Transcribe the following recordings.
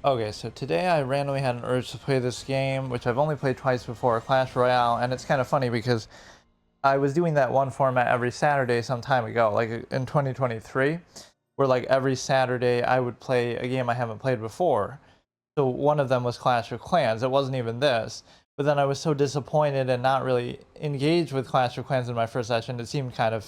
Okay, so today I randomly had an urge to play this game, which I've only played twice before, Clash Royale, and it's kind of funny because I was doing that one format every Saturday some time ago, like in 2023, where like every Saturday I would play a game I haven't played before. So one of them was Clash of Clans. It wasn't even this, but then I was so disappointed and not really engaged with Clash of Clans in my first session. It seemed kind of,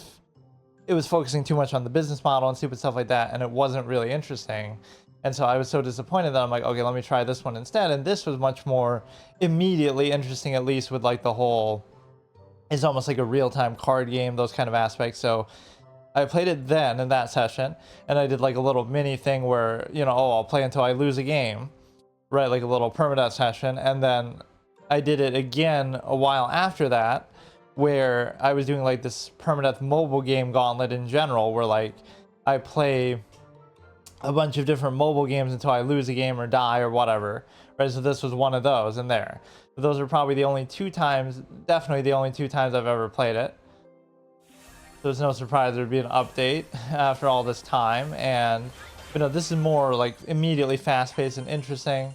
it was focusing too much on the business model and stupid stuff like that, and it wasn't really interesting. And so I was so disappointed that I'm like, okay, let me try this one instead. And this was much more immediately interesting, at least with like the whole, it's almost like a real-time card game, those kind of aspects. So I played it then in that session, and I did like a little mini thing where, you know, oh, I'll play until I lose a game, right? Like a little permadeath session. And then I did it again a while after that, where I was doing like this permadeath mobile game gauntlet in general, where like I play a bunch of different mobile games until I lose a game or die or whatever, right? So this was one of those in there. But those are probably the only two times, definitely the only two times I've ever played it. So it's no surprise there'd be an update after all this time. And, you know, this is more like immediately fast-paced and interesting.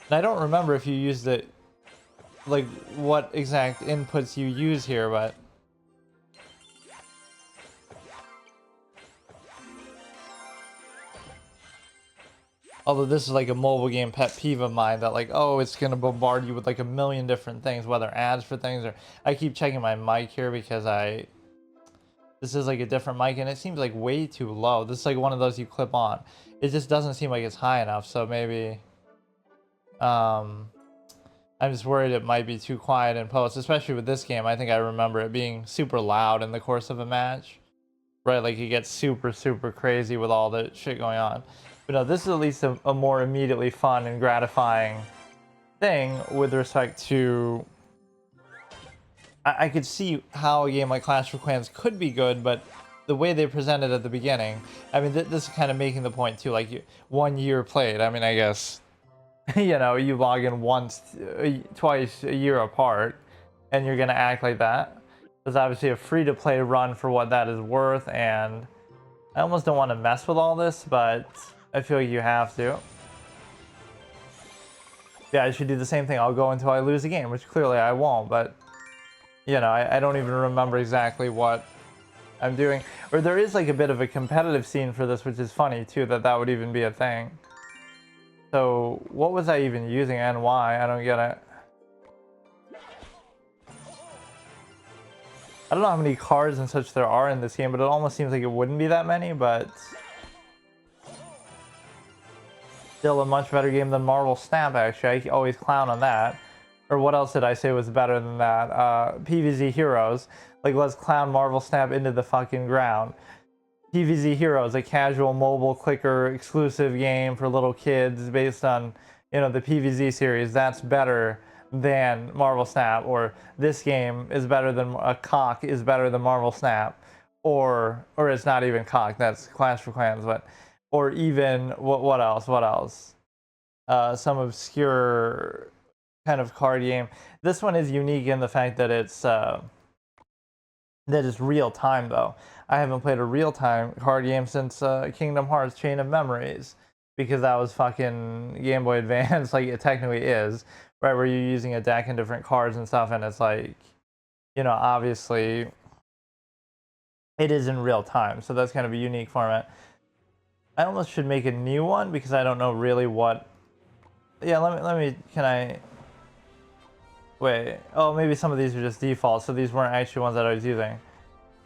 And I don't remember if you used it, like what exact inputs you use here, but although this is like a mobile game pet peeve of mine that like, oh, it's going to bombard you with like a million different things, whether ads for things or I keep checking my mic here because this is like a different mic and it seems like way too low. This is like one of those you clip on. It just doesn't seem like it's high enough. So maybe, I'm just worried it might be too quiet in post, especially with this game. I think I remember it being super loud in the course of a match, right? Like it gets super, super crazy with all the shit going on. But no, this is at least a more immediately fun and gratifying thing with respect to... I could see how a game like Clash of Clans could be good, but the way they presented at the beginning, I mean, this is kind of making the point too, like 1 year played. I mean, I guess, you know, you log in once, twice a year apart, and you're going to act like that. There's obviously a free-to-play run for what that is worth, and I almost don't want to mess with all this, but I feel like you have to. Yeah, I should do the same thing. I'll go until I lose a game, which clearly I won't, but, you know, I don't even remember exactly what I'm doing. Or there is like a bit of a competitive scene for this, which is funny too, that would even be a thing. So what was I even using and why? I don't get it. I don't know how many cards and such there are in this game, but it almost seems like it wouldn't be that many, but still a much better game than Marvel Snap, actually. I always clown on that. Or what else did I say was better than that? PvZ Heroes. Like, let's clown Marvel Snap into the fucking ground. PvZ Heroes, a casual mobile clicker exclusive game for little kids based on, you know, the PvZ series. That's better than Marvel Snap. Or this game is better than p.e.k.k.a is better than Marvel Snap. Or it's not even p.e.k.k.a, that's Clash of Clans, but or even what else? Some obscure kind of card game. This one is unique in the fact that it's real time though. I haven't played a real time card game since Kingdom Hearts Chain of Memories, because that was fucking Game Boy Advance. Like it technically is, right, where you're using a deck and different cards and stuff, and it's like, you know, obviously it is in real time, so that's kind of a unique format. I almost should make a new one because I don't know really what. Yeah, let me can I wait, oh, maybe some of these are just default, so these weren't actually ones that I was using.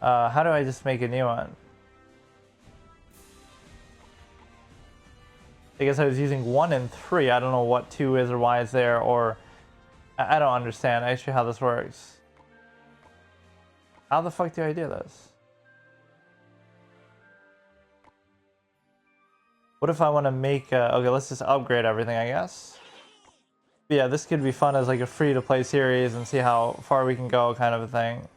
How do I just make a new one? I guess I was using 1 and 3. I don't know what 2 is or why it's there, or I don't understand actually how this works. How the fuck do I do this? What if I want to make okay, let's just upgrade everything, I guess. But yeah, this could be fun as like a free-to-play series and see how far we can go, kind of a thing.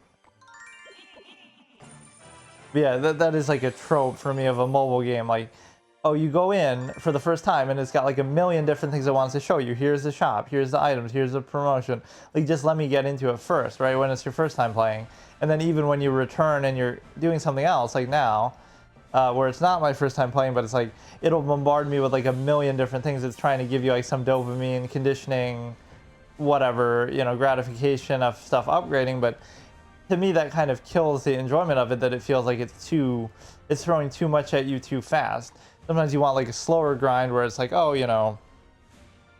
But yeah, that is like a trope for me of a mobile game. Like, oh, you go in for the first time and it's got like a million different things it wants to show you. Here's the shop, here's the items, here's the promotion. Like, just let me get into it first, right? When it's your first time playing. And then even when you return and you're doing something else, like now, where it's not my first time playing, but it's like it'll bombard me with like a million different things. It's trying to give you like some dopamine, conditioning, whatever, you know, gratification of stuff upgrading. But to me, that kind of kills the enjoyment of it, that it feels like it's throwing too much at you too fast. Sometimes you want like a slower grind where it's like, oh, you know,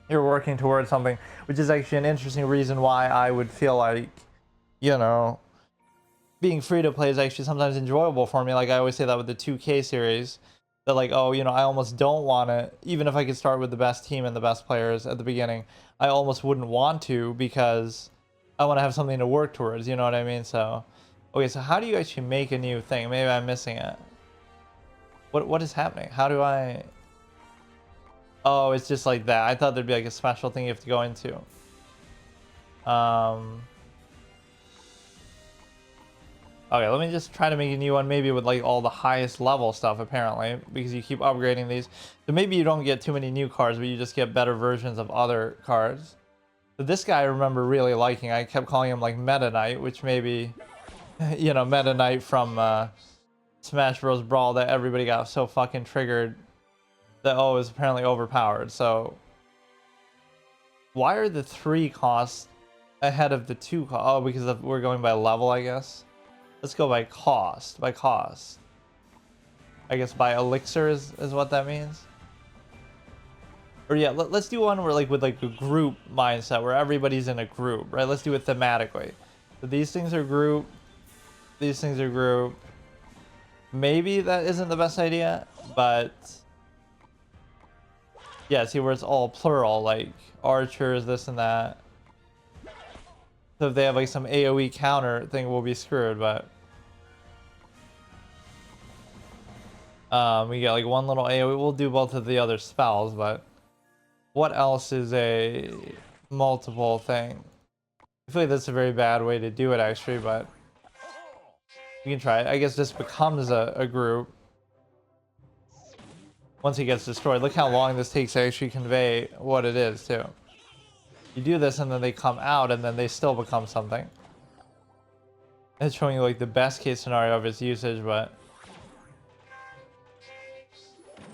you're working towards something, which is actually an interesting reason why I would feel like, you know, being free to play is actually sometimes enjoyable for me. Like I always say that with the 2K series, that like, oh, you know, I almost don't want to, even if I could start with the best team and the best players at the beginning, I almost wouldn't want to, because I want to have something to work towards, you know what I mean? So, okay, so how do you actually make a new thing? Maybe I'm missing it. What is happening? How do I... Oh, it's just like that. I thought there'd be like a special thing you have to go into. Okay, let me just try to make a new one, maybe with like all the highest level stuff, apparently, because you keep upgrading these. So maybe you don't get too many new cards, but you just get better versions of other cards. So this guy I remember really liking. I kept calling him like Meta Knight, which maybe, you know, Meta Knight from Smash Bros. Brawl, that everybody got so fucking triggered that, oh, it was apparently overpowered. So why are the 3 costs ahead of the 2 costs? Oh, because we're going by level, I guess. Let's go by cost. By cost. I guess by elixir is what that means. Or yeah, let's do one where like with like a group mindset where everybody's in a group, right? Let's do it thematically. So these things are group. These things are group. Maybe that isn't the best idea, but yeah, see where it's all plural, like archers, this and that. So if they have like some AoE counter thing, we'll be screwed, but we get like one little AoE. We'll do both of the other spells, but what else is a multiple thing? I feel like that's a very bad way to do it, actually, but we can try it. I guess this becomes a group once he gets destroyed. Look how long this takes to actually convey what it is, too. You do this, and then they come out, and then they still become something. It's showing you like the best case scenario of its usage, but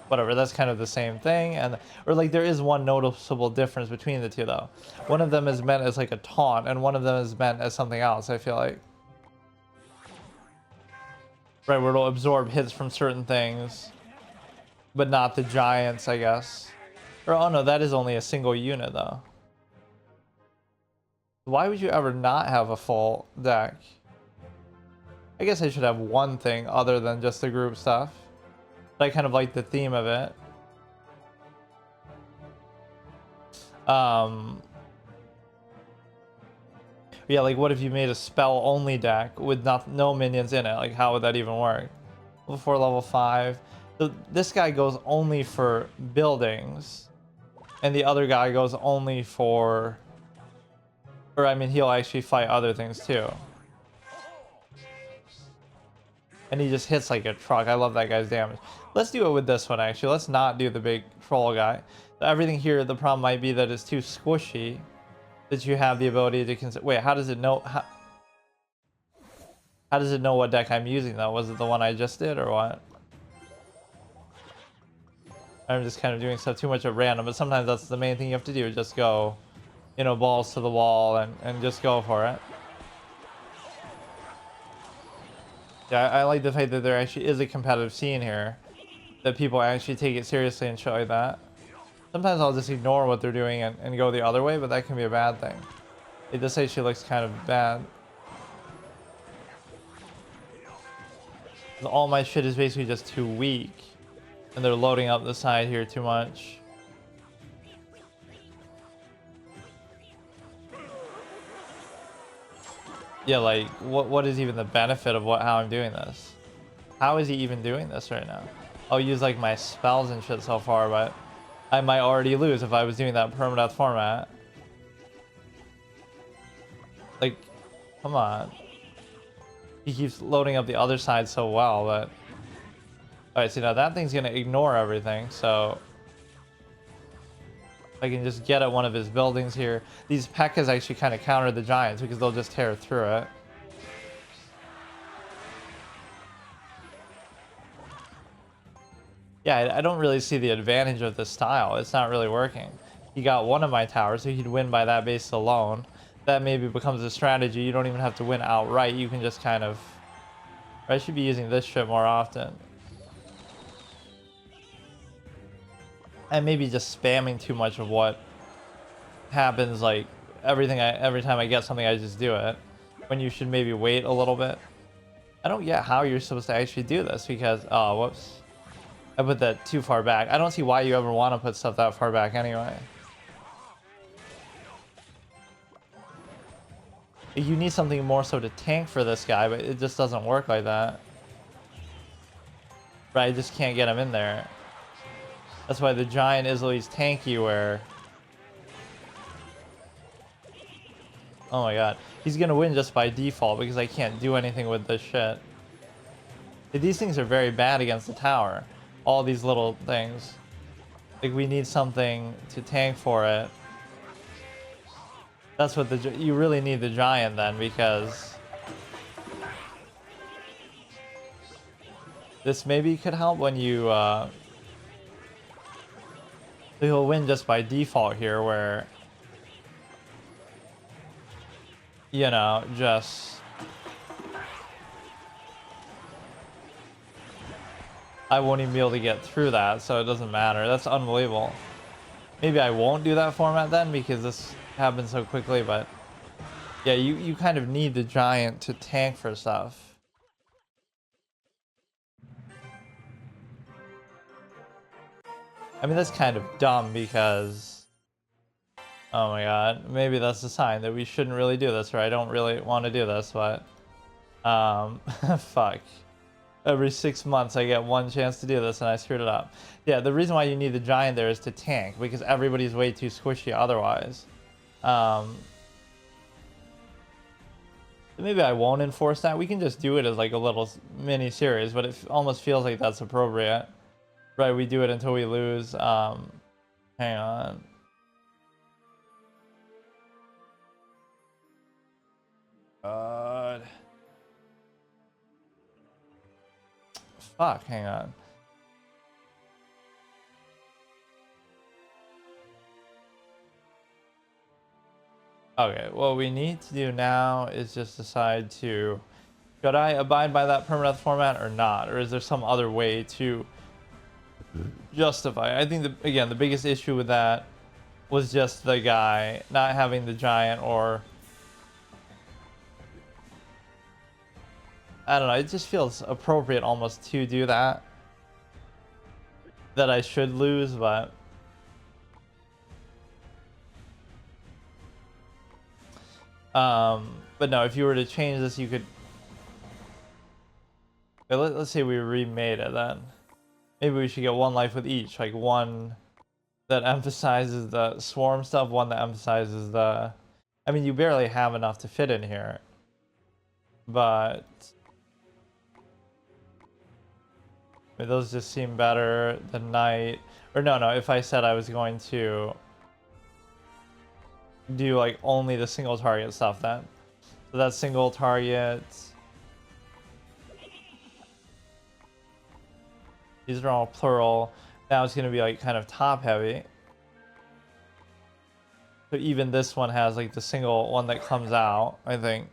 whatever, that's kind of the same thing. And or like there is one noticeable difference between the two, though. One of them is meant as like a taunt, and one of them is meant as something else, I feel like. Right, where it'll absorb hits from certain things, but not the giants, I guess. Or oh no, that is only a single unit, though. Why would you ever not have a full deck? I guess I should have one thing other than just the group stuff. But I kind of like the theme of it. Yeah, like what if you made a spell only deck with no minions in it? Like how would that even work? Level 4, level 5. So this guy goes only for buildings, and the other guy goes only for, or I mean, he'll actually fight other things too. And he just hits like a truck. I love that guy's damage. Let's do it with this one, actually. Let's not do the big troll guy. So everything here, the problem might be that it's too squishy, that you have the ability to consider. Wait, how does it know? How does it know what deck I'm using, though? Was it the one I just did, or what? I'm just kind of doing stuff too much at random, but sometimes that's the main thing you have to do. Just go, you know, balls to the wall and just go for it. Yeah, I like the fact that there actually is a competitive scene here, that people actually take it seriously and show you that. Sometimes I'll just ignore what they're doing and go the other way, but that can be a bad thing. This actually looks kind of bad. All my shit is basically just too weak, and they're loading up the side here too much. Yeah, like what is even the benefit of how I'm doing this? How is he even doing this right now? I'll use like my spells and shit so far, but I might already lose if I was doing that permadeath format. Like, come on. He keeps loading up the other side so well, but... Alright, so now that thing's gonna ignore everything, so... I can just get at one of his buildings here. These P.e.k.k.as actually kind of counter the giants because they'll just tear through it. Yeah, I don't really see the advantage of this style. It's not really working. He got one of my towers, so he'd win by that base alone. That maybe becomes a strategy. You don't even have to win outright. You can just kind of... I should be using this shit more often. And maybe just spamming too much of what happens, like every time I get something I just do it, when you should maybe wait a little bit. I don't get how you're supposed to actually do this because oh whoops, I put that too far back. I don't see why you ever want to put stuff that far back anyway. You need something more so to tank for this guy, but it just doesn't work like that. Right, I just can't get him in there. That's why the giant is always tanky where... Oh my god. He's gonna win just by default because I can't do anything with this shit. These things are very bad against the tower. All these little things. Like, we need something to tank for it. That's what you really need the giant then, because... This maybe could help when you, he'll win just by default here, where... You know, just... I won't even be able to get through that, so it doesn't matter. That's unbelievable. Maybe I won't do that format then, because this happens so quickly, but... Yeah, you kind of need the giant to tank for stuff. I mean, that's kind of dumb, because... Oh my god, maybe that's a sign that we shouldn't really do this, or I don't really want to do this, but... Fuck. Every 6 months I get one chance to do this and I screwed it up. Yeah, the reason why you need the giant there is to tank, because everybody's way too squishy otherwise. Maybe I won't enforce that. We can just do it as like a little mini series, but it almost feels like that's appropriate. Right, we do it until we lose. Hang on. God. Fuck, hang on. Okay, what we need to do now is just decide to... Should I abide by that permadeath format or not? Or is there some other way to justify? I think, again, the biggest issue with that was just the guy not having the giant, or... I don't know, it just feels appropriate almost to do that. That I should lose, but... But no, if you were to change this, you could... Let's say we remade it then. Maybe we should get one life with each, like one that emphasizes the swarm stuff, one that emphasizes the... I mean, you barely have enough to fit in here. But... I mean, those just seem better than night. Or no, if I said I was going to do like only the single target stuff then. So that's single target. These are all plural. Now it's going to be like kind of top heavy. So even this one has like the single one that comes out, I think.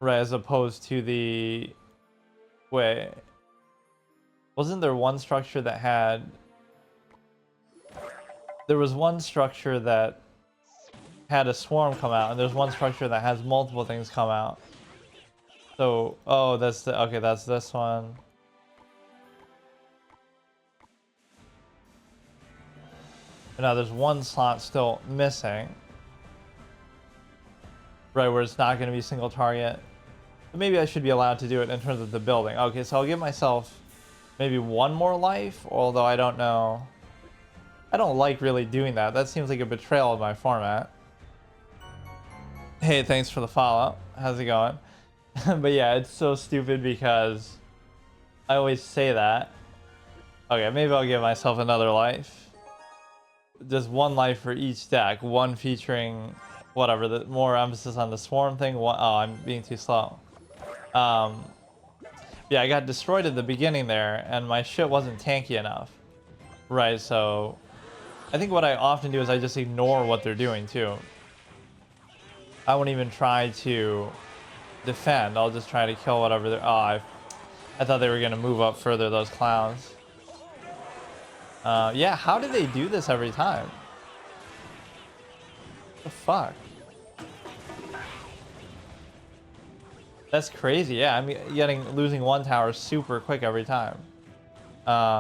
Right, as opposed to the... Wait. Wasn't there one structure that had... There was one structure that had a swarm come out, and there's one structure that has multiple things come out. So, oh, that's the... Okay, that's this one. And now there's one slot still missing. Right, where it's not going to be single target. But maybe I should be allowed to do it in terms of the building. Okay, so I'll give myself maybe one more life, although I don't know. I don't like really doing that. That seems like a betrayal of my format. Hey, thanks for the follow. How's it going? But yeah, it's so stupid because I always say that. Okay, maybe I'll give myself another life. Just one life for each deck. One featuring whatever, the more emphasis on the swarm thing. One, oh, I'm being too slow. Yeah, I got destroyed at the beginning there, and my shit wasn't tanky enough. Right, so I think what I often do is I just ignore what they're doing too. I won't even try to defend. I'll just try to kill whatever they're... Oh, I thought they were going to move up further, those clowns. Yeah, how do they do this every time? What the fuck? That's crazy. Yeah, I'm losing one tower super quick every time.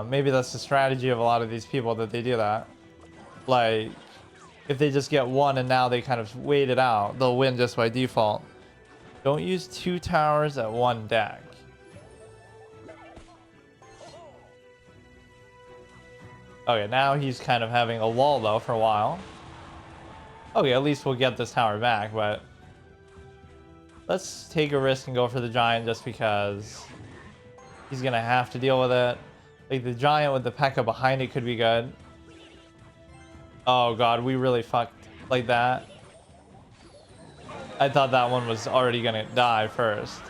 Maybe that's the strategy of a lot of these people that they do that. Like, if they just get one and now they kind of wait it out, they'll win just by default. Don't use 2 towers at one deck. Okay, now he's kind of having a lull though for a while. Okay, at least we'll get this tower back, but let's take a risk and go for the giant just because he's gonna have to deal with it. Like, the giant with the P.e.k.K.a behind it could be good. Oh god, we really fucked like that. I thought that one was already gonna die first.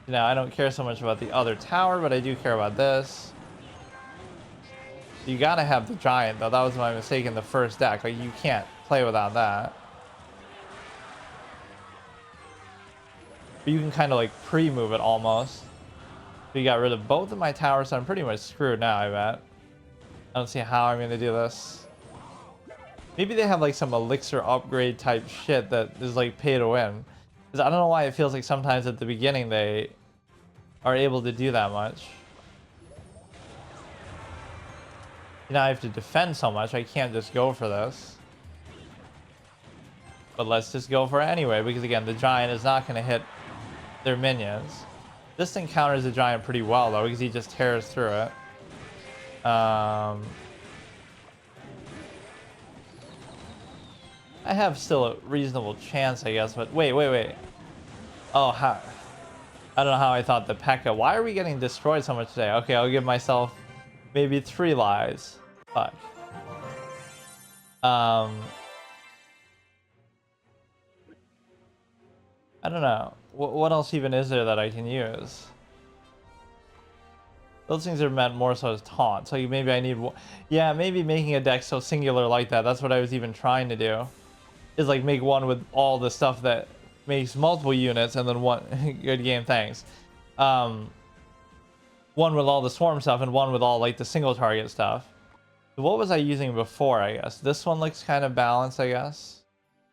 Now, I don't care so much about the other tower, but I do care about this. You gotta have the giant, though. That was my mistake in the first deck. Like, you can't play without that. But you can kind of, like, pre-move it almost. So you got rid of both of my towers, so I'm pretty much screwed now, I bet. I don't see how I'm gonna do this. Maybe they have, like, some elixir upgrade type shit that is, like, pay to win. Because I don't know why it feels like sometimes at the beginning they are able to do that much. Now I have to defend so much, I can't just go for this. But let's just go for it anyway, because again, the giant is not going to hit their minions. This thing counters the giant pretty well, though, because he just tears through it. I have still a reasonable chance, I guess, but wait. Oh, how... I don't know how I thought the P.e.k.K.a... Why are we getting destroyed so much today? Okay, I'll give myself maybe 3 lives. Fuck. I don't know. What else even is there that I can use? Those things are meant more so as taunts. Like, maybe I need... Yeah, maybe making a deck so singular like that. That's what I was even trying to do. Is, like, make one with all the stuff that makes multiple units, and then one... Good game, thanks. One with all the swarm stuff, and one with all, like, the single target stuff. What was I using before, I guess? This one looks kind of balanced, I guess.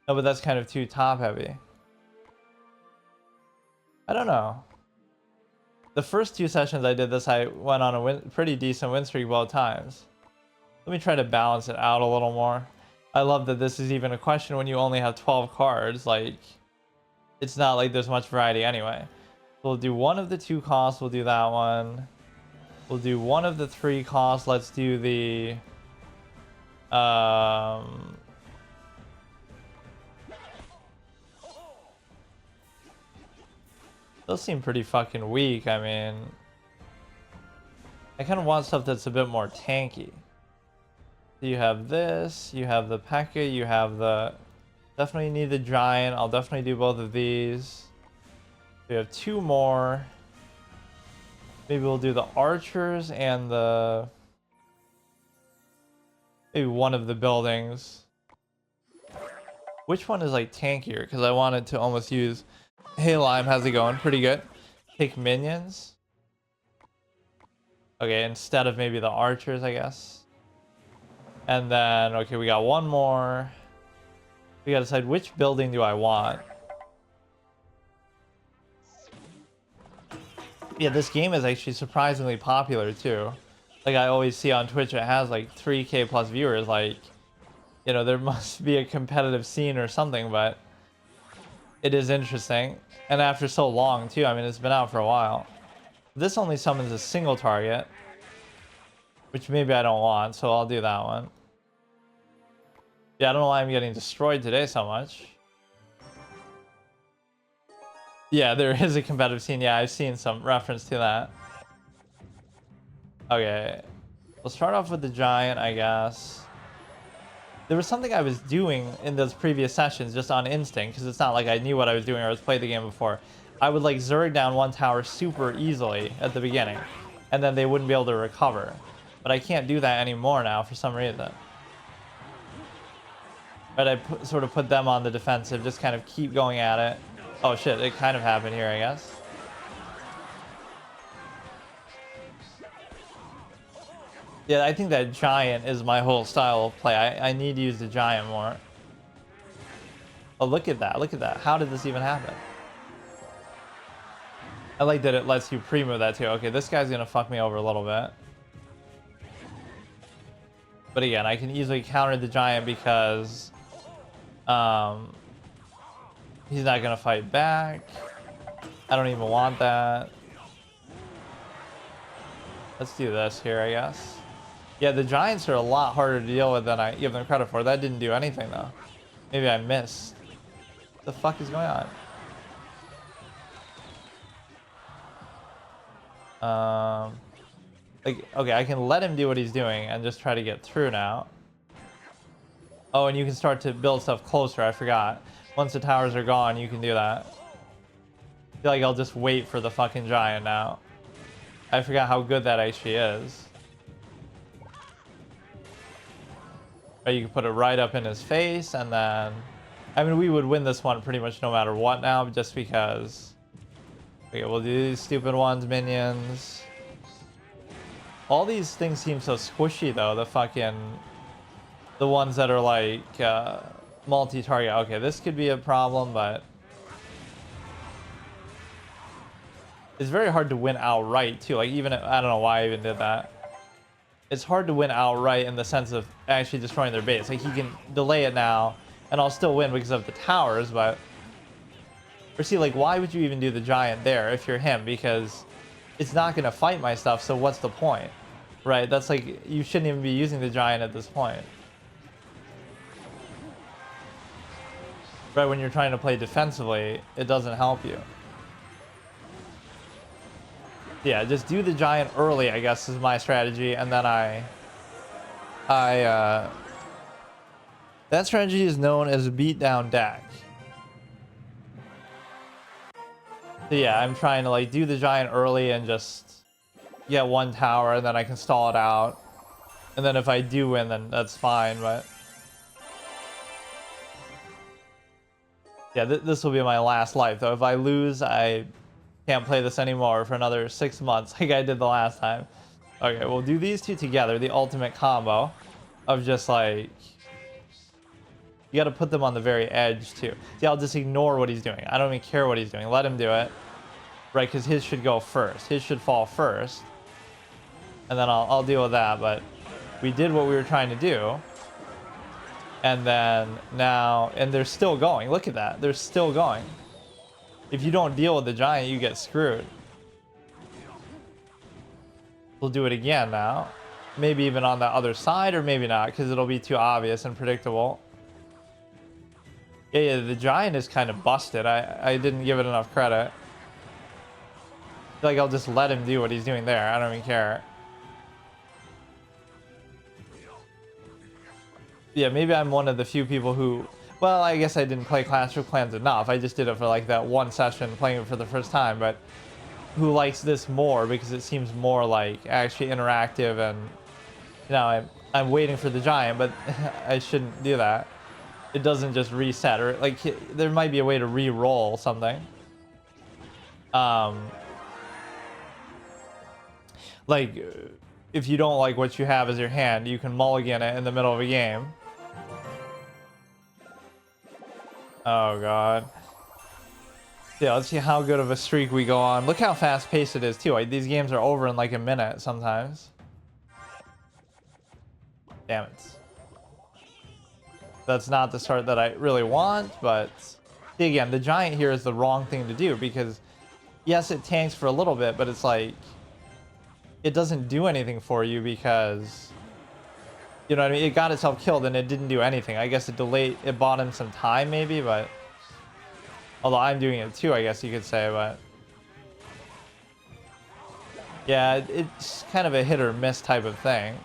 No, but that's kind of too top heavy. I don't know. The first 2 sessions I did this, I went on a pretty decent win streak both times. Let me try to balance it out a little more. I love that this is even a question when you only have 12 cards. Like, it's not like there's much variety anyway. We'll do one of the 2 costs. We'll do that one. We'll do one of the 3 costs. Let's do the... Those seem pretty fucking weak. I mean, I kind of want stuff that's a bit more tanky. You have this, you have the P.e.k.K.a, you have the... Definitely need the giant. I'll definitely do both of these. We have 2 more. Maybe we'll do the archers and the... Maybe one of the buildings. Which one is, like, tankier? Because I wanted to almost use... Hey, Lime, how's it going? Pretty good. Take minions. Okay, instead of maybe the archers, I guess. And then, okay, we got one more. We gotta decide which building do I want. Yeah, this game is actually surprisingly popular, too. Like, I always see on Twitch, it has, like, 3K plus viewers. Like, you know, there must be a competitive scene or something, but... It is interesting. And after so long, too. I mean, it's been out for a while. This only summons a single target. Which maybe I don't want, so I'll do that one. Yeah, I don't know why I'm getting destroyed today so much. Yeah, there is a competitive scene. Yeah, I've seen some reference to that. Okay. We'll start off with the giant, I guess. There was something I was doing in those previous sessions just on instinct, because it's not like I knew what I was doing or I was playing the game before. I would like Zerg down one tower super easily at the beginning, and then they wouldn't be able to recover. But I can't do that anymore now for some reason. But I sort of put them on the defensive, just kind of keep going at it. Oh shit, it kind of happened here, I guess. Yeah, I think that giant is my whole style of play. I need to use the giant more. Oh, look at that. Look at that. How did this even happen? I like that it lets you pre-move that too. Okay, this guy's going to fuck me over a little bit. But again, I can easily counter the giant because he's not going to fight back. I don't even want that. Let's do this here, I guess. Yeah, the giants are a lot harder to deal with than I give them credit for. That didn't do anything, though. Maybe I missed. What the fuck is going on? Like, okay, I can let him do what he's doing and just try to get through now. Oh, and you can start to build stuff closer. I forgot. Once the towers are gone, you can do that. I feel like I'll just wait for the fucking giant now. I forgot how good that actually is. Or you can put it right up in his face, and then... I mean, we would win this one pretty much no matter what now, just because... Okay, we'll do these stupid ones, minions. All these things seem so squishy, though. The ones that are like multi-target. Okay, this could be a problem, but it's very hard to win outright too. Like even I don't know why I even did that. It's hard to win outright in the sense of actually destroying their base. Like he can delay it now, and I'll still win because of the towers. But or see, like why would you even do the giant there if you're him? Because it's not gonna fight my stuff. So what's the point, right? That's like you shouldn't even be using the giant at this point. Right, when you're trying to play defensively, it doesn't help you. Yeah, just do the giant early, I guess, is my strategy, and then that strategy is known as a beatdown deck. So yeah, I'm trying to like do the giant early and just get one tower, and then I can stall it out. And then if I do win, then that's fine, but... Yeah, this will be my last life, though. If I lose, I can't play this anymore for another 6 months, like I did the last time. Okay, we'll do these two together, the ultimate combo of just like... You gotta put them on the very edge, too. See, I'll just ignore what he's doing. I don't even care what he's doing. Let him do it. Right, because his should go first. His should fall first. And then I'll deal with that, but... We did what we were trying to do. And then now, and they're still going. Look at that. They're still going. If you don't deal with the giant, you get screwed. We'll do it again now. Maybe even on the other side, or maybe not, because it'll be too obvious and predictable. Yeah, the giant is kind of busted. I didn't give it enough credit. I feel like I'll just let him do what he's doing there. I don't even care. Yeah, maybe I'm one of the few people who... Well, I guess I didn't play Clash of Clans enough. I just did it for like that one session playing it for the first time, but who likes this more because it seems more like actually interactive and, you know, I'm waiting for the giant, but I shouldn't do that. It doesn't just reset, or like there might be a way to re-roll something. Like if you don't like what you have as your hand, you can mulligan it in the middle of a game. Oh god. Yeah, let's see how good of a streak we go on. Look how fast paced it is too. Like, these games are over in like a minute sometimes. Damn it. That's not the start that I really want, but see, again, the giant here is the wrong thing to do because yes, it tanks for a little bit, but it's like it doesn't do anything for you because, you know what I mean? It got itself killed and it didn't do anything. I guess it bought him some time maybe, but although I'm doing it too, I guess you could say, but yeah, it's kind of a hit or miss type of thing.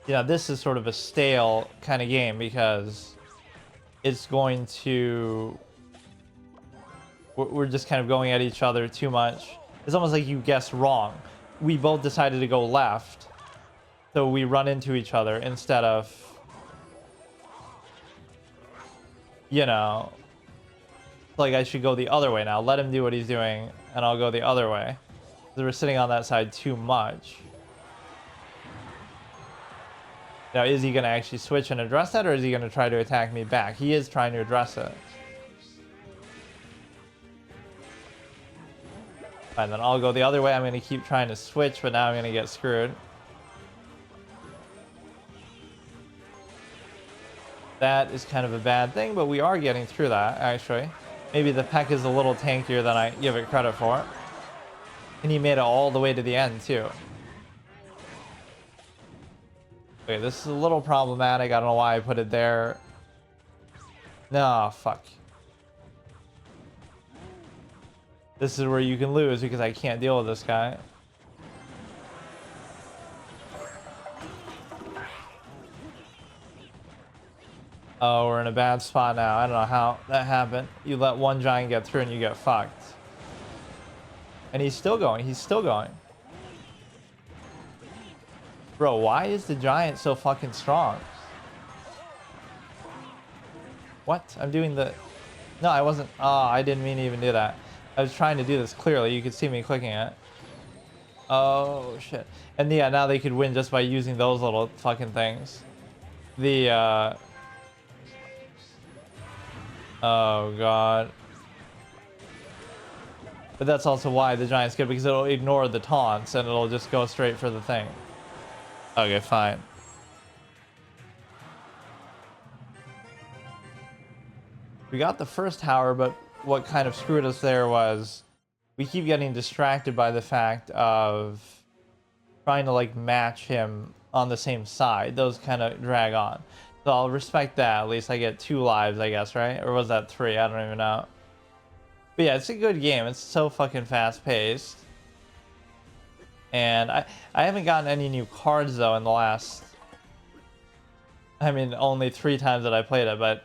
Yeah, this is sort of a stale kind of game because it's going to... We're just kind of going at each other too much. It's almost like you guessed wrong. We both decided to go left, so we run into each other instead of, you know, like I should go the other way now. Let him do what he's doing, and I'll go the other way. We're sitting on that side too much. Now, is he going to actually switch and address that, or is he going to try to attack me back? He is trying to address it. Fine, then I'll go the other way. I'm going to keep trying to switch, but now I'm going to get screwed. That is kind of a bad thing, but we are getting through that, actually. Maybe the p.e.k.k.a is a little tankier than I give it credit for. And he made it all the way to the end, too. Okay, this is a little problematic. I don't know why I put it there. No, fuck. This is where you can lose because I can't deal with this guy. Oh, we're in a bad spot now. I don't know how that happened. You let one giant get through and you get fucked. And he's still going. He's still going. Bro, why is the giant so fucking strong? What? I'm doing the... No, I wasn't... Oh, I didn't mean to even do that. I was trying to do this clearly. You could see me clicking it. Oh, shit. And yeah, now they could win just by using those little fucking things. The, oh, God. But that's also why the giant's good, because it'll ignore the taunts and it'll just go straight for the thing. Okay, fine. We got the first tower, but what kind of screwed us there was we keep getting distracted by the fact of trying to like match him on the same side. Those kind of drag on. So I'll respect that. At least I get 2 lives, I guess, right? Or was that 3? I don't even know. But yeah, it's a good game. It's so fucking fast paced. And I haven't gotten any new cards though in the last... I mean, only 3 times that I played it, but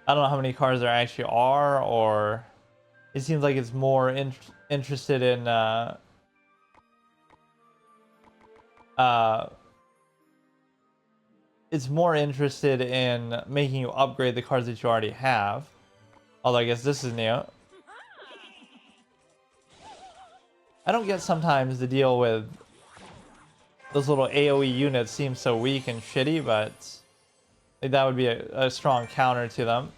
I don't know how many cards there actually are, or it seems like it's more interested in it's more interested in making you upgrade the cards that you already have. Although I guess this is new. I don't get sometimes the deal with those little AoE units seem so weak and shitty, but like that would be a strong counter to them.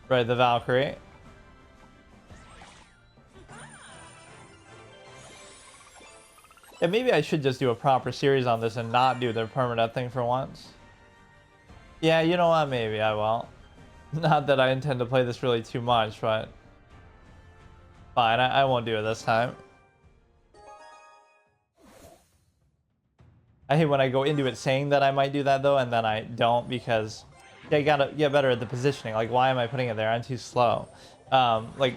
Right, the Valkyrie. Yeah, maybe I should just do a proper series on this and not do the permanent thing for once. Yeah, you know what? Maybe I will. Not that I intend to play this really too much, but fine, I won't do it this time. I hate when I go into it saying that I might do that though, and then I don't, because I gotta get better at the positioning. Like, why am I putting it there? I'm too slow. Like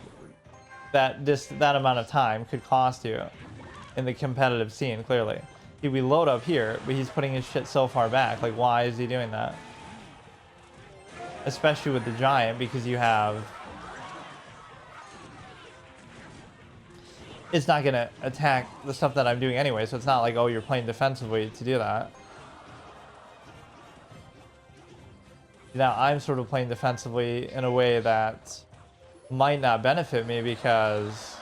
that amount of time could cost you in the competitive scene, clearly. See, we load up here, but he's putting his shit so far back. Like, why is he doing that? Especially with the giant, because you have... It's not going to attack the stuff that I'm doing anyway, so it's not like, oh, you're playing defensively to do that. Now, I'm sort of playing defensively in a way that might not benefit me, because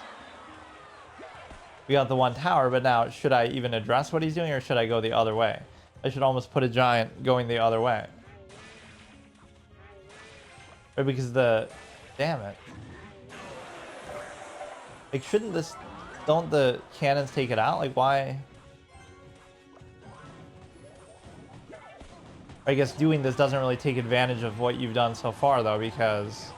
we got the 1 tower, but now should I even address what he's doing, or should I go the other way? I should almost put a giant going the other way. Right, because the... Damn it. Like, shouldn't this... Don't the cannons take it out? Like, why? I guess doing this doesn't really take advantage of what you've done so far, though, because...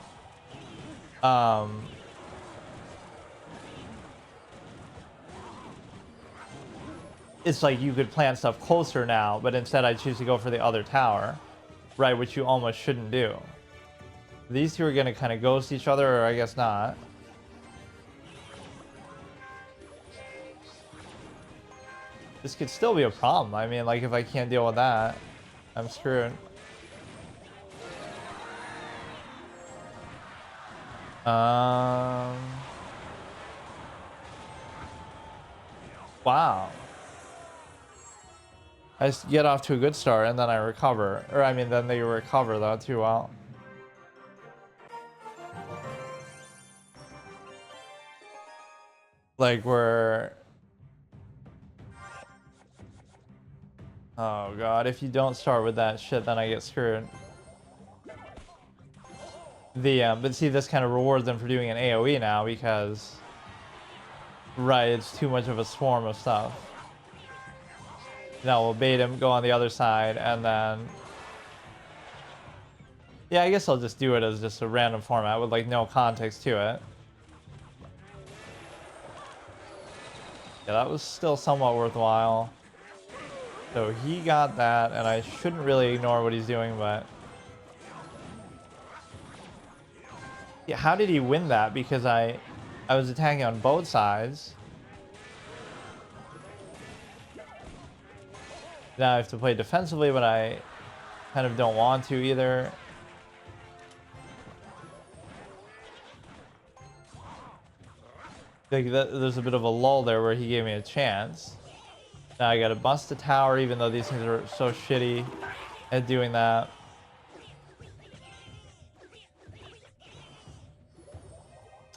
it's like you could plant stuff closer now, but instead I choose to go for the other tower, right, which you almost shouldn't do. These two are going to kind of ghost each other, or I guess not. This could still be a problem. I mean, like, if I can't deal with that, I'm screwed. Wow. I just get off to a good start and then I recover. Or, I mean, then they recover, though, too well. Like, we're... Oh, God. If you don't start with that shit, then I get screwed. But see, this kind of rewards them for doing an AoE now because... Right, it's too much of a swarm of stuff. Now we'll bait him, go on the other side, and then... Yeah, I guess I'll just do it as just a random format with, like, no context to it. Yeah, that was still somewhat worthwhile. So he got that, and I shouldn't really ignore what he's doing, but... Yeah, how did he win that? Because I was attacking on both sides. Now I have to play defensively, but I kind of don't want to either. Like there's a bit of a lull there where he gave me a chance. Now I gotta bust the tower, even though these things are so shitty at doing that.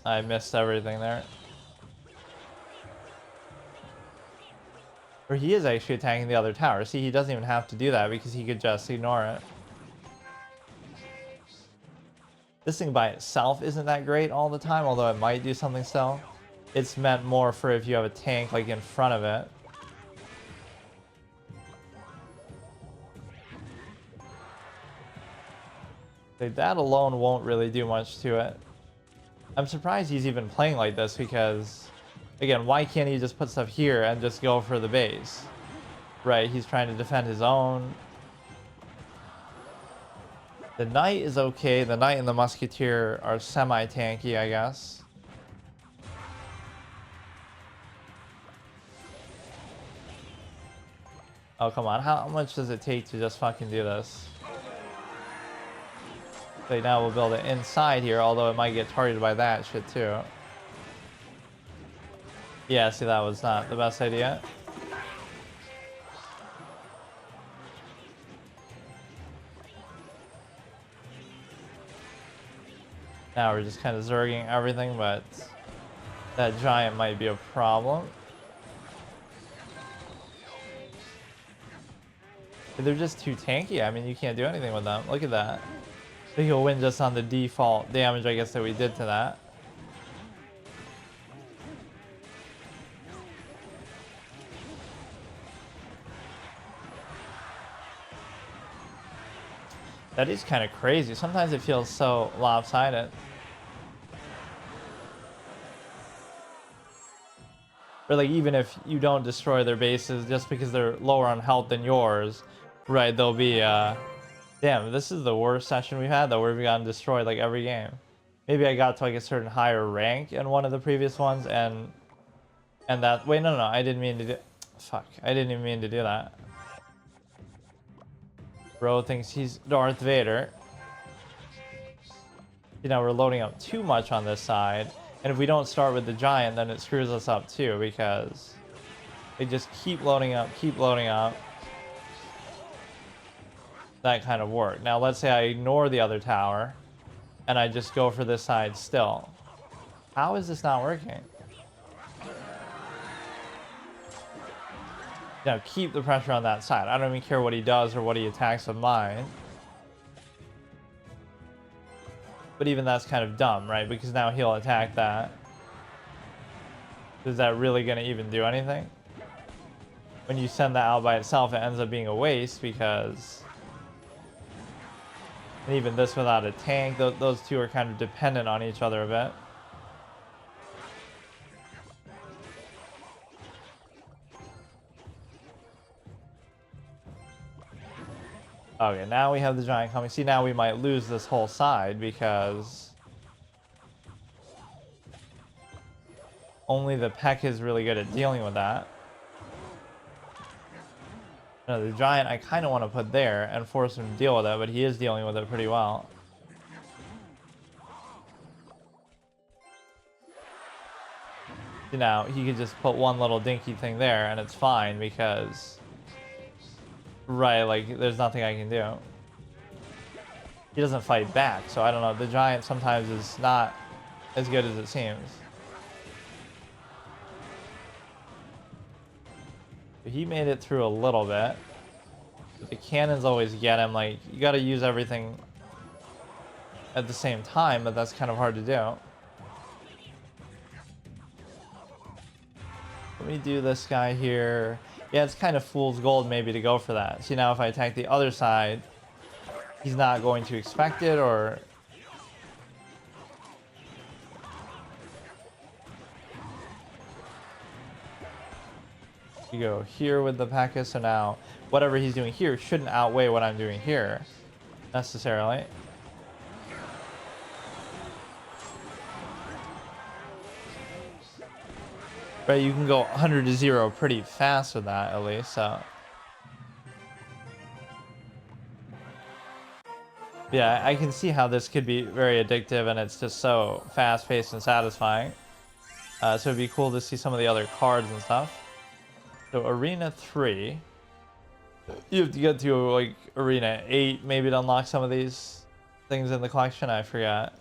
I missed everything there. Or he is actually attacking the other tower. See, he doesn't even have to do that because he could just ignore it. This thing by itself isn't that great all the time, although it might do something still. It's meant more for if you have a tank like in front of it. Like, that alone won't really do much to it. I'm surprised he's even playing like this because, again, why can't he just put stuff here and just go for the base? Right, he's trying to defend his own. The knight is okay. The knight and the musketeer are semi-tanky, I guess. Oh, come on. How much does it take to just fucking do this? So now we'll build it inside here, although it might get targeted by that shit too. Yeah, see, that was not the best idea. Now we're just kind of zerging everything, but that giant might be a problem. They're just too tanky. I mean, you can't do anything with them. Look at that. I think he'll win just on the default damage, I guess, that we did to that. That is kind of crazy. Sometimes it feels so lopsided. Or like, even if you don't destroy their bases just because they're lower on health than yours, right, they'll be, damn, this is the worst session we've had, though, where we've gotten destroyed, like, every game. Maybe I got to, like, a certain higher rank in one of the previous ones, and that... Wait, no, I didn't mean to do... Fuck, I didn't even mean to do that. Bro thinks he's Darth Vader. You know, we're loading up too much on this side. And if we don't start with the giant, then it screws us up too, because they just keep loading up, That kind of work. Now, let's say I ignore the other tower, and I just go for this side still. How is this not working? Now, keep the pressure on that side. I don't even care what he does or what he attacks of mine. But even that's kind of dumb, right? Because now he'll attack that. Is that really going to even do anything? When you send that out by itself, it ends up being a waste because... And even this without a tank, those two are kind of dependent on each other a bit. Okay, now we have the giant coming. See, now we might lose this whole side because only the p.e.k.k.a is really good at dealing with that. No, the giant I kind of want to put there and force him to deal with it, but he is dealing with it pretty well. You know, he could just put one little dinky thing there and it's fine because, right, like there's nothing I can do. He doesn't fight back, so I don't know. The giant sometimes is not as good as it seems. But he made it through a little bit. But the cannons always get him. Like, you gotta use everything at the same time, but that's kind of hard to do. Let me do this guy here. Yeah, it's kind of fool's gold maybe to go for that. See, now if I attack the other side, he's not going to expect it, or... You go here with the P.e.k.K.a, so now whatever he's doing here shouldn't outweigh what I'm doing here, necessarily. Right, you can go 100 to 0 pretty fast with that, at least, so... Yeah, I can see how this could be very addictive, and it's just so fast-paced and satisfying. So it'd be cool to see some of the other cards and stuff. So Arena 3. You have to get to, like, Arena 8, maybe to unlock some of these things in the collection, I forgot.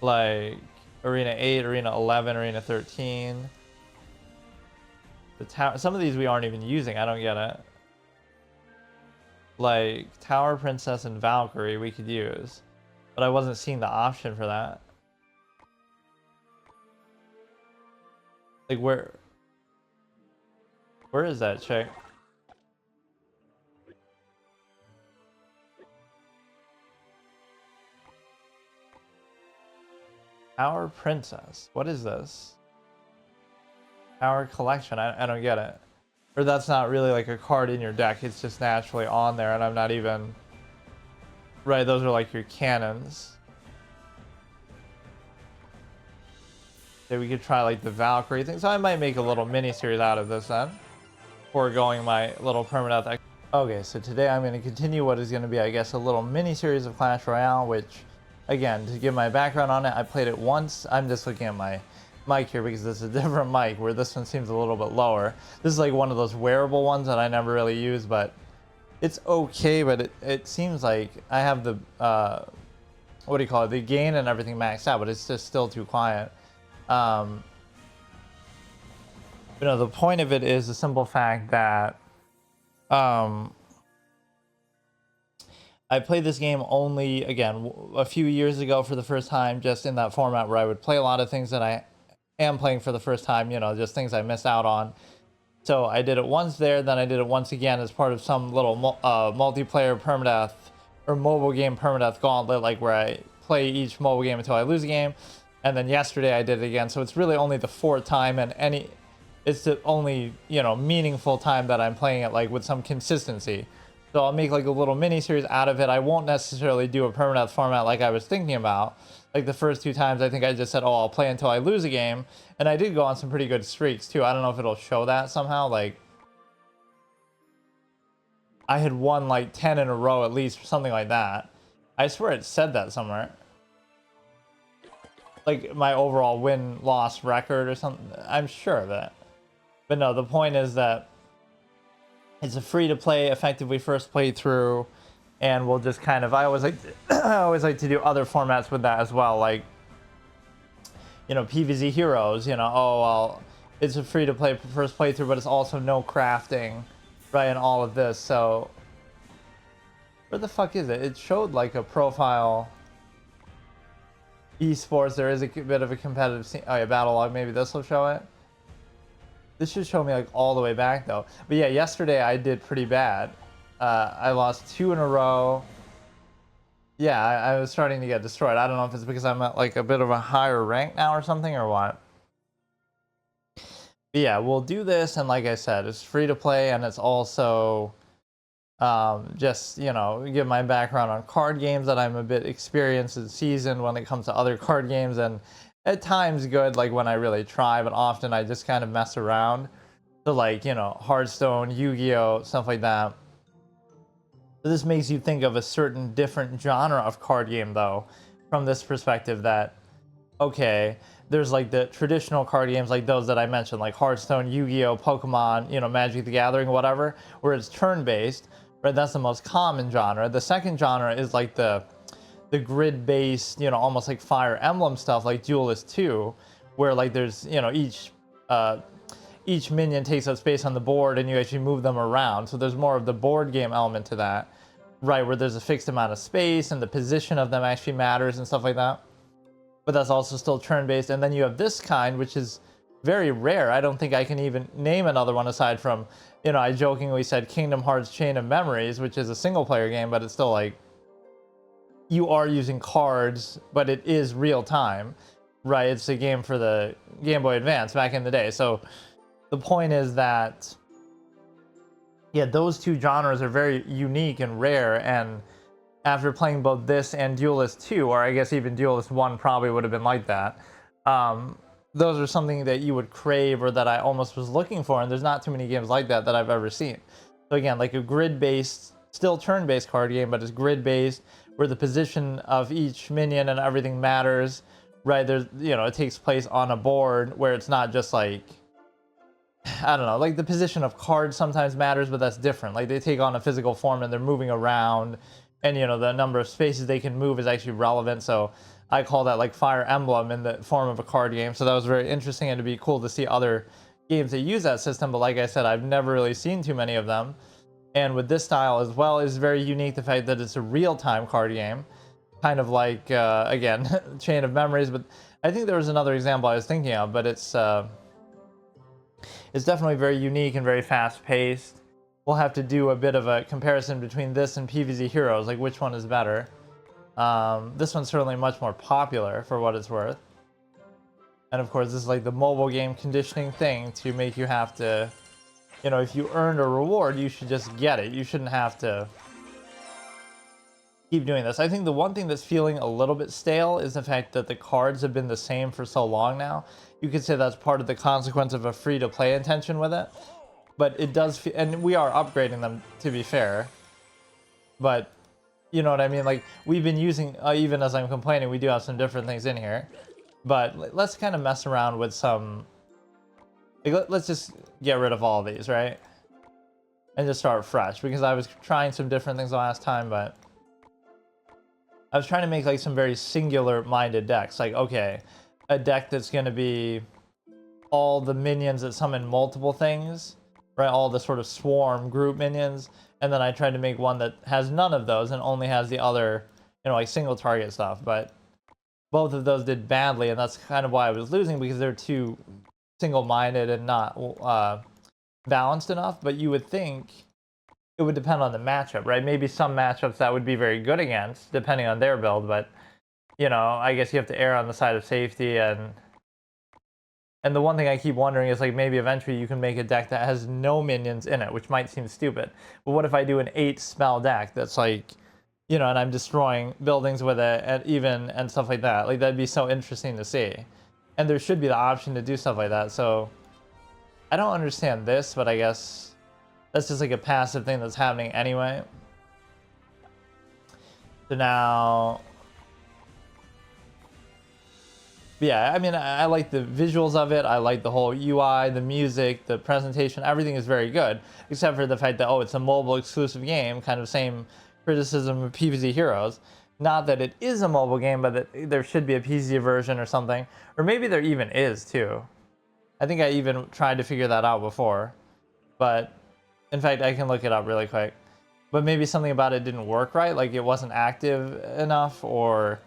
Like, Arena 8, Arena 11, Arena 13. The tower, some of these we aren't even using, I don't get it. Like, Tower Princess and Valkyrie we could use. But I wasn't seeing the option for that. Like, where is that chick? Tower Princess. What is this? Tower Collection. I don't get it. Or that's not really like a card in your deck. It's just naturally on there, and I'm not even... Right, those are like your cannons. So we could try like the Valkyrie thing. So I might make a little mini-series out of this then. Before going my little permanent... Okay, so today I'm going to continue what is going to be, I guess, a little mini-series of Clash Royale, which... Again, to give my background on it, I played it once. I'm just looking at my mic here because this is a different mic where this one seems a little bit lower. This is like one of those wearable ones that I never really use, but it's okay, but it seems like I have the, what do you call it, the gain and everything maxed out, but it's just still too quiet. You know, the point of it is the simple fact that, I played this game only, again, a few years ago for the first time, just in that format where I would play a lot of things that I am playing for the first time, you know, just things I missed out on. So I did it once there, then I did it once again as part of some little multiplayer permadeath or mobile game permadeath gauntlet, like where I play each mobile game until I lose a game. And then yesterday I did it again. So it's really only the fourth time, and it's the only, you know, meaningful time that I'm playing it, like with some consistency. So I'll make like a little mini series out of it. I won't necessarily do a permanent format like I was thinking about. Like the first two times, I think I just said, oh, I'll play until I lose a game. And I did go on some pretty good streaks too. I don't know if it'll show that somehow. Like, I had won like 10 in a row at least, or something like that. I swear it said that somewhere. Like my overall win-loss record or something. I'm sure of it. But no, the point is that it's a free-to-play, effectively first playthrough, and we'll just kind of... I always like to do other formats with that as well, like, you know, PvZ Heroes. You know, oh well, it's a free-to-play first playthrough, but it's also no crafting, right? And all of this. So, where the fuck is it? It showed like a profile. Esports. There is a bit of a competitive scene. Oh yeah, battle log. Maybe this will show it. This should show me like all the way back though. But yeah, yesterday I did pretty bad. I lost 2 in a row. Yeah, I was starting to get destroyed. I don't know if it's because I'm at like a bit of a higher rank now or something or what. But yeah, we'll do this, and like I said, it's free to play, and it's also just, you know, give my background on card games, that I'm a bit experienced and seasoned when it comes to other card games, and at times good, like when I really try, but often I just kind of mess around. So So like, Hearthstone, Yu-Gi-Oh, stuff like that. So this makes you think of a certain different genre of card game, though, from this perspective that, okay, there's like the traditional card games like those that I mentioned, like Hearthstone, Yu-Gi-Oh, Pokemon, Magic the Gathering, whatever, where it's turn-based, right? That's the most common genre. The second genre is like the grid-based, almost like Fire Emblem stuff, like Duelist 2, where like there's, each minion takes up space on the board and you actually move them around. So there's more of the board game element to that, right? Where there's a fixed amount of space and the position of them actually matters and stuff like that. But that's also still turn-based. And then you have this kind, which is very rare. I don't think I can even name another one aside from, I jokingly said Kingdom Hearts Chain of Memories, which is a single-player game, but it's still like, you are using cards, but it is real time, right? It's a game for the Game Boy Advance back in the day. So the point is that, yeah, those two genres are very unique and rare. And after playing both this and Duelist 2, or I guess even Duelist 1 probably would have been like that, those are something that you would crave or that I almost was looking for. And there's not too many games like that that I've ever seen. So again, like a grid-based, still turn-based card game, but it's grid-based, where the position of each minion and everything matters, right? There's, it takes place on a board where it's not just like, I don't know, like the position of cards sometimes matters, but that's different. Like they take on a physical form and they're moving around, and the number of spaces they can move is actually relevant. So I call that like Fire Emblem in the form of a card game. So that was very interesting, and it'd be cool to see other games that use that system. But like I said, I've never really seen too many of them. And with this style as well, is very unique, the fact that it's a real-time card game, kind of like, again, Chain of Memories. But I think there was another example I was thinking of, but it's definitely very unique and very fast-paced. We'll have to do a bit of a comparison between this and PvZ Heroes, like which one is better. This one's certainly much more popular for what it's worth. And of course, this is like the mobile game conditioning thing to make you have to, if you earned a reward, you should just get it. You shouldn't have to keep doing this. I think the one thing that's feeling a little bit stale is the fact that the cards have been the same for so long now. You could say that's part of the consequence of a free-to-play intention with it. But it does feel, and we are upgrading them, to be fair. But, you know what I mean? Like, we've been using, even as I'm complaining, we do have some different things in here. But let's kind of mess around with some, like, let's just get rid of all of these, right? And just start fresh, because I was trying some different things last time, but I was trying to make like some very singular minded decks. Like, okay, a deck that's going to be all the minions that summon multiple things, right? All the sort of swarm group minions. And then I tried to make one that has none of those and only has the other, like single target stuff. But both of those did badly, and that's kind of why I was losing, because they're too single-minded and not balanced enough. But you would think it would depend on the matchup, right? Maybe some matchups that would be very good against, depending on their build, but I guess you have to err on the side of safety. And the one thing I keep wondering is, like, maybe eventually you can make a deck that has no minions in it, which might seem stupid. But what if I do an 8-spell deck that's like, and I'm destroying buildings with it, and stuff like that? Like, that'd be so interesting to see. And there should be the option to do stuff like that. So I don't understand this, but I guess that's just like a passive thing that's happening anyway. So now, yeah, I mean, I like the visuals of it. I like the whole UI, the music, the presentation. Everything is very good, except for the fact that, oh, it's a mobile exclusive game. Kind of same criticism of PvZ Heroes. Not that it is a mobile game, but that there should be a PC version or something. Or maybe there even is, too. I think I even tried to figure that out before. But, in fact, I can look it up really quick. But maybe something about it didn't work right, like it wasn't active enough, or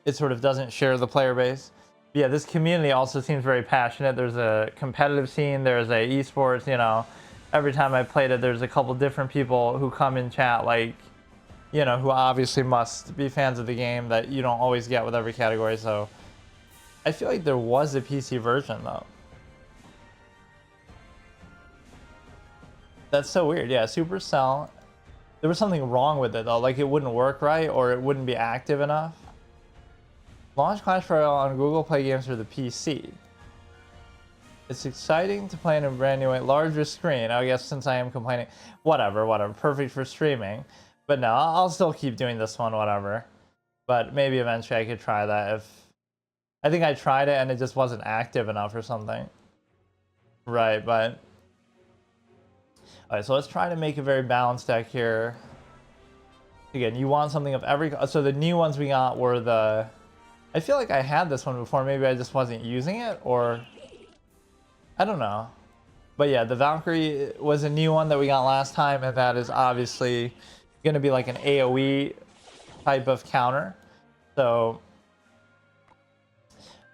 it sort of doesn't share the player base. But yeah, this community also seems very passionate. There's a competitive scene, there's a esports, every time I played it, there's a couple different people who come in chat, like, who obviously must be fans of the game that you don't always get with every category. So I feel like there was a PC version, though. That's so weird. Yeah, Supercell, there was something wrong with it, though. Like, it wouldn't work right, or it wouldn't be active enough. Launch Clash Royale on Google Play games for the PC. It's exciting to play in a brand new, larger screen. I guess since I am complaining, whatever, perfect for streaming. But no, I'll still keep doing this one, whatever. But maybe eventually I could try that if... I think I tried it and it just wasn't active enough or something. Right, but... Alright, so let's try to make a very balanced deck here. Again, you want something of every... So the new ones we got were the... I feel like I had this one before. Maybe I just wasn't using it, or... I don't know. But yeah, the Valkyrie was a new one that we got last time, and that is obviously going to be like an AoE type of counter. So,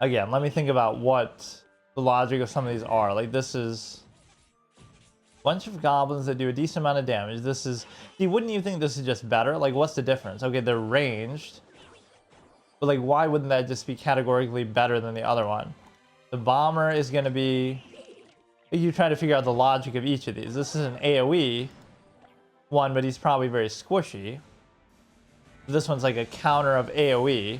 again, let me think about what the logic of some of these are. Like, this is a bunch of goblins that do a decent amount of damage. This is... See, wouldn't you think this is just better? Like, what's the difference? Okay, they're ranged. But, like, why wouldn't that just be categorically better than the other one? The bomber is going to be... You try to figure out the logic of each of these. This is an AoE one, but he's probably very squishy. This one's like a counter of AoE.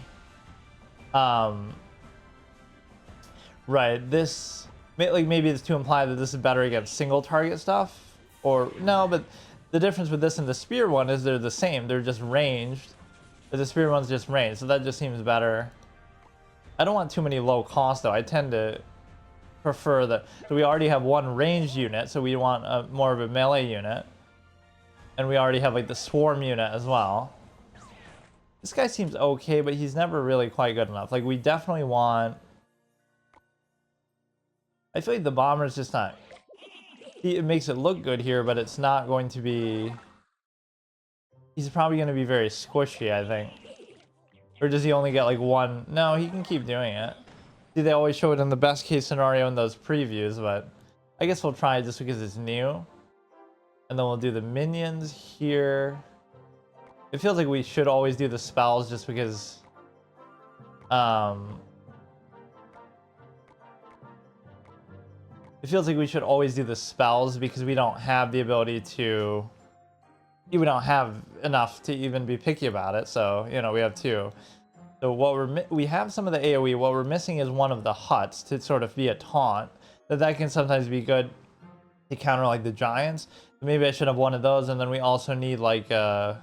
Right, this... Like, maybe it's to imply that this is better against single target stuff. Or, no, but the difference with this and the spear one is they're the same. They're just ranged. But the spear one's just ranged, so that just seems better. I don't want too many low cost, though. I tend to prefer that. So we already have one ranged unit, so we want more of a melee unit. And we already have, like, the swarm unit as well. This guy seems okay, but he's never really quite good enough. Like, we definitely want... I feel like the bomber's just not... It makes it look good here, but it's not going to be... He's probably going to be very squishy, I think. Or does he only get, like, one? No, he can keep doing it. See, they always show it in the best case scenario in those previews, but I guess we'll try it just because it's new. And then we'll do the minions here. It feels like we should always do the spells just because... It feels like we should always do the spells because we don't have the ability to... We don't have enough to even be picky about it, so, you know, we have two. So what we have some of the AoE. What we're missing is one of the huts to sort of be a taunt. That can sometimes be good to counter, like, the giants. Maybe I should have one of those, and then we also need, like, I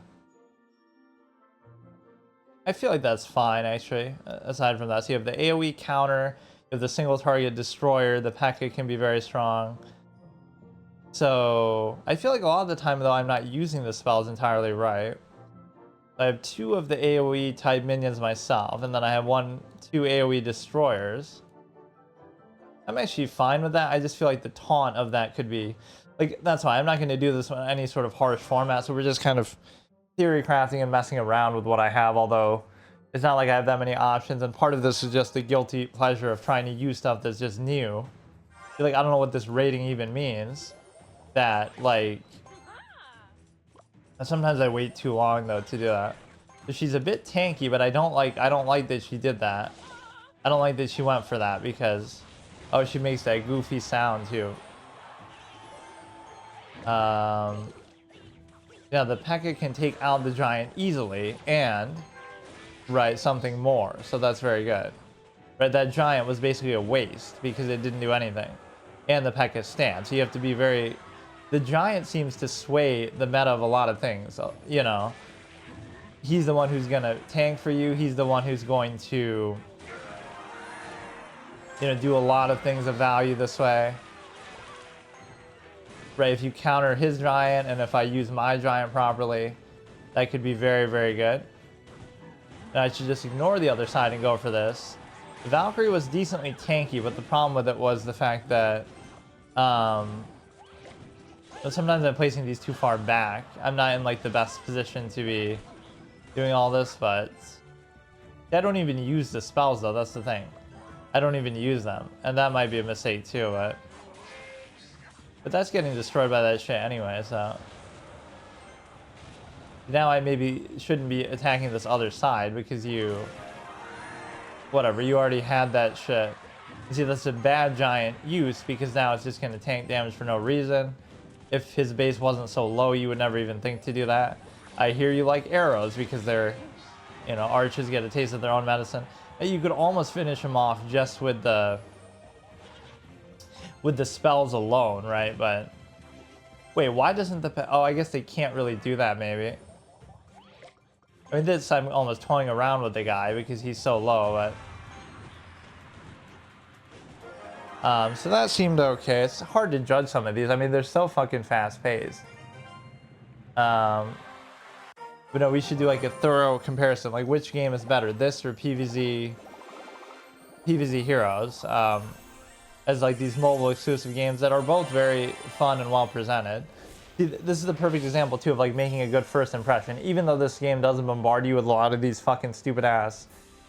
feel like that's fine, actually, aside from that. So you have the AoE counter, you have the single target destroyer, the p.e.k.k.a can be very strong. So, I feel like a lot of the time, though, I'm not using the spells entirely right. I have two of the AoE type minions myself, and then I have two AoE destroyers. I'm actually fine with that. I just feel like the taunt of that could be... Like, that's why I'm not going to do this in any sort of harsh format, so we're just kind of theory crafting and messing around with what I have, although it's not like I have that many options, and part of this is just the guilty pleasure of trying to use stuff that's just new. I feel like I don't know what this rating even means. That, like... Sometimes I wait too long, though, to do that. So she's a bit tanky, but I don't like that she did that. I don't like that she went for that, because... Oh, she makes that goofy sound, too. Yeah, the p.e.k.k.a can take out the giant easily, and... Right, something more, so that's very good. Right, that giant was basically a waste, because it didn't do anything. And the p.e.k.k.a stands, so you have to be very... The giant seems to sway the meta of a lot of things, you know. He's the one who's going to tank for you. He's the one who's going to, you know, do a lot of things of value this way. Right, if you counter his giant and if I use my giant properly, that could be very, very good. And I should just ignore the other side and go for this. The Valkyrie was decently tanky, but the problem with it was the fact that... But sometimes I'm placing these too far back. I'm not in, like, the best position to be doing all this, but... I don't even use the spells, though. That's the thing. I don't even use them. And that might be a mistake, too, but... But that's getting destroyed by that shit anyway, so... Now I maybe shouldn't be attacking this other side, because you... Whatever, you already had that shit. You see, that's a bad giant use, because now it's just going to tank damage for no reason. If his base wasn't so low, you would never even think to do that. I hear you like arrows because they're, you know, archers get a taste of their own medicine. You could almost finish him off just with the... with the spells alone, right? But wait, why doesn't the oh, I guess they can't really do that maybe. I mean, this I'm almost toying around with the guy because he's so low, but so that seemed okay. It's hard to judge some of these. I mean, they're so fucking fast paced. But no, we should do like a thorough comparison. Like, which game is better, this or PvZ Heroes? As like these mobile exclusive games that are both very fun and well presented. See, this is the perfect example too of like making a good first impression. Even though this game doesn't bombard you with a lot of these fucking stupid ass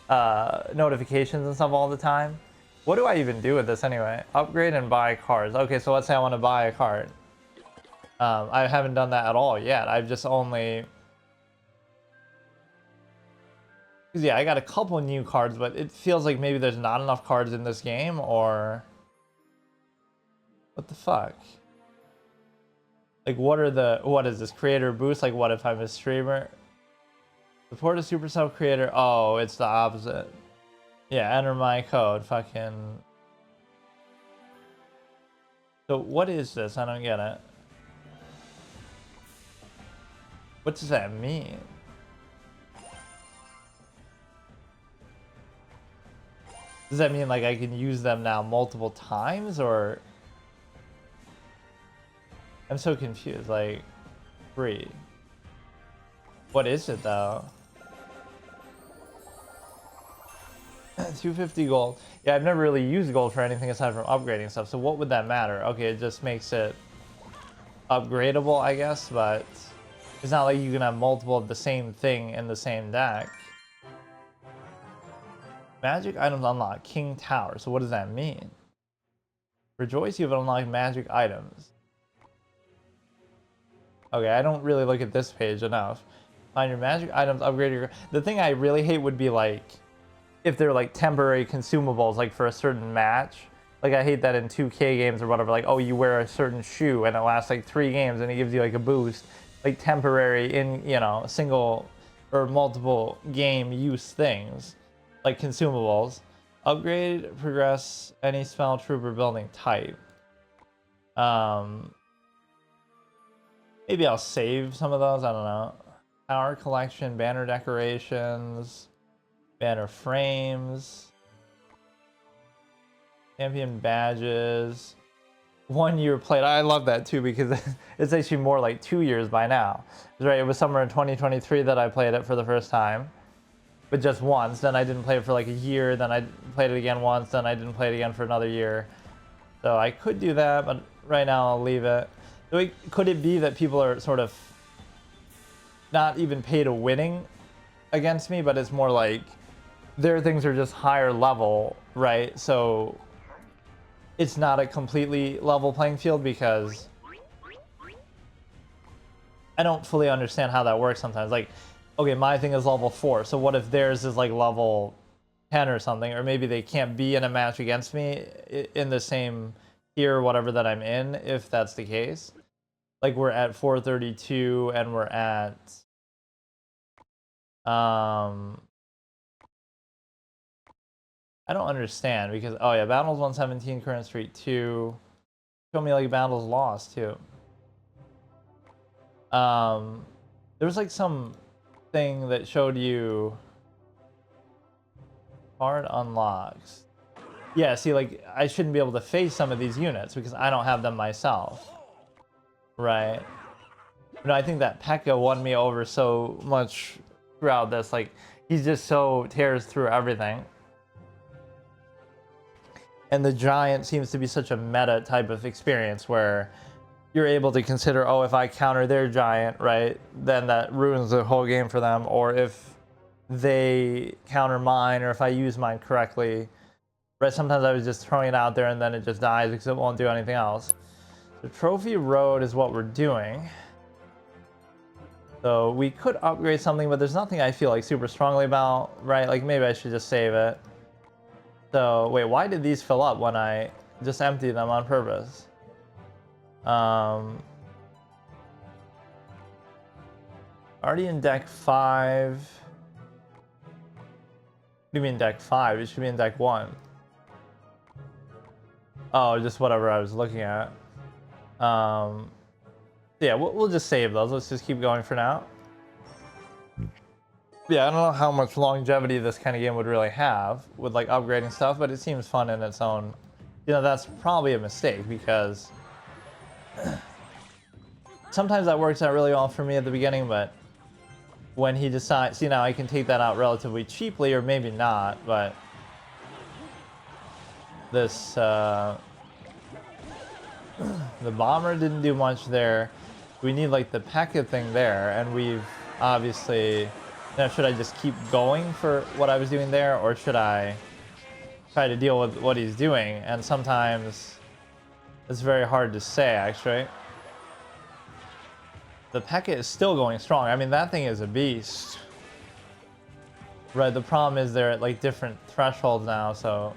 notifications and stuff all the time. What do I even do with this anyway? Upgrade and buy cards. Okay, so let's say I want to buy a card. I haven't done that at all yet. I've just only... Yeah, I got a couple new cards, but it feels like maybe there's not enough cards in this game, or... What the fuck? Like, what is this? Creator boost? Like, what if I'm a streamer? Support a super sub creator? Oh, it's the opposite. Yeah, enter my code. Fucking... So, what is this? I don't get it. What does that mean? Does that mean, like, I can use them now multiple times, or... I'm so confused, like, free. What is it, though? 250 gold. Yeah, I've never really used gold for anything aside from upgrading stuff, so what would that matter? Okay, it just makes it upgradable, I guess, but it's not like you can have multiple of the same thing in the same deck. Magic items unlocked. King Tower. So what does that mean? Rejoice, you have unlocked magic items. Okay, I don't really look at this page enough. Find your magic items, upgrade your... The thing I really hate would be like, if they're like temporary consumables, like for a certain match. Like I hate that in 2K games or whatever, like, oh, you wear a certain shoe and it lasts like 3 games and it gives you like a boost. Like temporary in, you know, single or multiple game use things. Like consumables. Upgrade, progress, any spell, troop, or building type. Maybe I'll save some of those, I don't know. Power collection, banner decorations, banner frames, champion badges, 1 year played. I love that too because it's actually more like 2 years by now. Right, it was somewhere in 2023 that I played it for the first time, but just once. Then I didn't play it for like a year. Then I played it again once. Then I didn't play it again for another year. So I could do that, but right now I'll leave it. So could it be that people are sort of not even pay to winning against me, but it's more like their things are just higher level, right? So it's not a completely level playing field because I don't fully understand how that works sometimes. Like, okay, my thing is level 4, so what if theirs is like level 10 or something? Or maybe they can't be in a match against me in the same tier or whatever that I'm in, if that's the case. Like we're at 432 and we're at I don't understand because oh yeah, battles 117, current streak 2. Show me like battles lost too. There was like some thing that showed you card unlocks. Yeah, see, like I shouldn't be able to face some of these units because I don't have them myself. Right. No, I think that p.e.k.k.a won me over so much throughout this. Like, he's just so tears through everything. And the giant seems to be such a meta type of experience where you're able to consider, oh, if I counter their giant, right, then that ruins the whole game for them. Or if they counter mine, or if I use mine correctly, right? Sometimes I was just throwing it out there and then it just dies because it won't do anything else. The trophy road is what we're doing. So we could upgrade something, but there's nothing I feel like super strongly about, right? Like maybe I should just save it. So wait, why did these fill up when I just emptied them on purpose? Already in deck 5. What do you mean deck 5? It should be in deck 1. Oh, just whatever I was looking at. Yeah, we'll just save those. Let's just keep going for now. Yeah, I don't know how much longevity this kind of game would really have with like upgrading stuff, but it seems fun in its own. You know, that's probably a mistake because sometimes that works out really well for me at the beginning, but when he decides, see, now I can take that out relatively cheaply, or maybe not, but this, the bomber didn't do much there. We need like the P.e.k.K.a thing there, and we've obviously, you know, should I just keep going for what I was doing there, or should I try to deal with what he's doing? And sometimes it's very hard to say, actually. The P.e.k.K.a is still going strong. I mean, that thing is a beast. Right, the problem is they're at like different thresholds now, so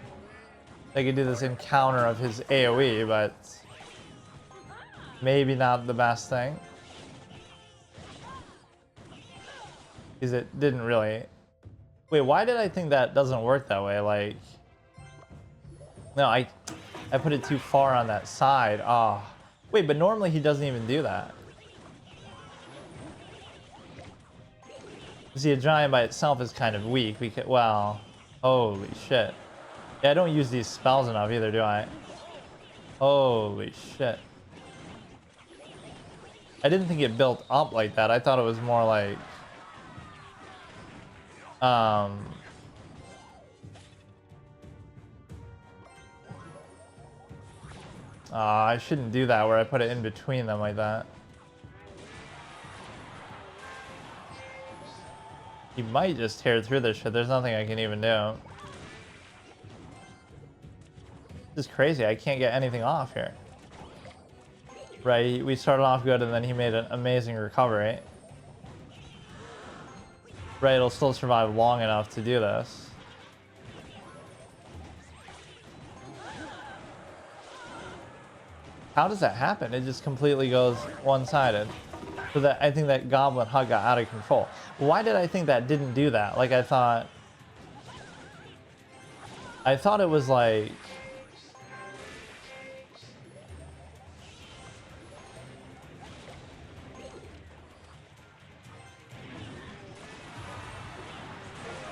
they could do this encounter of his AoE, but maybe not the best thing. Because it didn't really... Wait, why did I think that doesn't work that way? Like... No, I put it too far on that side. Ah. Oh. Wait, but normally he doesn't even do that. See, a giant by itself is kind of weak. Because, well, holy shit. Yeah, I don't use these spells enough either, do I? Holy shit. I didn't think it built up like that. I thought it was more like... I shouldn't do that where I put it in between them like that. He might just tear through this shit. There's nothing I can even do. This is crazy. I can't get anything off here. Right, we started off good and then he made an amazing recovery. Right, it'll still survive long enough to do this. How does that happen? It just completely goes one-sided. So that I think that Goblin Hug got out of control. Why did I think that didn't do that? Like I thought it was like...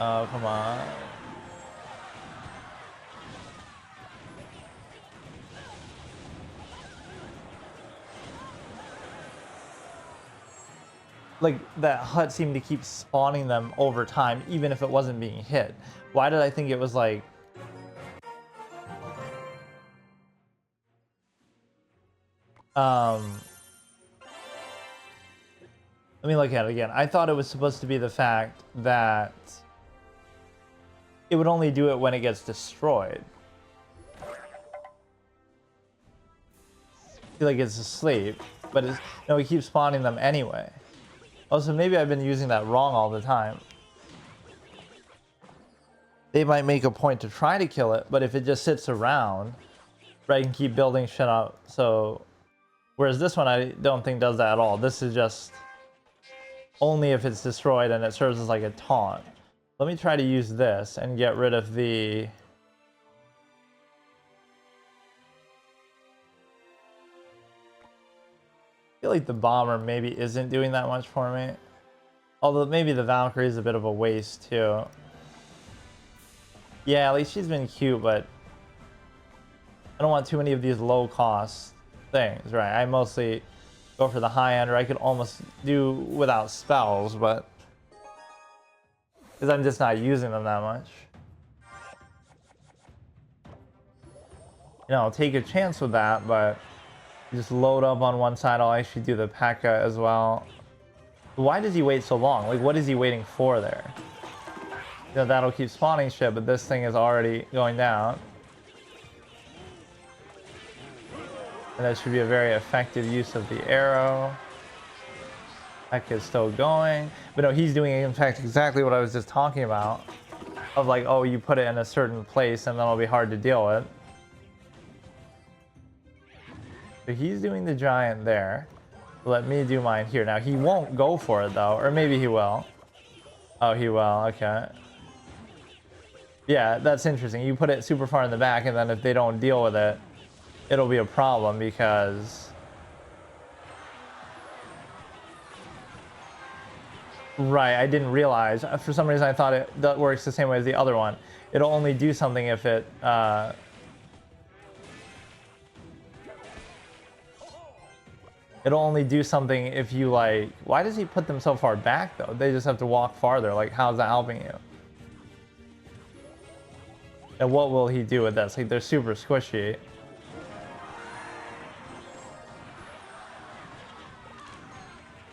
Oh, come on. Like, that hut seemed to keep spawning them over time, even if it wasn't being hit. Why did I think it was like... Let me look at it again. I thought it was supposed to be the fact that it would only do it when it gets destroyed. I feel like it's asleep, but it's... No, we keep spawning them anyway. Oh, so maybe I've been using that wrong all the time. They might make a point to try to kill it, but if it just sits around, right, I can keep building shit up. So, whereas this one I don't think does that at all. This is just only if it's destroyed and it serves as like a taunt. Let me try to use this and get rid of the... I feel like the bomber maybe isn't doing that much for me. Although maybe the Valkyrie is a bit of a waste too. Yeah, at least she's been cute, but I don't want too many of these low cost things, right? I mostly go for the high end, or I could almost do without spells, but because I'm just not using them that much. You know, I'll take a chance with that, but just load up on one side. I'll actually do the P.e.k.K.a as well. Why does he wait so long? Like, what is he waiting for there? You know, that'll keep spawning shit, but this thing is already going down. And that should be a very effective use of the arrow. P.e.k.K.a is still going. But no, he's doing, in fact, exactly what I was just talking about. Of like, oh, you put it in a certain place and then it'll be hard to deal with. So he's doing the giant there. Let me do mine here. Now, he won't go for it, though. Or maybe he will. Oh, he will. Okay. Yeah, that's interesting. You put it super far in the back, and then if they don't deal with it, it'll be a problem because right, I didn't realize. For some reason, I thought that works the same way as the other one. It'll only do something if it. It'll only do something if you like. Why does he put them so far back though? They just have to walk farther. Like, how's that helping you? And what will he do with this? Like, they're super squishy.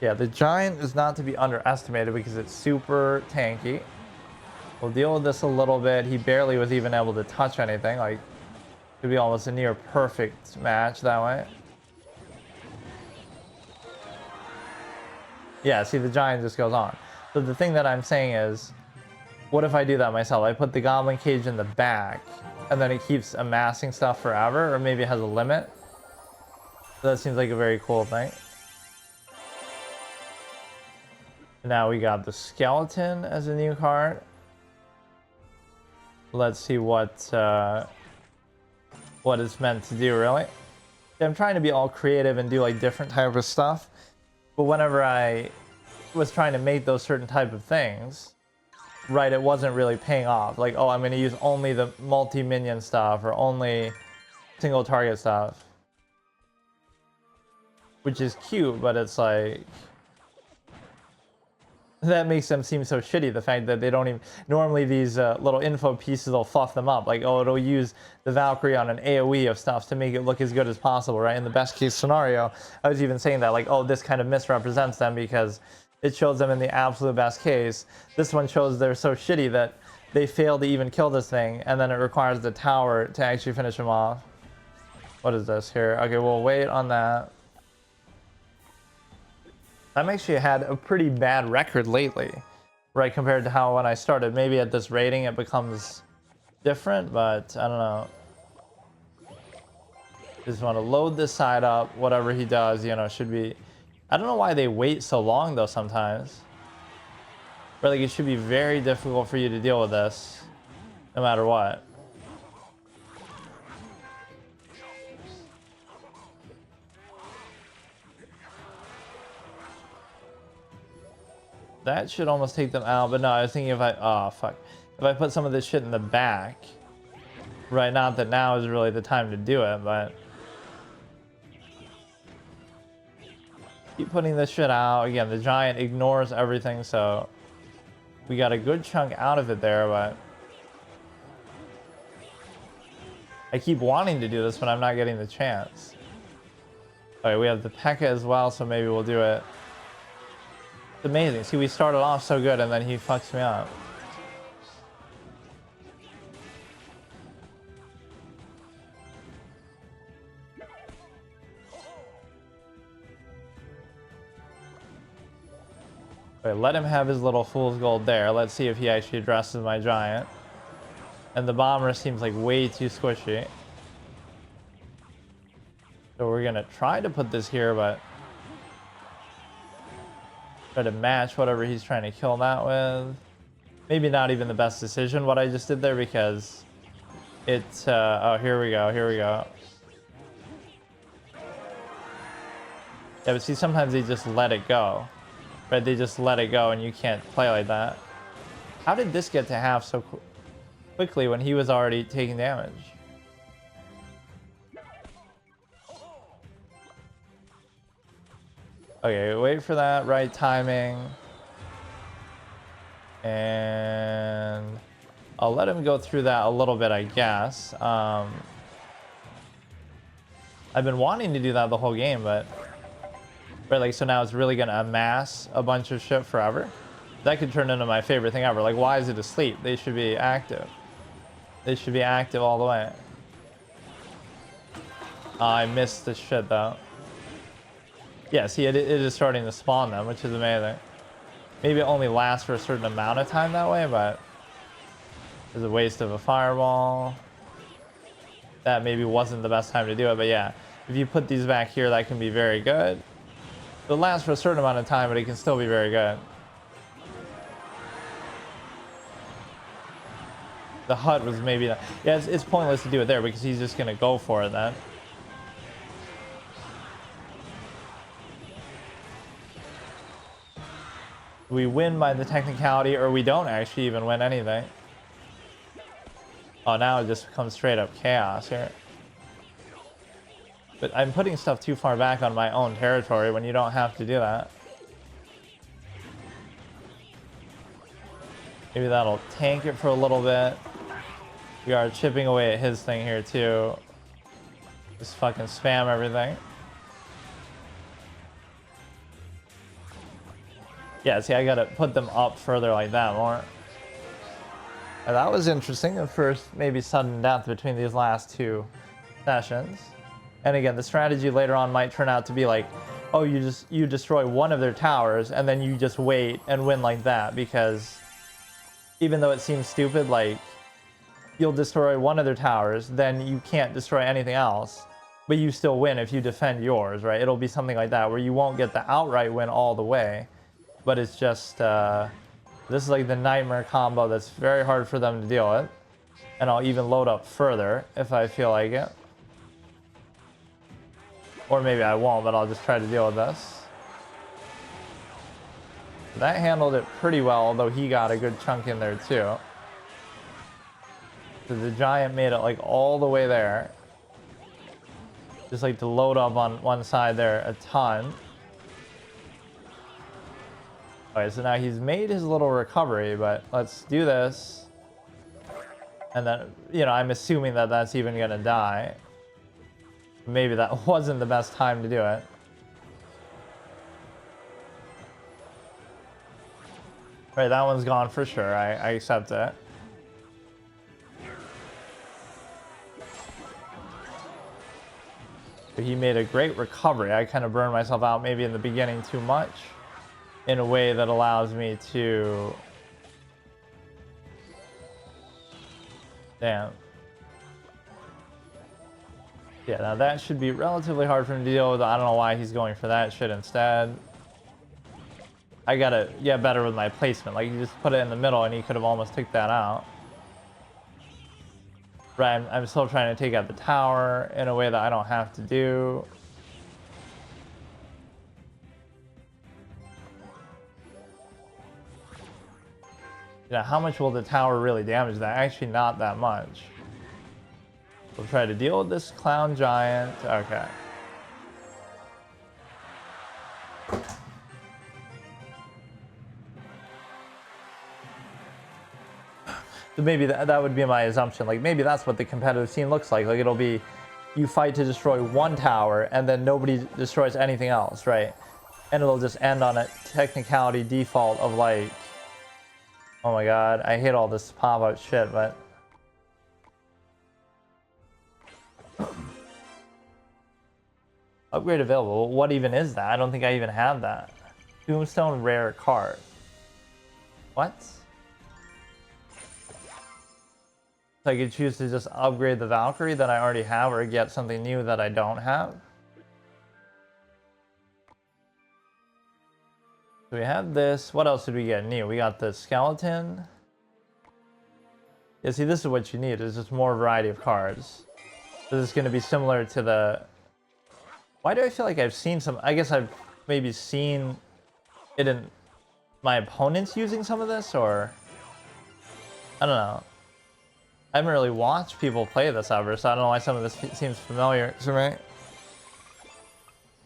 Yeah, the giant is not to be underestimated because it's super tanky. We'll deal with this a little bit. He barely was even able to touch anything. Like, it'd be almost a near perfect match that way. Yeah, see, the giant just goes on. So the thing that I'm saying is, what if I do that myself? I put the goblin cage in the back, and then it keeps amassing stuff forever, or maybe it has a limit. So that seems like a very cool thing. Now we got the skeleton as a new card. Let's see what it's meant to do, really. I'm trying to be all creative and do like different type of stuff. But whenever I was trying to make those certain type of things, right, it wasn't really paying off. Like, oh, I'm going to use only the multi-minion stuff or only single target stuff. Which is cute, but it's like... that makes them seem so shitty, the fact that they don't even... Normally these little info pieces will fluff them up. Like, oh, it'll use the Valkyrie on an AoE of stuff to make it look as good as possible, right? In the best case scenario, I was even saying that, like, oh, this kind of misrepresents them because it shows them in the absolute best case. This one shows they're so shitty that they fail to even kill this thing, and then it requires the tower to actually finish them off. What is this here? Okay, we'll wait on that. I've actually had a pretty bad record lately, right, compared to how when I started. Maybe at this rating it becomes different, but I don't know. Just want to load this side up. Whatever he does, you know, should be... I don't know why they wait so long, though, sometimes. But, like, it should be very difficult for you to deal with this, no matter what. That should almost take them out, but no, I was thinking if I... oh, fuck. If I put some of this shit in the back... right, not that now is really the time to do it, but... keep putting this shit out. Again, the giant ignores everything, so... we got a good chunk out of it there, but... I keep wanting to do this, but I'm not getting the chance. Alright, we have the P.e.k.K.a as well, so maybe we'll do it. It's amazing. See, we started off so good, and then he fucks me up. Okay, let him have his little fool's gold there. Let's see if he actually addresses my giant. And the bomber seems like way too squishy. So we're gonna try to put this here, but... try to match whatever he's trying to kill that with. Maybe not even the best decision what I just did there, because it's oh, here we go, here we go. Yeah, but see, sometimes they just let it go, right? They just let it go and you can't play like that. How did this get to half so quickly when he was already taking damage? Okay, wait for that right timing. And I'll let him go through that a little bit, I guess. I've been wanting to do that the whole game, but... right, like, so now it's really gonna amass a bunch of shit forever. That could turn into my favorite thing ever. Like, why is it asleep? They should be active. They should be active all the way. I missed this shit, though. Yeah, see, it is starting to spawn them, which is amazing. Maybe it only lasts for a certain amount of time that way, but... it's a waste of a fireball. That maybe wasn't the best time to do it, but yeah. If you put these back here, that can be very good. It'll last for a certain amount of time, but it can still be very good. The hut was maybe not... yeah, it's pointless to do it there because he's just going to go for it then. We win by the technicality, or we don't actually even win anything. Oh, now it just becomes straight up chaos here. But I'm putting stuff too far back on my own territory when you don't have to do that. Maybe that'll tank it for a little bit. We are chipping away at his thing here too. Just fucking spam everything. Yeah, see, I gotta put them up further like that more. And that was interesting. The first maybe sudden death between these last two sessions. And again, the strategy later on might turn out to be like, oh, you destroy one of their towers and then you just wait and win like that, because even though it seems stupid, like you'll destroy one of their towers, then you can't destroy anything else, but you still win if you defend yours, right? It'll be something like that where you won't get the outright win all the way, but it's just this is like the nightmare combo that's very hard for them to deal with. And I'll even load up further if I feel like it. Or maybe I won't, but I'll just try to deal with this. That handled it pretty well, although he got a good chunk in there too. So the giant made it like all the way there. Just like to load up on one side there a ton. Okay, so now he's made his little recovery, but let's do this. And then, you know, I'm assuming that that's even gonna die. Maybe that wasn't the best time to do it. Right, that one's gone for sure. I accept it. But he made a great recovery. I kind of burned myself out maybe in the beginning too much, in a way that allows me to... Damn. Yeah, now that should be relatively hard for him to deal with. I don't know why he's going for that shit instead. I gotta get better with my placement. Like, you just put it in the middle and he could have almost took that out. Right, I'm still trying to take out the tower in a way that I don't have to do. Yeah, how much will the tower really damage that? Actually, not that much. We'll try to deal with this clown giant. Okay. So maybe that would be my assumption. Like, maybe that's what the competitive scene looks like. Like, it'll be you fight to destroy one tower and then nobody destroys anything else, right? And it'll just end on a technicality default of like, oh my god, I hate all this pop-out shit, but... Upgrade available. What even is that? I don't think I even have that. Tombstone rare card. What? So I could choose to just upgrade the Valkyrie that I already have, or get something new that I don't have. So we have this. What else did we get new? We got the skeleton. Yeah, see, this is what you need. Is just more variety of cards. This is going to be similar to the... Why do I feel like I've seen some... I guess I've maybe seen it in my opponents using some of this, or... I don't know. I haven't really watched people play this ever, so I don't know why some of this seems familiar to me. It's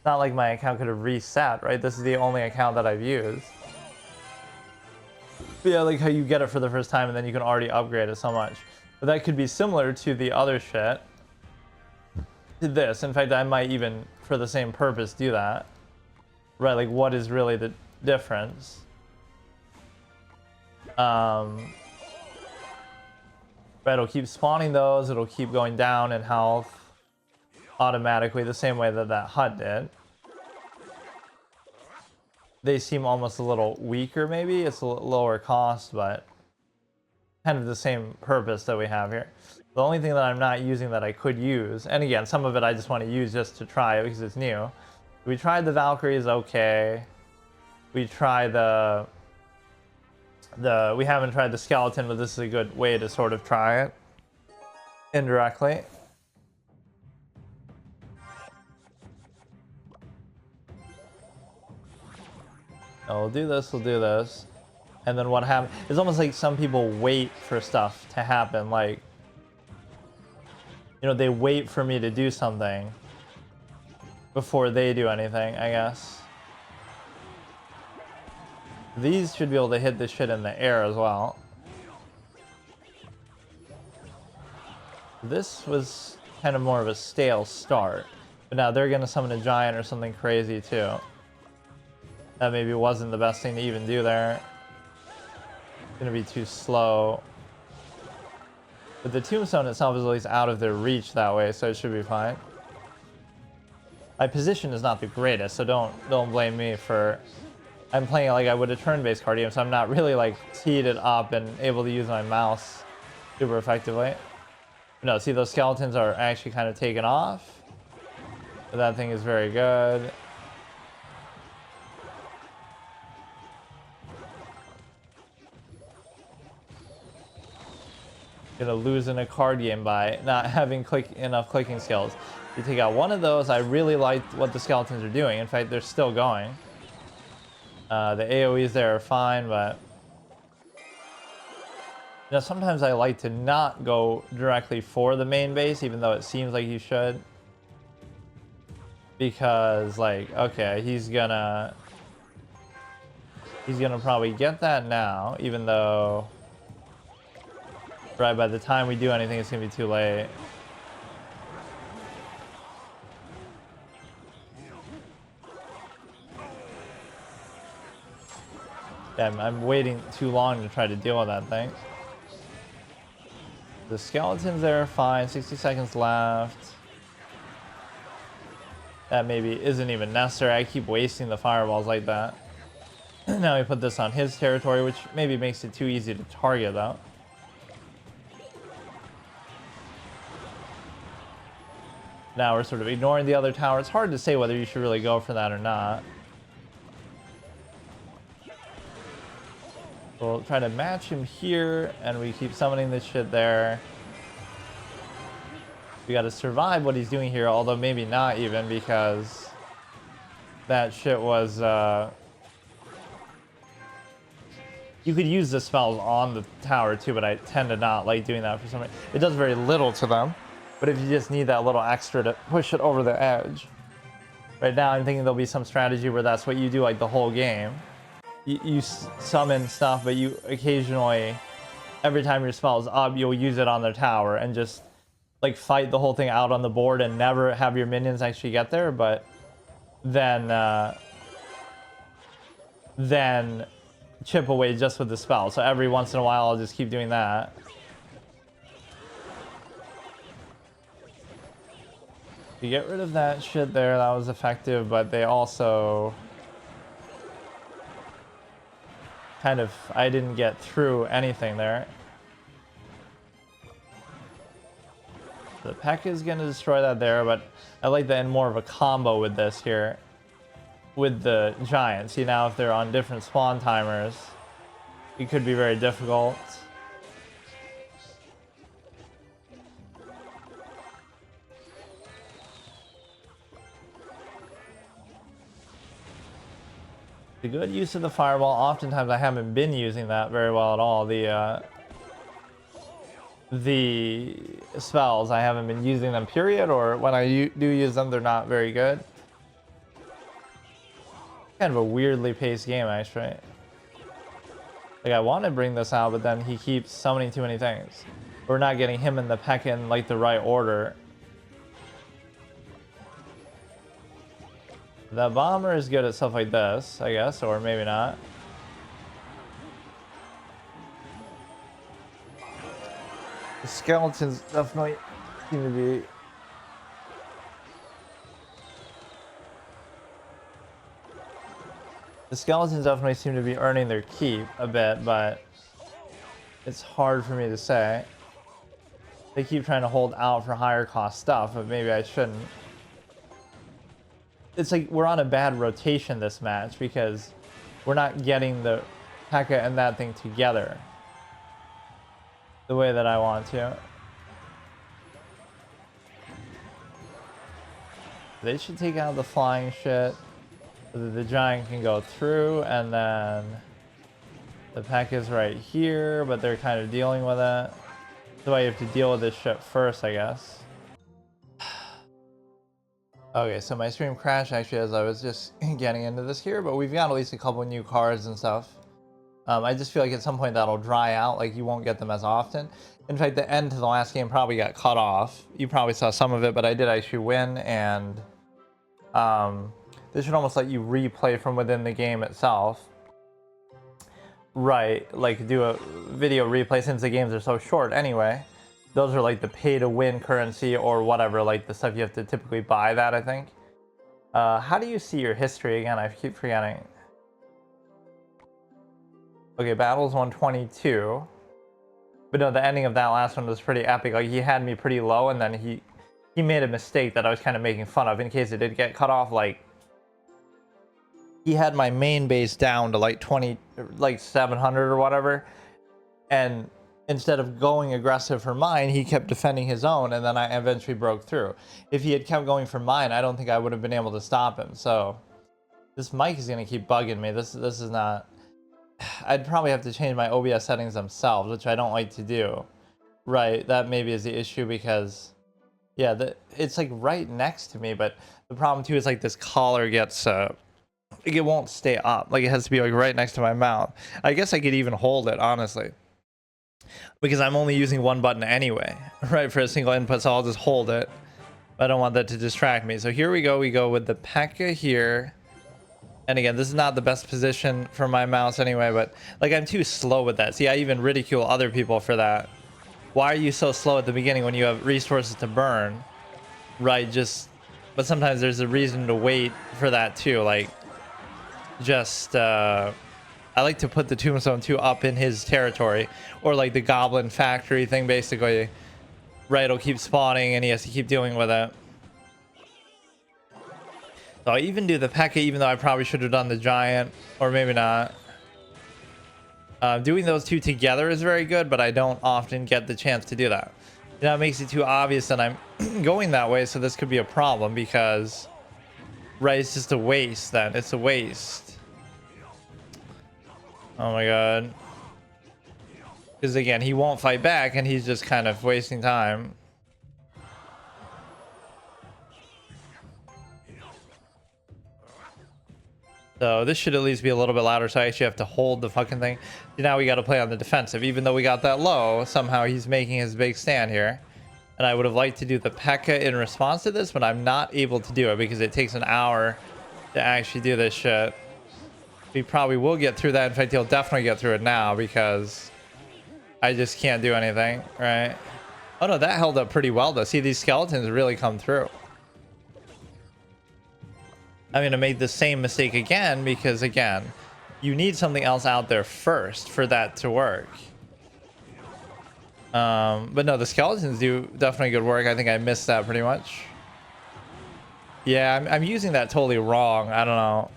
not like my account could have reset, right? This is the only account that I've used. But yeah, like how you get it for the first time and then you can already upgrade it so much. But that could be similar to the other shit. To this. In fact, I might even, for the same purpose, do that. Right, like what is really the difference? Right, it'll keep spawning those, it'll keep going down in health automatically, the same way that that hut did. They seem almost a little weaker, maybe. It's a lower cost, but kind of the same purpose that we have here. The only thing that I'm not using that I could use, and again, some of it I just want to use just to try it because it's new. We tried the Valkyries, okay. We tried we haven't tried the skeleton, but this is a good way to sort of try it indirectly. No, we'll do this, we'll do this. And then what happens? It's almost like some people wait for stuff to happen. Like, you know, they wait for me to do something before they do anything, I guess. These should be able to hit this shit in the air as well. This was kind of more of a stale start. But now they're going to summon a giant or something crazy too. That maybe wasn't the best thing to even do there. It's going to be too slow. But the tombstone itself is at least out of their reach that way, so it should be fine. My position is not the greatest, so don't blame me for... I'm playing like I would a turn-based card game, so I'm not really like teed it up and able to use my mouse super effectively. No, see, those skeletons are actually kind of taken off. But that thing is very good. Gonna lose in a card game by not having enough clicking skills. You take out one of those. I really liked what the skeletons are doing. In fact, they're still going. The AoEs there are fine, but you know, sometimes I like to not go directly for the main base, even though it seems like you should. Because, like, okay, he's gonna probably get that now, even though right by the time we do anything, it's gonna be too late. Damn, I'm waiting too long to try to deal with that thing. The skeletons there are fine. 60 seconds left. That maybe isn't even necessary. I keep wasting the fireballs like that. Now we put this on his territory, which maybe makes it too easy to target though. Now we're sort of ignoring the other tower. It's hard to say whether you should really go for that or not. We'll try to match him here, and we keep summoning this shit there. We gotta survive what he's doing here, although maybe not even, because that shit was, you could use the spells on the tower too, but I tend to not like doing that for some reason. It does very little to them, but if you just need that little extra to push it over the edge. Right now I'm thinking there'll be some strategy where that's what you do like the whole game. You summon stuff, but you occasionally, every time your spell's up, you'll use it on their tower and just like fight the whole thing out on the board and never have your minions actually get there, but then chip away just with the spell. So every once in a while I'll just keep doing that. To get rid of that shit there, that was effective, but they also kind of, I didn't get through anything there. The p.e.k.k.a is going to destroy that there, but I like that in more of a combo with this here. With the giants. See, now if they're on different spawn timers, it could be very difficult. The good use of the fireball, oftentimes I haven't been using that very well at all. The spells, I haven't been using them, period, or when I do use them, they're not very good. Kind of a weirdly paced game, actually. Like, I want to bring this out, but then he keeps summoning too many things. We're not getting him and the p.e.k.k.a in, like, the right order. The bomber is good at stuff like this, I guess, or maybe not. The skeletons definitely seem to be... The skeletons definitely seem to be earning their keep a bit, but it's hard for me to say. They keep trying to hold out for higher cost stuff, but maybe I shouldn't. It's like we're on a bad rotation this match because we're not getting the p.e.k.k.a and that thing together the way that I want to. They should take out the flying shit. So that the giant can go through, and then the P.e.k.K.a is right here, but they're kind of dealing with it. So I have to deal with this shit first, I guess. Okay, so my stream crashed actually as I was just getting into this here, but we've got at least a couple new cards and stuff. I just feel like at some point that'll dry out, like you won't get them as often. In fact, the end to the last game probably got cut off. You probably saw some of it, but I did actually win, and this should almost let you replay from within the game itself. Right, like do a video replay since the games are so short anyway. Those are like the pay to win currency or whatever, like the stuff you have to typically buy that, I think. How do you see your history again? I keep forgetting. Okay, battles 122. But no, the ending of that last one was pretty epic. Like he had me pretty low, and then he made a mistake that I was kind of making fun of in case it did get cut off. Like he had my main base down to like 700 or whatever, and instead of going aggressive for mine, he kept defending his own, and then I eventually broke through. If he had kept going for mine, I don't think I would have been able to stop him. So this mic is gonna keep bugging me. This is not. I'd probably have to change my OBS settings themselves, which I don't like to do. Right, that maybe is the issue because, yeah, it's like right next to me, but the problem too is like this collar gets like it won't stay up. Like it has to be like right next to my mouth. I guess I could even hold it honestly, because I'm only using one button anyway, right, for a single input, so I'll just hold it. I don't want that to distract me. So here we go with the P.e.k.K.a here. And again, this is not the best position for my mouse anyway, but like I'm too slow with that. See, I even ridicule other people for that. Why are you so slow at the beginning when you have resources to burn? Right, but sometimes there's a reason to wait for that too. Like I like to put the Tombstone 2 up in his territory, or like the Goblin Factory thing basically. Right, it'll keep spawning and he has to keep dealing with it. So I even do the P.e.k.K.a even though I probably should have done the Giant, or maybe not. Doing those two together is very good, but I don't often get the chance to do that. That makes it too obvious that I'm going that way, so this could be a problem because, right, it's just a waste then. It's a waste. Oh my god. Because again, he won't fight back and he's just kind of wasting time. So this should at least be a little bit louder, so I actually have to hold the fucking thing. Now we got to play on the defensive. Even though we got that low, somehow he's making his big stand here. And I would have liked to do the P.e.k.K.a in response to this, but I'm not able to do it because it takes an hour to actually do this shit. We probably will get through that. In fact, he'll definitely get through it now because I just can't do anything, right? Oh no, that held up pretty well though. See, these skeletons really come through. I'm gonna make the same mistake again because again, you need something else out there first for that to work. But no, the skeletons do definitely good work. I think I missed that pretty much. Yeah, I'm using that totally wrong. I don't know.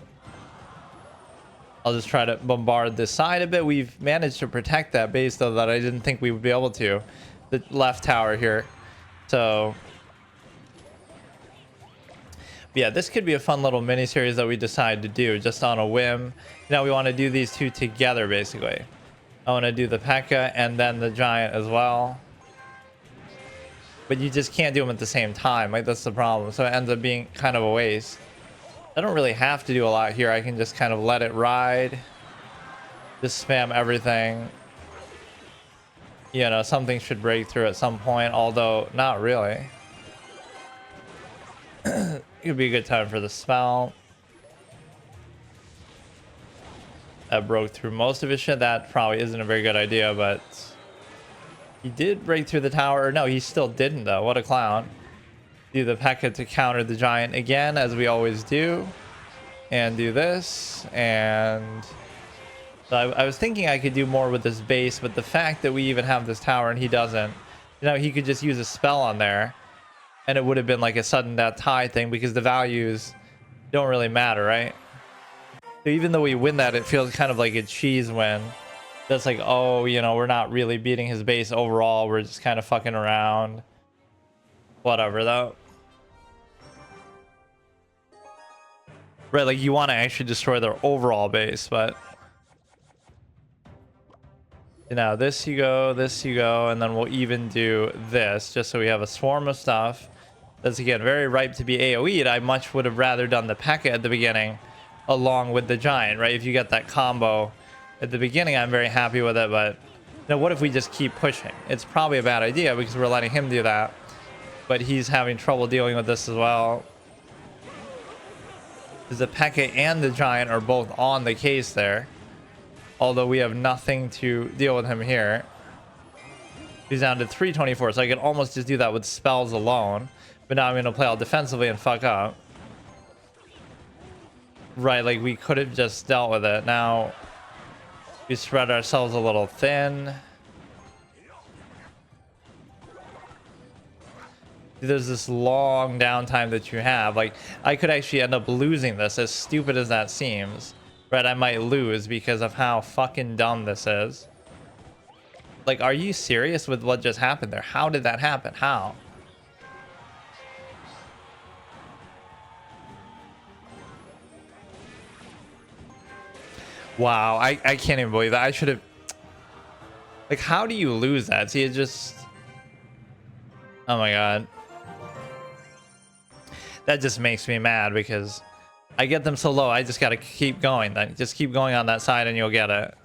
I'll just try to bombard this side a bit. We've managed to protect that base though that I didn't think we would be able to. The left tower here. So yeah, this could be a fun little mini series that we decide to do just on a whim. Now we want to do these two together basically. I want to do the P.e.k.K.a and then the Giant as well. But you just can't do them at the same time. Like that's the problem. So it ends up being kind of a waste. I don't really have to do a lot here. I can just kind of let it ride. Just spam everything. You know, something should break through at some point, although not really. It could be a good time for the spell. That broke through most of his shit. That probably isn't a very good idea, but he did break through the tower. No, he still didn't though. What a clown. Do the P.e.k.K.a to counter the Giant again, as we always do. And do this. And so I was thinking I could do more with this base, but the fact that we even have this tower and he doesn't, you know, he could just use a spell on there and it would have been like a sudden death tie thing because the values don't really matter, right? So even though we win that, it feels kind of like a cheese win. That's like, oh, you know, we're not really beating his base overall. We're just kind of fucking around. Whatever, though. Right, like you want to actually destroy their overall base, but you know, this you go, and then we'll even do this just so we have a swarm of stuff that's again very ripe to be AoE'd. I much would have rather done the P.e.k.K.a at the beginning along with the giant, right? If you get that combo at the beginning, I'm very happy with it, but you know, what if we just keep pushing? It's probably a bad idea because we're letting him do that, but he's having trouble dealing with this as well. Because the P.e.k.K.a and the giant are both on the case there. Although we have nothing to deal with him here. He's down to 324, so I can almost just do that with spells alone. But now I'm going to play all defensively and fuck up. Right, like we could have just dealt with it. Now we spread ourselves a little thin. There's this long downtime that you have. Like, I could actually end up losing this, as stupid as that seems. Right, I might lose because of how fucking dumb this is. Like, are you serious with what just happened there? How did that happen? How? Wow, I can't even believe that. I should have... Like, how do you lose that? See, it just... Oh my god. That just makes me mad because I get them so low. I just gotta keep going. Then just keep going on that side and you'll get it.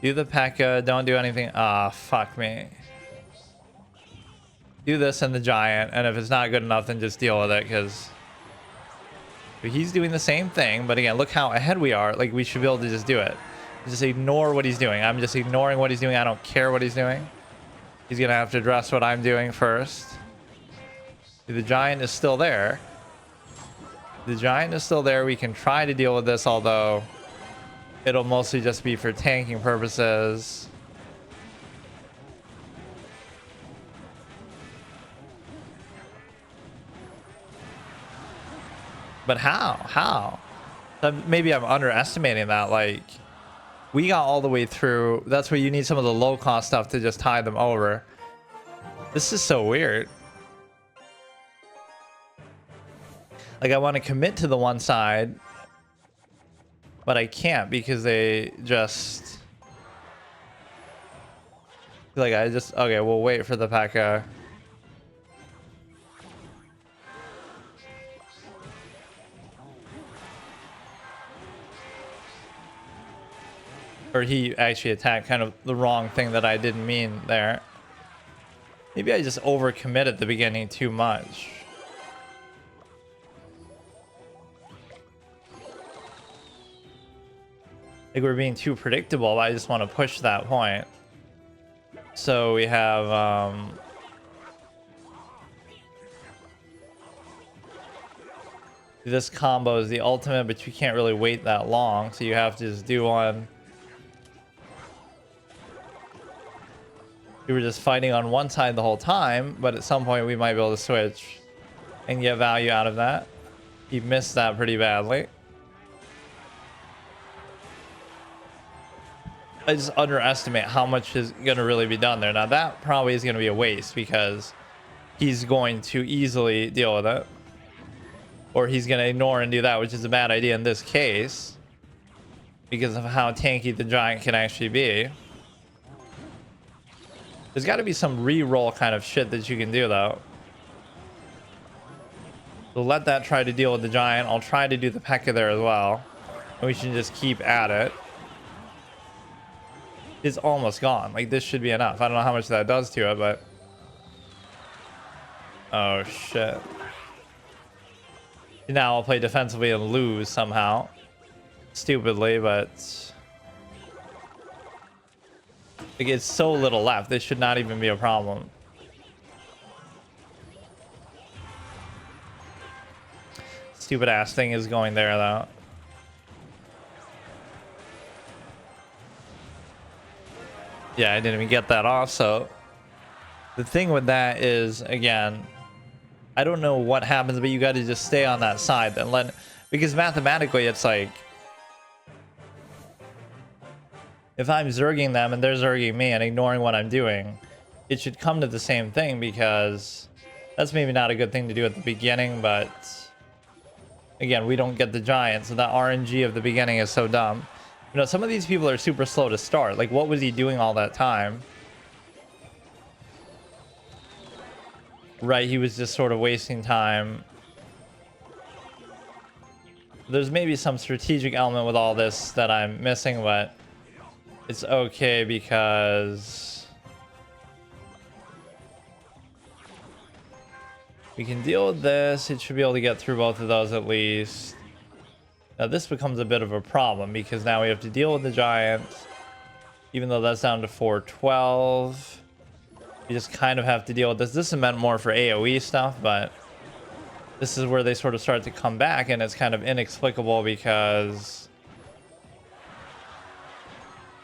Do the P.e.k.K.a. Don't do anything. Ah, fuck me. Do this and the giant, and if it's not good enough, then just deal with it because he's doing the same thing. But again, look how ahead we are. Like, we should be able to just do it. Just ignore what he's doing. I'm just ignoring what he's doing. I don't care what he's doing. He's gonna have to address what I'm doing first. The giant is still there. The giant is still there. We can try to deal with this, although it'll mostly just be for tanking purposes. But how? Maybe I'm underestimating that. Like, we got all the way through. That's where you need some of the low cost stuff to just tide them over. This is so weird. Like, I want to commit to the one side, but I can't because they just... Like, okay, we'll wait for the P.e.k.K.a. Or he actually attacked kind of the wrong thing that I didn't mean there. Maybe I just overcommit at the beginning too much. Like, we're being too predictable. I just want to push that point. So we have this combo is the ultimate, but you can't really wait that long, so you have to just do one. We were just fighting on one side the whole time, but at some point we might be able to switch and get value out of that. He missed that pretty badly. I just underestimate how much is going to really be done there. Now that probably is going to be a waste because he's going to easily deal with it. Or he's going to ignore and do that, which is a bad idea in this case because of how tanky the giant can actually be. There's got to be some re-roll kind of shit that you can do though. So let that try to deal with the giant. I'll try to do the P.e.k.K.a there as well. And we should just keep at it. It's almost gone. Like, this should be enough. I don't know how much that does to it, but... Oh, shit. Now I'll play defensively and lose somehow. Stupidly, but... Like, it's so little left. This should not even be a problem. Stupid ass thing is going there, though. Yeah, I didn't even get that off, so... The thing with that is, again... I don't know what happens, but you got to just stay on that side and let... Because mathematically, it's like... If I'm zerging them and they're zerging me and ignoring what I'm doing, it should come to the same thing because... That's maybe not a good thing to do at the beginning, but... again, we don't get the giant, so that RNG of the beginning is so dumb. You know, some of these people are super slow to start. Like, what was he doing all that time? Right, he was just sort of wasting time. There's maybe some strategic element with all this that I'm missing, but it's okay because we can deal with this. It should be able to get through both of those at least. Now this becomes a bit of a problem because now we have to deal with the giants. Even though that's down to 412. You just kind of have to deal with this. This is meant more for AoE stuff, but this is where they sort of start to come back, and it's kind of inexplicable because,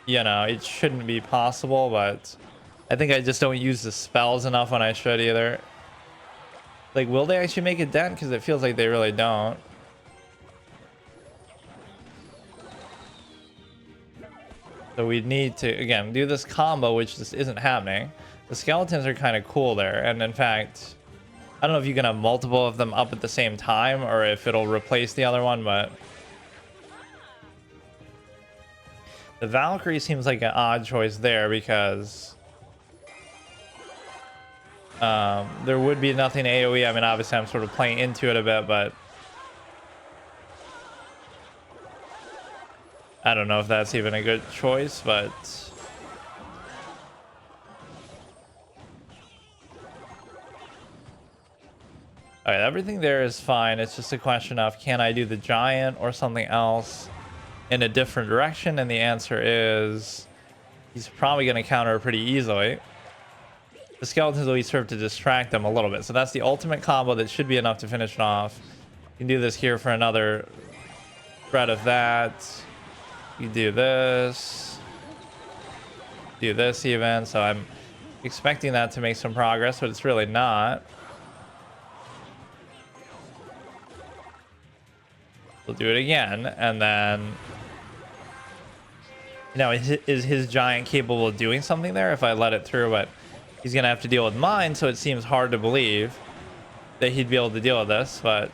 you know, it shouldn't be possible, but I think I just don't use the spells enough when I should either. Like, will they actually make a dent? Because it feels like they really don't. So we need to, again, do this combo, which just isn't happening. The skeletons are kind of cool there. And in fact, I don't know if you can have multiple of them up at the same time or if it'll replace the other one, but the Valkyrie seems like an odd choice there because there would be nothing AoE. I mean, obviously I'm sort of playing into it a bit, but I don't know if that's even a good choice, but all right, everything there is fine. It's just a question of, can I do the giant or something else in a different direction? And the answer is he's probably going to counter it pretty easily. The skeletons will serve to distract them a little bit. So that's the ultimate combo that should be enough to finish it off. You can do this here for another thread of that. You do this even. So I'm expecting that to make some progress, but it's really not. We'll do it again, and then, you know, is his giant capable of doing something there if I let it through? But he's gonna have to deal with mine, so it seems hard to believe that he'd be able to deal with this. But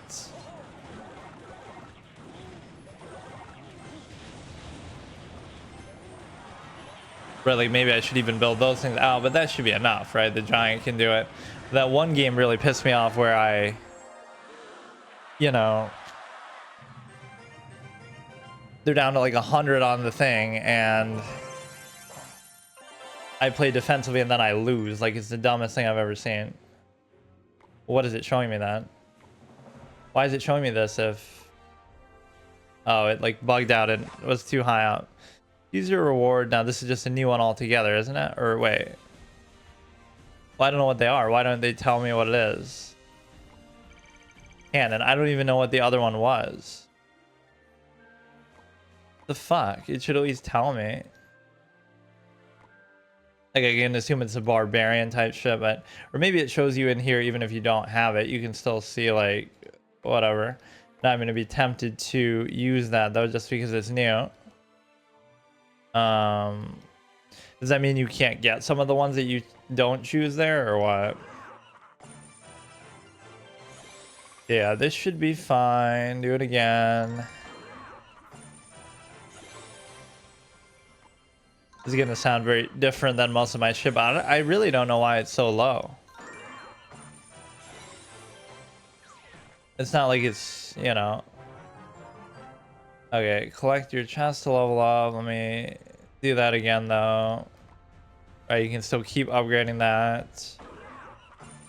really, maybe I should even build those things out, but that should be enough, right? The giant can do it. That one game really pissed me off where I, you know, they're down to like 100 on the thing, and I play defensively and then I lose. Like, it's the dumbest thing I've ever seen. What is it showing me then? Why is it showing me this if... Oh, it like bugged out and was too high up. Use your reward. Now this is just a new one altogether, isn't it? Or wait. Well, I don't know what they are. Why don't they tell me what it is? Cannon. I don't even know what the other one was. The fuck? It should at least tell me. Like, I can assume it's a barbarian type shit, but... Or maybe it shows you in here even if you don't have it. You can still see, like, whatever. Now I'm going to be tempted to use that, though, just because it's new. Does that mean you can't get some of the ones that you don't choose there, or what? Yeah, this should be fine. Do it again. This is going to sound very different than most of my shit, but I really don't know why it's so low. It's not like it's, you know... Okay, collect your chest to level up. Let me do that again, though. Right, you can still keep upgrading that.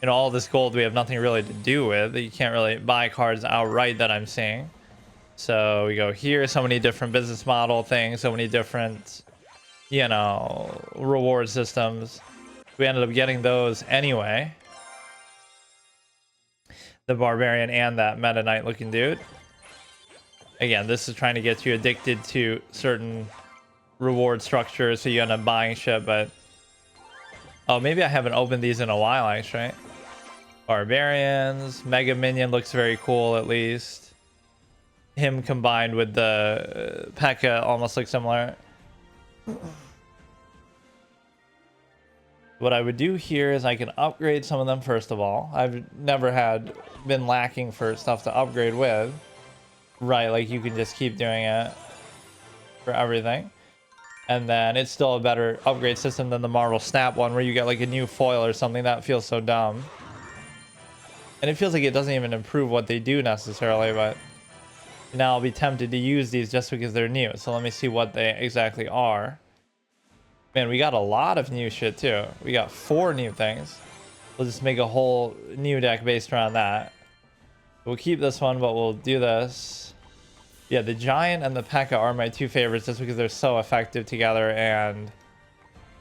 You know, all this gold we have nothing really to do with. You can't really buy cards outright that I'm seeing. So we go here, so many different business model things, so many different... you know, reward systems. We ended up getting those anyway. The barbarian and that meta knight looking dude. Again, this is trying to get you addicted to certain reward structures, so you end up buying shit, but... Oh, maybe I haven't opened these in a while, actually. Barbarians. Mega Minion looks very cool, at least. Him combined with the P.e.k.k.a almost looks similar. What I would do here is I can upgrade some of them first of all. I've never been lacking for stuff to upgrade with. Right, like you can just keep doing it for everything. And then it's still a better upgrade system than the Marvel Snap one where you get like a new foil or something. That feels so dumb. And it feels like it doesn't even improve what they do necessarily, but now I'll be tempted to use these just because they're new. So let me see what they exactly are. Man, we got a lot of new shit too. We got 4 new things. We'll just make a whole new deck based around that. We'll keep this one, but we'll do this. Yeah, the Giant and the P.e.k.k.a are my 2 favorites just because they're so effective together and,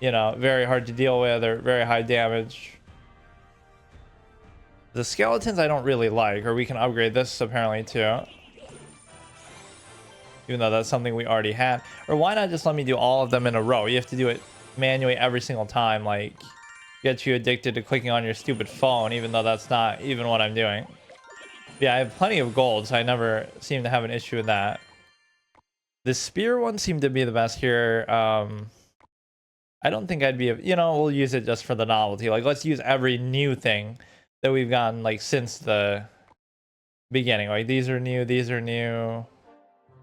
you know, very hard to deal with. They're very high damage. The Skeletons I don't really like, or we can upgrade this apparently too. Even though that's something we already had. Or why not just let me do all of them in a row? You have to do it manually every single time, like get you addicted to clicking on your stupid phone, even though that's not even what I'm doing. Yeah, I have plenty of gold, so I never seem to have an issue with that. The spear one seemed to be the best here. I don't think I'd be, you know, we'll use it just for the novelty. Like, let's use every new thing that we've gotten, like, since the beginning. Like, these are new, these are new.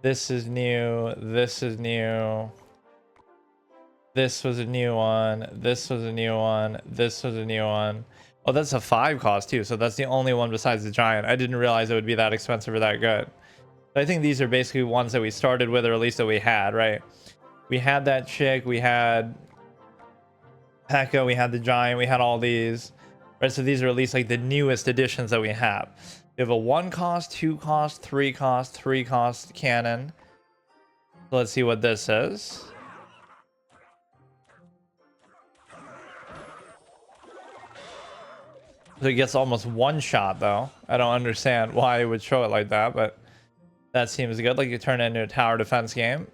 This is new, this is new. This was a new one, this was a new one, this was a new one. Oh, that's a 5 cost too, so that's the only one besides the Giant. I didn't realize it would be that expensive or that good. I think these are basically ones that we started with, or at least that we had, right? We had that chick, we had P.e.k.k.a, we had the Giant, we had all these, right? So these are at least like the newest additions that we have. We have a 1 cost, 2 cost, 3 cost, 3 cost cannon. So let's see what this is. So it gets almost 1 shot though. I don't understand why it would show it like that, but that seems good. Like you turn it into a tower defense game.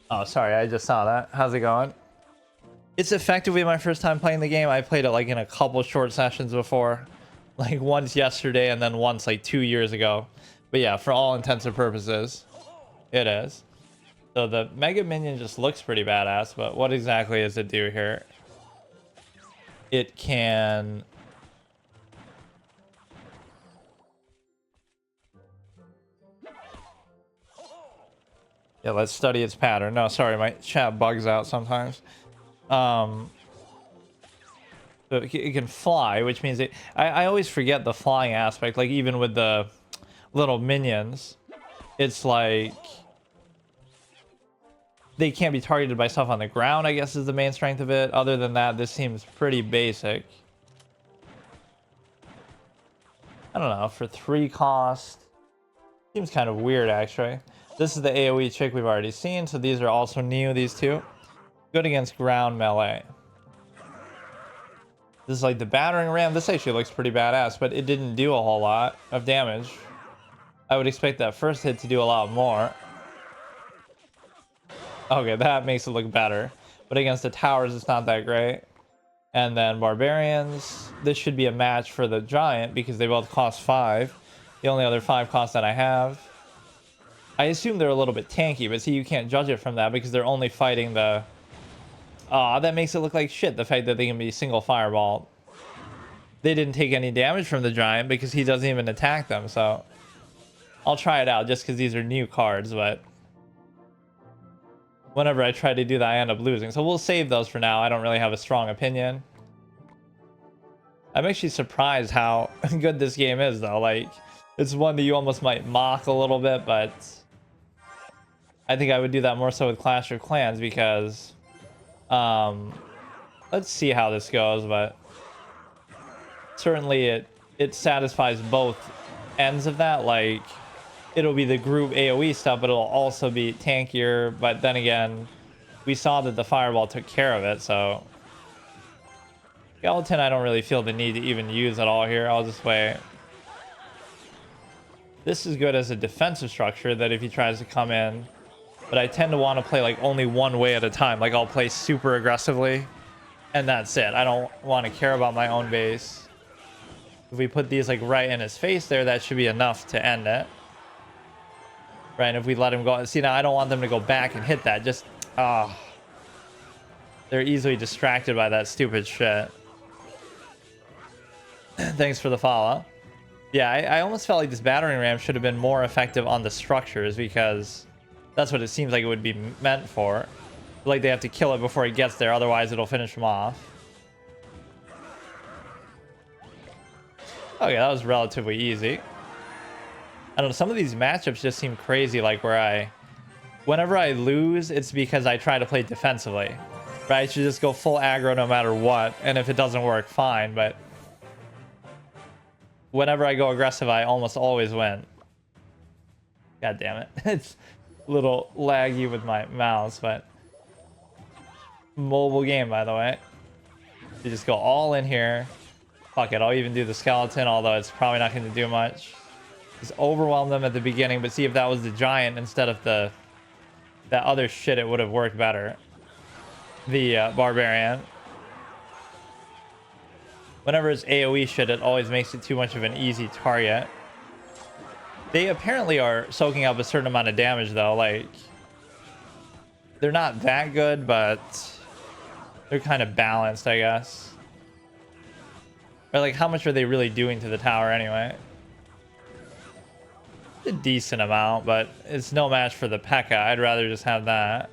Oh, sorry, I just saw that. How's it going? It's effectively my first time playing the game. I played it like in a couple short sessions before. Like once yesterday and then once like 2 years ago. But yeah, for all intents and purposes, it is. So the Mega Minion just looks pretty badass, but what exactly does it do here? It can... Yeah, let's study its pattern. No, sorry, my chat bugs out sometimes. So it can fly, which means I always forget the flying aspect. Like even with the little minions, it's like they can't be targeted by stuff on the ground, I guess is the main strength of it. Other than that, this seems pretty basic. I don't know, for 3 cost, seems kind of weird actually. This is the AoE chick we've already seen, so these are also new, these two. Good against ground melee. This is like the battering ram. This actually looks pretty badass, but it didn't do a whole lot of damage. I would expect that first hit to do a lot more. Okay, that makes it look better. But against the towers, it's not that great. And then barbarians. This should be a match for the Giant because they both cost 5. The only other 5 cost that I have. I assume they're a little bit tanky, but see, you can't judge it from that because they're only fighting the... Aw, that makes it look like shit, the fact that they can be single fireball. They didn't take any damage from the Giant because he doesn't even attack them, so... I'll try it out just because these are new cards, but... Whenever I try to do that, I end up losing. So we'll save those for now. I don't really have a strong opinion. I'm actually surprised how good this game is, though. Like, it's one that you almost might mock a little bit, but... I think I would do that more so with Clash of Clans because... let's see how this goes, but... Certainly it satisfies both ends of that. Like, it'll be the group AoE stuff, but it'll also be tankier. But then again, we saw that the fireball took care of it, so... Skeleton I don't really feel the need to even use at all here. I'll just wait. This is good as a defensive structure that if he tries to come in, but I tend to want to play like only one way at a time. Like I'll play super aggressively and that's it. I don't want to care about my own base. If we put these like right in his face there, that should be enough to end it. Right, and if we let him go, see, now I don't want them to go back and hit that. Just they're easily distracted by that stupid shit. Thanks for the follow. Yeah, I almost felt like this battering ram should have been more effective on the structures because that's what it seems like it would be meant for. Like they have to kill it before it gets there, otherwise it'll finish them off. Okay, that was relatively easy. I don't know, some of these matchups just seem crazy, like whenever I lose, it's because I try to play defensively. Right? I should just go full aggro no matter what, and if it doesn't work, fine, but whenever I go aggressive, I almost always win. God damn it. It's a little laggy with my mouse, but mobile game, by the way. You just go all in here. Fuck it, I'll even do the skeleton, although it's probably not going to do much. Just overwhelm them at the beginning, but see if that was the giant instead of that other shit, it would have worked better. The barbarian. Whenever it's AoE shit, it always makes it too much of an easy target. They apparently are soaking up a certain amount of damage, though. Like, they're not that good, but they're kind of balanced, I guess. Or, like, how much are they really doing to the tower anyway? A decent amount, but it's no match for the P.e.k.k.a. I'd rather just have that.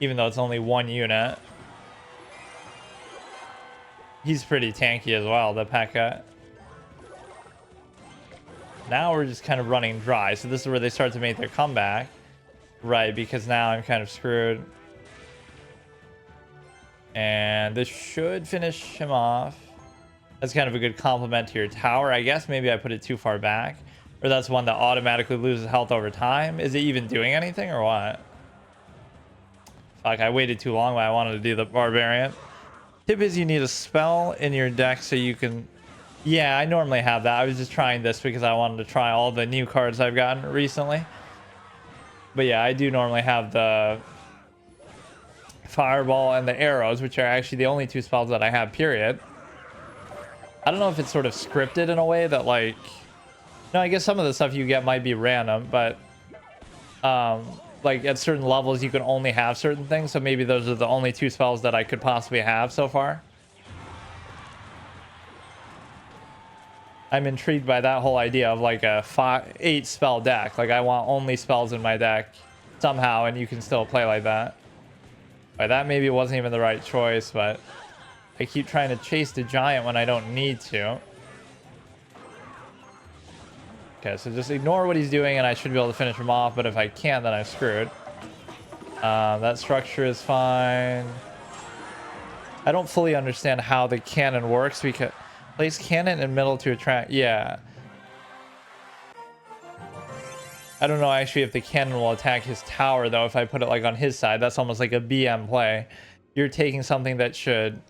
Even though it's only one unit. He's pretty tanky as well, the P.e.k.k.a. Now we're just kind of running dry. So this is where they start to make their comeback. Right, because now I'm kind of screwed. And this should finish him off. That's kind of a good compliment to your tower. I guess maybe I put it too far back. Or that's one that automatically loses health over time. Is it even doing anything or what? Fuck, I waited too long when I wanted to do the barbarian. Tip is you need a spell in your deck so you can... Yeah, I normally have that. I was just trying this because I wanted to try all the new cards I've gotten recently. But yeah, I do normally have the fireball and the arrows, which are actually the only two spells that I have, period. I don't know if it's sort of scripted in a way that, like... No, I guess some of the stuff you get might be random, but... like, at certain levels, you can only have certain things. So maybe those are the only two spells that I could possibly have so far. I'm intrigued by that whole idea of like a 8 spell deck. Like I want only spells in my deck somehow, and you can still play like that. But that maybe wasn't even the right choice, but I keep trying to chase the giant when I don't need to. Okay, so just ignore what he's doing and I should be able to finish him off, but if I can't, then I'm screwed. That structure is fine. I don't fully understand how the cannon works because... Place cannon in middle to attract... Yeah. I don't know actually if the cannon will attack his tower, though, if I put it like on his side. That's almost like a BM play. You're taking something that should,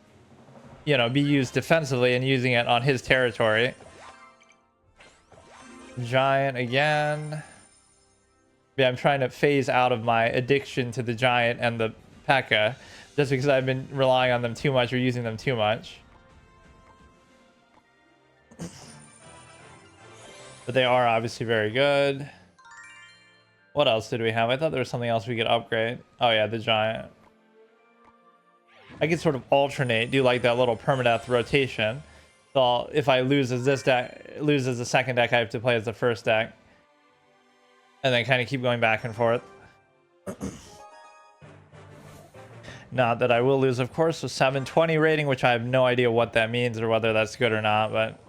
you know, be used defensively and using it on his territory. Giant again. Yeah, I'm trying to phase out of my addiction to the giant and the P.e.k.k.a. just because I've been relying on them too much or using them too much. But they are obviously very good. What else did we have? I thought there was something else we could upgrade. Oh yeah, the giant. I could sort of alternate, do like that little permadeath rotation. So if I lose as this deck, lose as the second deck, I have to play as the first deck. And then kind of keep going back and forth. Not that I will lose, of course. So 720 rating, which I have no idea what that means or whether that's good or not, but...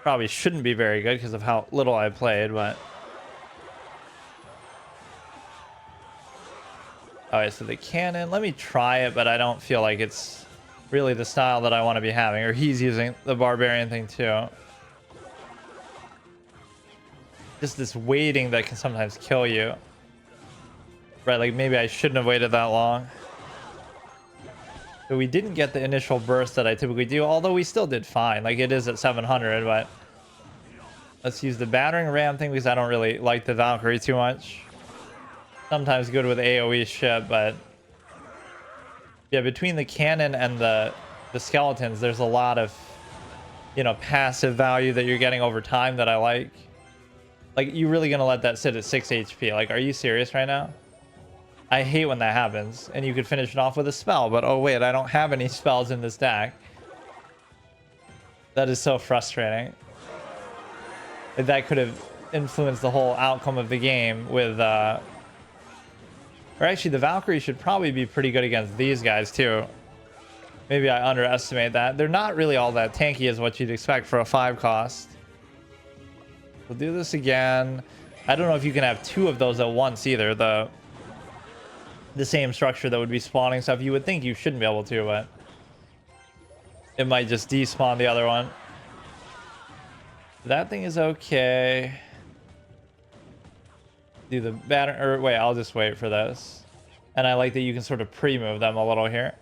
Probably shouldn't be very good because of how little I played, but... Alright, so the cannon, let me try it, but I don't feel like it's really the style that I want to be having. Or he's using the barbarian thing too. Just this waiting that can sometimes kill you. Right, like maybe I shouldn't have waited that long. So we didn't get the initial burst that I typically do, although we still did fine. Like it is at 700, but... Let's use the battering ram thing because I don't really like the Valkyrie too much. Sometimes good with AoE shit, but... Yeah, between the cannon and the skeletons, there's a lot of, you know, passive value that you're getting over time that I like. Like, you really gonna let that sit at 6 HP? Like, are you serious right now? I hate when that happens. And you could finish it off with a spell, but oh wait, I don't have any spells in this deck. That is so frustrating. That could have influenced the whole outcome of the game with or actually the Valkyrie should probably be pretty good against these guys too. Maybe I underestimate that. They're not really all that tanky as what you'd expect for a 5 cost. We'll do this again. I don't know if you can have 2 of those at once either. The same structure that would be spawning stuff. You would think you shouldn't be able to, but it might just despawn the other one. That thing is okay. Do the batter, or wait, I'll just wait for this. And I like that you can sort of pre-move them a little here.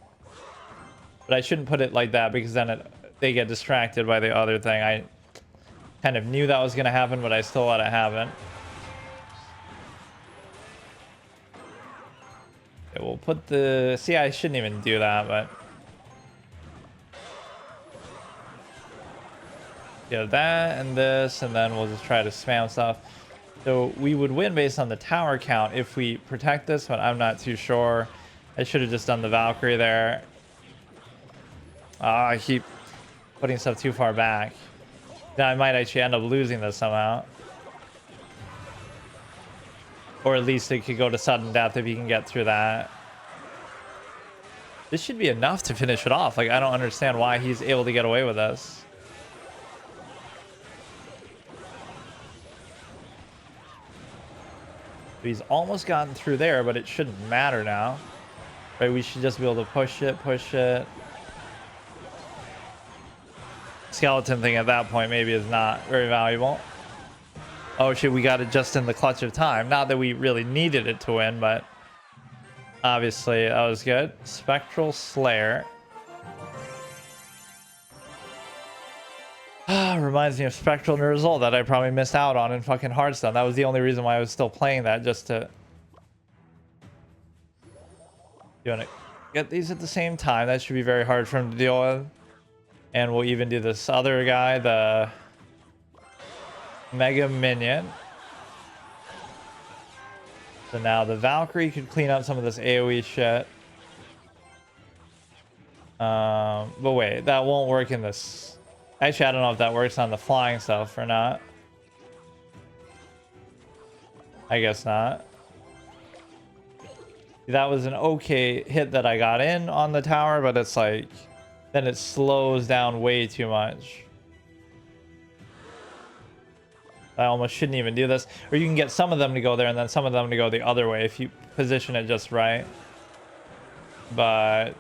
But I shouldn't put it like that because then they get distracted by the other thing. I kind of knew that was going to happen, but I still let it happen. Okay, we'll put the... See, I shouldn't even do that, but... Yeah, that and this, and then we'll just try to spam stuff. So we would win based on the tower count if we protect this, but I'm not too sure. I should have just done the Valkyrie there. I keep putting stuff too far back. Now I might actually end up losing this somehow. Or at least it could go to sudden death if you can get through that. This should be enough to finish it off. Like, I don't understand why he's able to get away with this. He's almost gotten through there, but it shouldn't matter now. Right, we should just be able to push it, push it. Skeleton thing at that point maybe is not very valuable. Oh shit, we got it just in the clutch of time. Not that we really needed it to win, but obviously that was good. Spectral Slayer. Reminds me of Spectral Ner'zhul that I probably missed out on in fucking Hearthstone. That was the only reason why I was still playing that, just to... You want to get these at the same time. That should be very hard for him to deal with. And we'll even do this other guy, the Mega Minion. So now the Valkyrie could clean up some of this AoE shit. But wait, that won't work in this... Actually, I don't know if that works on the flying stuff or not. I guess not. That was an okay hit that I got in on the tower, but it's like... Then it slows down way too much. I almost shouldn't even do this. Or you can get some of them to go there and then some of them to go the other way if you position it just right. But...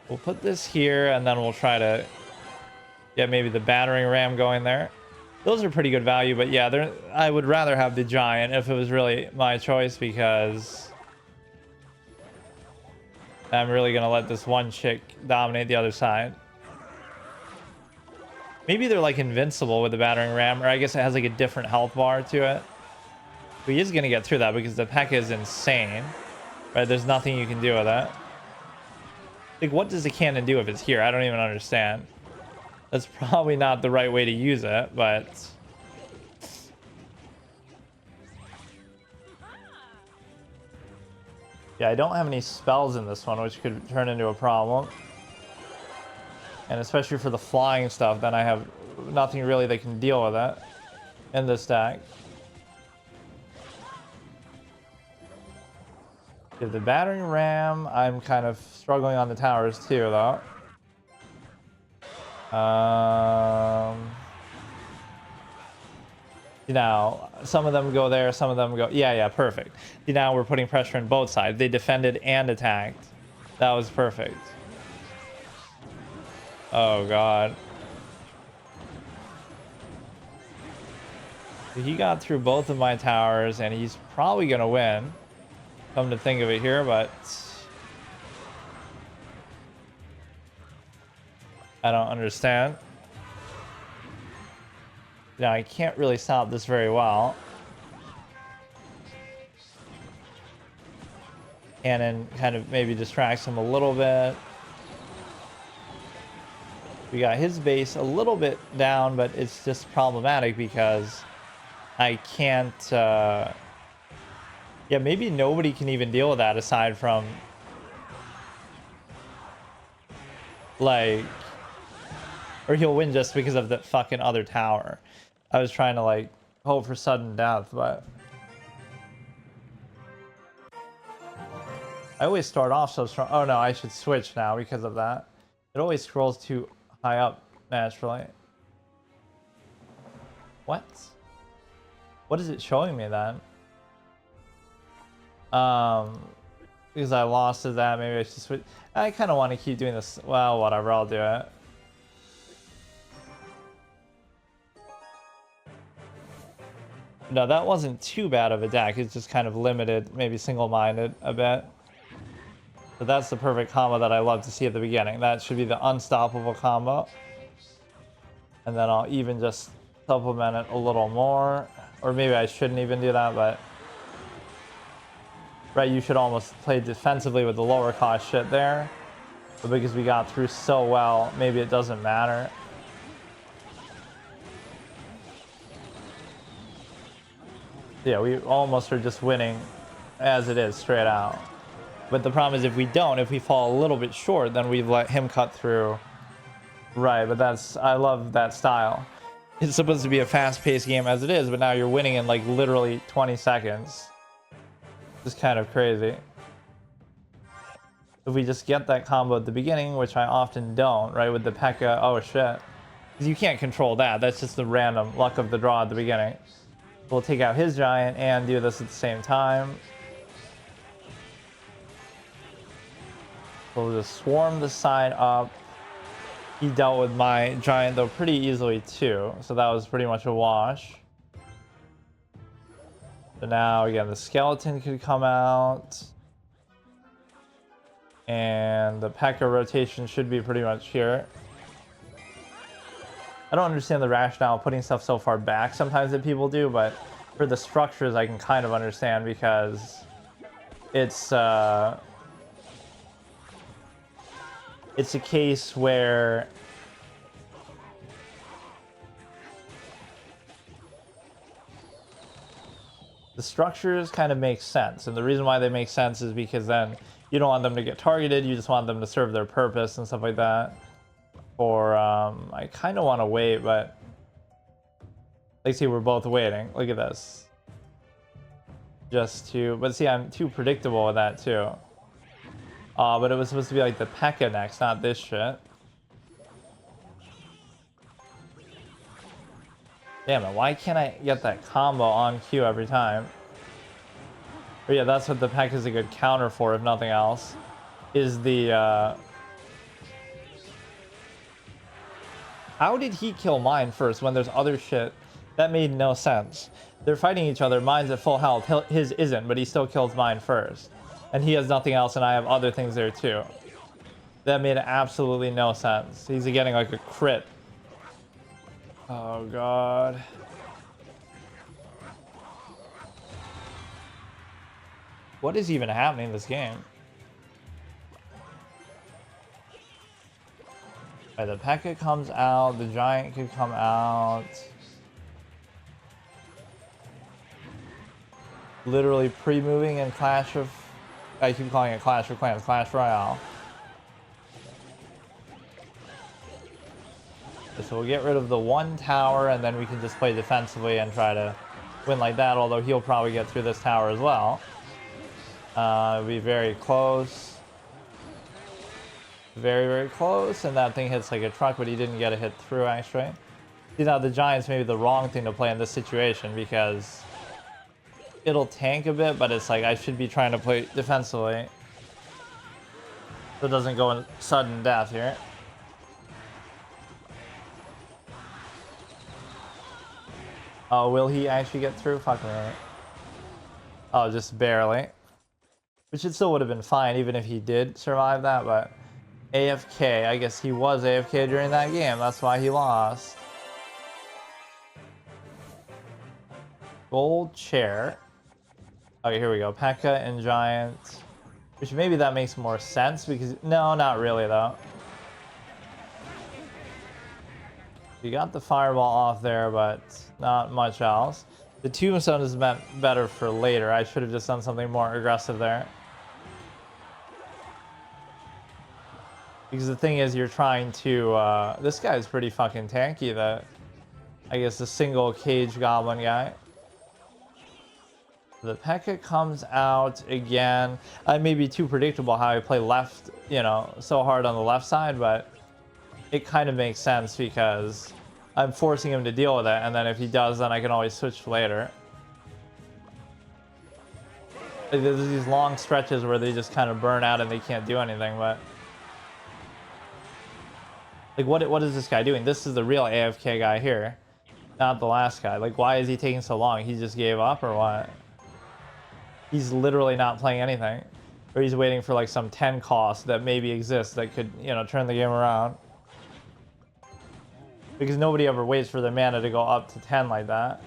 We'll put this here and then we'll try to... get maybe the battering ram going there. Those are pretty good value, but yeah, I would rather have the giant if it was really my choice, because I'm really gonna let this one chick dominate the other side. Maybe they're like invincible with the battering ram, or I guess it has like a different health bar to it. But he is gonna get through that because the P.e.k.K.a is insane, right? There's nothing you can do with it. Like, what does the cannon do if it's here? I don't even understand. That's probably not the right way to use it, but... Yeah, I don't have any spells in this one, which could turn into a problem. And especially for the flying stuff, then I have nothing really that can deal with it in this deck. Give the battering ram. I'm kind of struggling on the towers too, though. You know, some of them go there, some of them go... Yeah, perfect. See, now we're putting pressure on both sides. They defended and attacked. That was perfect. Oh, God. He got through both of my towers, and he's probably going to win. Come to think of it here, but... I don't understand. Now, I can't really stop this very well. Cannon kind of maybe distracts him a little bit. We got his base a little bit down, but it's just problematic because I can't... Yeah, maybe nobody can even deal with that aside from... Like... Or he'll win just because of the fucking other tower. I was trying to like hope for sudden death, but I always start off so strong. Oh no, I should switch now because of that. It always scrolls too high up naturally. What? What is it showing me then? Because I lost to that, maybe I should switch. I kind of want to keep doing this. Well, whatever, I'll do it. No, that wasn't too bad of a deck. It's just kind of limited, maybe single-minded a bit. So that's the perfect combo that I love to see at the beginning. That should be the unstoppable combo. And then I'll even just supplement it a little more. Or maybe I shouldn't even do that, but... Right, you should almost play defensively with the lower cost shit there. But because we got through so well, maybe it doesn't matter. Yeah, we almost are just winning as it is, straight out. But the problem is if we don't, if we fall a little bit short, then we let him cut through. Right, but that's... I love that style. It's supposed to be a fast-paced game as it is, but now you're winning in like literally 20 seconds. It's kind of crazy. If we just get that combo at the beginning, which I often don't, right, with the P.e.k.K.a, oh shit. Because you can't control that. That's just the random luck of the draw at the beginning. We'll take out his giant and do this at the same time. We'll just swarm the side up. He dealt with my giant though pretty easily too, so that was pretty much a wash. So now again, the skeleton could come out. And the P.e.k.K.a rotation should be pretty much here. I don't understand the rationale of putting stuff so far back sometimes that people do, but for the structures I can kind of understand because it's a case where the structures kind of make sense, and the reason why they make sense is because then you don't want them to get targeted, you just want them to serve their purpose and stuff like that. Or I kind of want to wait, but like, see, we're both waiting. Look at this. Just to, but see, I'm too predictable with that too. But it was supposed to be like the P.e.k.K.a next, not this shit. Damn it, why can't I get that combo on cue every time? But yeah, that's what the P.e.k.K.a is a good counter for, if nothing else. Is the, How did he kill mine first when there's other shit? That made no sense. They're fighting each other, mine's at full health, his isn't, but he still kills mine first. And he has nothing else, and I have other things there too. That made absolutely no sense. He's getting like a crit. Oh god. What is even happening in this game? Right, the P.e.k.K.a comes out, the giant could come out. Literally pre-moving in Clash of... I keep calling it Clash of Clans, Clash Royale. So we'll get rid of the one tower, and then we can just play defensively and try to win like that, although he'll probably get through this tower as well. It'll be very close. Very, very close, and that thing hits like a truck, but he didn't get a hit through, actually. See, now the giant's maybe the wrong thing to play in this situation, because it'll tank a bit, but it's like I should be trying to play defensively so it doesn't go in sudden death here. Oh, will he actually get through? Fuck me. Oh, just barely. Which it still would have been fine even if he did survive that, but AFK, I guess he was AFK during that game. That's why he lost. Gold chair. Okay, here we go. P.e.k.K.a and giant. Which maybe that makes more sense because... No, not really though. You got the fireball off there, but not much else. The tombstone is meant better for later. I should have just done something more aggressive there. Because the thing is, you're trying to, this guy's pretty fucking tanky, that, I guess, the single cage goblin guy. The P.e.k.K.a comes out again. I may be too predictable how I play left, you know, so hard on the left side, but it kind of makes sense because I'm forcing him to deal with it, and then if he does, then I can always switch later. Like, there's these long stretches where they just kind of burn out and they can't do anything, but... Like, what is this guy doing? This is the real AFK guy here, not the last guy. Like, why is he taking so long? He just gave up or what? He's literally not playing anything. Or he's waiting for, like, some 10 cost that maybe exists that could, you know, turn the game around. Because nobody ever waits for their mana to go up to 10 like that.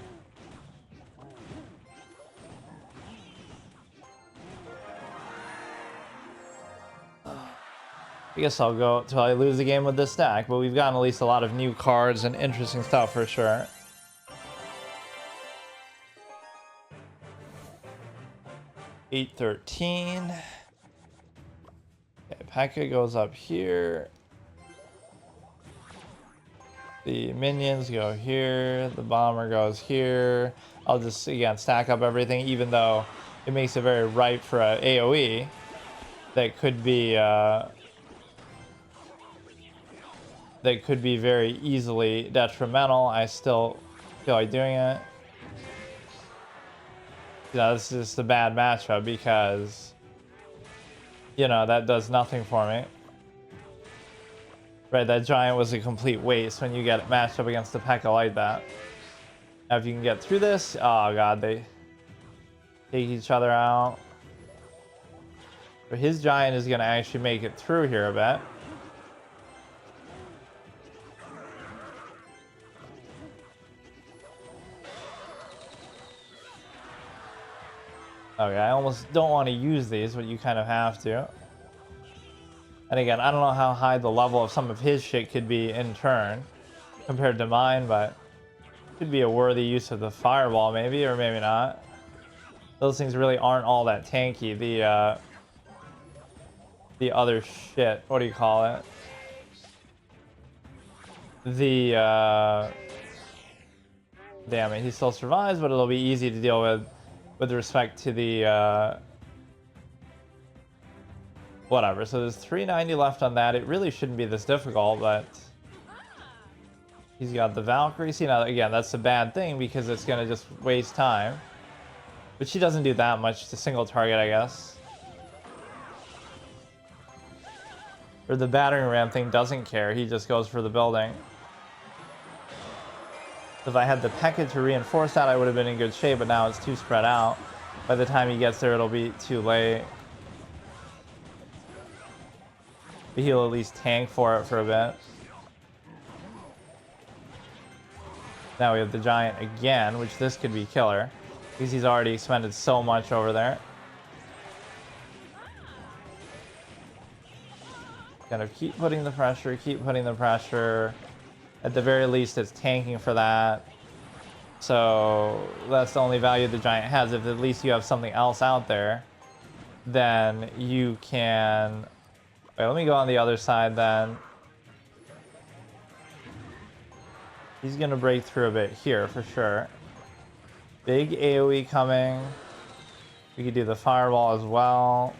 I guess I'll go till I lose the game with this stack, but we've gotten at least a lot of new cards and interesting stuff for sure. $8.13. Okay, P.e.k.K.a goes up here. The minions go here. The bomber goes here. I'll just, again, stack up everything, even though it makes it very ripe for an AoE that could be very easily detrimental. I still feel like doing it. You know, this is just a bad matchup because, you know, that does nothing for me. Right, that giant was a complete waste when you get matched up against the P.e.k.K.a like that. Now, if you can get through this, oh god, they take each other out. But his giant is going to actually make it through here a bit. Okay, I almost don't want to use these, but you kind of have to. And again, I don't know how high the level of some of his shit could be in turn compared to mine, but it could be a worthy use of the fireball maybe, or maybe not. Those things really aren't all that tanky. The other shit, what do you call it? Damn it, he still survives, but it'll be easy to deal with respect to the whatever. So there's 390 left on that. It really shouldn't be this difficult, but he's got the Valkyrie. See, now again, that's a bad thing because it's gonna just waste time. But she doesn't do that much to single target, I guess. Or the battering ram thing doesn't care. He just goes for the building. If I had the P.e.k.K.a to reinforce that, I would have been in good shape, but now it's too spread out. By the time he gets there, it'll be too late. But he'll at least tank for it for a bit. Now we have the giant again, which this could be killer. Because he's already expended so much over there. Kind of keep putting the pressure, keep putting the pressure. At the very least, it's tanking for that. So that's the only value the giant has. If at least you have something else out there, then you can... Wait, let me go on the other side then. He's going to break through a bit here for sure. Big AoE coming. We could do the fireball as well.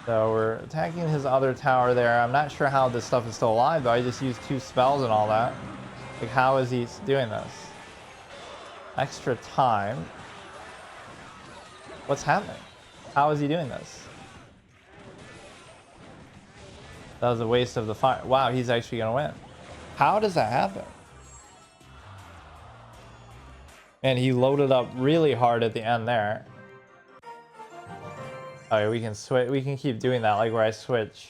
So we're attacking his other tower there. I'm not sure how this stuff is still alive, though. I just used 2 spells and all that. Like, how is he doing this? Extra time. What's happening? How is he doing this? That was a waste of the fire. Wow, he's actually going to win. How does that happen? And he loaded up really hard at the end there. Okay, we can switch. We can keep doing that, like where I switch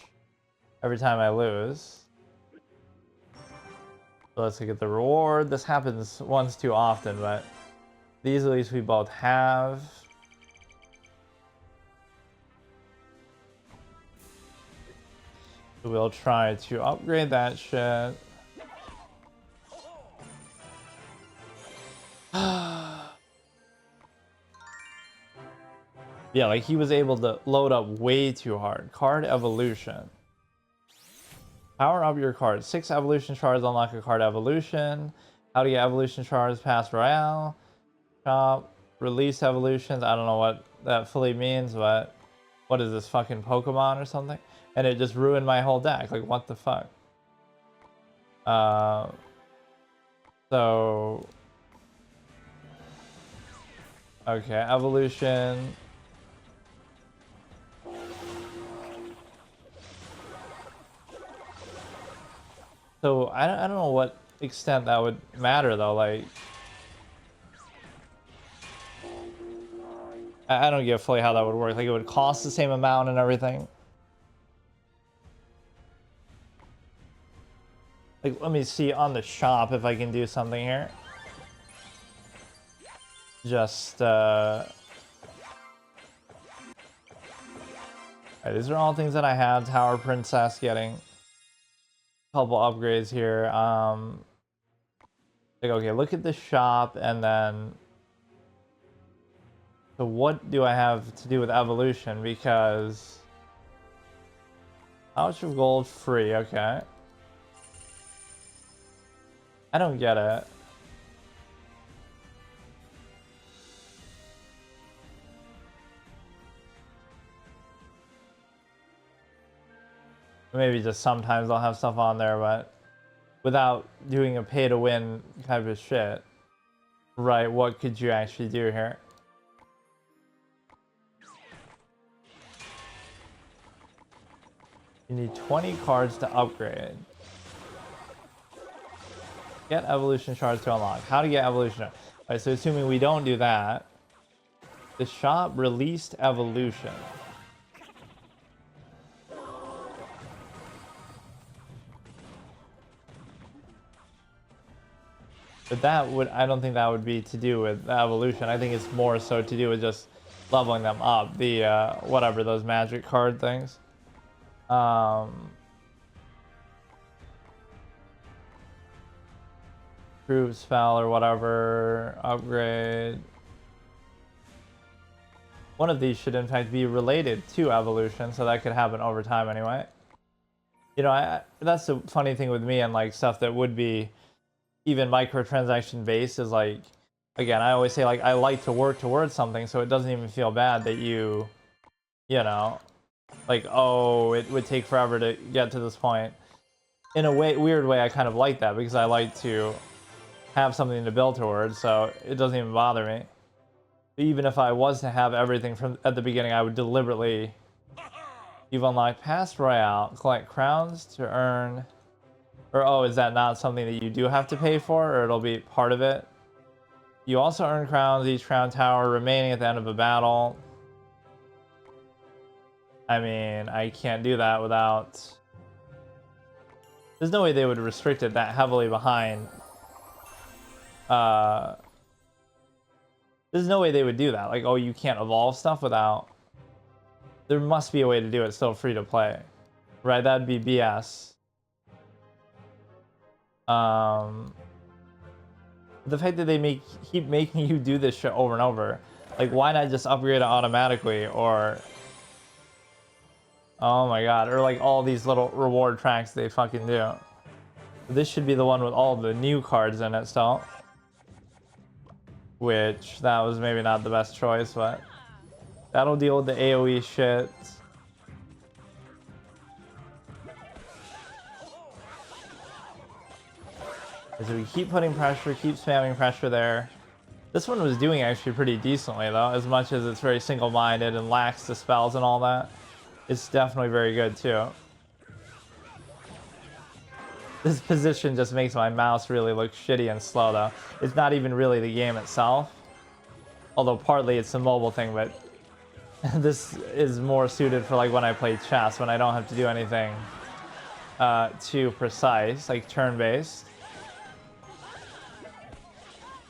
every time I lose. So let's look at the reward. This happens once too often, but these at least we both have. So we'll try to upgrade that shit. Yeah, like he was able to load up way too hard. Card evolution. Power up your card. 6 evolution shards unlock a card evolution. How to get evolution shards past Royale. Shop. Release evolutions. I don't know what that fully means, but what is this, fucking Pokemon or something? And it just ruined my whole deck. Like, what the fuck? So... Okay, evolution. So, I don't know what extent that would matter, though. Like... I don't get fully how that would work. Like, it would cost the same amount and everything. Like, let me see on the shop if I can do something here. Just, Right, these are all things that I have. Tower Princess getting a couple upgrades here. Like, okay, look at the shop and then... So what do I have to do with evolution? Because... How much of gold free? Okay. I don't get it. Maybe just sometimes I'll have stuff on there, but without doing a pay to win type of shit. Right, what could you actually do here? You need 20 cards to upgrade. Get evolution shards to unlock. How to get evolution shards. Alright, so assuming we don't do that, the shop released evolution. But that would, I don't think that would be to do with evolution. I think it's more so to do with just leveling them up. The, whatever, those magic card things. Prove spell or whatever. Upgrade. One of these should in fact be related to evolution, so that could happen over time anyway. You know, that's the funny thing with me and like stuff that would be even microtransaction based is like, again, I always say like I like to work towards something, so it doesn't even feel bad that you know, like, oh, it would take forever to get to this point. In a way, weird way, I kind of like that because I like to have something to build towards, so it doesn't even bother me. Even if I was to have everything from at the beginning, I would deliberately... You've unlocked past Royale. Collect crowns to earn... Or, oh, is that not something that you do have to pay for, or it'll be part of it? You also earn crowns, each crown tower remaining at the end of a battle. I mean, I can't do that without... There's no way they would restrict it that heavily behind... There's no way they would do that. Like, oh, you can't evolve stuff without... There must be a way to do it still free to play. Right, that'd be BS. The fact that they keep making you do this shit over and over. Like, why not just upgrade it automatically, or... Oh my god, or like all these little reward tracks they fucking do. This should be the one with all the new cards in it still. Which, that was maybe not the best choice, but... That'll deal with the AoE shit. As we keep putting pressure, keep spamming pressure there. This one was doing actually pretty decently though, as much as it's very single-minded and lacks the spells and all that. It's definitely very good too. This position just makes my mouse really look shitty and slow though. It's not even really the game itself. Although partly it's a mobile thing, but this is more suited for like when I play chess, when I don't have to do anything too precise, like turn-based.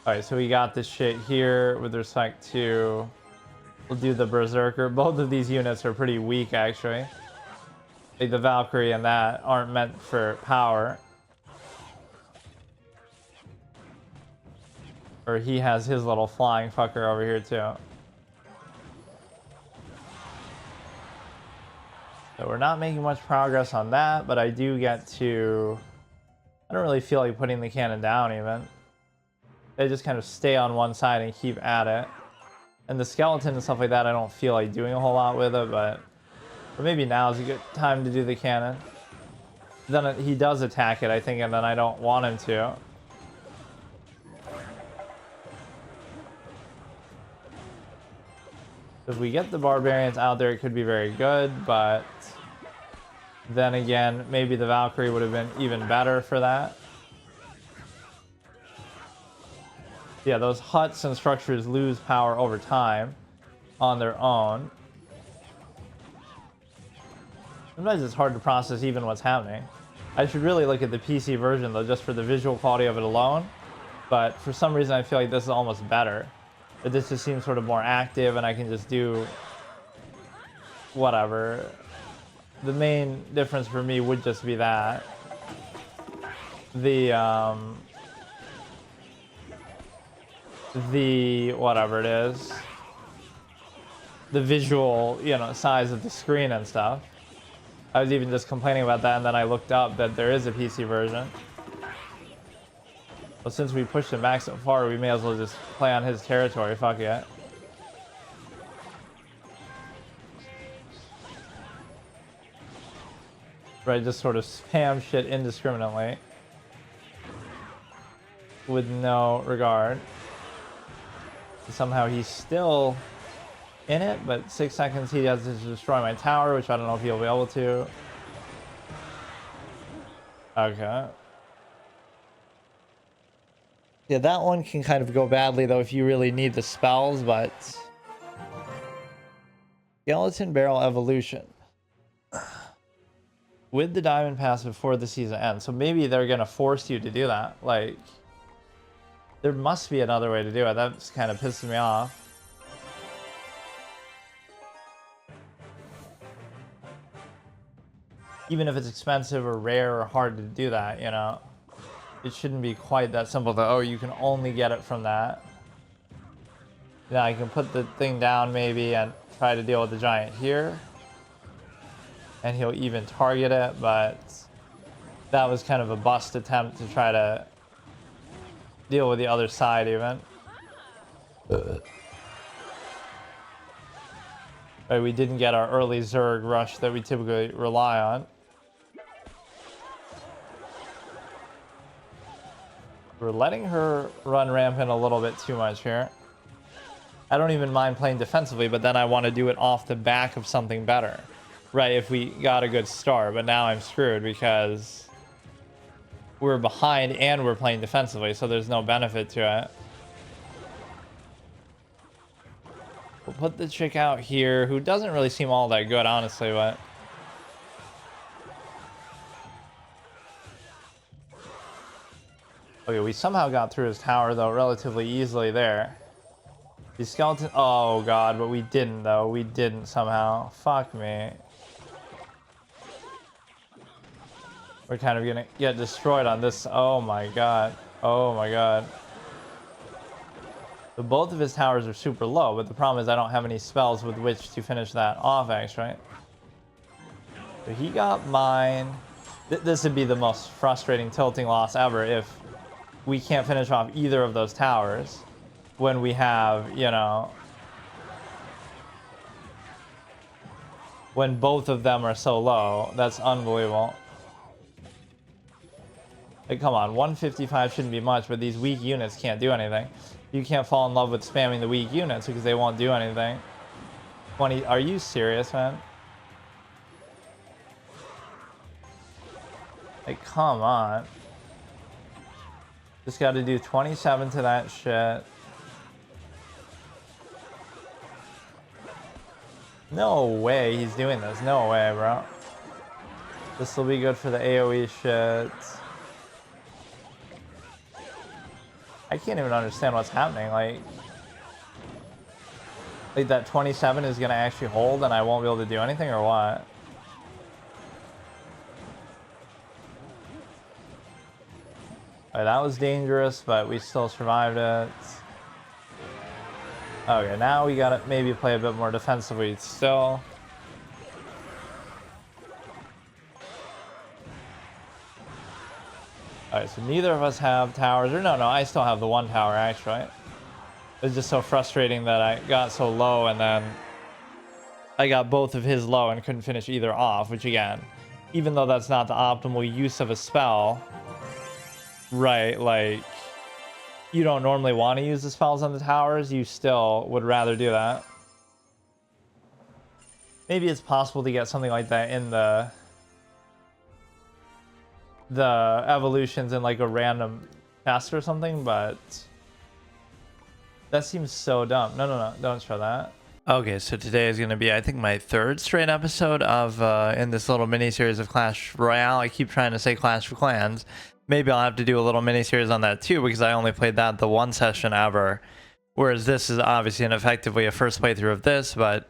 Alright, so we got this shit here with respect to... We'll do the Berserker. Both of these units are pretty weak, actually. Like the Valkyrie and that aren't meant for power. Or he has his little flying fucker over here, too. So we're not making much progress on that, but I do get to... I don't really feel like putting the cannon down even. They just kind of stay on one side and keep at it. And the skeleton and stuff like that, I don't feel like doing a whole lot with it, but maybe now is a good time to do the cannon. Then he does attack it, I think, and then I don't want him to. If we get the barbarians out there, it could be very good, but then again, maybe the Valkyrie would have been even better for that. Yeah, those huts and structures lose power over time on their own. Sometimes it's hard to process even what's happening. I should really look at the PC version though, just for the visual quality of it alone. But for some reason I feel like this is almost better. But this just seems sort of more active and I can just do whatever. The main difference for me would just be that. The whatever it is, the visual, you know, size of the screen and stuff. I was even just complaining about that, and then I looked up that there is a PC version. Well, since we pushed him back so far, we may as well just play on his territory. Fuck it. Right, just sort of spam shit indiscriminately with no regard. Somehow he's still in it, but 6 seconds he has to destroy my tower, which I don't know if he'll be able to. Okay. Yeah, that one can kind of go badly though if you really need the spells, but... Skeleton Barrel Evolution. With the Diamond Pass before the season ends. So maybe they're gonna force you to do that. Like... There must be another way to do it. That's kind of pissing me off. Even if it's expensive or rare or hard to do that, you know, it shouldn't be quite that simple that, oh, you can only get it from that. Yeah, I can put the thing down maybe and try to deal with the giant here. And he'll even target it, but that was kind of a bust attempt to try to deal with the other side even. Right, we didn't get our early Zerg rush that we typically rely on. We're letting her run rampant a little bit too much here. I don't even mind playing defensively, but then I want to do it off the back of something better. Right, if we got a good start, but now I'm screwed because we're behind and we're playing defensively, so there's no benefit to it. We'll put the chick out here, who doesn't really seem all that good, honestly, but... Okay, we somehow got through his tower, though, relatively easily there. The skeleton... Oh, God, but we didn't, though. We didn't somehow. Fuck me. We're kind of gonna get destroyed on this. Oh, my God. Oh, my God. But both of his towers are super low, but the problem is I don't have any spells with which to finish that off, actually. So he got mine. This would be the most frustrating tilting loss ever if we can't finish off either of those towers when we have, you know, when both of them are so low. That's unbelievable. Like, come on, 155 shouldn't be much, but these weak units can't do anything. You can't fall in love with spamming the weak units because they won't do anything. 20, are you serious, man? Like, come on. Just got to do 27 to that shit. No way he's doing this. No way, bro. This will be good for the AoE shit. I can't even understand what's happening. Like that 27 is going to actually hold and I won't be able to do anything, or what? Right, that was dangerous, but we still survived it. Okay, now we gotta maybe play a bit more defensively still. Alright, so neither of us have towers. Or no, I still have the one tower, actually. It's just so frustrating that I got so low and then I got both of his low and couldn't finish either off, which again, even though that's not the optimal use of a spell, right, like, you don't normally want to use the spells on the towers, you still would rather do that. Maybe it's possible to get something like that in the evolutions in like a random test or something, but that seems so dumb. No, don't show that. Okay, so today is going to be, I think, my third straight episode of in this little mini series of Clash Royale. I keep trying to say Clash of Clans. Maybe I'll have to do a little mini series on that too, because I only played that the one session ever, whereas this is obviously and effectively a first playthrough of this, but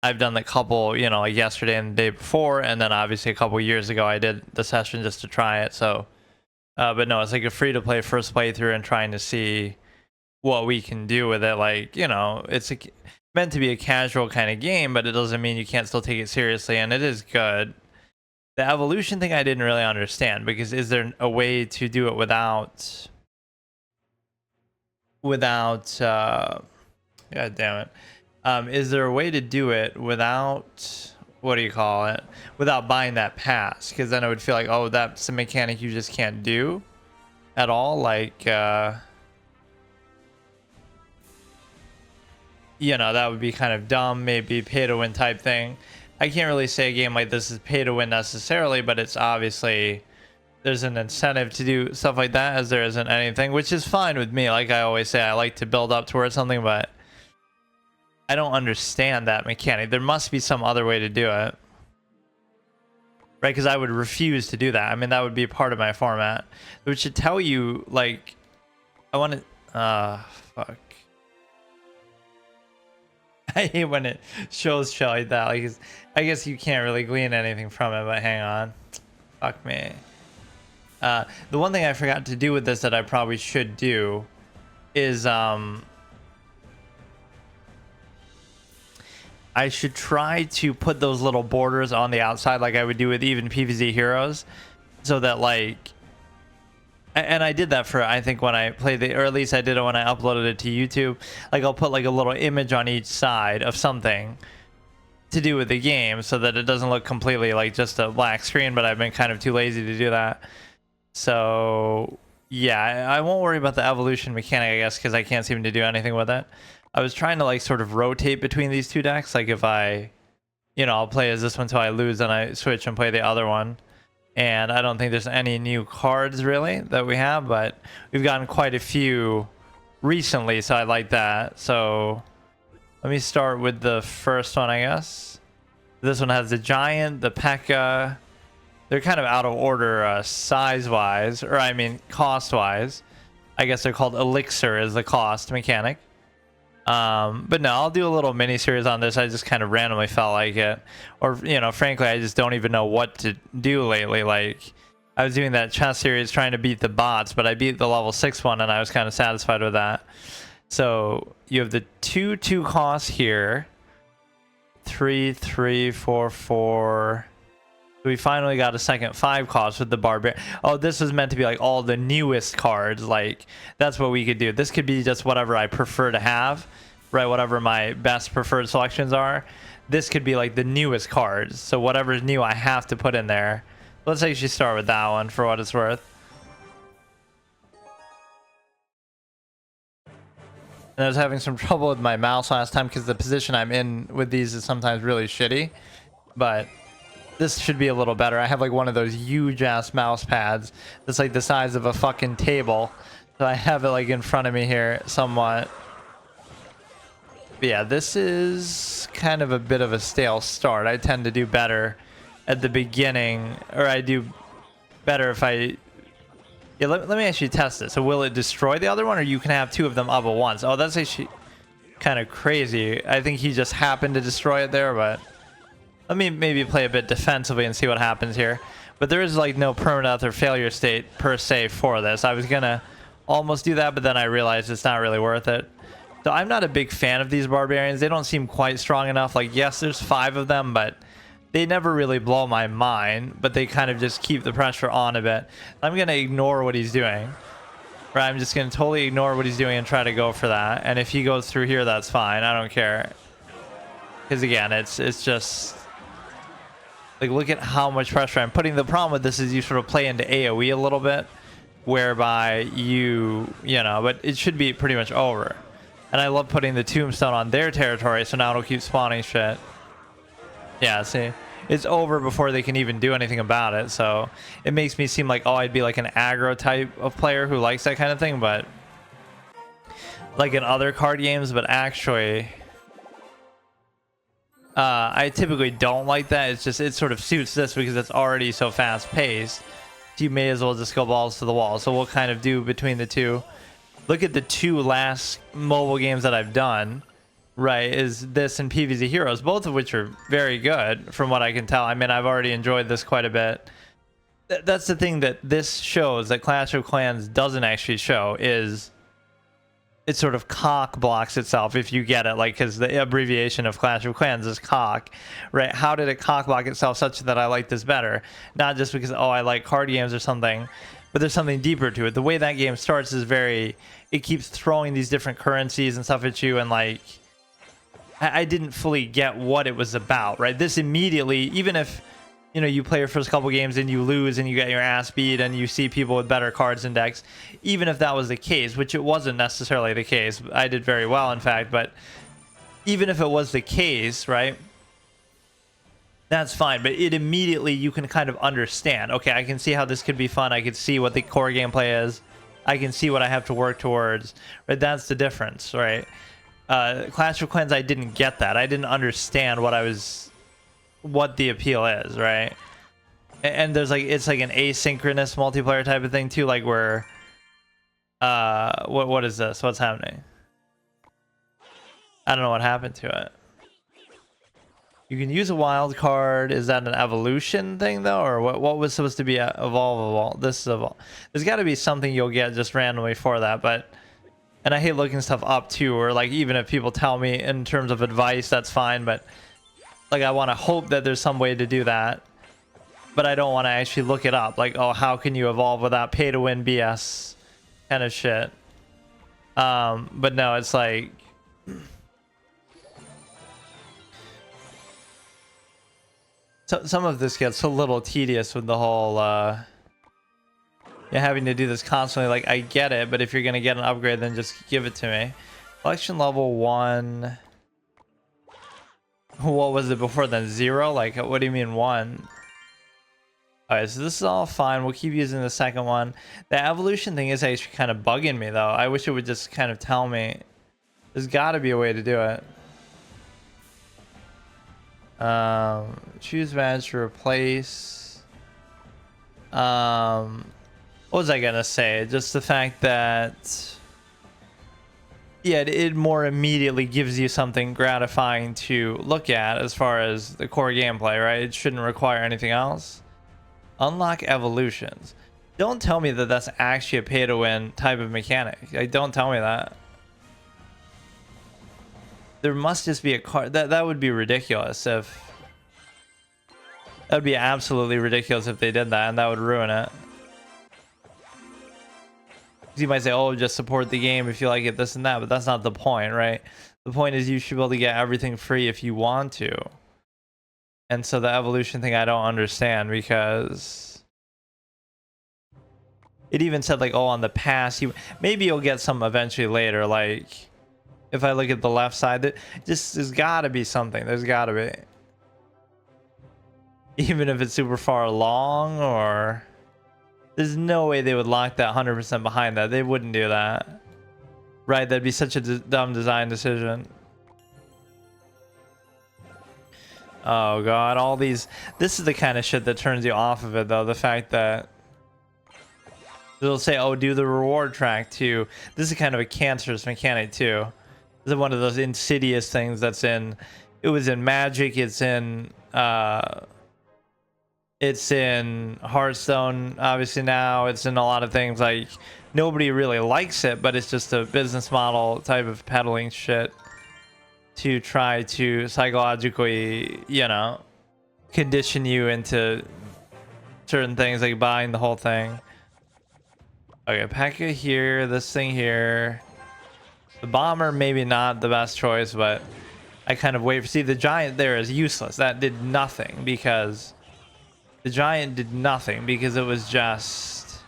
I've done the couple, you know, like yesterday and the day before, and then obviously a couple years ago I did the session just to try it. So but no, it's like a free-to-play first playthrough and trying to see what we can do with it. Like, you know, it's meant to be a casual kind of game, but it doesn't mean you can't still take it seriously, and it is good. The evolution thing I didn't really understand, because is there a way to do it without god damn it, is there a way to do it without, what do you call it, without buying that pass? Because then I would feel like, oh, that's a mechanic you just can't do at all. Like you know, that would be kind of dumb. Maybe pay to win type thing. I can't really say a game like this is pay to win necessarily, but it's obviously, there's an incentive to do stuff like that, as there isn't anything, which is fine with me. Like I always say, I like to build up towards something, but I don't understand that mechanic. There must be some other way to do it, right? Because I would refuse to do that. I mean, that would be part of my format, which should tell you, like, I want to fuck. I hate when it shows shit like that. Like, I guess you can't really glean anything from it, but hang on. Fuck me. The one thing I forgot to do with this that I probably should do is I should try to put those little borders on the outside like I would do with even PvZ heroes, so that, like, and I did that for, I think, when I played or at least I did it when I uploaded it to YouTube. Like, I'll put like a little image on each side of something to do with the game, so that it doesn't look completely like just a black screen, but I've been kind of too lazy to do that. So yeah, I won't worry about the evolution mechanic, I guess, because I can't seem to do anything with it. I was trying to like sort of rotate between these two decks. Like if I, you know, I'll play as this one until I lose, and I switch and play the other one. And I don't think there's any new cards really that we have, but we've gotten quite a few recently, so I like that. So let me start with the first one, I guess. This one has the giant, the p.e.k.k.a. They're kind of out of order size-wise, or I mean cost-wise. I guess they're called elixir is the cost mechanic. But no, I'll do a little mini series on this. I just kind of randomly felt like it, or, you know, frankly, I just don't even know what to do lately. Like, I was doing that chess series trying to beat the bots, but I beat the level 6 one, and I was kind of satisfied with that. So you have the 2/2 cost here, 3/3, 4/4. We finally got a second 5 cost with the barbarian. Oh, this was meant to be like all the newest cards. Like, that's what we could do. This could be just whatever I prefer to have, right? Whatever my best preferred selections are. This could be like the newest cards. So whatever's new, I have to put in there. Let's actually start with that one for what it's worth. And I was having some trouble with my mouse last time because the position I'm in with these is sometimes really shitty. But this should be a little better. I have like one of those huge ass mouse pads that's like the size of a fucking table, so I have it like in front of me here somewhat. But yeah, this is kind of a bit of a stale start. I tend to do better at the beginning, or I do better if I, yeah, let me actually test it. So will it destroy the other one, or you can have 2 of them up at once? Oh, that's actually kind of crazy. I think he just happened to destroy it there, but let me maybe play a bit defensively and see what happens here. But there is like no permanent or failure state per se for this. I was gonna almost do that, but then I realized it's not really worth it. So I'm not a big fan of these barbarians. They don't seem quite strong enough. Like, yes, there's 5 of them, but they never really blow my mind, but they kind of just keep the pressure on a bit. I'm gonna ignore what he's doing. Right, I'm just gonna totally ignore what he's doing and try to go for that. And if he goes through here, that's fine. I don't care. Because again, it's just like, look at how much pressure I'm putting. The problem with this is you sort of play into AoE a little bit, whereby you know, but it should be pretty much over. And I love putting the tombstone on their territory, so now it'll keep spawning shit. Yeah, see, it's over before they can even do anything about it. So it makes me seem like, oh, I'd be like an aggro type of player who likes that kind of thing, but like in other card games. But actually, I typically don't like that. It's just, it sort of suits this because it's already so fast paced. You may as well just go balls to the wall. So we'll kind of do between the two. Look at the two last mobile games that I've done. Right, is this and PvZ Heroes, both of which are very good from what I can tell. I mean, I've already enjoyed this quite a bit. That's the thing that this shows that Clash of Clans doesn't actually show, is it sort of cock blocks itself, if you get it, like, because the abbreviation of Clash of Clans is cock, right? How did it cock block itself such that I like this better? Not just because, oh, I like card games or something, but there's something deeper to it. The way that game starts is very, it keeps throwing these different currencies and stuff at you, and like, I didn't fully get what it was about, right? This immediately, even if, you know, you play your first couple games and you lose and you get your ass beat and you see people with better cards in decks, even if that was the case, which it wasn't necessarily the case, I did very well, in fact, but even if it was the case, right, that's fine. But it immediately, you can kind of understand, okay, I can see how this could be fun. I can see what the core gameplay is. I can see what I have to work towards, right? That's the difference, right? Clash of Clans, I didn't get that. I didn't understand what the appeal is, right? And there's like, it's like an asynchronous multiplayer type of thing too, like where what is this? What's happening? I don't know what happened to it. You can use a wild card. Is that an evolution thing though, or what was supposed to be evolvable? This is evolve. There's got to be something you'll get just randomly for that, but. And I hate looking stuff up too, or like, even if people tell me in terms of advice, that's fine, but like, I want to hope that there's some way to do that, but I don't want to actually look it up, like, oh, how can you evolve without pay to win BS kind of shit. But no, it's like, so some of this gets a little tedious with the whole having to do this constantly. Like, I get it, but if you're gonna get an upgrade, then just give it to me. Collection level 1. What was it before then? 0? Like, what do you mean 1? Alright, so this is all fine. We'll keep using the second one. The evolution thing is actually kind of bugging me though. I wish it would just kind of tell me. There's got to be a way to do it. Choose badge to replace. What was I gonna say? Just the fact that, yeah, it more immediately gives you something gratifying to look at as far as the core gameplay, right? It shouldn't require anything else. Unlock evolutions. Don't tell me that that's actually a pay-to-win type of mechanic. Like, don't tell me that. There must just be a card. That would be ridiculous if... That would be absolutely ridiculous if they did that, and that would ruin it. You might say, oh, just support the game if you like it, this and that, but that's not the point, right? The point is you should be able to get everything free if you want to. And so the evolution thing I don't understand, because it even said like, oh, on the pass, maybe you'll get some eventually later. Like, if I look at the left side, there's gotta be something. There's gotta be. Even if it's super far along, or... There's no way they would lock that 100% behind that. They wouldn't do that. Right, that'd be such a dumb design decision. Oh god, all these... This is the kind of shit that turns you off of it though. The fact that they'll say, oh, do the reward track too. This is kind of a cancerous mechanic too. This is one of those insidious things that's in... It was in Magic, it's in Hearthstone, obviously now. It's in a lot of things. Like, nobody really likes it, but it's just a business model type of peddling shit to try to psychologically, you know, condition you into certain things, like buying the whole thing. Okay, P.e.k.K.a here, this thing here. The bomber, maybe not the best choice, but I kind of wait. See, the giant there is useless. That did nothing because the giant did nothing because it was just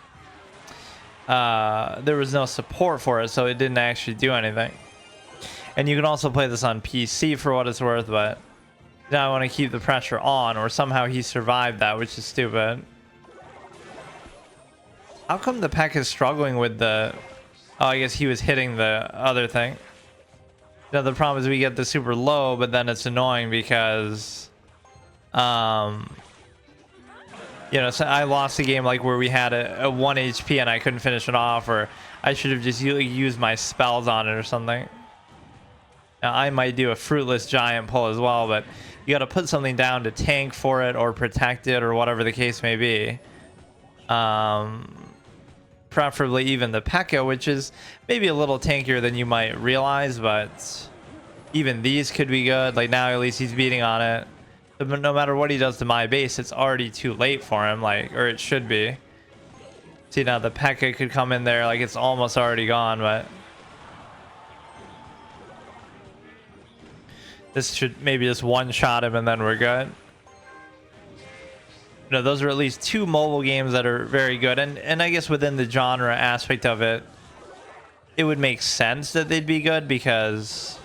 there was no support for it, so it didn't actually do anything. And you can also play this on PC for what it's worth, but now I want to keep the pressure on, or somehow he survived that, which is stupid. How come the P.e.k.K.a is struggling with the... Oh, I guess he was hitting the other thing. Now the problem is we get the super low, but then it's annoying because you know, so I lost a game like where we had a 1 HP and I couldn't finish it off, or I should have just used my spells on it or something. Now I might do a fruitless giant pull as well, but you got to put something down to tank for it or protect it or whatever the case may be. Preferably even the P.e.k.K.a, which is maybe a little tankier than you might realize, but even these could be good. Like now at least he's beating on it. But no matter what he does to my base, it's already too late for him, like, or it should be. See, now the P.e.k.K.a could come in there, like it's almost already gone, but this should maybe just one-shot him and then we're good. You know, those are at least two mobile games that are very good, and I guess within the genre aspect of it, it would make sense that they'd be good because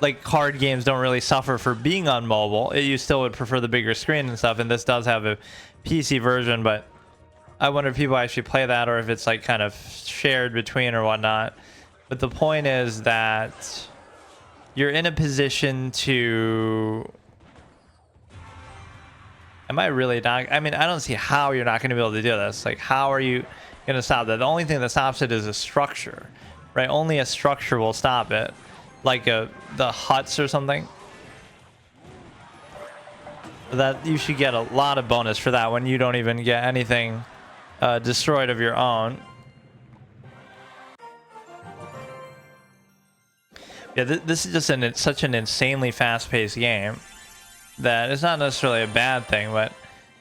like card games don't really suffer for being on mobile. You still would prefer the bigger screen and stuff, and this does have a PC version, but I wonder if people actually play that or if it's like kind of shared between or whatnot. But the point is that you're in a position to... Am I really not? I mean, I don't see how you're not going to be able to do this. Like, how are you going to stop that? The only thing that stops it is a structure, right? Only a structure will stop it, like the huts or something. That you should get a lot of bonus for that when you don't even get anything destroyed of your own. Yeah, this is just such an insanely fast-paced game that it's not necessarily a bad thing, but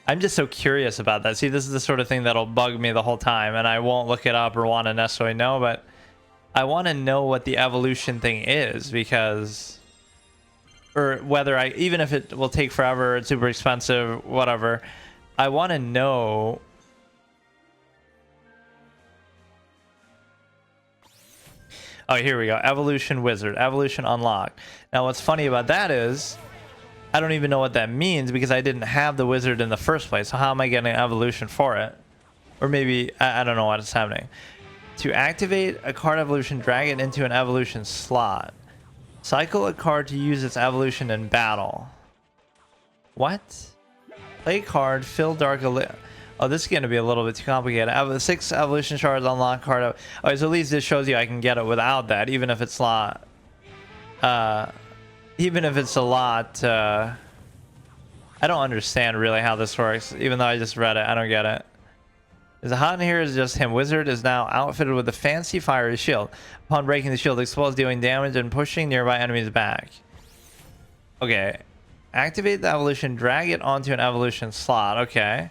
I'm just so curious about that. See, this is the sort of thing that'll bug me the whole time, and I won't look it up or want to necessarily know, but I want to know what the evolution thing is, because... Or whether even if it will take forever, it's super expensive, whatever, I want to know... Oh, here we go. Evolution Wizard. Evolution unlocked. Now, what's funny about that is I don't even know what that means because I didn't have the wizard in the first place. So how am I getting an evolution for it? Or maybe, I don't know what's happening. To activate a card evolution, drag it into an evolution slot. Cycle a card to use its evolution in battle. What? Play card, fill dark... Oh, this is going to be a little bit too complicated. 6 evolution shards, unlock card. Okay, so at least this shows you I can get it without that, even if it's not... even if it's a lot... I don't understand really how this works, even though I just read it. I don't get it. Is the hot in here is just him. Wizard is now outfitted with a fancy fiery shield. Upon breaking the shield, explodes, dealing damage and pushing nearby enemies back. Okay. Activate the evolution, drag it onto an evolution slot. Okay.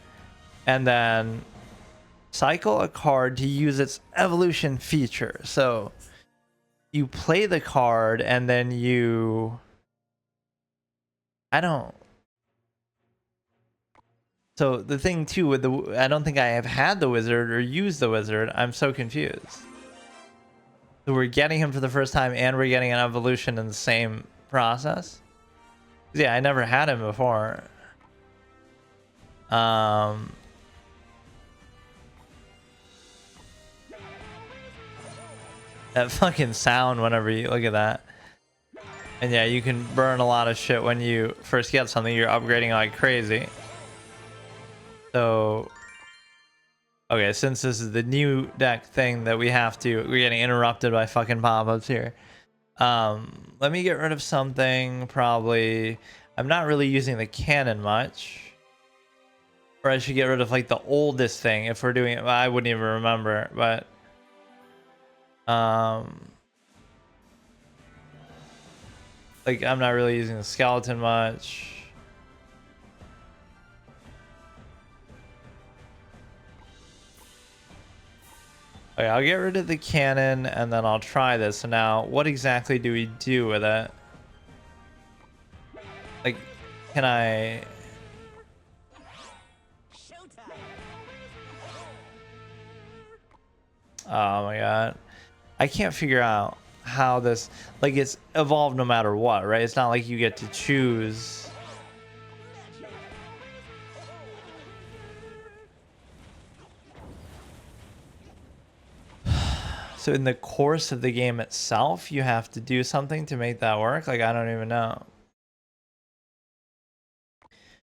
And then cycle a card to use its evolution feature. So you play the card and then you... I don't... So the thing too with the... I don't think I have had the wizard or used the wizard. I'm so confused. So we're getting him for the first time and we're getting an evolution in the same process? Yeah, I never had him before. That fucking sound whenever you look at that. And yeah, you can burn a lot of shit when you first get something. You're upgrading like crazy. So, okay, since this is the new deck thing that we have to, we're getting interrupted by fucking pop-ups here. Let me get rid of something, probably. I'm not really using the cannon much. Or I should get rid of like the oldest thing if we're doing it. Well, I wouldn't even remember, but like I'm not really using the skeleton much. Okay, I'll get rid of the cannon and then I'll try this. So now, what exactly do we do with it? Like, can I... Oh my god. I can't figure out how this... Like, it's evolved no matter what, right? It's not like you get to choose... So in the course of the game itself, you have to do something to make that work? Like, I don't even know.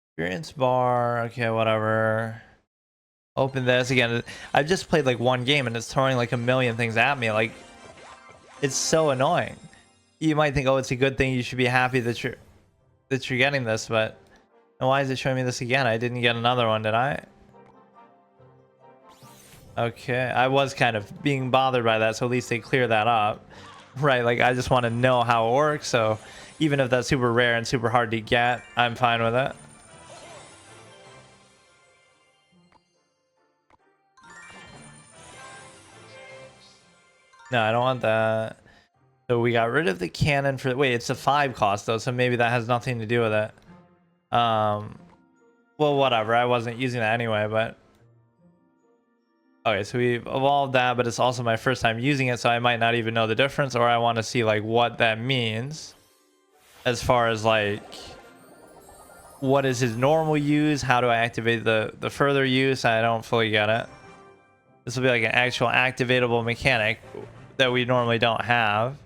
Experience bar, okay, whatever. Open this again. I've just played like one game and it's throwing like a million things at me. Like, it's so annoying. You might think, oh, it's a good thing. You should be happy that you're getting this, but why is it showing me this again? I didn't get another one, did I? Okay, I was kind of being bothered by that, so at least they clear that up. Right, like I just want to know how it works, so even if that's super rare and super hard to get, I'm fine with it. No, I don't want that. So we got rid of the cannon for... Wait, it's a 5 cost though, so maybe that has nothing to do with it. Well, whatever. I wasn't using that anyway, but... Okay, so we've evolved that, but it's also my first time using it, so I might not even know the difference, or I want to see like what that means as far as like what is his normal use, how do I activate the further use. I don't fully get it. This will be like an actual activatable mechanic that we normally don't have,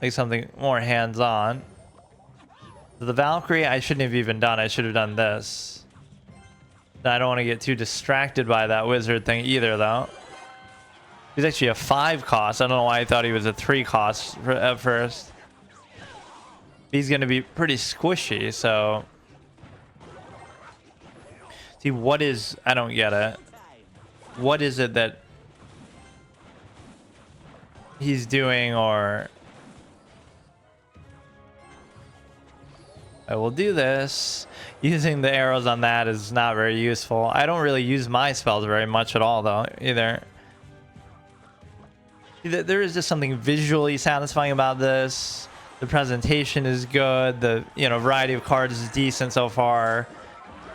like something more hands-on. The Valkyrie I shouldn't have even done. I should have done this. I don't want to get too distracted by that wizard thing either, though. He's actually a 5 cost. I don't know why I thought he was a 3 cost at first. He's going to be pretty squishy, so... See, what is... I don't get it. What is it that he's doing, or... I will do this. Using the arrows on that is not very useful. I don't really use my spells very much at all, though, either. There is just something visually satisfying about this. The presentation is good. The variety of cards is decent so far.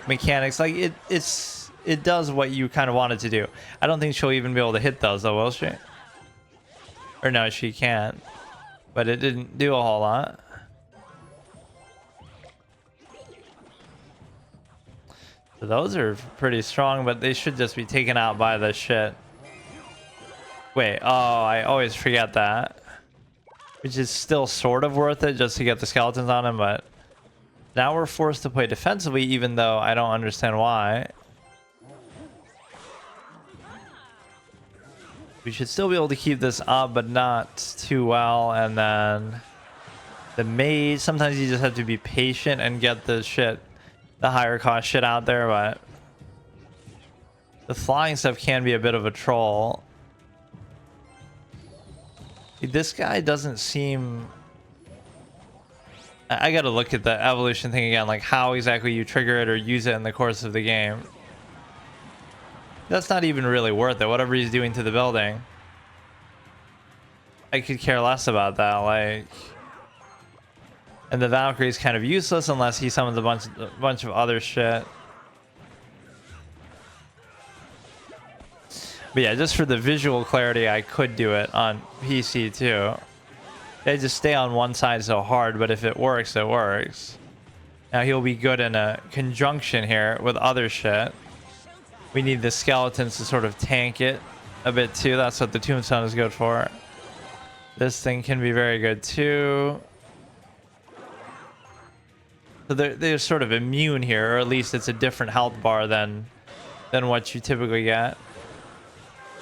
Mechanics, like it does what you kind of want it to do. I don't think she'll even be able to hit those, though, will she? Or no, she can't. But it didn't do a whole lot. So those are pretty strong, but they should just be taken out by the shit. Wait, oh, I always forget that. Which is still sort of worth it just to get the skeletons on him, but now we're forced to play defensively, even though I don't understand why. We should still be able to keep this up, but not too well. And then the mage, sometimes you just have to be patient and get the higher cost shit out there, but the flying stuff can be a bit of a troll. This guy doesn't seem... I gotta look at the evolution thing again, like how exactly you trigger it or use it in the course of the game. That's not even really worth it. Whatever he's doing to the building, I could care less about that. Like, and the Valkyrie is kind of useless unless he summons a bunch of other shit. But yeah, just for the visual clarity, I could do it on PC too. They just stay on one side so hard, but if it works, it works. Now he'll be good in a conjunction here with other shit. We need the skeletons to sort of tank it a bit too. That's what the tombstone is good for. This thing can be very good too. So they're sort of immune here, or at least it's a different health bar than what you typically get.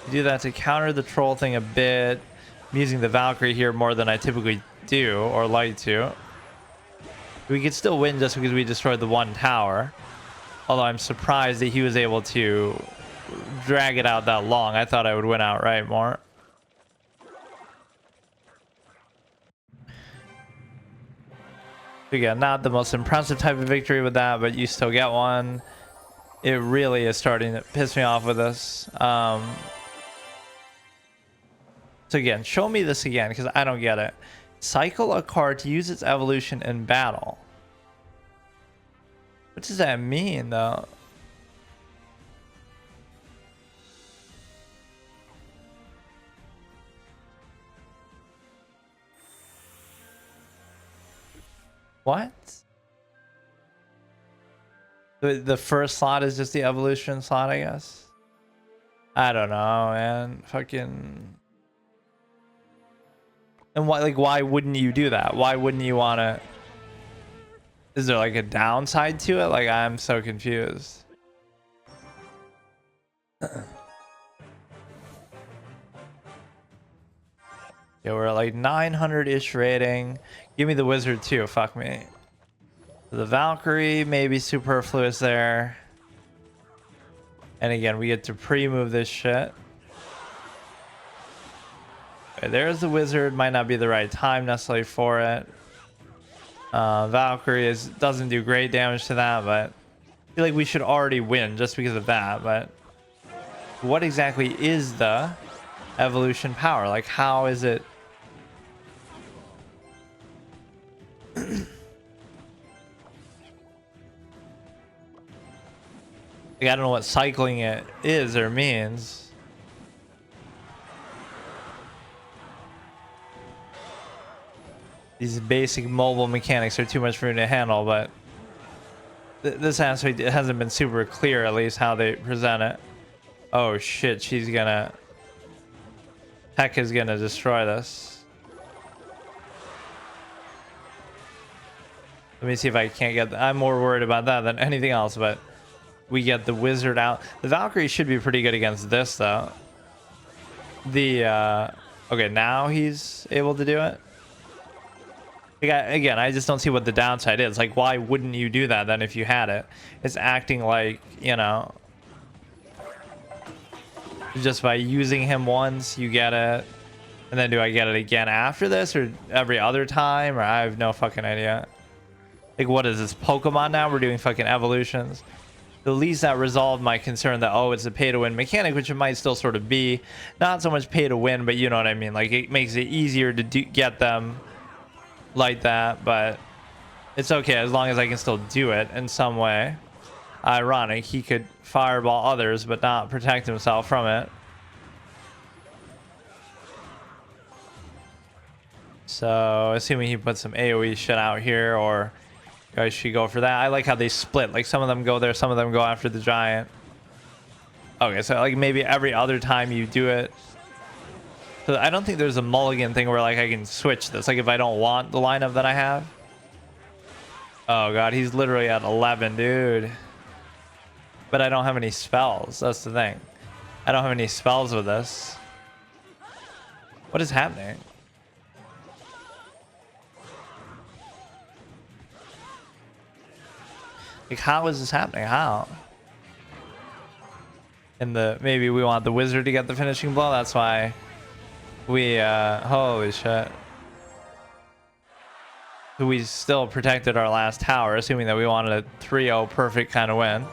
You do that to counter the troll thing a bit. I'm using the Valkyrie here more than I typically do or like to. We could still win just because we destroyed the one tower. Although I'm surprised that he was able to drag it out that long. I thought I would win outright more. Again, not the most impressive type of victory with that, but you still get one. It really is starting to piss me off with this. So again, show me this again, because I don't get it. Cycle a card to use its evolution in battle. What does that mean, though? What? The first slot is just the evolution slot, I guess. I don't know, man. Fucking. And why? Like, why wouldn't you do that? Why wouldn't you want to? Is there like a downside to it? Like, I'm so confused. Yeah, we're at like 900-ish rating. Give me the wizard too. Fuck me. The Valkyrie may be superfluous there. And again, we get to pre-move this shit. Okay, there's the wizard. Might not be the right time necessarily for it. Valkyrie doesn't do great damage to that, but I feel like we should already win just because of that. But what exactly is the evolution power? Like, how is it? Like, I don't know what cycling it is or means. These basic mobile mechanics are too much for me to handle, but this aspect, it hasn't been super clear, at least how they present it. Oh shit, she's gonna... P.e.k.K.a is gonna destroy this. Let me see if I can't get... I'm more worried about that than anything else, but we get the wizard out. The Valkyrie should be pretty good against this, though. Okay, now he's able to do it. Again, I just don't see what the downside is. Like, why wouldn't you do that then if you had it? It's acting like, you know, just by using him once, you get it. And then do I get it again after this or every other time? Or I have no fucking idea. Like, what is this, Pokemon now? We're doing fucking evolutions. At least that resolved my concern that, oh, it's a pay-to-win mechanic, which it might still sort of be. Not so much pay-to-win, but you know what I mean. Like, it makes it easier to get them like that, but it's okay as long as I can still do it in some way. Ironic, he could fireball others but not protect himself from it. So assuming he puts some AoE shit out here, or guys should go for that. I like how they split, like some of them go there, some of them go after the giant. Okay, so like maybe every other time you do it. So I don't think there's a mulligan thing where like I can switch this, like if I don't want the lineup that I have. Oh god, he's literally at 11, dude. But I don't have any spells, that's the thing. I don't have any spells with this. What is happening? Like, how is this happening? How? And maybe we want the wizard to get the finishing blow, that's why we holy shit. We still protected our last tower, assuming that we wanted a 3-0 perfect kind of win.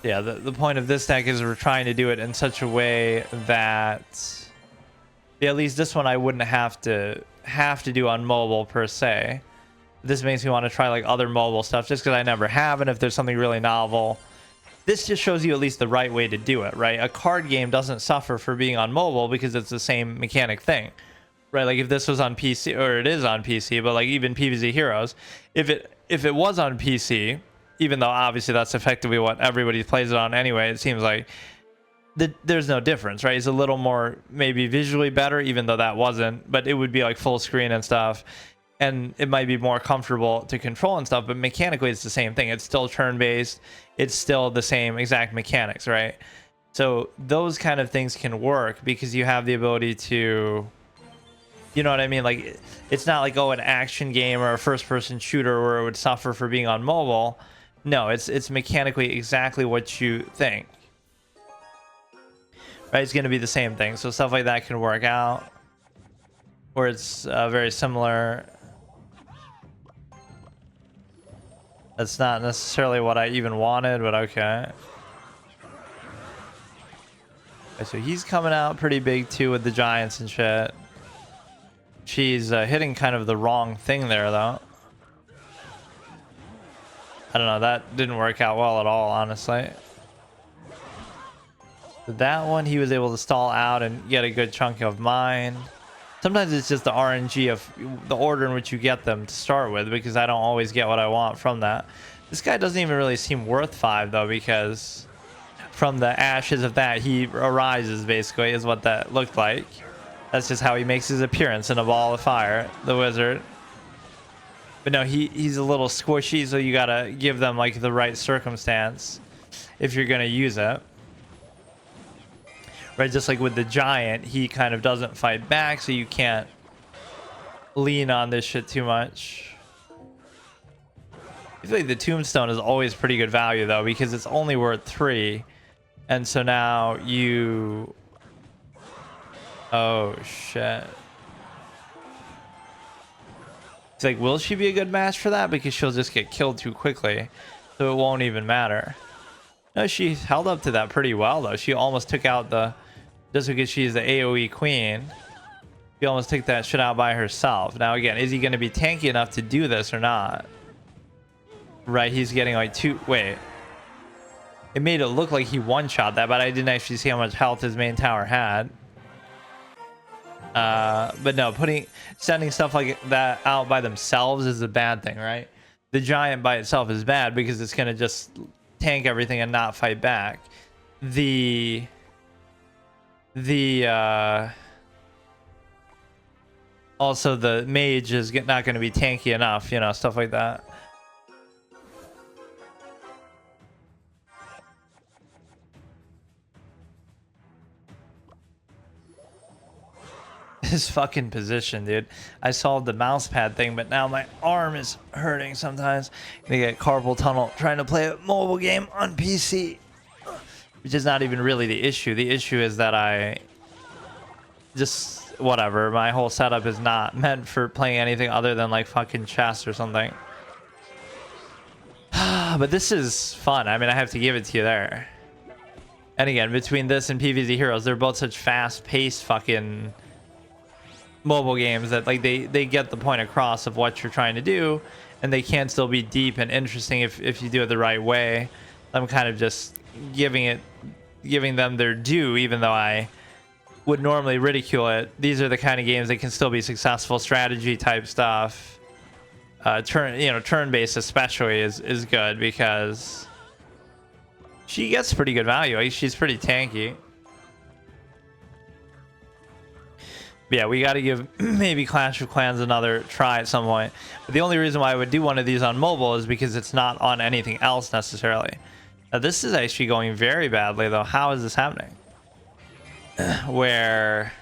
Yeah, the point of this deck is we're trying to do it in such a way that, yeah, at least this one I wouldn't have to do on mobile per se. This makes me want to try like other mobile stuff just because I never have, and if there's something really novel, this just shows you at least the right way to do it, right? A card game doesn't suffer for being on mobile because it's the same mechanic thing, right? Like if this was on PC, or it is on PC, but like even PvZ Heroes, if it was on PC, even though obviously that's effectively what everybody plays it on anyway, it seems like there's no difference, right? It's a little more maybe visually better, even though that wasn't, but it would be like full screen and stuff. And it might be more comfortable to control and stuff, but mechanically it's the same thing. It's still turn-based. It's still the same exact mechanics, right? So those kind of things can work because you have the ability to, you know what I mean? Like, it's not like, oh, an action game or a first-person shooter where it would suffer for being on mobile. No, it's mechanically exactly what you think. Right? It's going to be the same thing. So stuff like that can work out. Or it's very similar. That's not necessarily what I even wanted, but okay. So he's coming out pretty big too with the giants and shit. She's hitting kind of the wrong thing there though. I don't know, that didn't work out well at all, honestly. That one he was able to stall out and get a good chunk of mine. Sometimes it's just the RNG of the order in which you get them to start with, because I don't always get what I want from that. This guy doesn't even really seem worth 5 though, because from the ashes of that he arises, basically, is what that looked like. That's just how he makes his appearance in a ball of fire, the wizard. But no, he's a little squishy, so you gotta give them like the right circumstance if you're gonna use it. Right, just like with the giant, he kind of doesn't fight back, so you can't lean on this shit too much. I feel like the tombstone is always pretty good value though, because it's only worth 3. And so now you... Oh shit. It's like, will she be a good match for that? Because she'll just get killed too quickly, so it won't even matter. No, she held up to that pretty well though. She almost took out the... Just because she's the AoE queen, she almost took that shit out by herself. Now again, is he going to be tanky enough to do this or not? Right, he's getting like 2... Wait. It made it look like he one-shot that, but I didn't actually see how much health his main tower had. But no, sending stuff like that out by themselves is a bad thing, right? The giant by itself is bad because it's going to just tank everything and not fight back. Also the mage is not going to be tanky enough, you know, stuff like that. His fucking position, dude. I solved the mouse pad thing, but now my arm is hurting sometimes. I get carpal tunnel trying to play a mobile game on PC, which is not even really the issue. The issue is that I just... Whatever, my whole setup is not meant for playing anything other than like fucking chess or something. But this is fun. I mean, I have to give it to you there. And again, between this and PvZ Heroes, they're both such fast-paced fucking mobile games that like they get the point across of what you're trying to do, and they can still be deep and interesting if you do it the right way. I'm kind of just giving them their due, even though I would normally ridicule it. These are the kind of games that can still be successful. Strategy type stuff, turn-based especially is good, because she gets pretty good value. Like, she's pretty tanky. But yeah, we got to give maybe Clash of Clans another try at some point. But the only reason why I would do one of these on mobile is because it's not on anything else necessarily. Now this is actually going very badly though. How is this happening? Where,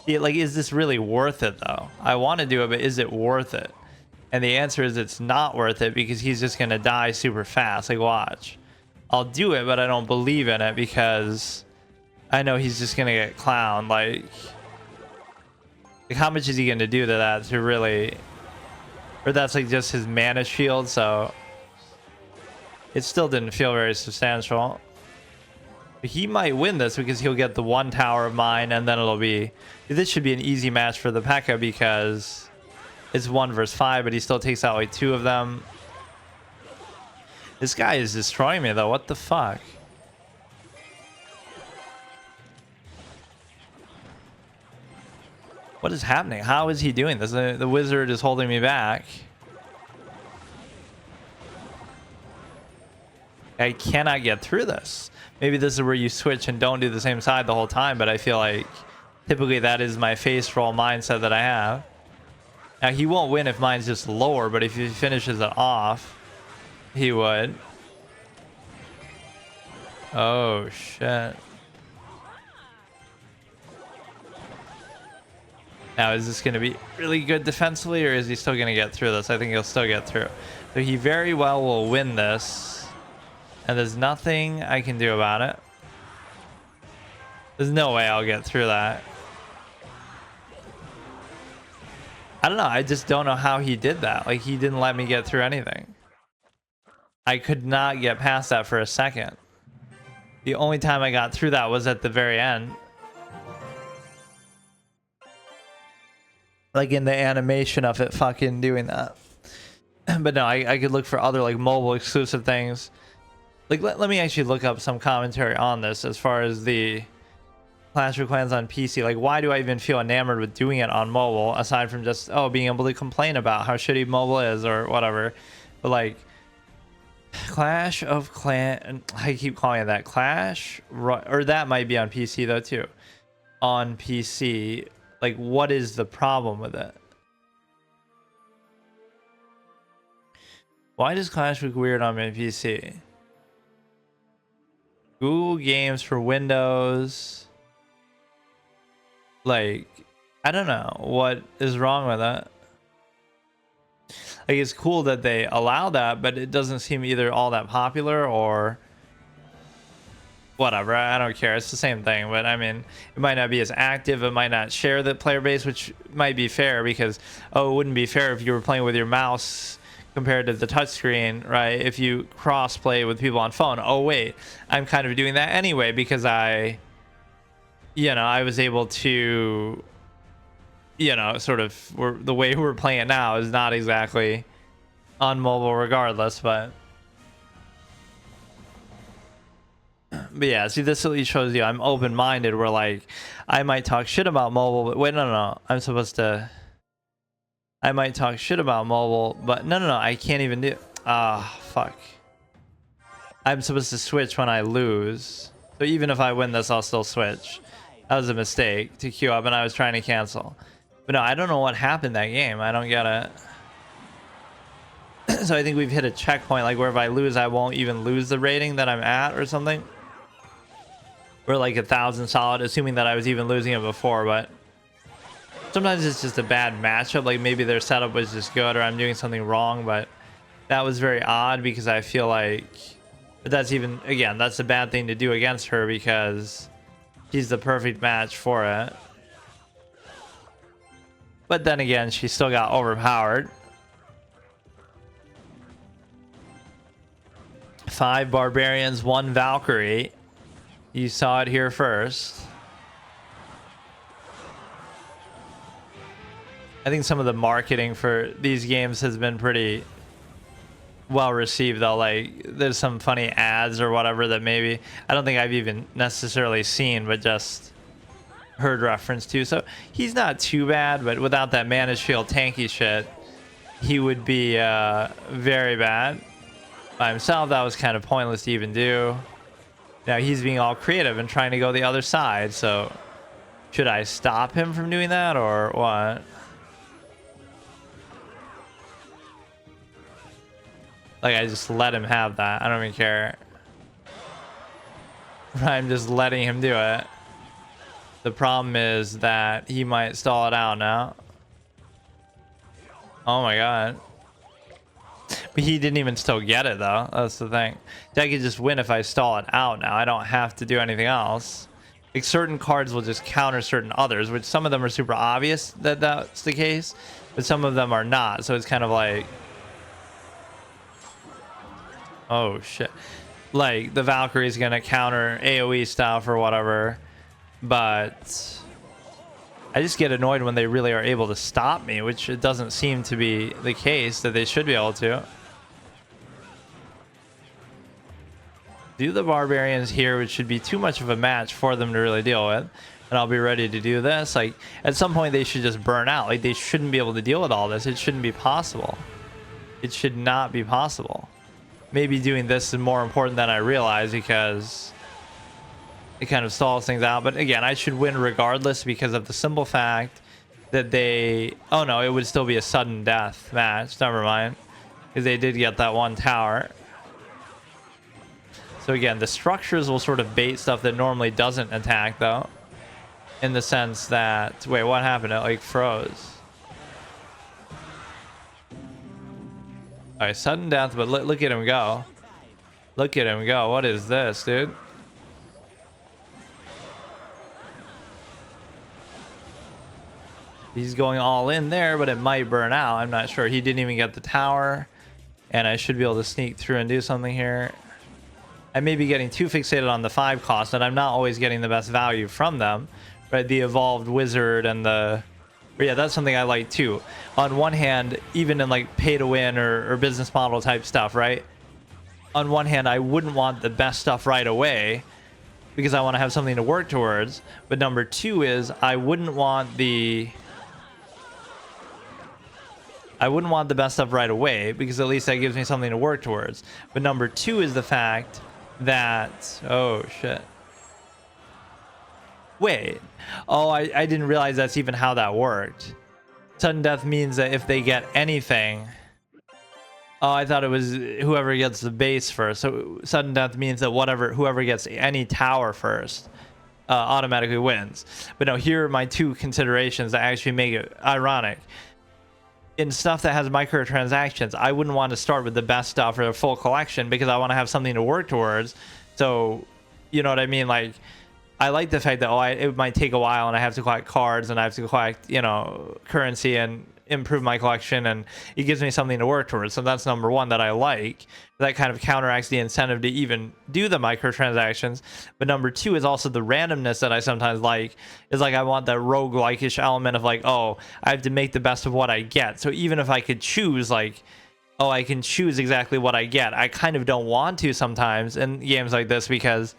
like, is this really worth it though? I want to do it, but is it worth it? And the answer is it's not worth it, because he's just gonna die super fast. Like, watch, I'll do it, but I don't believe in it because I know he's just gonna get clowned. Like how much is he gonna do to that to really... Or that's like just his mana shield, so it still didn't feel very substantial. He might win this because he'll get the 1 tower of mine, and then it'll be... This should be an easy match for the P.e.k.k.a because it's 1 versus 5, but he still takes out like 2 of them. This guy is destroying me though. What the fuck? What is happening? How is he doing this? The wizard is holding me back. I cannot get through this. Maybe this is where you switch and don't do the same side the whole time, but I feel like typically that is my face roll mindset that I have. Now he won't win if mine's just lower, but if he finishes it off, he would. Oh shit. Now is this going to be really good defensively, or is he still going to get through this? I think he'll still get through. So he very well will win this, and there's nothing I can do about it. There's no way I'll get through that. I don't know. I just don't know how he did that. Like, he didn't let me get through anything. I could not get past that for a second. The only time I got through that was at the very end. Like in the animation of it fucking doing that. But no, I could look for other like mobile exclusive things. Like let me actually look up some commentary on this as far as the Clash of Clans on PC. Like, why do I even feel enamored with doing it on mobile aside from just being able to complain about how shitty mobile is or whatever? But like Clash of Clan, I keep calling it that, Clash, or that might be on PC though too. On PC, like what is the problem with it? Why does Clash look weird on my PC? Google Games for Windows. Like, I don't know what is wrong with it. Like, it's cool that they allow that, but it doesn't seem either all that popular or whatever. I don't care. It's the same thing, but I mean, it might not be as active. It might not share the player base, which might be fair because, it wouldn't be fair if you were playing with your mouse compared to the touchscreen, right? If you cross play with people on phone. Oh, wait, I'm kind of doing that anyway because I was able to, sort of, the way we're playing it now is not exactly on mobile regardless, but yeah, see, this at least shows you I'm open-minded where like I might talk shit about mobile, but wait, no, I might talk shit about mobile, but no, I can't even do, fuck. I'm supposed to switch when I lose, so even if I win this I'll still switch. That was a mistake to queue up and I was trying to cancel. But no, I don't know what happened that game. I don't get it. So I think we've hit a checkpoint, like where if I lose, I won't even lose the rating that I'm at or something. We're like 1,000 solid, assuming that I was even losing it before, but sometimes it's just a bad matchup. Like maybe their setup was just good or I'm doing something wrong, but that was very odd because I feel like that's even, again, that's a bad thing to do against her because she's the perfect match for it. But then again, she still got overpowered. 5 barbarians, 1 Valkyrie. You saw it here first. I think some of the marketing for these games has been pretty well received though. Like there's some funny ads or whatever that maybe I don't think I've even necessarily seen, but just heard reference to. So he's not too bad, but without that managed field tanky shit, he would be very bad. By himself, that was kind of pointless to even do. Now he's being all creative and trying to go the other side, so should I stop him from doing that or what? Like I just let him have that. I don't even care. I'm just letting him do it. The problem is that he might stall it out now. Oh my god. But he didn't even still get it though. That's the thing. I could just win if I stall it out now. I don't have to do anything else. Like certain cards will just counter certain others, which some of them are super obvious that that's the case, but some of them are not. So it's kind of like, oh shit. Like the Valkyrie is gonna counter AoE stuff or whatever, but I just get annoyed when they really are able to stop me, which it doesn't seem to be the case that they should be able to. Do the barbarians here, which should be too much of a match for them to really deal with, and I'll be ready to do this. Like at some point they should just burn out. Like they shouldn't be able to deal with all this. It shouldn't be possible. It should not be possible. Maybe doing this is more important than I realize because it kind of stalls things out. But again, I should win regardless because of the simple fact that they, oh no, it would still be a sudden death match. Never mind, because they did get that 1 tower. So again, the structures will sort of bait stuff that normally doesn't attack though, in the sense that, wait, what happened? It like froze. All right, sudden death, but look at him go. Look at him go. What is this, dude? He's going all in there, but it might burn out. I'm not sure. He didn't even get the tower, and I should be able to sneak through and do something here. I may be getting too fixated on the 5 cost, and I'm not always getting the best value from them, right? The evolved wizard and the... But yeah, that's something I like too. On one hand, even in like pay to win or business model type stuff, right? On one hand, I wouldn't want the best stuff right away because I want to have something to work towards. But number 2 is I wouldn't want the best stuff right away because at least that gives me something to work towards. But number 2 is the fact that, oh shit. Wait. Oh, I didn't realize that's even how that worked. Sudden death means that if they get anything... Oh, I thought it was whoever gets the base first. So sudden death means that whoever gets any tower first automatically wins. But no, here are my 2 considerations that actually make it ironic. In stuff that has microtransactions, I wouldn't want to start with the best stuff or the full collection because I want to have something to work towards. So, you know what I mean? Like, I like the fact that it might take a while and I have to collect cards and I have to collect, you know, currency and improve my collection, and it gives me something to work towards. So that's number 1 that I like. That kind of counteracts the incentive to even do the microtransactions. But number 2 is also the randomness that I sometimes like. Is like I want that roguelike-ish element of like, oh, I have to make the best of what I get. So even if I could choose like, oh, I can choose exactly what I get, I kind of don't want to sometimes in games like this because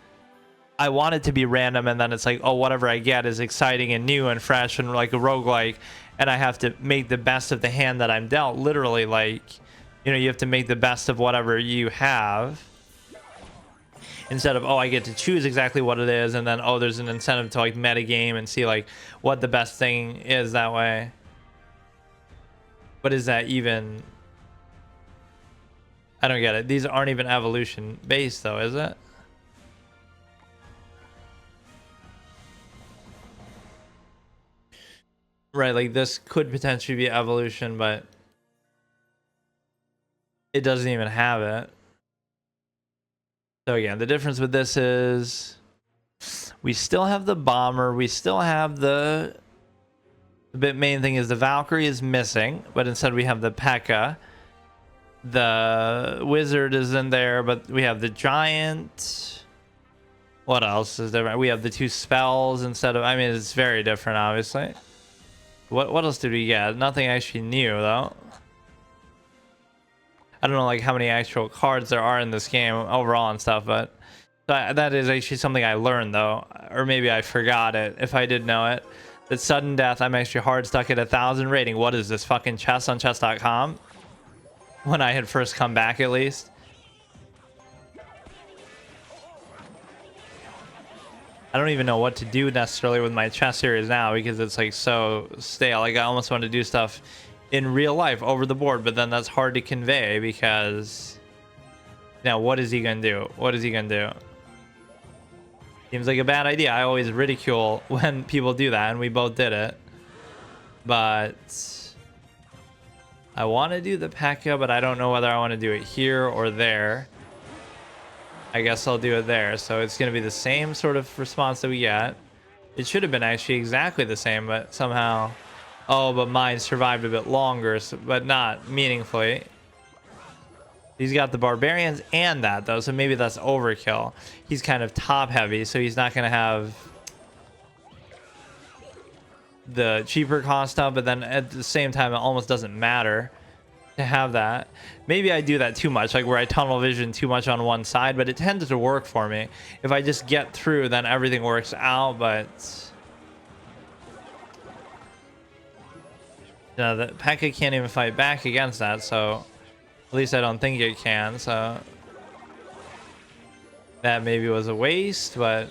I want it to be random, and then it's like, oh, whatever I get is exciting and new and fresh and like a roguelike, and I have to make the best of the hand that I'm dealt. Literally, like, you know, you have to make the best of whatever you have instead of, oh, I get to choose exactly what it is, and then, oh, there's an incentive to like metagame and see like what the best thing is that way. But is that even... I don't get it. These aren't even evolution based though, is it? Right, like this could potentially be evolution, but it doesn't even have it. So again, the difference with this is we still have the bomber, we still have the main thing is the Valkyrie is missing, but instead we have the P.e.k.k.a. The wizard is in there, but we have the giant. What else is different? We have the 2 spells instead of, I mean, it's very different, obviously. What else did we get? Nothing actually new, though. I don't know, like, how many actual cards there are in this game overall and stuff, but that is actually something I learned, though. Or maybe I forgot it, if I did know it. That sudden death, I'm actually hard stuck at 1,000 rating. What is this, fucking chess on chess.com? When I had first come back, at least. I don't even know what to do necessarily with my chess series now because it's like so stale. Like I almost want to do stuff in real life over the board, but then that's hard to convey because now what is he gonna do? What is he gonna do? Seems like a bad idea. I always ridicule when people do that, and we both did it. But I want to do the P.e.k.k.a, but I don't know whether I want to do it here or there. I guess I'll do it there. So it's going to be the same sort of response that we get. It should have been actually exactly the same, but somehow... Oh, but mine survived a bit longer, but not meaningfully. He's got the barbarians and that, though, so maybe that's overkill. He's kind of top-heavy, so he's not going to have the cheaper cost stuff, but then at the same time, it almost doesn't matter to have that. Maybe I do that too much, like where I tunnel vision too much on one side, but it tends to work for me. If I just get through, then everything works out, but... No, the P.e.k.k.a can't even fight back against that, so... At least I don't think it can, so... That maybe was a waste, but...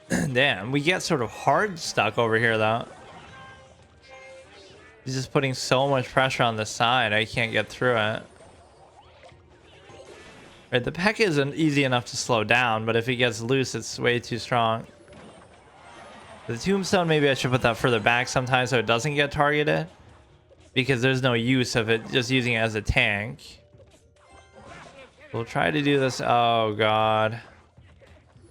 Damn, we get sort of hard stuck over here, though. He's just putting so much pressure on the side, I can't get through it. Right, the P.e.k.k.a isn't easy enough to slow down, but if he gets loose, it's way too strong. The tombstone, maybe I should put that further back sometimes so it doesn't get targeted. Because there's no use of it, just using it as a tank. We'll try to do this. Oh, God.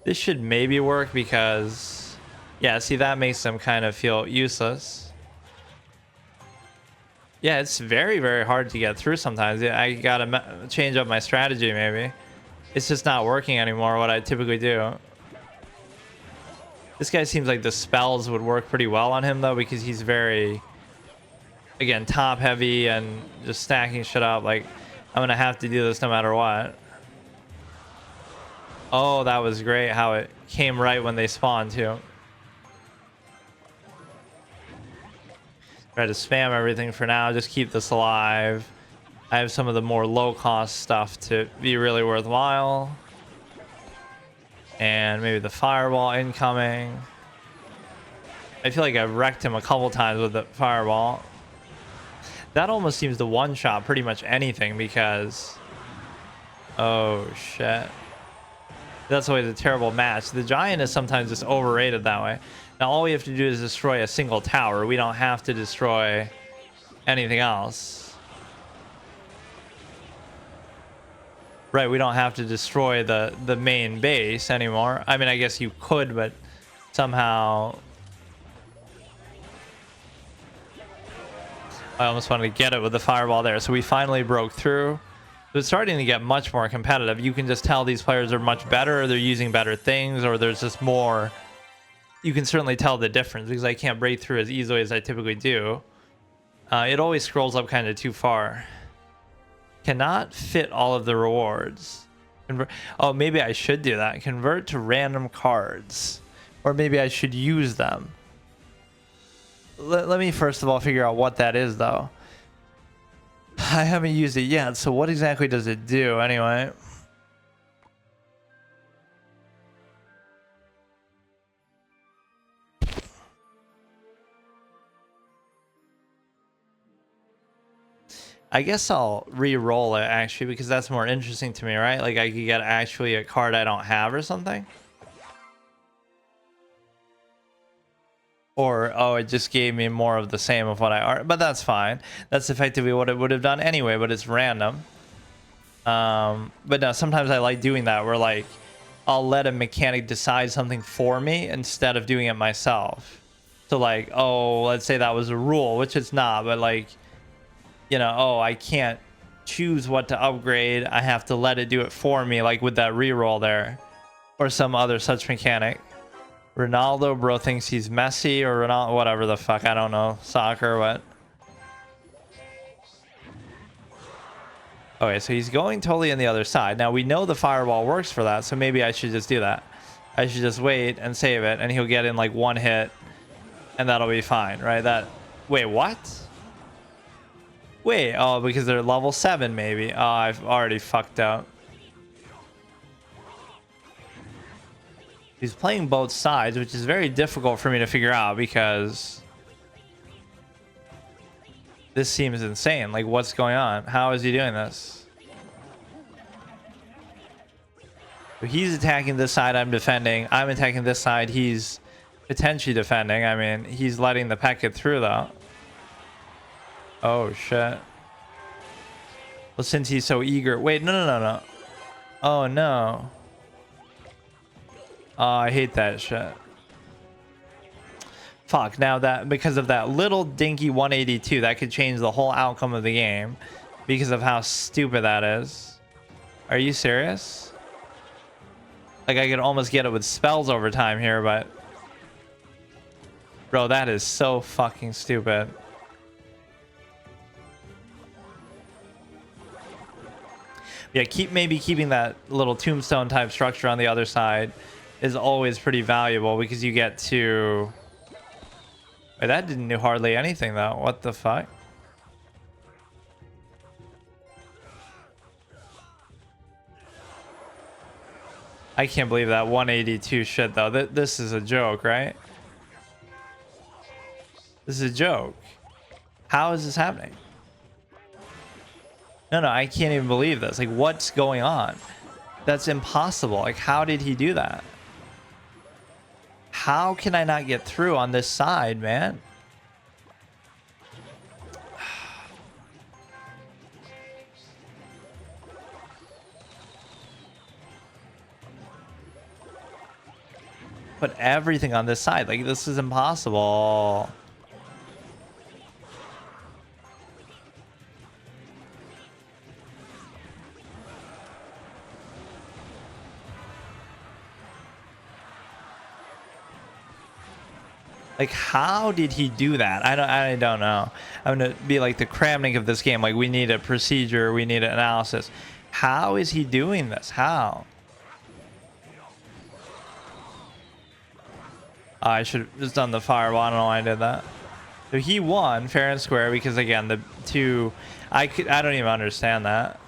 This should maybe work because... Yeah, see, that makes them kind of feel useless. Yeah, it's very, very hard to get through sometimes. I gotta change up my strategy, maybe. It's just not working anymore, what I typically do. This guy seems like the spells would work pretty well on him, though, because he's very, again, top heavy and just stacking shit up. Like, I'm going to have to do this no matter what. Oh, that was great how it came right when they spawned, too. Try to spam everything for now. Just keep this alive. I have some of the more low-cost stuff to be really worthwhile. And maybe the fireball incoming. I feel like I've wrecked him a couple times with the fireball. That almost seems to one-shot pretty much anything because... Oh, shit. That's always a terrible match. The giant is sometimes just overrated that way. Now, all we have to do is destroy a single tower. We don't have to destroy anything else. Right, we don't have to destroy the main base anymore. I mean, I guess you could, but somehow... I almost wanted to get it with the fireball there. So we finally broke through. So it's starting to get much more competitive. You can just tell these players are much better, or they're using better things, or there's just more... You can certainly tell the difference because I can't break through as easily as I typically do. It always scrolls up kind of too far. Cannot fit all of the rewards. Oh, maybe I should do that. Convert to random cards. Or maybe I should use them. Let me first of all figure out what that is, though. I haven't used it yet, so what exactly does it do anyway? I guess I'll re-roll it, actually, because that's more interesting to me, right? Like, I could get actually a card I don't have or something. Or, oh, it just gave me more of the same of what I are. But that's fine. That's effectively what it would have done anyway, but it's random. But no, sometimes I like doing that, where, like, I'll let a mechanic decide something for me instead of doing it myself. So, like, oh, let's say that was a rule, which it's not, but, like... You know, oh, I can't choose what to upgrade. I have to let it do it for me, like with that reroll there. Or some other such mechanic. Ronaldo, bro, thinks he's Messi or Ronaldo, whatever the fuck. I don't know. Soccer, what? Okay, so he's going totally on the other side. Now, we know the fireball works for that, so maybe I should just do that. I should just wait and save it, and he'll get in like one hit, and that'll be fine, right? Wait, what? Wait, oh, because they're level 7, maybe. Oh, I've already fucked up. He's playing both sides, which is very difficult for me to figure out because this seems insane. Like, what's going on? How is he doing this? So he's attacking this side, I'm defending. I'm attacking this side, he's potentially defending. I mean, he's letting the p.e.k.k.a get through, though. Oh, shit. Well, since he's so eager... Wait, no. Oh, no. Oh, I hate that shit. Fuck, now that... Because of that little dinky 182, that could change the whole outcome of the game. Because of how stupid that is. Are you serious? Like, I could almost get it with spells over time here, but... Bro, that is so fucking stupid. Yeah, maybe keeping that little tombstone type structure on the other side is always pretty valuable because you get to... Wait, that didn't do hardly anything, though. What the fuck? I can't believe that 182 shit, though. This is a joke, right? This is a joke. How is this happening? No, I can't even believe this. Like, what's going on? That's impossible. Like, how did he do that? How can I not get through on this side, man? Put everything on this side. Like, this is impossible. Like, how did he do that? I don't know. I'm gonna be like the Kramnik of this game. Like, we need a procedure, we need an analysis. How is he doing this? How? I should have just done the fireball. I don't know why I did that. So he won fair and square because, again, the two... I don't even understand that.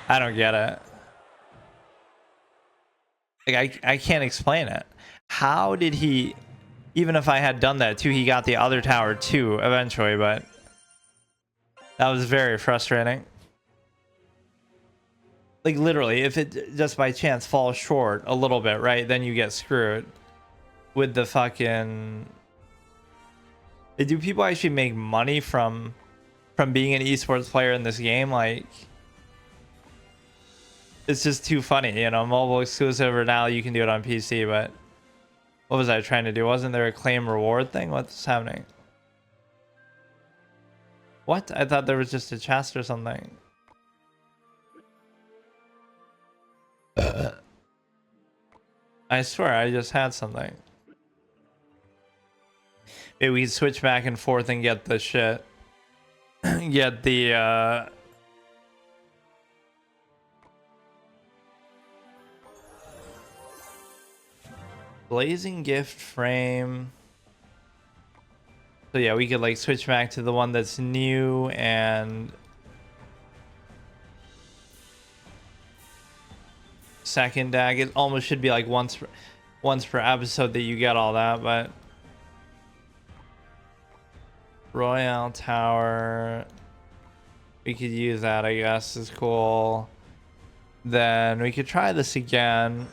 I don't get it. Like, I can't explain it. How did he... Even if I had done that too, he got the other tower too eventually, but that was very frustrating. Like, literally, if it just by chance falls short a little bit, right, then you get screwed with the fucking... Do people actually make money from being an esports player in this game? Like, it's just too funny, you know. Mobile exclusive, or now you can do it on PC, but what was I trying to do? Wasn't there a claim reward thing? What's happening? What? I thought there was just a chest or something. I swear I just had something. Maybe we can switch back and forth and get the shit. Get the blazing gift frame. So yeah, we could like switch back to the one that's new and second dag. It almost should be like once per episode that you get all that, but Royale tower, we could use that, I guess, is cool. Then we could try this again.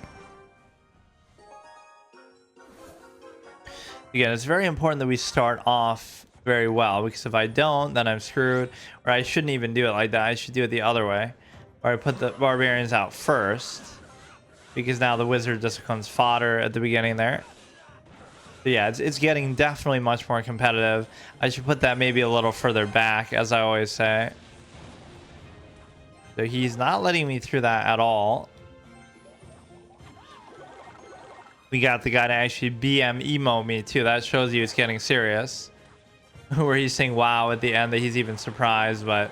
Again, it's very important that we start off very well, because if I don't, then I'm screwed. Or I shouldn't even do it like that. I should do it the other way, or I put the barbarians out first, because now the wizard just becomes fodder at the beginning there. But yeah, it's getting definitely much more competitive. I should put that maybe a little further back, as I always say. So he's not letting me through that at all. We got the guy to actually BM emo me too. That shows you it's getting serious. Where he's saying wow at the end, that he's even surprised, but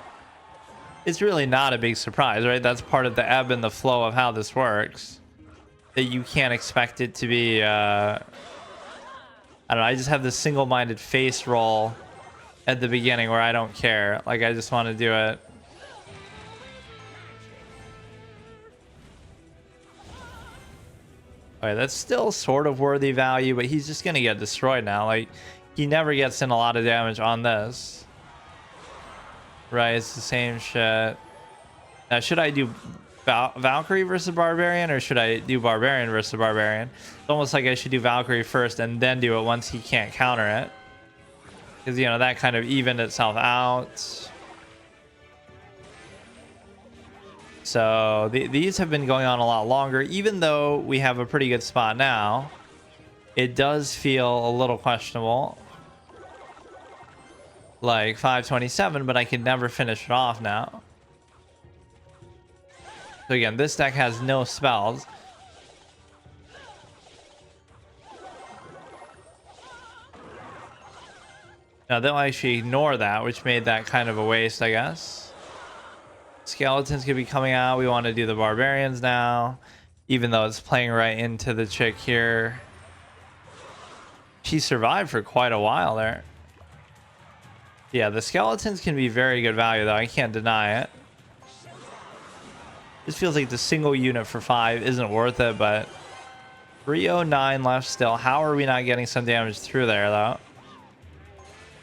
it's really not a big surprise, right? That's part of the ebb and the flow of how this works. That you can't expect it to be I don't know, I just have this single-minded face roll at the beginning where I don't care. Like, I just want to do it. Okay, that's still sort of worthy value, but he's just going to get destroyed now. Like, he never gets in a lot of damage on this. Right, it's the same shit. Now, should I do Valkyrie versus Barbarian, or should I do Barbarian versus Barbarian? It's almost like I should do Valkyrie first and then do it once he can't counter it. Because, you know, that kind of evened itself out. So these have been going on a lot longer. Even though we have a pretty good spot now, it does feel a little questionable. Like 527, but I can never finish it off now. So again, this deck has no spells. Now they'll actually ignore that, which made that kind of a waste, I guess. Skeletons could be coming out. We want to do the barbarians now, even though it's playing right into the chick here. She survived for quite a while there. Yeah, the skeletons can be very good value, though. I can't deny it. This feels like the single unit for 5 isn't worth it, but 309 left still. How are we not getting some damage through there, though?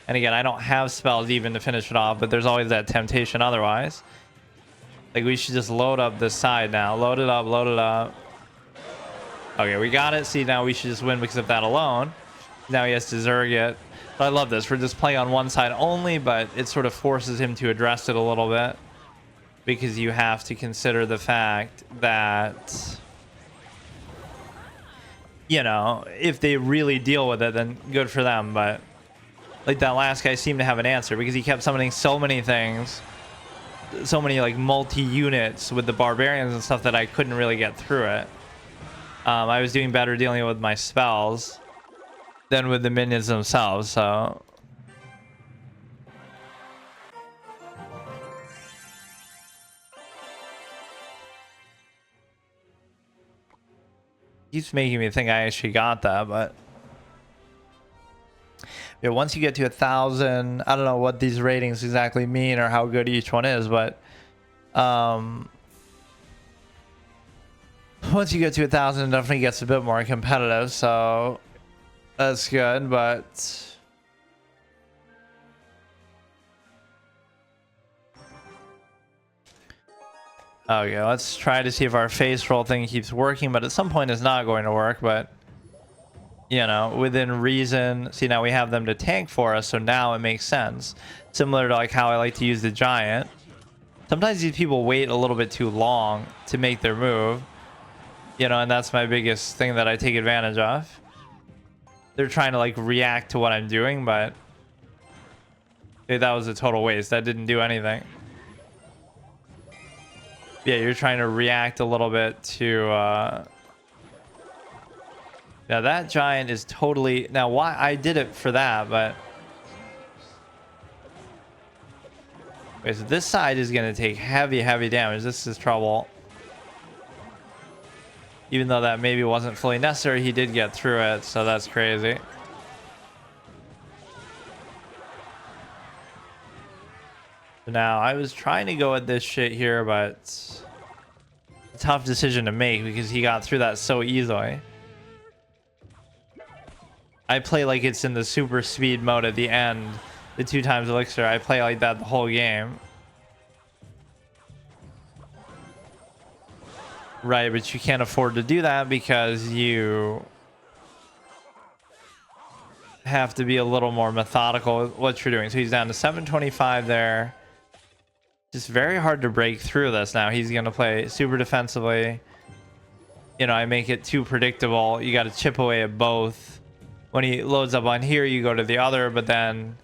And again, I don't have spells even to finish it off, but there's always that temptation otherwise. Like, we should just load up this side now. Load it up, load it up. Okay, we got it. See, now we should just win because of that alone. Now he has to Zerg it. But I love this. We're just playing on one side only, but it sort of forces him to address it a little bit. Because you have to consider the fact that, you know, if they really deal with it, then good for them. But like, that last guy seemed to have an answer because he kept summoning so many things, so many like multi-units with the barbarians and stuff, that I couldn't really get through it. I was doing better dealing with my spells than with the minions themselves, so... Keeps making me think I actually got that, but... Yeah, once you get to 1,000, I don't know what these ratings exactly mean or how good each one is, but... Once you get to 1,000, it definitely gets a bit more competitive, so... That's good, but... Okay, let's try to see if our face roll thing keeps working, but at some point it's not going to work, but... You know, within reason. See, now we have them to tank for us, so now it makes sense. Similar to like how I like to use the giant. Sometimes these people wait a little bit too long to make their move. You know, and that's my biggest thing that I take advantage of. They're trying to like react to what I'm doing, but... Hey, that was a total waste. That didn't do anything. Yeah, you're trying to react a little bit to... Now that giant is totally... Now why I did it for that, but... Okay, so this side is going to take heavy damage. This is trouble. Even though that maybe wasn't fully necessary, he did get through it, so that's crazy. Now, I was trying to go at this shit here, but... It's a tough decision to make because he got through that so easily. I play like it's in the super speed mode at the end. The 2x elixir. I play like that the whole game. Right, but you can't afford to do that because you have to be a little more methodical with what you're doing. So he's down to 725 there. Just very hard to break through this now. He's going to play super defensively. You know, I make it too predictable. You got to chip away at both. When he loads up on here, you go to the other, but then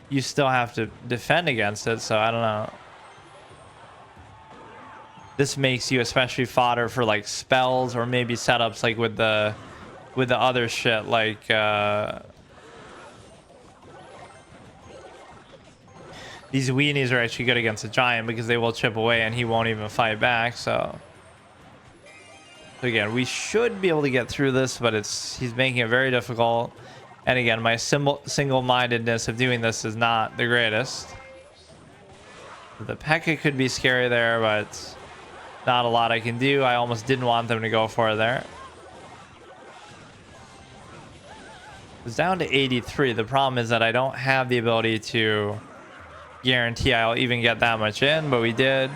you still have to defend against it, so I don't know. This makes you especially fodder for like spells or maybe setups like with the other shit like these weenies are actually good against a giant because they will chip away and he won't even fight back, so again, we should be able to get through this, but he's making it very difficult. And again, my single-mindedness of doing this is not the greatest. The P.e.k.K.A could be scary there, but not a lot I can do. I almost didn't want them to go for it there. It's down to 83. The problem is that I don't have the ability to guarantee I'll even get that much in, but we did.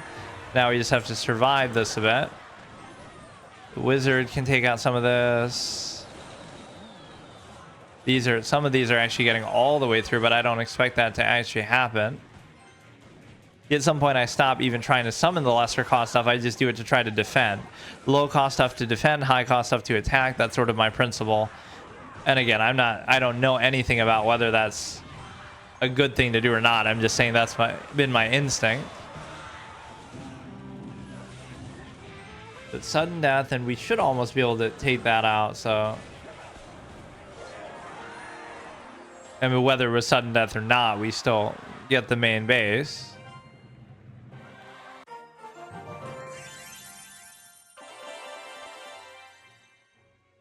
Now we just have to survive this a bit. The wizard can take out some of this. Some of these are actually getting all the way through, but I don't expect that to actually happen. At some point I stop even trying to summon the lesser cost stuff. I just do it to try to defend. Low cost stuff to defend, high cost stuff to attack. That's sort of my principle. And again, I don't know anything about whether that's a good thing to do or not. I'm just saying that's been my instinct. But sudden death, and we should almost be able to take that out, so... I mean, whether it was sudden death or not, we still get the main base.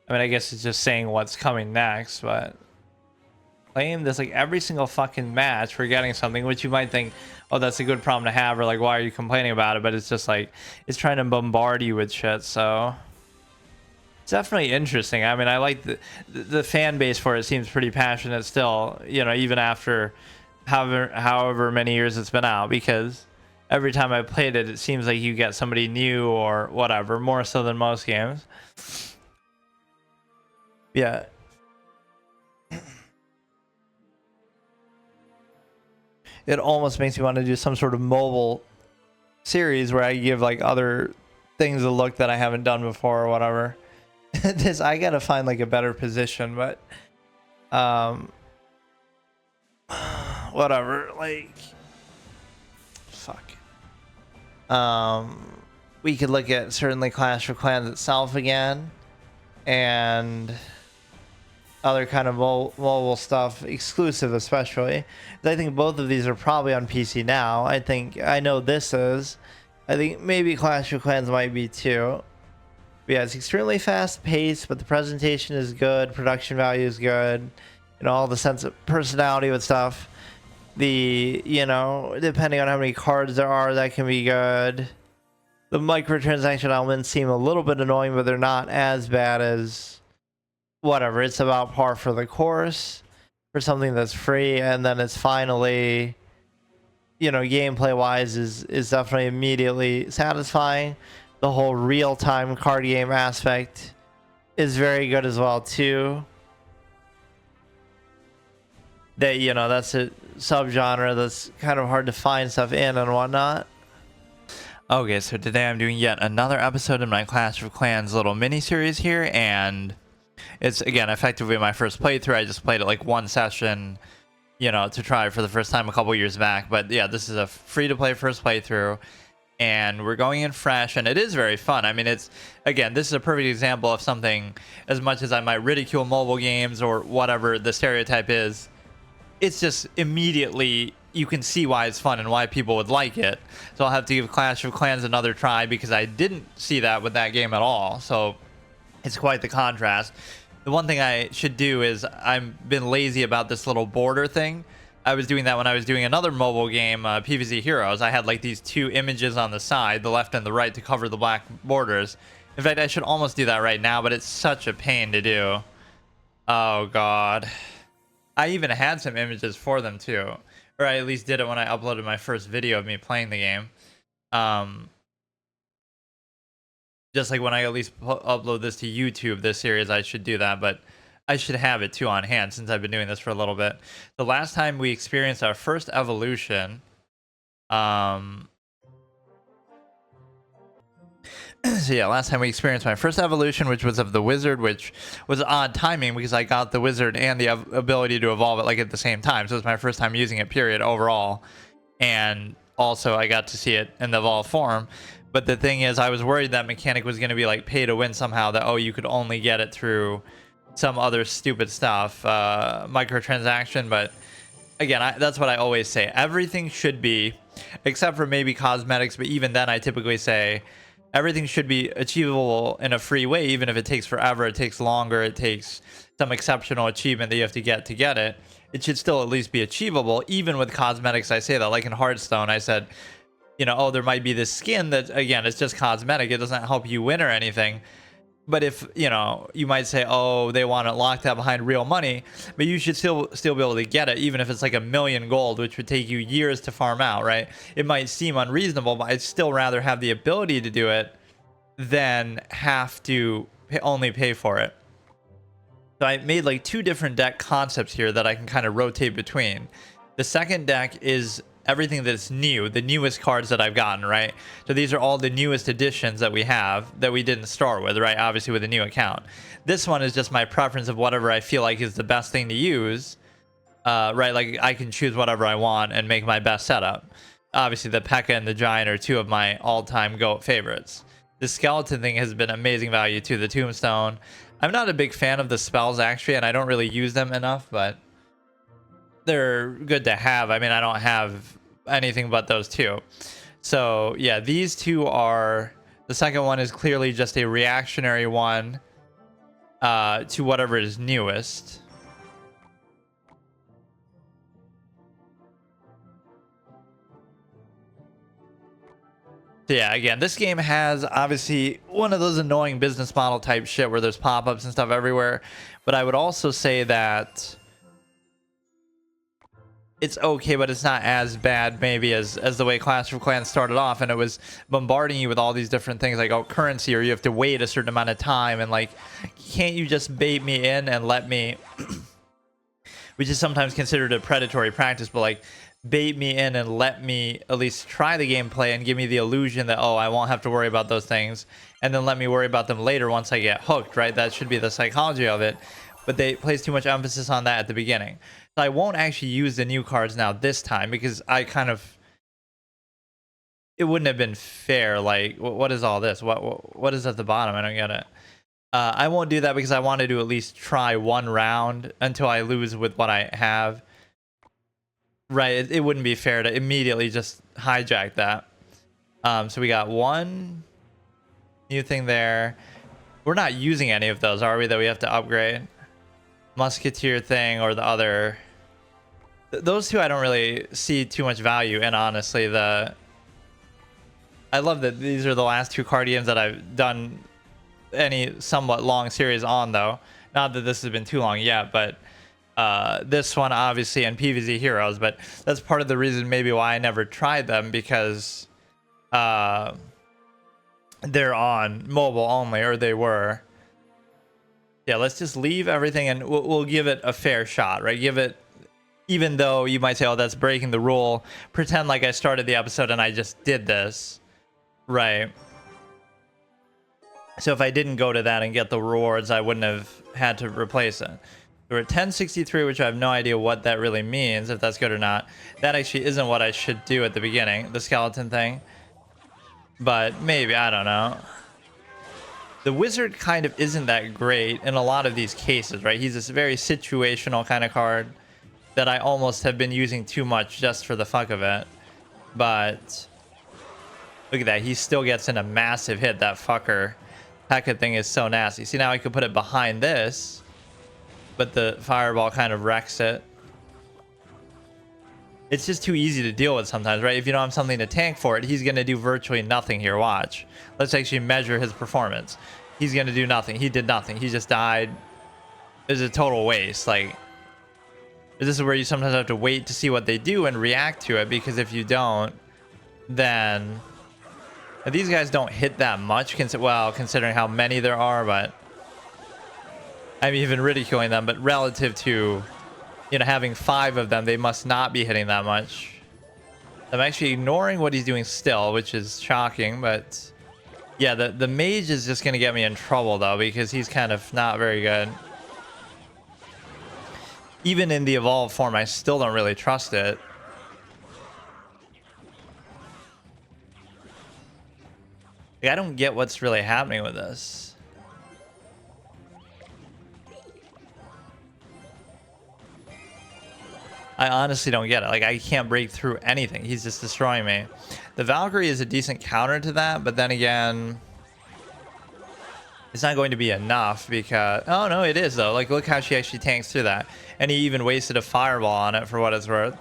I mean, I guess it's just saying what's coming next, but... Playing this like every single fucking match, we're getting something, which you might think, oh, that's a good problem to have, or like, why are you complaining about it? But it's just like, it's trying to bombard you with shit, so... It's definitely interesting. I mean, I like the fan base for it seems pretty passionate still, you know, even after however many years it's been out, because every time I played it, it seems like you get somebody new or whatever, more so than most games. Yeah. It almost makes me want to do some sort of mobile series where I give like other things a look that I haven't done before or whatever. I gotta find like a better position, but whatever, like fuck. We could look at certainly Clash of Clans itself again. and other kind of mobile stuff, exclusive especially. I think both of these are probably on PC now. I know this is. I think maybe Clash of Clans might be too. But yeah, it's extremely fast paced, but the presentation is good, production value is good, and all the sense of personality with stuff. Depending on how many cards there are, that can be good. The microtransaction elements seem a little bit annoying, but they're not as bad as whatever. It's about par for the course for something that's free, and then it's finally, gameplay wise is definitely immediately satisfying. The whole real-time card game aspect is very good as well too. That's a subgenre that's kind of hard to find stuff in and whatnot. Okay, so today I'm doing yet another episode in my Clash of Clans little mini series here, and it's again effectively my first playthrough. I just played it like one session, to try for the first time a couple years back. But yeah, this is a free-to-play first playthrough, and we're going in fresh, and it is very fun. I mean, this is a perfect example of something. As much as I might ridicule mobile games or whatever the stereotype is, it's just immediately you can see why it's fun and why people would like it. So I'll have to give Clash of Clans another try, because I didn't see that with that game at all. So it's quite the contrast. The one thing I should do is I've been lazy about this little border thing. I was doing that when I was doing another mobile game, PvZ Heroes. I had like these two images on the side, the left and the right, to cover the black borders. In fact, I should almost do that right now, but it's such a pain to do. Oh god. I even had some images for them too, or I at least did it when I uploaded my first video of me playing the game. Just like when I at least upload this to YouTube, this series, I should do that, but I should have it too on hand since I've been doing this for a little bit. The last time we experienced our first evolution, so yeah, last time we experienced my first evolution, which was of the wizard, which was odd timing because I got the wizard and the ability to evolve it like at the same time. So it was my first time using it, period, overall. And also I got to see it in the evolved form. But the thing is, I was worried that mechanic was going to be like pay to win somehow, that, oh, you could only get it through some other stupid stuff, microtransaction. But again, that's what I always say. Everything should be, except for maybe cosmetics, but even then I typically say everything should be achievable in a free way, even if it takes forever, it takes longer, it takes some exceptional achievement that you have to get it. It should still at least be achievable, even with cosmetics. I say that, like in Hearthstone, I said, oh, there might be this skin that, again, it's just cosmetic. It doesn't help you win or anything. But if, you might say, oh, they want to lock that behind real money, but you should still be able to get it, even if it's like 1,000,000 gold, which would take you years to farm out, right? It might seem unreasonable, but I'd still rather have the ability to do it than have to only pay for it. So I made like two different deck concepts here that I can kind of rotate between. The second deck is everything that's new, the newest cards that I've gotten, right? So these are all the newest additions that we have that we didn't start with, right? Obviously with a new account. This one is just my preference of whatever I feel like is the best thing to use, right? Like I can choose whatever I want and make my best setup. Obviously the P.e.k.K.a and the Giant are two of my all-time GOAT favorites. The skeleton thing has been amazing value too, the Tombstone. I'm not a big fan of the spells actually, and I don't really use them enough, but they're good to have. I mean, I don't have anything but those two. So yeah, these two are, the second one is clearly just a reactionary one to whatever is newest. So yeah, again, this game has obviously one of those annoying business model type shit where there's pop-ups and stuff everywhere, but I would also say that it's okay, but it's not as bad maybe as the way Clash of Clans started off, and it was bombarding you with all these different things like, oh, currency, or you have to wait a certain amount of time, and like, can't you just bait me in and let me which is sometimes considered a predatory practice, but like, bait me in and let me at least try the gameplay and give me the illusion that, oh, I won't have to worry about those things, and then let me worry about them later once I get hooked, right? That should be the psychology of it, but they place too much emphasis on that at the beginning. So I won't actually use the new cards now this time, because I kind of, it wouldn't have been fair. Like, what is all this? What is at the bottom? I don't get it. I won't do that because I wanted to at least try one round until I lose with what I have. Right, it wouldn't be fair to immediately just hijack that. So we got one new thing there. We're not using any of those, are we, that we have to upgrade? Musketeer thing or the other. Those two I don't really see too much value in, honestly. I love that these are the last two card games that I've done any somewhat long series on, though. Not that this has been too long yet, but this one obviously and PvZ Heroes, but that's part of the reason maybe why I never tried them, because they're on mobile only, or they were. Yeah, let's just leave everything and we'll give it a fair shot, right? Give it, even though you might say, oh, that's breaking the rule, pretend like I started the episode and I just did this, right? So if I didn't go to that and get the rewards, I wouldn't have had to replace it. We're at 1063, which I have no idea what that really means, if that's good or not. That actually isn't what I should do at the beginning, the skeleton thing. But maybe, I don't know. The wizard kind of isn't that great in a lot of these cases, right? He's this very situational kind of card that I almost have been using too much just for the fuck of it. But look at that. He still gets in a massive hit, that fucker. P.e.k.k.a thing is so nasty. See, now I could put it behind this, but the fireball kind of wrecks it. It's just too easy to deal with sometimes, right? If you don't have something to tank for it, he's going to do virtually nothing here. Watch. Let's actually measure his performance. He's going to do nothing. He did nothing. He just died. It was a total waste. Like, this is where you sometimes have to wait to see what they do and react to it, because if you don't, then these guys don't hit that much. Well, considering how many there are, but I'm even ridiculing them. But relative to, you know, having 5 of them, they must not be hitting that much. I'm actually ignoring what he's doing still, which is shocking. But yeah, the mage is just going to get me in trouble, though, because he's kind of not very good. Even in the evolved form, I still don't really trust it. Like, I don't get what's really happening with this. I honestly don't get it. Like, I can't break through anything. He's just destroying me. The Valkyrie is a decent counter to that, but then again, it's not going to be enough because... Oh, no, it is, though. Like, look how she actually tanks through that. And he even wasted a fireball on it for what it's worth.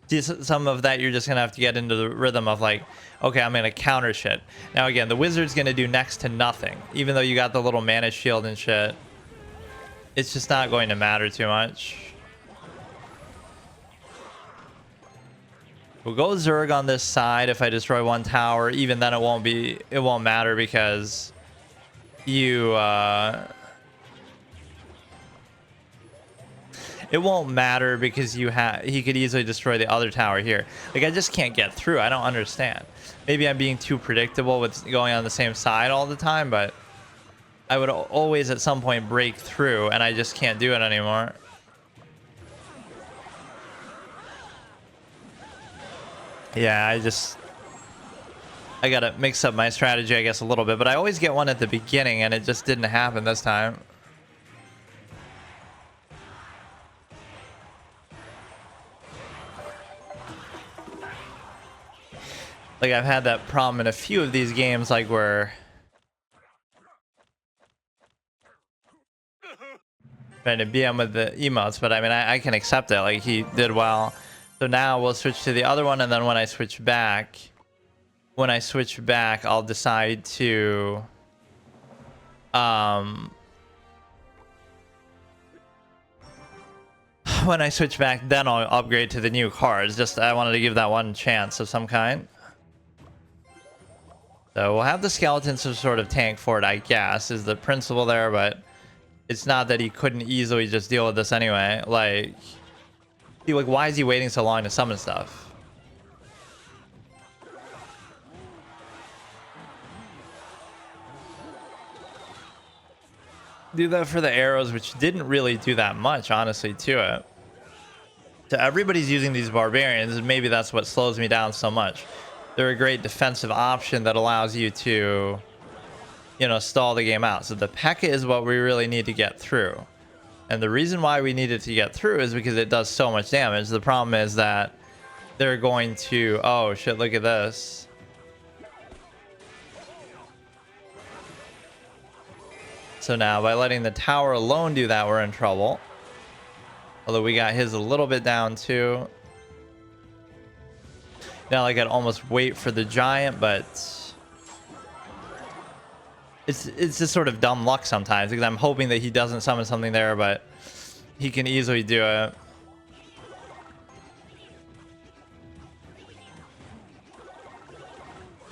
Some of that you're just going to have to get into the rhythm of, like, okay, I'm going to counter shit. Now, again, the wizard's going to do next to nothing. Even though you got the little mana shield and shit, it's just not going to matter too much. We'll go Zerg on this side. If I destroy one tower, even then it won't matter, because you it won't matter because he could easily destroy the other tower here. Like, I just can't get through. I don't understand. Maybe I'm being too predictable with going on the same side all the time, but I would always at some point break through, and I just can't do it anymore. Yeah, I gotta mix up my strategy, I guess, a little bit, but I always get one at the beginning, and it just didn't happen this time. Like, I've had that problem in a few of these games, like, where trying to BM with the emotes, but I mean, I can accept it. Like, he did well. So now we'll switch to the other one, and then when I switch back, I'll decide to when I switch back, then I'll upgrade to the new cards. Just, I wanted to give that one chance of some kind. So we'll have the skeletons to sort of tank for it, I guess, is the principle there, but it's not that he couldn't easily just deal with this anyway. Like, why is he waiting so long to summon stuff? Do that for the arrows, which didn't really do that much, honestly, to it. So everybody's using these barbarians, and maybe that's what slows me down so much. They're a great defensive option that allows you to, you know, stall the game out. So the P.e.k.K.a is what we really need to get through. And the reason why we need it to get through is because it does so much damage. The problem is that they're going to... Oh, shit, look at this. So now, by letting the tower alone do that, we're in trouble. Although we got his a little bit down, too. Now I could almost wait for the giant, but... It's just sort of dumb luck sometimes, because I'm hoping that he doesn't summon something there, but he can easily do it.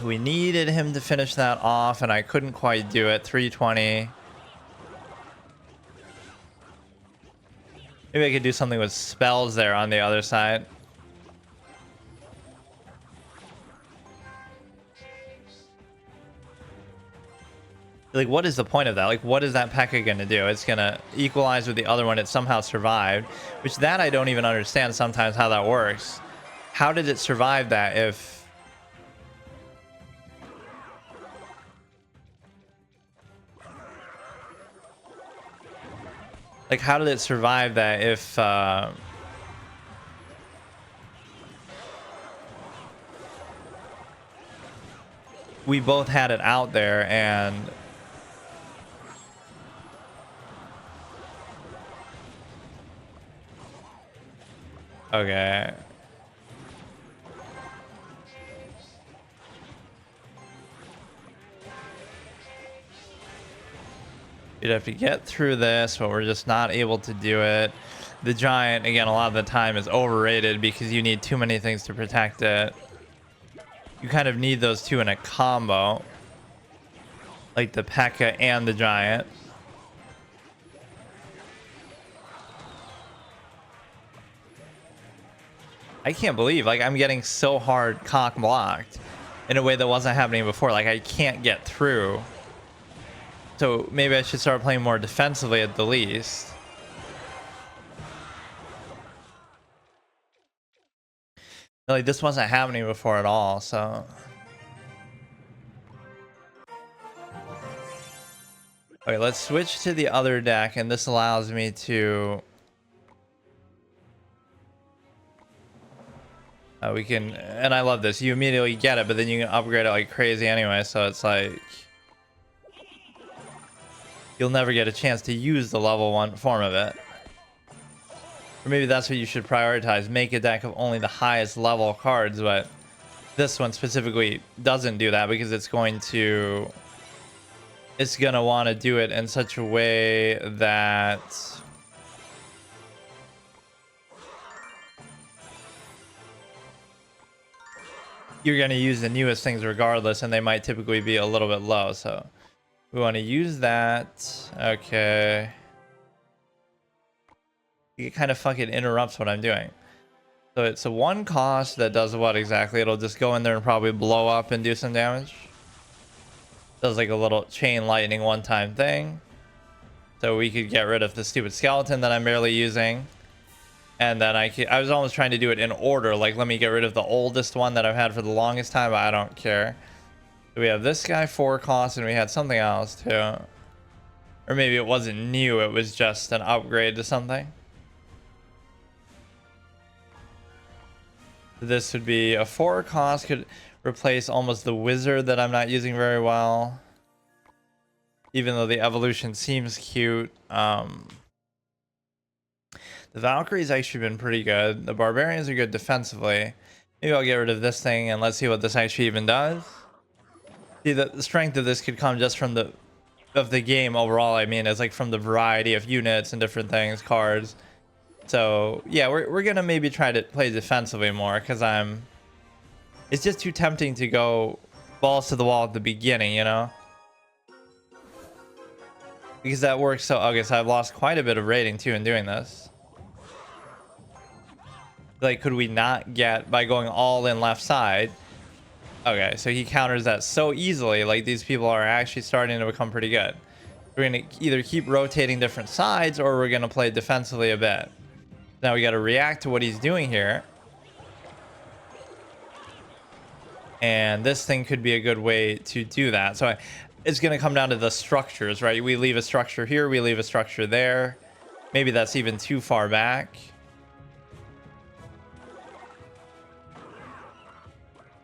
We needed him to finish that off, and I couldn't quite do it. 320. Maybe I could do something with spells there on the other side. Like, what is the point of that? Like, what is that P.e.k.K.A gonna do? It's gonna equalize with the other one. It somehow survived, which that I don't even understand sometimes how that works. How did it survive that if... Like, how did it survive that if... we both had it out there and... Okay. You'd have to get through this, but we're just not able to do it. The giant, again, a lot of the time is overrated because you need too many things to protect it. You kind of need those two in a combo. Like the P.e.k.K.A and the giant. I can't believe, like, I'm getting so hard cock blocked in a way that wasn't happening before. Like, I can't get through. So maybe I should start playing more defensively at the least. Like, this wasn't happening before at all, so... Okay, let's switch to the other deck, and this allows me to... we can... And I love this. You immediately get it, but then you can upgrade it like crazy anyway, so it's like... You'll never get a chance to use the level 1 form of it. Or maybe that's what you should prioritize. Make a deck of only the highest level cards, but this one specifically doesn't do that because it's going to... It's going to want to do it in such a way that... You're going to use the newest things regardless, and they might typically be a little bit low, so... We want to use that. Okay. It kind of fucking interrupts what I'm doing. So it's a 1 cost that does what exactly? It'll just go in there and probably blow up and do some damage. Does like a little chain lightning one-time thing. So we could get rid of the stupid skeleton that I'm barely using. And then I was almost trying to do it in order. Like, let me get rid of the oldest one that I've had for the longest time, but I don't care. We have this guy 4 costs, and we had something else too. Or maybe it wasn't new, it was just an upgrade to something. This would be a 4 cost, could replace almost the wizard that I'm not using very well. Even though the evolution seems cute. The Valkyrie's actually been pretty good. The barbarians are good defensively. Maybe I'll get rid of this thing and let's see what this actually even does. See, the strength of this could come just from the game overall. I mean, it's like from the variety of units and different things, cards. So yeah, we're gonna maybe try to play defensively more because it's just too tempting to go balls to the wall at the beginning, you know, because that works. So okay, so I've lost quite a bit of rating too in doing this. Like, could we not get by going all in left side? Okay, so he counters that so easily. Like, these people are actually starting to become pretty good. We're going to either keep rotating different sides or we're going to play defensively a bit. Now we got to react to what he's doing here. And this thing could be a good way to do that. So it's going to come down to the structures, right? We leave a structure here, we leave a structure there. Maybe that's even too far back.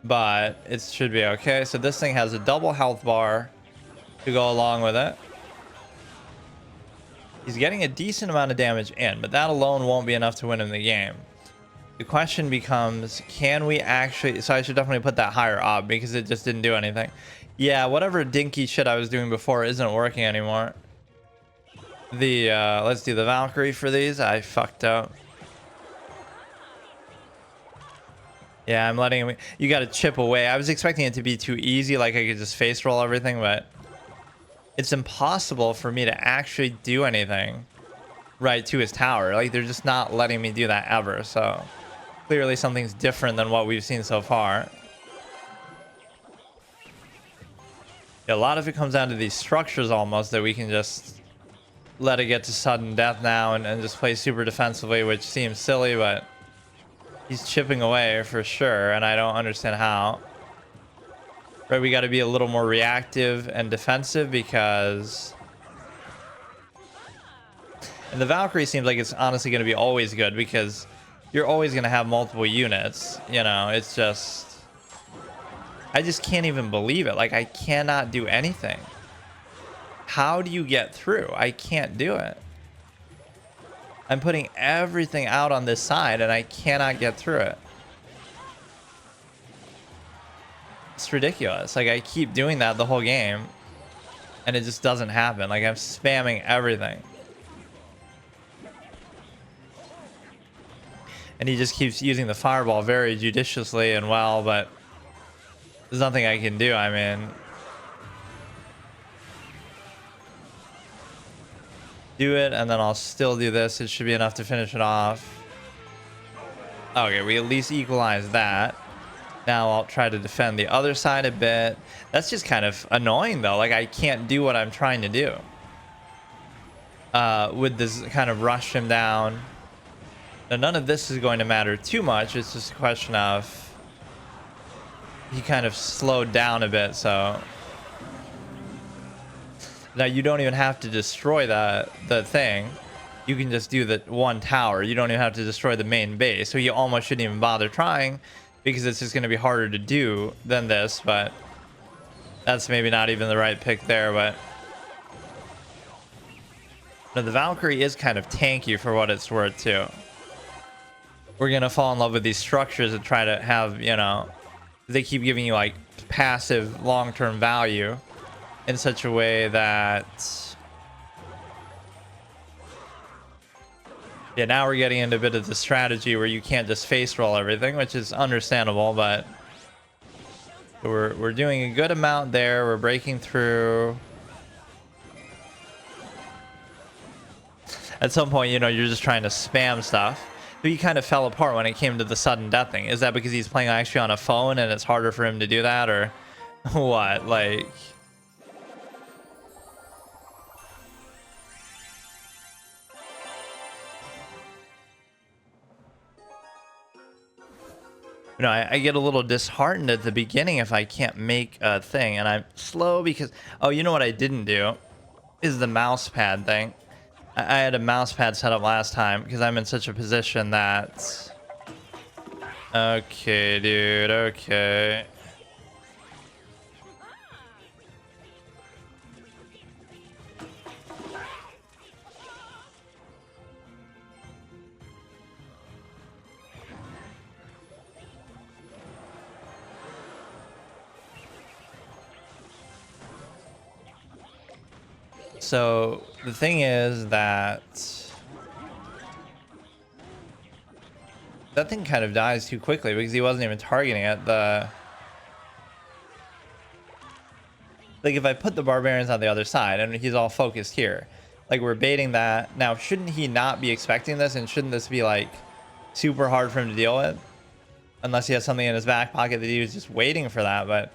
But it should be okay. So this thing has a double health bar to go along with it. He's getting a decent amount of damage in, but that alone won't be enough to win him the game. The question becomes, can we actually... So I should definitely put that higher up because it just didn't do anything. Yeah, whatever dinky shit I was doing before isn't working anymore. Let's do the Valkyrie for these. I fucked up. Yeah, I'm letting him... You gotta chip away. I was expecting it to be too easy, like I could just face roll everything, but... It's impossible for me to actually do anything right to his tower. Like, they're just not letting me do that ever, so... Clearly something's different than what we've seen so far. Yeah, a lot of it comes down to these structures almost that we can just let it get to sudden death now and just play super defensively, which seems silly, but he's chipping away for sure, and I don't understand how. Right, we got to be a little more reactive and defensive because... And the Valkyrie seems like it's honestly going to be always good because you're always going to have multiple units. You know, it's just... I just can't even believe it. Like, I cannot do anything. How do you get through? I can't do it. I'm putting everything out on this side and I cannot get through it. It's ridiculous. Like, I keep doing that the whole game and it just doesn't happen. Like, I'm spamming everything. And he just keeps using the fireball very judiciously and well, but there's nothing I can do. I mean, do it, and then I'll still do this. It should be enough to finish it off. Okay, we at least equalize that. Now I'll try to defend the other side a bit. That's just kind of annoying, though. Like, I can't do what I'm trying to do. With this kind of rush him down. Now, none of this is going to matter too much. It's just a question of... He kind of slowed down a bit, so... Now, you don't even have to destroy the thing. You can just do the one tower. You don't even have to destroy the main base. So you almost shouldn't even bother trying because it's just going to be harder to do than this, but... That's maybe not even the right pick there, but... Now, the Valkyrie is kind of tanky for what it's worth, too. We're going to fall in love with these structures and try to have, you know... They keep giving you, like, passive long-term value in such a way that... Yeah, now we're getting into a bit of the strategy where you can't just face roll everything, which is understandable, but... We're doing a good amount there. We're breaking through. At some point, you know, you're just trying to spam stuff. But he kind of fell apart when it came to the sudden death thing. Is that because he's playing actually on a phone and it's harder for him to do that, or what? Like... You know, I get a little disheartened at the beginning if I can't make a thing, and I'm slow because... Oh, you know what I didn't do? Is the mouse pad thing. I had a mouse pad set up last time because I'm in such a position that... Okay, dude, okay. So the thing is that that thing kind of dies too quickly because he wasn't even targeting it. Like, if I put the barbarians on the other side and he's all focused here, like, we're baiting that. Now, shouldn't he not be expecting this, and shouldn't this be like super hard for him to deal with? Unless he has something in his back pocket that he was just waiting for that, but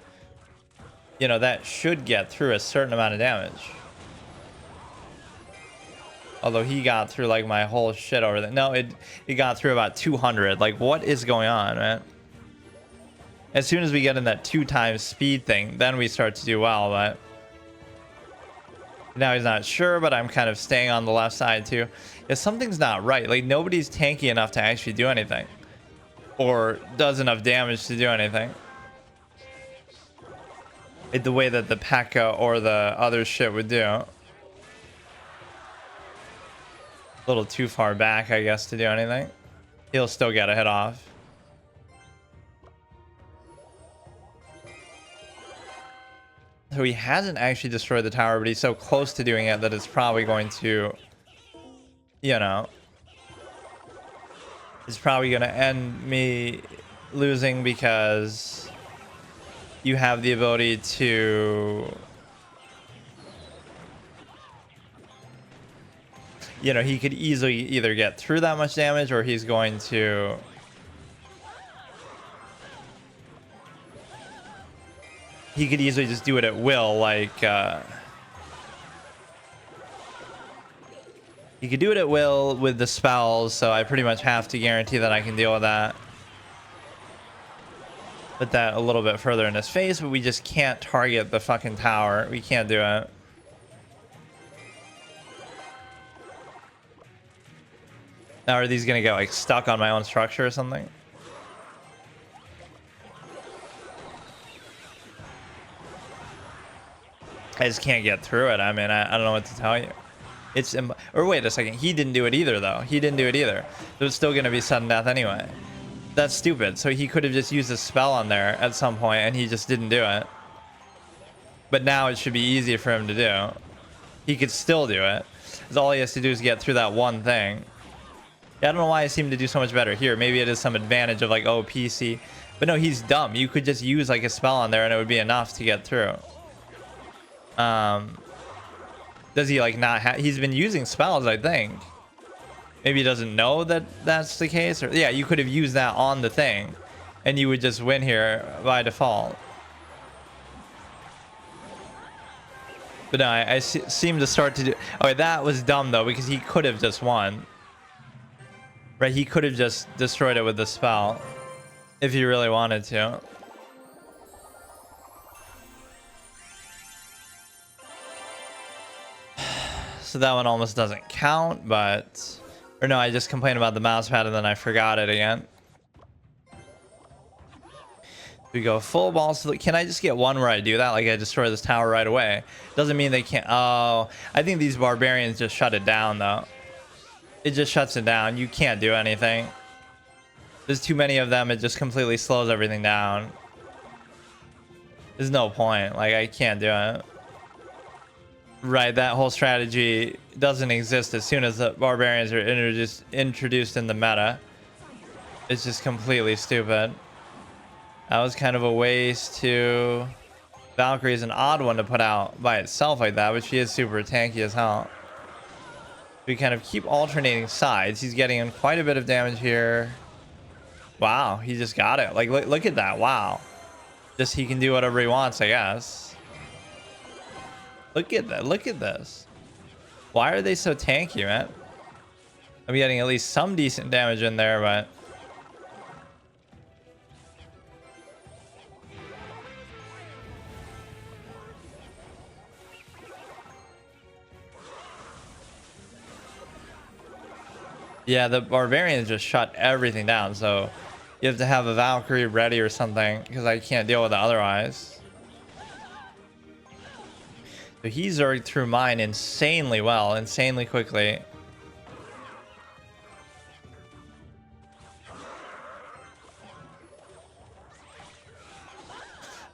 you know, that should get through a certain amount of damage. Although he got through like my whole shit over there. No, it got through about 200. Like, what is going on, man? As soon as we get in that 2 times speed thing, then we start to do well, but Now he's not sure, but I'm kind of staying on the left side too. If something's not right, like nobody's tanky enough to actually do anything or does enough damage to do anything. The way that the P.e.k.k.a or the other shit would do. A little too far back, I guess, to do anything. He'll still get a hit off. So he hasn't actually destroyed the tower, but he's so close to doing it that it's probably going to, you know, it's probably going to end me losing because you have the ability to, you know, he could easily either get through that much damage or he's going to, he could easily just do it at will, like, he could do it at will with the spells, so I pretty much have to guarantee that I can deal with that. Put that a little bit further in his face, but we just can't target the fucking tower. We can't do it. Now are these gonna get like stuck on my own structure or something? I just can't get through it. I mean, I don't know what to tell you. It's or wait a second, he didn't do it either though. He didn't do it either. So it's still gonna be sudden death anyway. That's stupid. So he could have just used a spell on there at some point and he just didn't do it. But now it should be easy for him to do. He could still do it. Because all he has to do is get through that one thing. Yeah, I don't know why I seem to do so much better here. Maybe it is some advantage of like, oh, PC. But no, he's dumb. You could just use like a spell on there and it would be enough to get through. Does he like not have... He's been using spells, I think. Maybe he doesn't know that that's the case. Or yeah, you could have used that on the thing. And you would just win here by default. But no, I seem to start to do... Okay, that was dumb though, because he could have just won. Right, he could have just destroyed it with the spell. If he really wanted to. So that one almost doesn't count, but... Or no, I just complained about the mouse pad and then I forgot it again. We go full balls. Can I just get one where I do that? Like I destroy this tower right away. Doesn't mean they can't. Oh, I think these barbarians just shut it down though. It just shuts it down. You can't do anything. There's too many of them. It just completely slows everything down. There's no point. Like I can't do it. Right, that whole strategy doesn't exist as soon as the barbarians are introduced in the meta. It's just completely stupid. That was kind of a waste too. Valkyrie is an odd one to put out by itself like that, but she is super tanky as hell. We kind of keep alternating sides. He's getting in quite a bit of damage here. Wow, he just got it. Like, look at that. Wow. Just he can do whatever he wants, I guess. Look at that. Look at this. Why are they so tanky, man? I'm getting at least some decent damage in there, but... Yeah, the barbarians just shut everything down, so you have to have a Valkyrie ready or something, because I can't deal with it otherwise. So he zerged through mine insanely well, insanely quickly.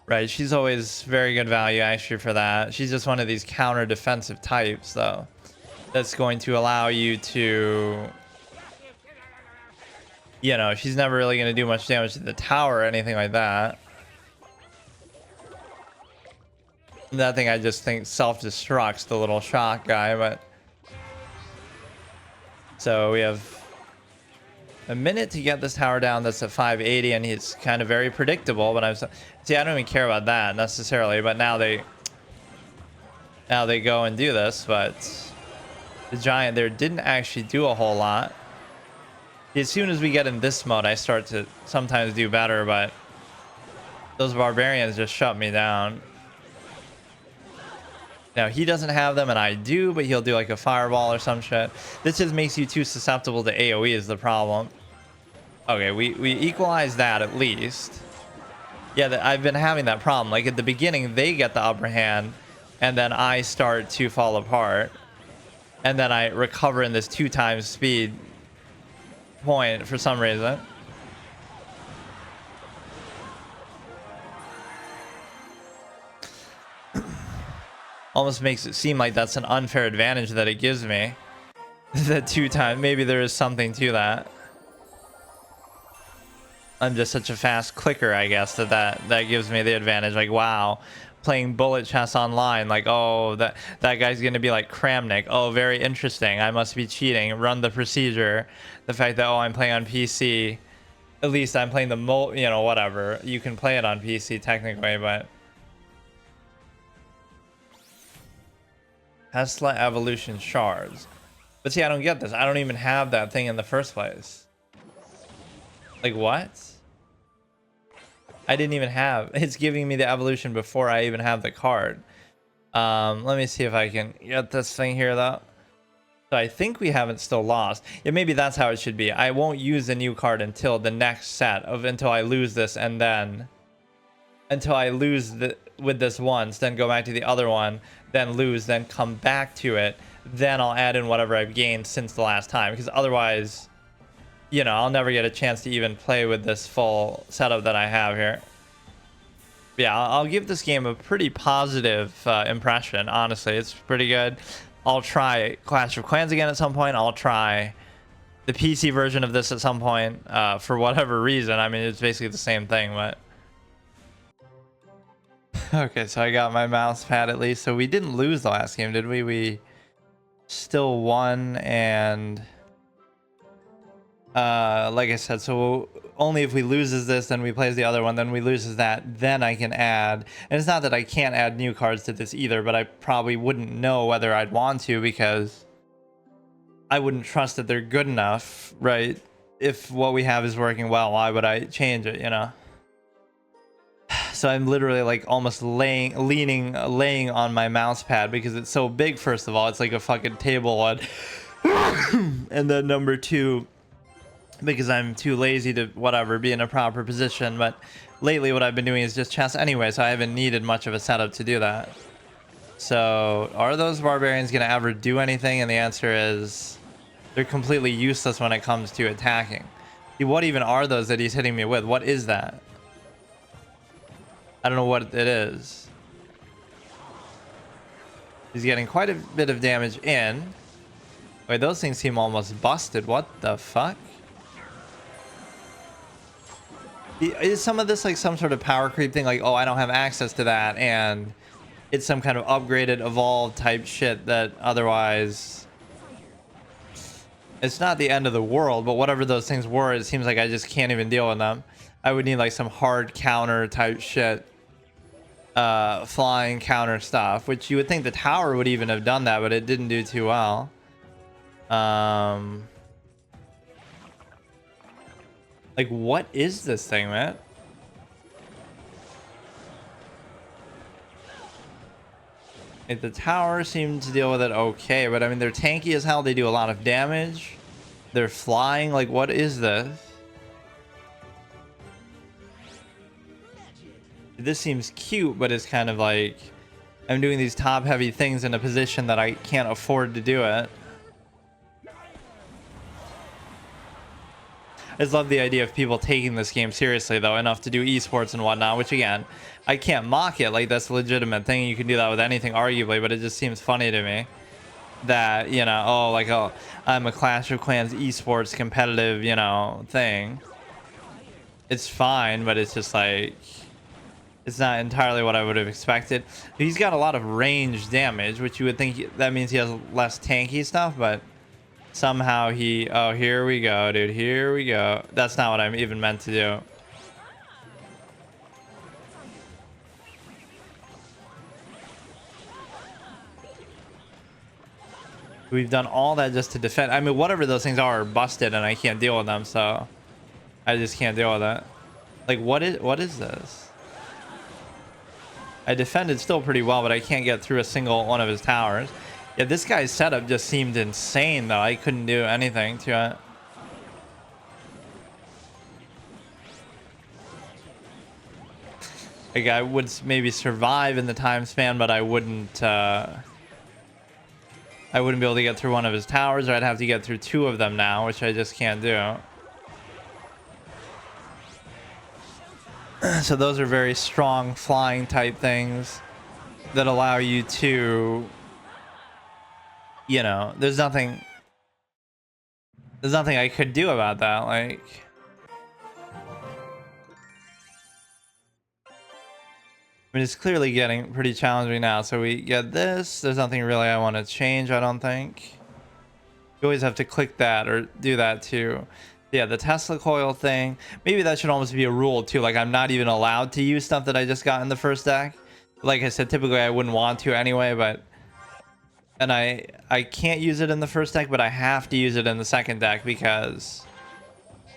Right, she's always very good value actually for that. She's just one of these counter defensive types though. That's going to allow you to... You know, she's never really going to do much damage to the tower or anything like that. That thing I just think self-destructs the little shock guy, but... So we have a minute to get this tower down. That's at 580 and he's kind of very predictable, but see, I don't even care about that necessarily, but now they go and do this, but the giant there didn't actually do a whole lot. As soon as we get in this mode, I start to sometimes do better, but those barbarians just shut me down. Now he doesn't have them and I do, but he'll do like a fireball or some shit. This just makes you too susceptible to AoE is the problem. Okay, we equalize that at least. Yeah, I've been having that problem. Like at the beginning, they get the upper hand, and then I start to fall apart, and then I recover in this 2 times speed point for some reason. Almost makes it seem like that's an unfair advantage that it gives me. The 2 times. Maybe there is something to that. I'm just such a fast clicker, I guess, that gives me the advantage. Like, wow, playing bullet chess online, like, oh, that guy's gonna be like Kramnik. Oh, very interesting. I must be cheating. Run the procedure. The fact that, oh, I'm playing on PC. At least I'm playing the you know, whatever. You can play it on PC technically, but Tesla evolution shards. But see, I don't get this. I don't even have that thing in the first place. Like, what? I didn't even have, it's giving me the evolution before I even have the card. Let me see if I can get this thing here though. So I think we haven't still lost. Yeah, maybe that's how it should be. I won't use the new card until the next set of, until I lose this, and then until I lose with this once, then go back to the other one, then lose, then come back to it, then I'll add in whatever I've gained since the last time, because otherwise, you know, I'll never get a chance to even play with this full setup that I have here. Yeah, I'll give this game a pretty positive impression, honestly. It's pretty good. I'll try Clash of Clans again at some point. I'll try the PC version of this at some point for whatever reason. I mean, it's basically the same thing, but... Okay, so I got my mouse pad at least. So we didn't lose the last game, did we? We still won, and... like I said, so only if we loses this, then we plays the other one, then we loses that, then I can add. And it's not that I can't add new cards to this either, but I probably wouldn't know whether I'd want to, because I wouldn't trust that they're good enough, right? If what we have is working well, why would I change it, you know? So I'm literally like almost laying on my mouse pad because it's so big. First of all, it's like a fucking table one. And then number 2, because I'm too lazy to whatever be in a proper position. But lately what I've been doing is just chess anyway, so I haven't needed much of a setup to do that. So are those barbarians gonna ever do anything? And the answer is they're completely useless when it comes to attacking. What even are those that he's hitting me with? What is that? I don't know what it is. He's getting quite a bit of damage in. Wait, those things seem almost busted. What the fuck? Is some of this like some sort of power creep thing? Like, oh, I don't have access to that, and it's some kind of upgraded, evolved type shit that otherwise... It's not the end of the world, but whatever those things were, it seems like I just can't even deal with them. I would need like some hard counter type shit. Flying counter stuff, which you would think the tower would even have done that, but it didn't do too well. Like, what is this thing, man? Like, the tower seemed to deal with it okay, but I mean, they're tanky as hell. They do a lot of damage. They're flying. Like, what is this? This seems cute, but it's kind of like I'm doing these top heavy things in a position that I can't afford to do it. I just love the idea of people taking this game seriously, though, enough to do esports and whatnot, which, again, I can't mock it. Like, that's a legitimate thing. You can do that with anything, arguably, but it just seems funny to me that, you know, oh, like, oh, I'm a Clash of Clans esports competitive, you know, thing. It's fine, but it's just like... It's not entirely what I would have expected. He's got a lot of range damage, which you would think that means he has less tanky stuff, but somehow he... Oh, here we go, dude. Here we go. That's not what I'm even meant to do. We've done all that just to defend. I mean, whatever those things are busted, and I can't deal with them, so I just can't deal with that. Like, what is this? I defended still pretty well, but I can't get through a single one of his towers. Yeah, this guy's setup just seemed insane, though. I couldn't do anything to it. Like, I would maybe survive in the time span, but I wouldn't be able to get through one of his towers, or I'd have to get through 2 of them now, which I just can't do. So those are very strong flying type things that allow you to, you know, there's nothing I could do about that. Like, I mean, it's clearly getting pretty challenging now. So we get this. There's nothing really I want to change, I don't think. You always have to click that or do that too. Yeah, the Tesla coil thing. Maybe that should almost be a rule too. Like, I'm not even allowed to use stuff that I just got in the first deck. Like I said, typically I wouldn't want to anyway, but... And I can't use it in the first deck, but I have to use it in the second deck because...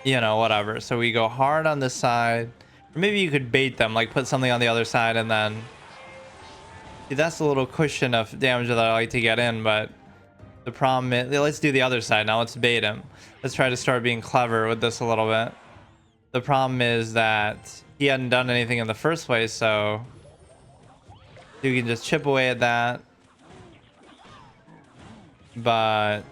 You know, whatever. So we go hard on this side. Or maybe you could bait them, like put something on the other side and then... See, that's a little cushion of damage that I like to get in, but... The problem is... Let's do the other side now. Let's bait him. Let's try to start being clever with this a little bit. The problem is that he hadn't done anything in the first place, so... You can just chip away at that. But...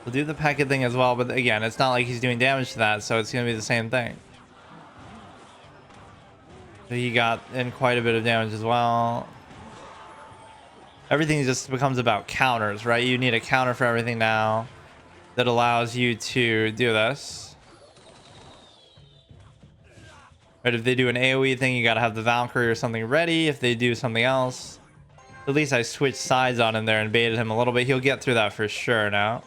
We'll do the p.e.k.k.a thing as well, but again, it's not like he's doing damage to that, so it's going to be the same thing. So he got in quite a bit of damage as well. Everything just becomes about counters, right? You need a counter for everything now that allows you to do this. Right, if they do an AoE thing, you got to have the Valkyrie or something ready. If they do something else, at least I switched sides on him there and baited him a little bit. He'll get through that for sure now.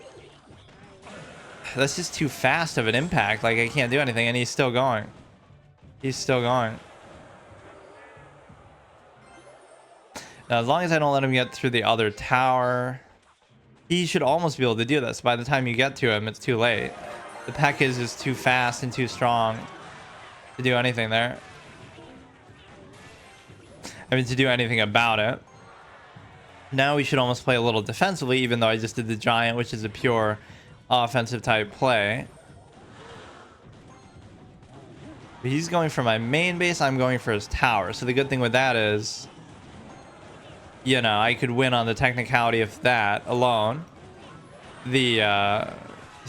That's just too fast of an impact. Like, I can't do anything, and he's still going. He's still going. Now, as long as I don't let him get through the other tower, he should almost be able to do this. By the time you get to him, it's too late. The p.e.k.k.a is just too fast and too strong to do anything there. I mean, to do anything about it. Now we should almost play a little defensively, even though I just did the giant, which is a pure offensive type play. But he's going for my main base. I'm going for his tower. So the good thing with that is... You know, I could win on the technicality of that alone. He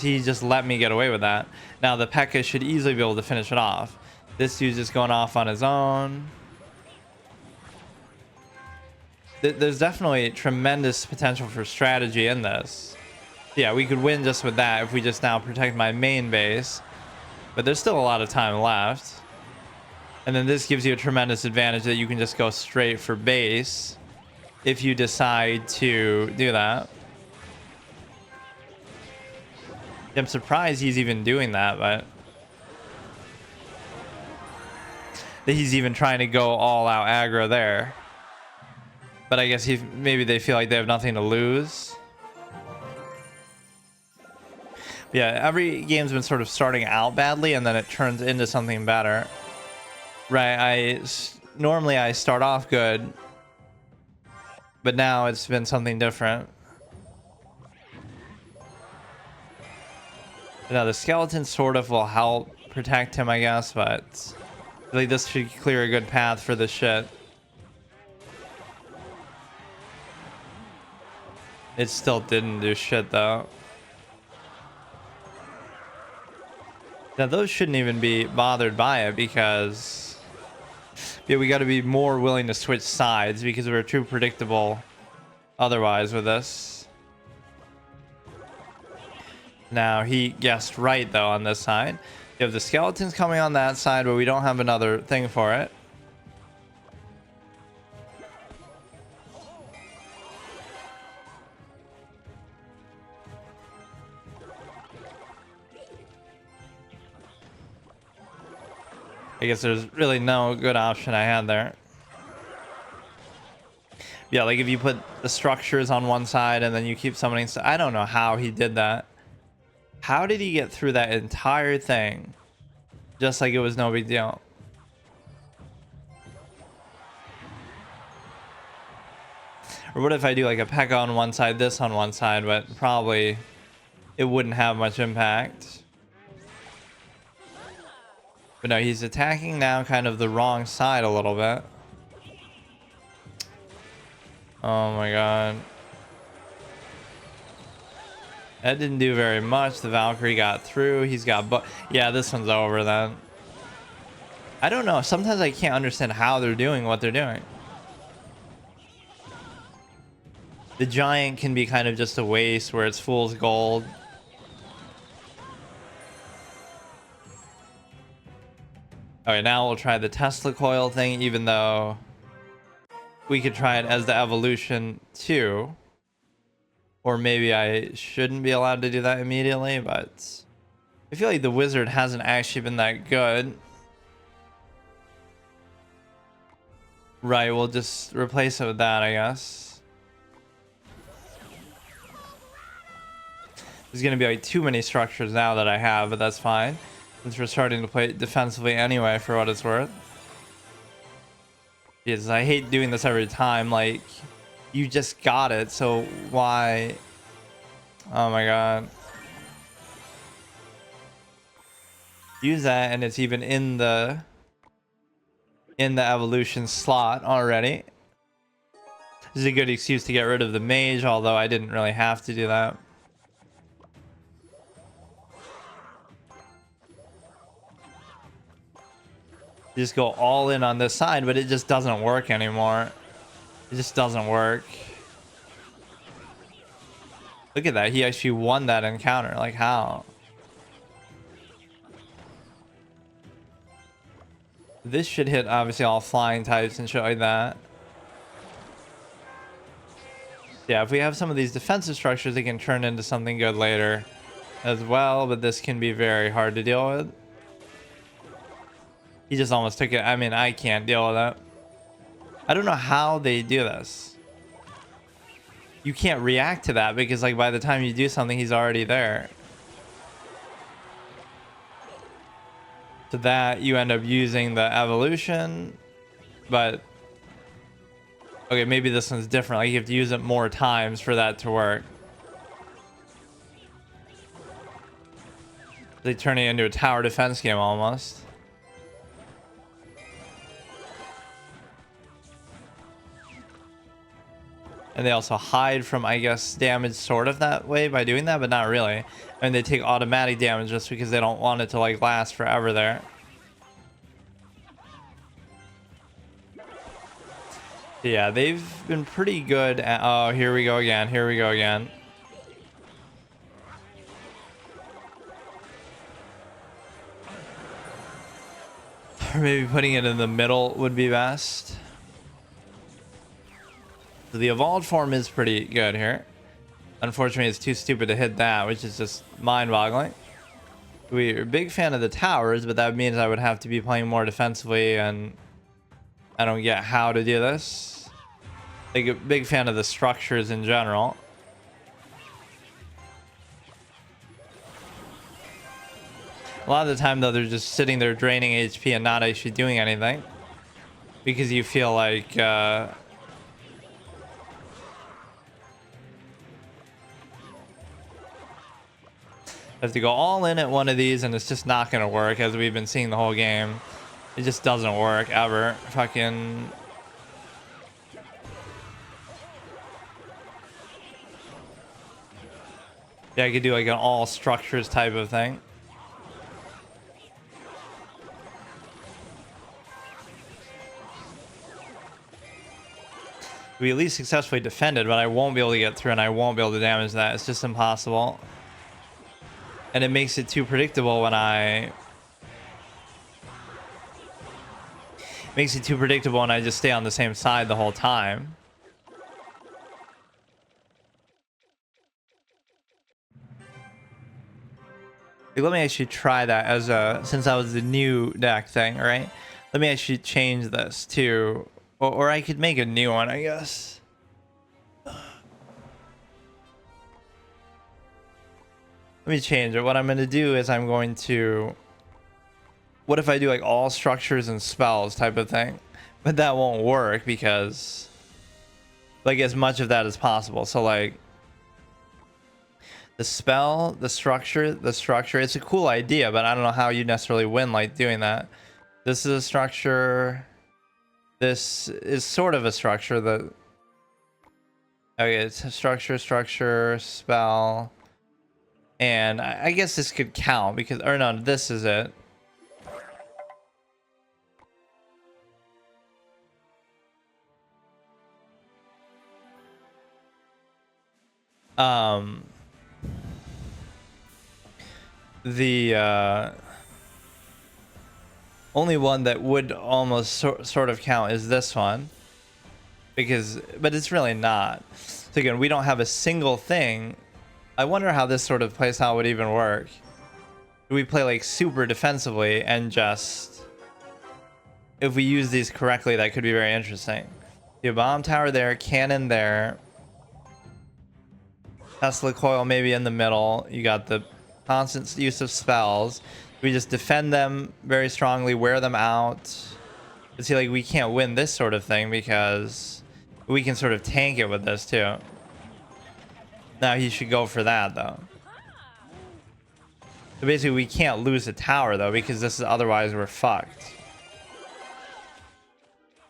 just let me get away with that. Now the p.e.k.k.a should easily be able to finish it off. This dude's just going off on his own. There's definitely tremendous potential for strategy in this. Yeah, we could win just with that if we just now protect my main base. But there's still a lot of time left. And then this gives you a tremendous advantage that you can just go straight for base if you decide to do that. I'm surprised he's even doing that, but that he's even trying to go all out aggro there. But I guess maybe they feel like they have nothing to lose. Yeah, every game's been sort of starting out badly and then it turns into something better. Right, normally I start off good, but now it's been something different. Now the skeleton sort of will help protect him, I guess, but like this should clear a good path for this shit. It still didn't do shit though. Now those shouldn't even be bothered by it because yeah, we got to be more willing to switch sides because we're too predictable otherwise with this. Now he guessed right though on this side. You have the skeletons coming on that side, but we don't have another thing for it. I guess there's really no good option I had there. Yeah, like if you put the structures on one side and then you keep summoning... I don't know how he did that. How did he get through that entire thing just like it was no big deal? Or what if I do like a P.e.k.K.a on one side, this on one side, but probably it wouldn't have much impact. But no, he's attacking now kind of the wrong side a little bit. Oh my god. That didn't do very much. The Valkyrie got through. He's got yeah, this one's over then. I don't know. Sometimes I can't understand how they're doing what they're doing. The giant can be kind of just a waste where it's fool's gold. Okay, now we'll try the Tesla coil thing, even though we could try it as the evolution too. Or maybe I shouldn't be allowed to do that immediately, but I feel like the wizard hasn't actually been that good. Right, we'll just replace it with that, I guess. There's gonna be like too many structures now that I have, but that's fine. Since we're starting to play defensively anyway, for what it's worth. Because I hate doing this every time. Like, you just got it, so why? Oh my god. Use that, and it's even in the evolution slot already. This is a good excuse to get rid of the mage, although I didn't really have to do that. Just go all in on this side, but it just doesn't work anymore. It just doesn't work. Look at that. He actually won that encounter. Like, how? This should hit, obviously, all flying types and shit like that. Yeah, if we have some of these defensive structures, they can turn into something good later as well, but this can be very hard to deal with. He just almost took it. I mean, I can't deal with that. I don't know how they do this. You can't react to that because, like, by the time you do something, he's already there. To that, you end up using the evolution, but okay, maybe this one's different. Like, you have to use it more times for that to work. They turn it into a tower defense game almost. And they also hide from, I guess, damage sort of that way by doing that, but not really. And they take automatic damage just because they don't want it to, like, last forever there. Yeah, they've been pretty good at... Oh, here we go again. Here we go again. Or maybe putting it in the middle would be best. So the evolved form is pretty good here. Unfortunately, it's too stupid to hit that, which is just mind-boggling. We're a big fan of the towers, but that means I would have to be playing more defensively, and I don't get how to do this. Like, a big fan of the structures in general. A lot of the time, though, they're just sitting there draining HP and not actually doing anything. Because you feel like... have to go all in at one of these, and it's just not going to work, as we've been seeing the whole game. It just doesn't work ever. Fucking... Yeah, I could do like an all structures type of thing. We at least successfully defended, but I won't be able to get through, and I won't be able to damage that. It's just impossible. And it makes it too predictable when I... Makes it too predictable when I just stay on the same side the whole time. Let me actually try that as a... Since that was the new deck thing, right? Let me actually change this to... Or I could make a new one, I guess. Let me change it. What I'm going to do is I'm going to... What if I do like all structures and spells type of thing? But that won't work because like as much of that as possible. So like the spell, the structure, it's a cool idea, but I don't know how you necessarily win like doing that. This is a structure. This is sort of a structure that, okay, it's a structure, spell. And I guess this could count because, or no, this is it. The only one that would almost sort of count is this one, because, but it's really not. So again, we don't have a single thing. I wonder how this sort of plays out would even work. Do we play like super defensively and just, if we use these correctly, that could be very interesting. You have bomb tower there, cannon there, Tesla coil maybe in the middle. You got the constant use of spells. We just defend them very strongly, wear them out. But see, like, we can't win this sort of thing because we can sort of tank it with this too. Now he should go for that though. So basically we can't lose a tower though, because this is, otherwise we're fucked.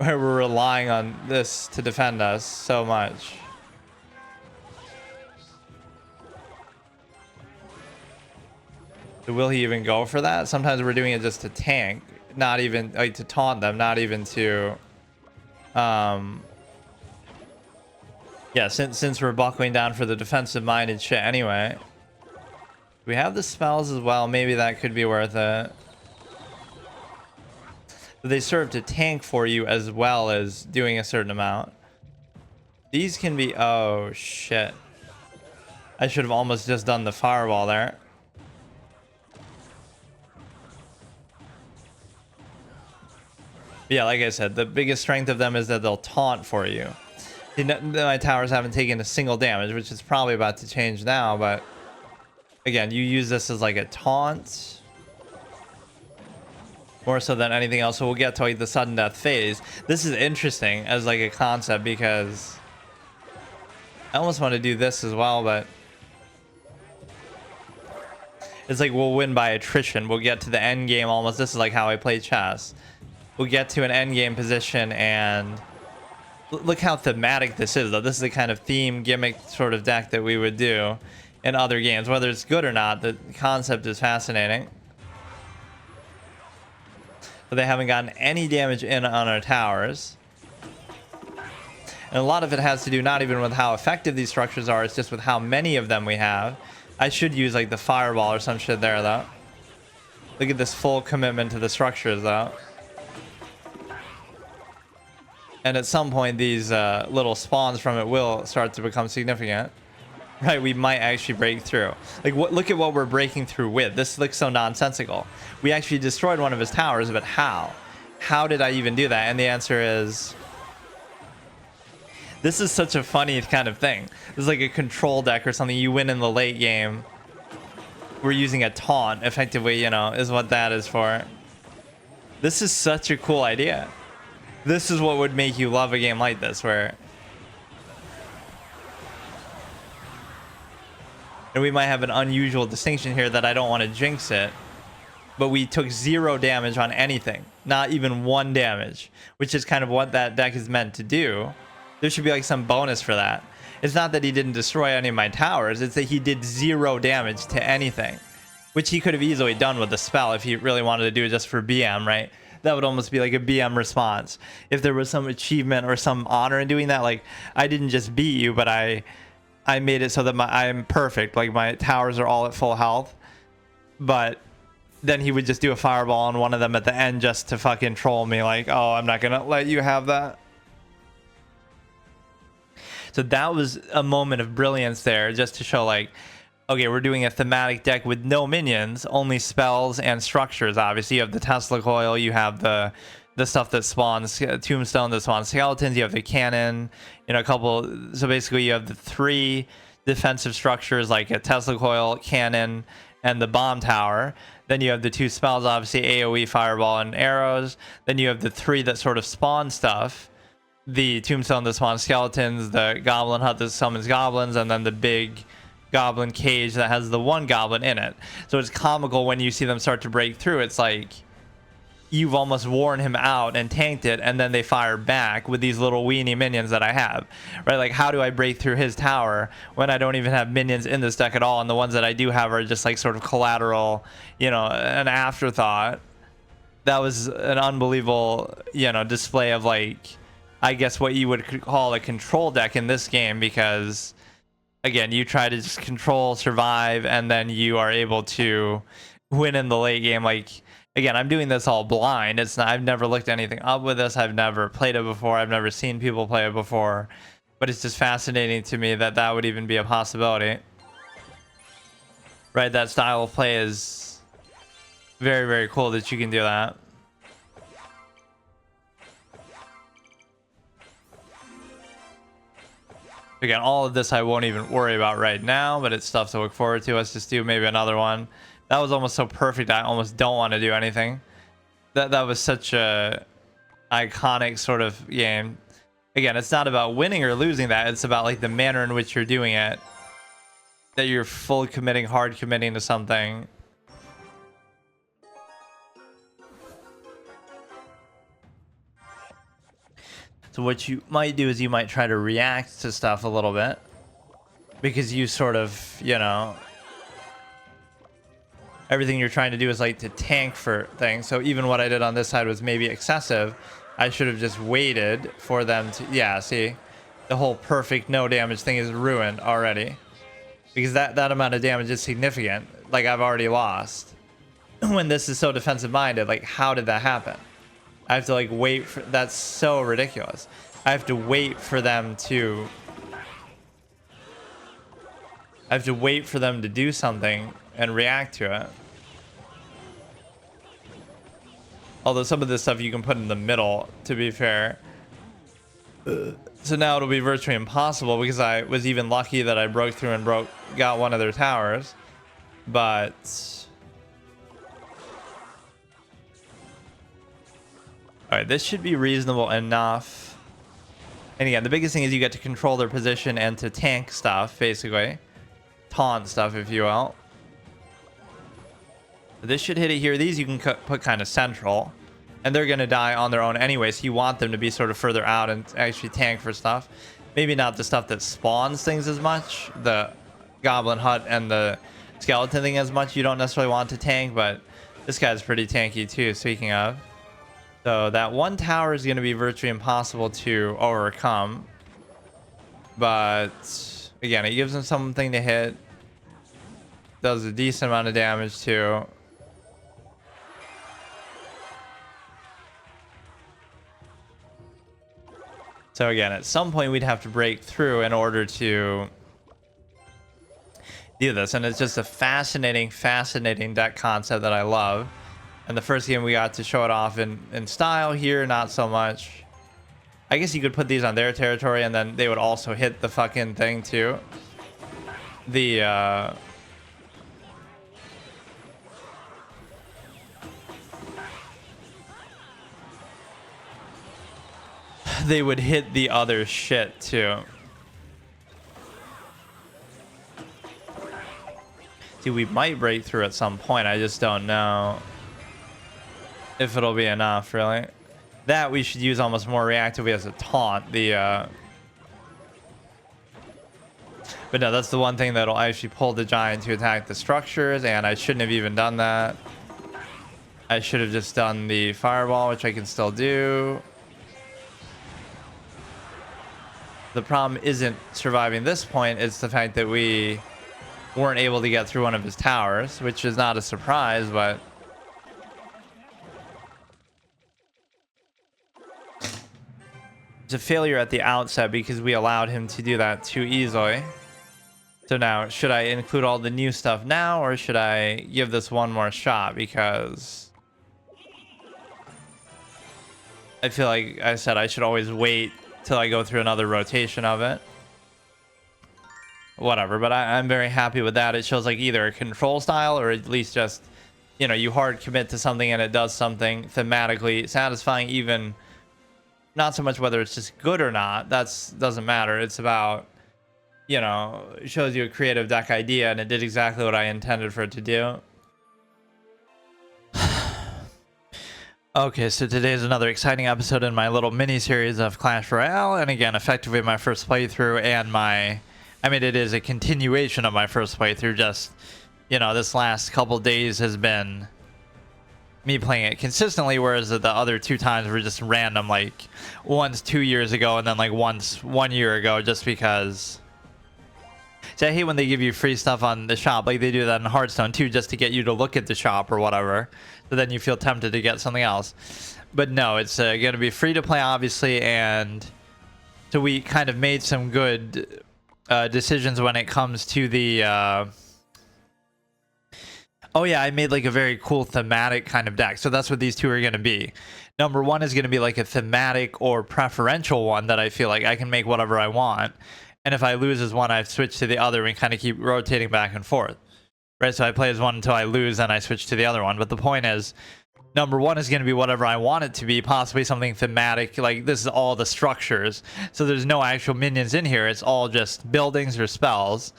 We're relying on this to defend us so much. So will he even go for that? Sometimes we're doing it just to tank, not even like to taunt them, not even to yeah, since we're buckling down for the defensive minded shit anyway. We have the spells as well, maybe that could be worth it. But they serve to tank for you as well as doing a certain amount. These can be, oh shit, I should have almost just done the fireball there. Yeah, like I said, the biggest strength of them is that they'll taunt for you. My towers haven't taken a single damage, which is probably about to change now, but again, you use this as like a taunt more so than anything else. So we'll get to like the sudden death phase. This is interesting as like a concept because I almost want to do this as well, but it's like we'll win by attrition. We'll get to the end game almost. This is like how I play chess. We'll get to an end game position and look how thematic this is though. This is the kind of theme gimmick sort of deck that we would do in other games. Whether it's good or not, the concept is fascinating. But they haven't gotten any damage in on our towers. And a lot of it has to do not even with how effective these structures are, it's just with how many of them we have. I should use like the fireball or some shit there though. Look at this full commitment to the structures though. And at some point these little spawns from it will start to become significant. Right, we might actually break through. Like, look at what we're breaking through with. This looks so nonsensical. We actually destroyed one of his towers, but how? How did I even do that? And the answer is, this is such a funny kind of thing. This is like a control deck or something. You win in the late game. We're using a taunt, effectively, you know, is what that is for. This is such a cool idea. This is what would make you love a game like this, where... And we might have an unusual distinction here that I don't want to jinx it. But we took 0 damage on anything. Not even 1 damage. Which is kind of what that deck is meant to do. There should be like some bonus for that. It's not that he didn't destroy any of my towers. It's that he did 0 damage to anything. Which he could have easily done with the spell if he really wanted to do it just for BM, right? That would almost be like a BM response. If there was some achievement or some honor in doing that. Like, I didn't just beat you, but I made it so that I'm perfect, like my towers are all at full health. But then he would just do a fireball on one of them at the end just to fucking troll me, like, oh, I'm not gonna let you have that. So that was a moment of brilliance there, just to show like, okay, we're doing a thematic deck with no minions, only spells and structures. Obviously you have the Tesla coil, you have the stuff that spawns tombstone, that spawns skeletons, you have the cannon, you know, a couple. So basically you have the 3 defensive structures, like a Tesla coil, cannon, and the bomb tower. Then you have the 2 spells, obviously AoE, fireball, and arrows. Then you have the 3 that sort of spawn stuff, the tombstone that spawns skeletons, the goblin hut that summons goblins, and then the big goblin cage that has the one goblin in it. So it's comical when you see them start to break through. It's like you've almost worn him out and tanked it, and then they fire back with these little weenie minions that I have, right? Like, how do I break through his tower when I don't even have minions in this deck at all, and the ones that I do have are just like sort of collateral, you know, an afterthought. That was an unbelievable, you know, display of, like, I guess what you would call a control deck in this game, because again, you try to just control, survive, and then you are able to win in the late game. Like, again, I'm doing this all blind. It's not, I've never looked anything up with this. I've never played it before. I've never seen people play it before. But it's just fascinating to me that that would even be a possibility. Right? That style of play is very, very cool that you can do that. Again, all of this I won't even worry about right now, but it's stuff to look forward to. Let's just do maybe another one. That was almost so perfect, I almost don't want to do anything. That was such a iconic sort of game. Again, it's not about winning or losing that. It's about, like, the manner in which you're doing it. That you're full committing, hard committing to something. So what you might do is you might try to react to stuff a little bit, because you sort of, you know, everything you're trying to do is like to tank for things. So even what I did on this side was maybe excessive. I should have just waited for them to, yeah, see, the whole perfect no damage thing is ruined already, because that amount of damage is significant. Like, I've already lost when this is so defensive minded. Like, how did that happen? I have to, like, wait for, that's so ridiculous. I have to wait for them to, do something and react to it. Although some of this stuff you can put in the middle, to be fair. So now it'll be virtually impossible, because I was even lucky that I broke through and got one of their towers. But all right, this should be reasonable enough. And again, the biggest thing is you get to control their position and to tank stuff, basically. Taunt stuff, if you will. This should hit it here. These you can put kind of central. And they're going to die on their own anyway, so you want them to be sort of further out and actually tank for stuff. Maybe not the stuff that spawns things as much. The goblin hut and the skeleton thing as much. You don't necessarily want to tank, but this guy's pretty tanky too, speaking of. So that one tower is going to be virtually impossible to overcome. But again, it gives him something to hit. Does a decent amount of damage too. So again, at some point we'd have to break through in order to do this. And it's just a fascinating, fascinating deck concept that I love. And the first game we got to show it off in style. Here, not so much. I guess you could put these on their territory and then they would also hit the fucking thing too. The they would hit the other shit too. See, we might break through at some point. I just don't know if it'll be enough, really. That we should use almost more reactively as a taunt. But no, that's the one thing that'll actually pull the giant to attack the structures, and I shouldn't have even done that. I should have just done the fireball, which I can still do. The problem isn't surviving this point, it's the fact that we weren't able to get through one of his towers, which is not a surprise, but it's a failure at the outset because we allowed him to do that too easily. So now, should I include all the new stuff now, or should I give this one more shot? Because I feel like I said I should always wait till I go through another rotation of it. Whatever, but I'm very happy with that. It shows like either a control style or at least just, you know, you hard commit to something and it does something thematically satisfying, even not so much whether it's just good or not. Doesn't matter. It's about, you know, it shows you a creative deck idea, and it did exactly what I intended for it to do. Okay, so today is another exciting episode in my little mini-series of Clash Royale, and again, effectively my first playthrough, and I mean, it is a continuation of my first playthrough, just, you know, this last couple days has been me playing it consistently, whereas the other 2 times were just random, like, once 2 years ago, and then, like, once 1 year ago, just because... See, I hate when they give you free stuff on the shop, like they do that in Hearthstone too, just to get you to look at the shop or whatever. So then you feel tempted to get something else. But no, it's going to be free to play, obviously, and so we kind of made some good decisions when it comes to the... Oh yeah, I made like a very cool thematic kind of deck. So that's what these 2 are going to be. Number 1 is going to be like a thematic or preferential one that I feel like I can make whatever I want. And if I lose as one, I switch to the other and kind of keep rotating back and forth. Right, so I play as one until I lose, and I switch to the other one. But the point is, number 1 is going to be whatever I want it to be, possibly something thematic. Like, this is all the structures. So there's no actual minions in here. It's all just buildings or spells.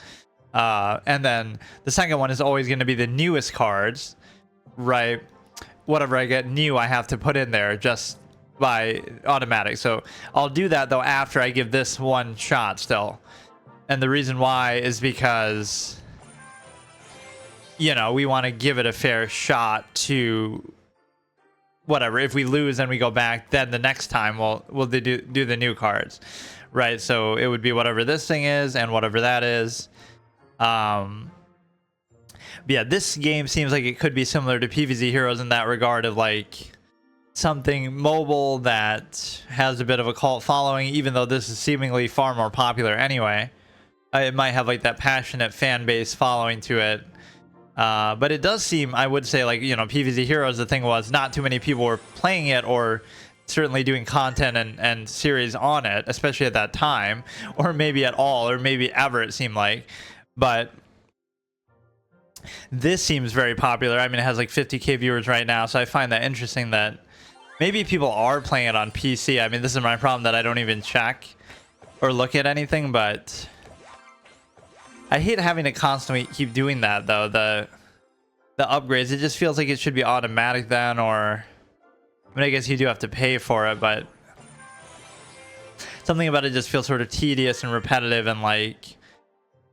And then the second one is always going to be the newest cards, right? Whatever I get new, I have to put in there just by automatic. So I'll do that though after I give this one shot still. And the reason why is because, you know, we want to give it a fair shot to whatever. If we lose and we go back, then the next time we'll do the new cards, right? So it would be whatever this thing is and whatever that is. But yeah, this game seems like it could be similar to PvZ Heroes in that regard of like something mobile that has a bit of a cult following, even though this is seemingly far more popular anyway. It might have like that passionate fan base following to it. But it does seem, I would say, like, you know, PvZ Heroes, the thing was not too many people were playing it or certainly doing content and series on it, especially at that time, or maybe at all, or maybe ever, it seemed like. But this seems very popular. I mean, it has like 50K viewers right now, so I find that interesting that maybe people are playing it on PC. I mean, this is my problem, that I don't even check or look at anything, but I hate having to constantly keep doing that, though. The upgrades, it just feels like it should be automatic then, or... I mean, I guess you do have to pay for it, but something about it just feels sort of tedious and repetitive and like...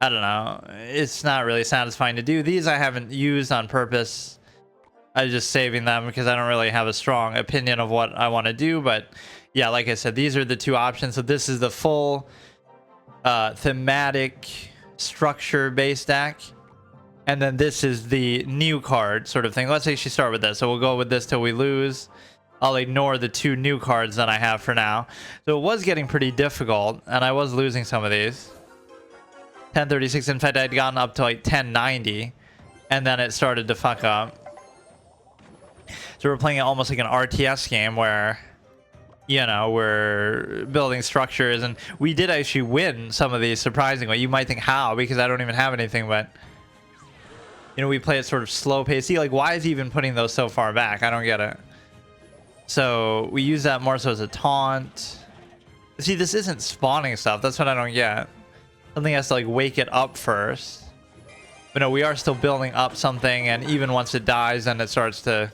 I don't know. It's not really satisfying to do. These I haven't used on purpose. I'm just saving them because I don't really have a strong opinion of what I want to do. But yeah, like I said, these are the 2 options. So this is the full thematic structure based deck. And then this is the new card sort of thing. Let's actually start with this. So we'll go with this till we lose. I'll ignore the 2 new cards that I have for now. So it was getting pretty difficult, and I was losing some of these. 1036. In fact, I'd gotten up to like 1090, and then it started to fuck up. So we're playing it almost like an RTS game where, you know, we're building structures, and we did actually win some of these surprisingly. You might think how, because I don't even have anything, but you know, we play it sort of slow pace. See, like, why is he even putting those so far back? I don't get it. So we use that more so as a taunt. See, this isn't spawning stuff. That's what I don't get. Something has to like wake it up first. But no, we are still building up something, and even once it dies, then it starts to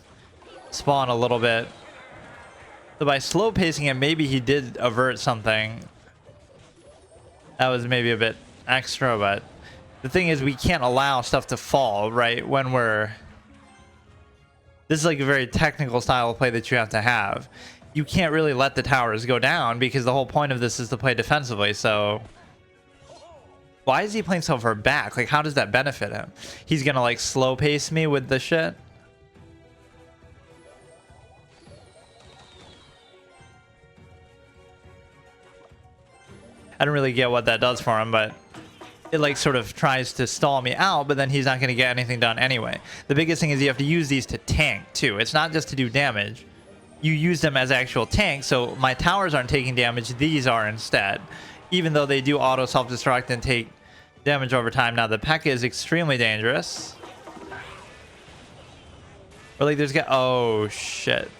spawn a little bit. So by slow pacing it, maybe he did avert something. That was maybe a bit extra, but the thing is, we can't allow stuff to fall, right? When we're... This is like a very technical style of play that you have to have. You can't really let the towers go down because the whole point of this is to play defensively, so... Why is he playing so far back? Like, how does that benefit him? He's gonna, like, slow pace me with the shit? I don't really get what that does for him, but it, like, sort of tries to stall me out, but then he's not gonna get anything done anyway. The biggest thing is you have to use these to tank, too. It's not just to do damage. You use them as actual tanks, so my towers aren't taking damage. These are instead. Even though they do auto self-destruct and take damage over time. Now the p.e.k.k.a is extremely dangerous. Or like there's oh shit.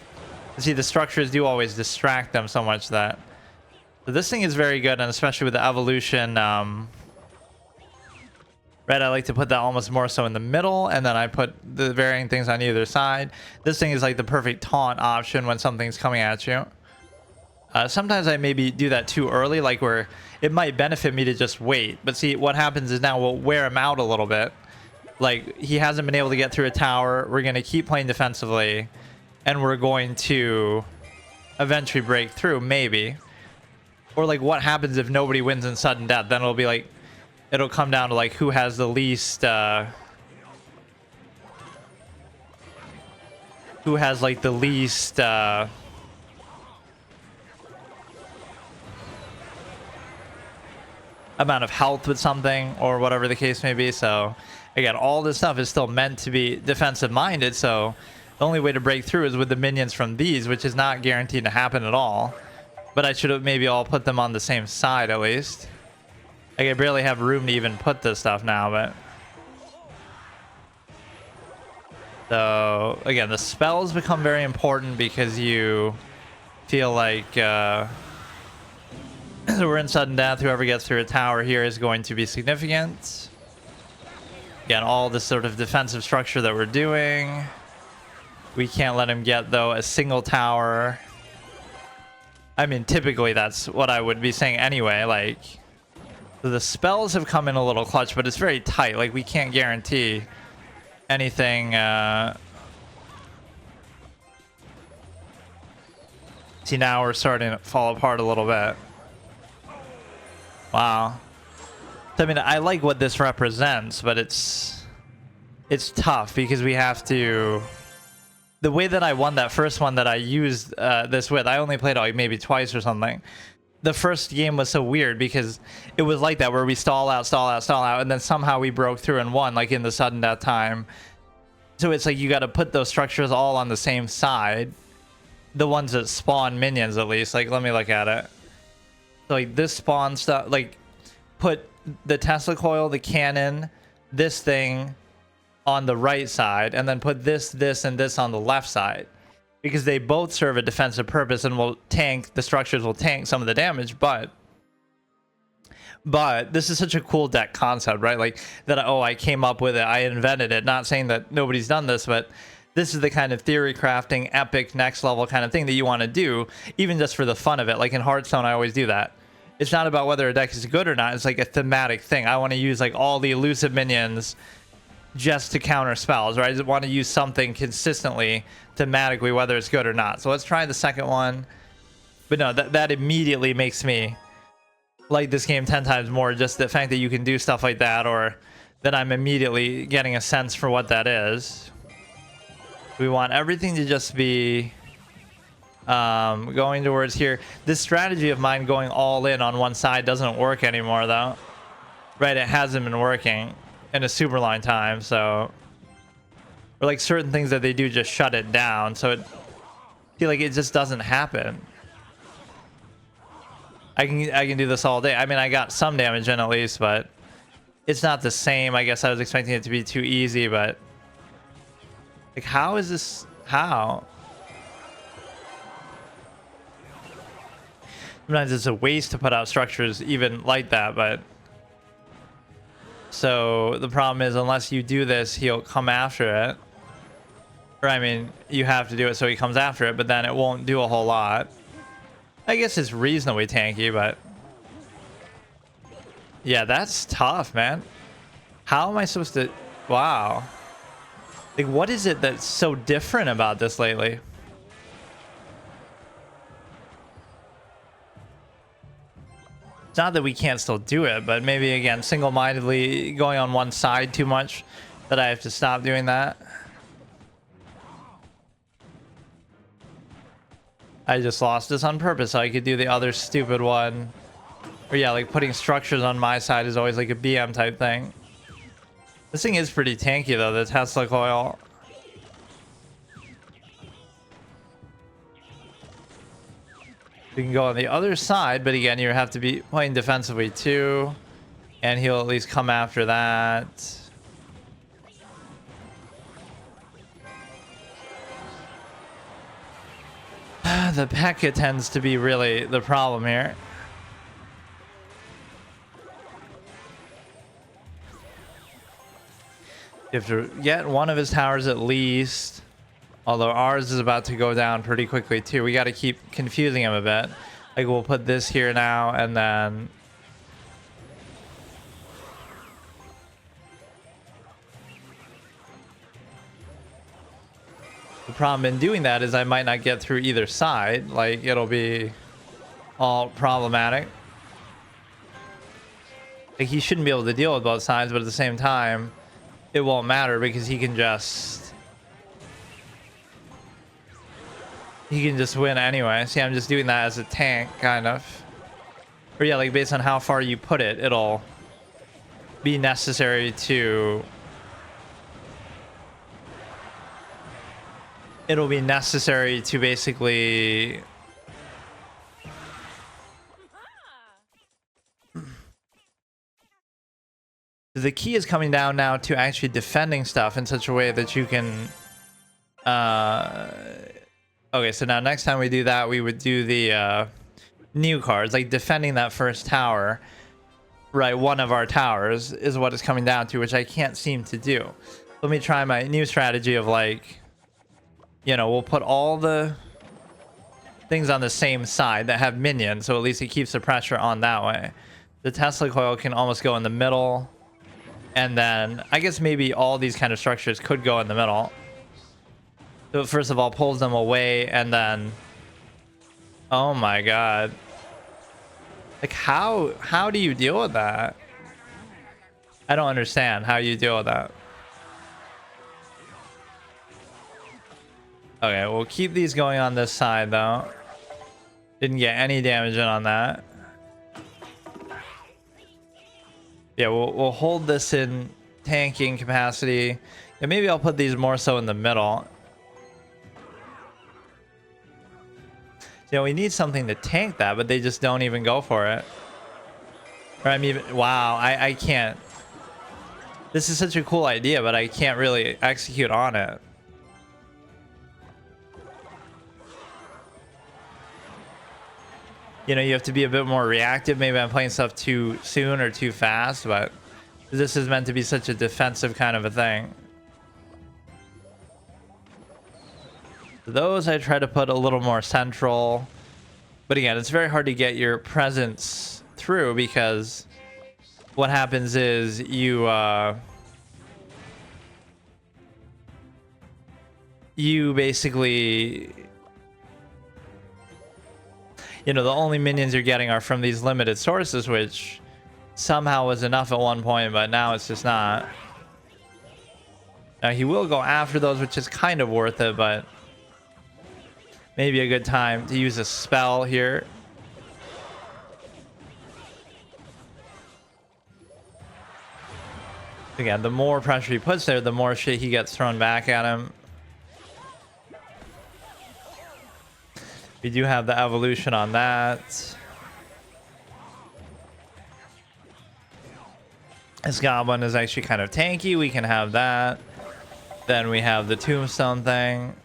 See, the structures do always distract them so much that... So this thing is very good, and especially with the evolution, right, I like to put that almost more so in the middle, and then I put the varying things on either side. This thing is like the perfect taunt option when something's coming at you. Sometimes I maybe do that too early, like where it might benefit me to just wait. But see, what happens is now we'll wear him out a little bit. Like, he hasn't been able to get through a tower. We're going to keep playing defensively, and we're going to eventually break through, maybe. Or like, what happens if nobody wins in sudden death? Then it'll be like, it'll come down to like who has the least who has like the least amount of health with something, or whatever the case may be. So again, all this stuff is still meant to be defensive minded, so the only way to break through is with the minions from these, which is not guaranteed to happen at all. But I should have maybe all put them on the same side at least. Like, I barely have room to even put this stuff now, but... So, again, the spells become very important because you feel like we're in sudden death. Whoever gets through a tower here is going to be significant. Again, all this sort of defensive structure that we're doing. We can't let him get, though, a single tower. I mean, typically that's what I would be saying anyway. Like, the spells have come in a little clutch, but it's very tight. Like, we can't guarantee anything. See, now we're starting to fall apart a little bit. Wow. So, I mean, I like what this represents, but it's tough because we have to... The way that I won that first one that I used this with, I only played it like maybe twice or something. The first game was so weird because it was like that, where we stall out, and then somehow we broke through and won, like in the sudden death time. So it's like you got to put those structures all on the same side. The ones that spawn minions, at least. Like, let me look at it. So, like, this spawn stuff, like, put the Tesla coil, the cannon, this thing on the right side, and then put this, and this on the left side, because they both serve a defensive purpose and will tank, the structures will tank some of the damage. But this is such a cool deck concept, right? Like, that, oh, I came up with it, I invented it. Not saying that nobody's done this, but this is the kind of theory crafting, epic, next level kind of thing that you want to do, even just for the fun of it. Like in Hearthstone, I always do that. It's not about whether a deck is good or not. It's like a thematic thing. I want to use like all the elusive minions just to counter spells, right? I just want to use something consistently, thematically, whether it's good or not. So let's try the second one. But no, that immediately makes me like this game 10 times more. Just the fact that you can do stuff like that, or that I'm immediately getting a sense for what that is. We want everything to just be going towards here. This strategy of mine going all in on one side doesn't work anymore, though. Right? It hasn't been working in a super long time, so... Or like certain things that they do just shut it down, so I feel like it just doesn't happen. I can do this all day. I mean, I got some damage in at least, but it's not the same. I guess I was expecting it to be too easy, but... Like, how is this... How? Sometimes it's a waste to put out structures even like that, but... So, the problem is, unless you do this, he'll come after it. Or, I mean, you have to do it so he comes after it, but then it won't do a whole lot. I guess it's reasonably tanky, but... Yeah, that's tough, man. How am I supposed to... Wow. Like, what is it that's so different about this lately? It's not that we can't still do it, but maybe, again, single-mindedly going on one side too much, that I have to stop doing that. I just lost this on purpose so I could do the other stupid one. Or yeah, like putting structures on my side is always like a BM type thing. This thing is pretty tanky though, the Tesla coil. We can go on the other side, but again, you have to be playing defensively too. And he'll at least come after that. The P.e.k.K.a tends to be really the problem here. You have to get one of his towers at least. Although ours is about to go down pretty quickly too. We got to keep confusing him a bit. Like we'll put this here now and then... The problem in doing that is I might not get through either side. Like it'll be all problematic. Like he shouldn't be able to deal with both sides, but at the same time, it won't matter because he can just win anyway. See, I'm just doing that as a tank, kind of. Or yeah, like based on how far you put it, it'll be necessary to... It'll be necessary to basically... The key is coming down now to actually defending stuff in such a way that you can... Okay, so now next time we do that, we would do the new cards, like defending that first tower, right? One of our towers is what it's coming down to, which I can't seem to do. Let me try my new strategy of like, you know, we'll put all the things on the same side that have minions, so at least it keeps the pressure on that way. The Tesla coil can almost go in the middle, and then I guess maybe all these kind of structures could go in the middle. So first of all, pulls them away, and then... Oh my god. Like, how do you deal with that? I don't understand how you deal with that. Okay, we'll keep these going on this side, though. Didn't get any damage in on that. Yeah, we'll hold this in tanking capacity. And maybe I'll put these more so in the middle. You know, we need something to tank that, but they just don't even go for it. Or I mean, wow, I can't. This is such a cool idea, but I can't really execute on it. You know, you have to be a bit more reactive. Maybe I'm playing stuff too soon or too fast, but this is meant to be such a defensive kind of a thing. Those I try to put a little more central, but again, it's very hard to get your presence through because what happens is you basically, you know, the only minions you're getting are from these limited sources, which somehow was enough at one point, but now it's just not. Now he will go after those, which is kind of worth it, but maybe a good time to use a spell here. Again, the more pressure he puts there, the more shit he gets thrown back at him. We do have the evolution on that. This goblin is actually kind of tanky. We can have that. Then we have the tombstone thing.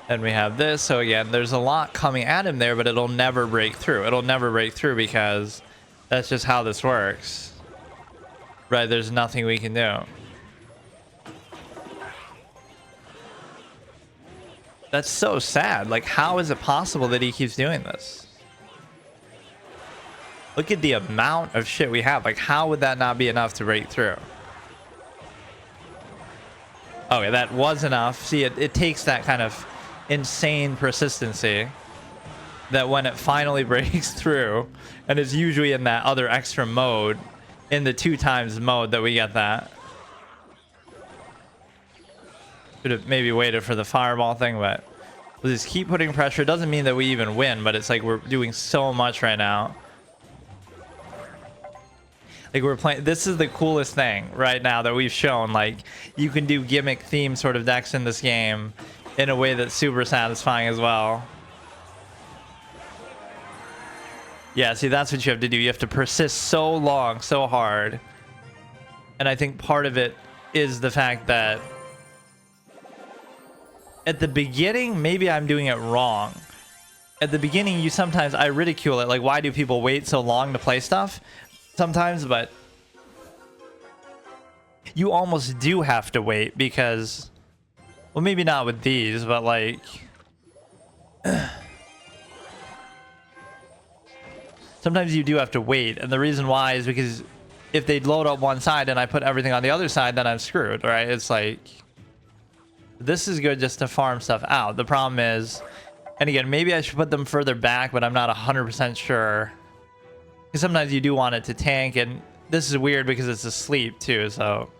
Then we have this. So again, there's a lot coming at him there, but it'll never break through. It'll never break through because that's just how this works. Right? There's nothing we can do. That's so sad. Like, how is it possible that he keeps doing this? Look at the amount of shit we have. Like, how would that not be enough to break through? Okay, that was enough. See, it takes that kind of insane persistency that when it finally breaks through, and it's usually in that other extra mode, in the 2x mode that we get that. Should have maybe waited for the fireball thing, but we'll just keep putting pressure. It doesn't mean that we even win, but it's like we're doing so much right now. Like we're playing, this is the coolest thing right now that we've shown. Like you can do gimmick theme sort of decks in this game in a way that's super satisfying as well. Yeah, see, that's what you have to do. You have to persist so long, so hard. And I think part of it is the fact that at the beginning, maybe I'm doing it wrong. At the beginning, I ridicule it. Like, why do people wait so long to play stuff? Sometimes, but you almost do have to wait because, well, maybe not with these, but like, sometimes you do have to wait. And the reason why is because if they load up one side and I put everything on the other side, then I'm screwed, right? It's like, this is good just to farm stuff out. The problem is, and again, maybe I should put them further back, but I'm not 100% sure. Because sometimes you do want it to tank, and this is weird because it's asleep too, so...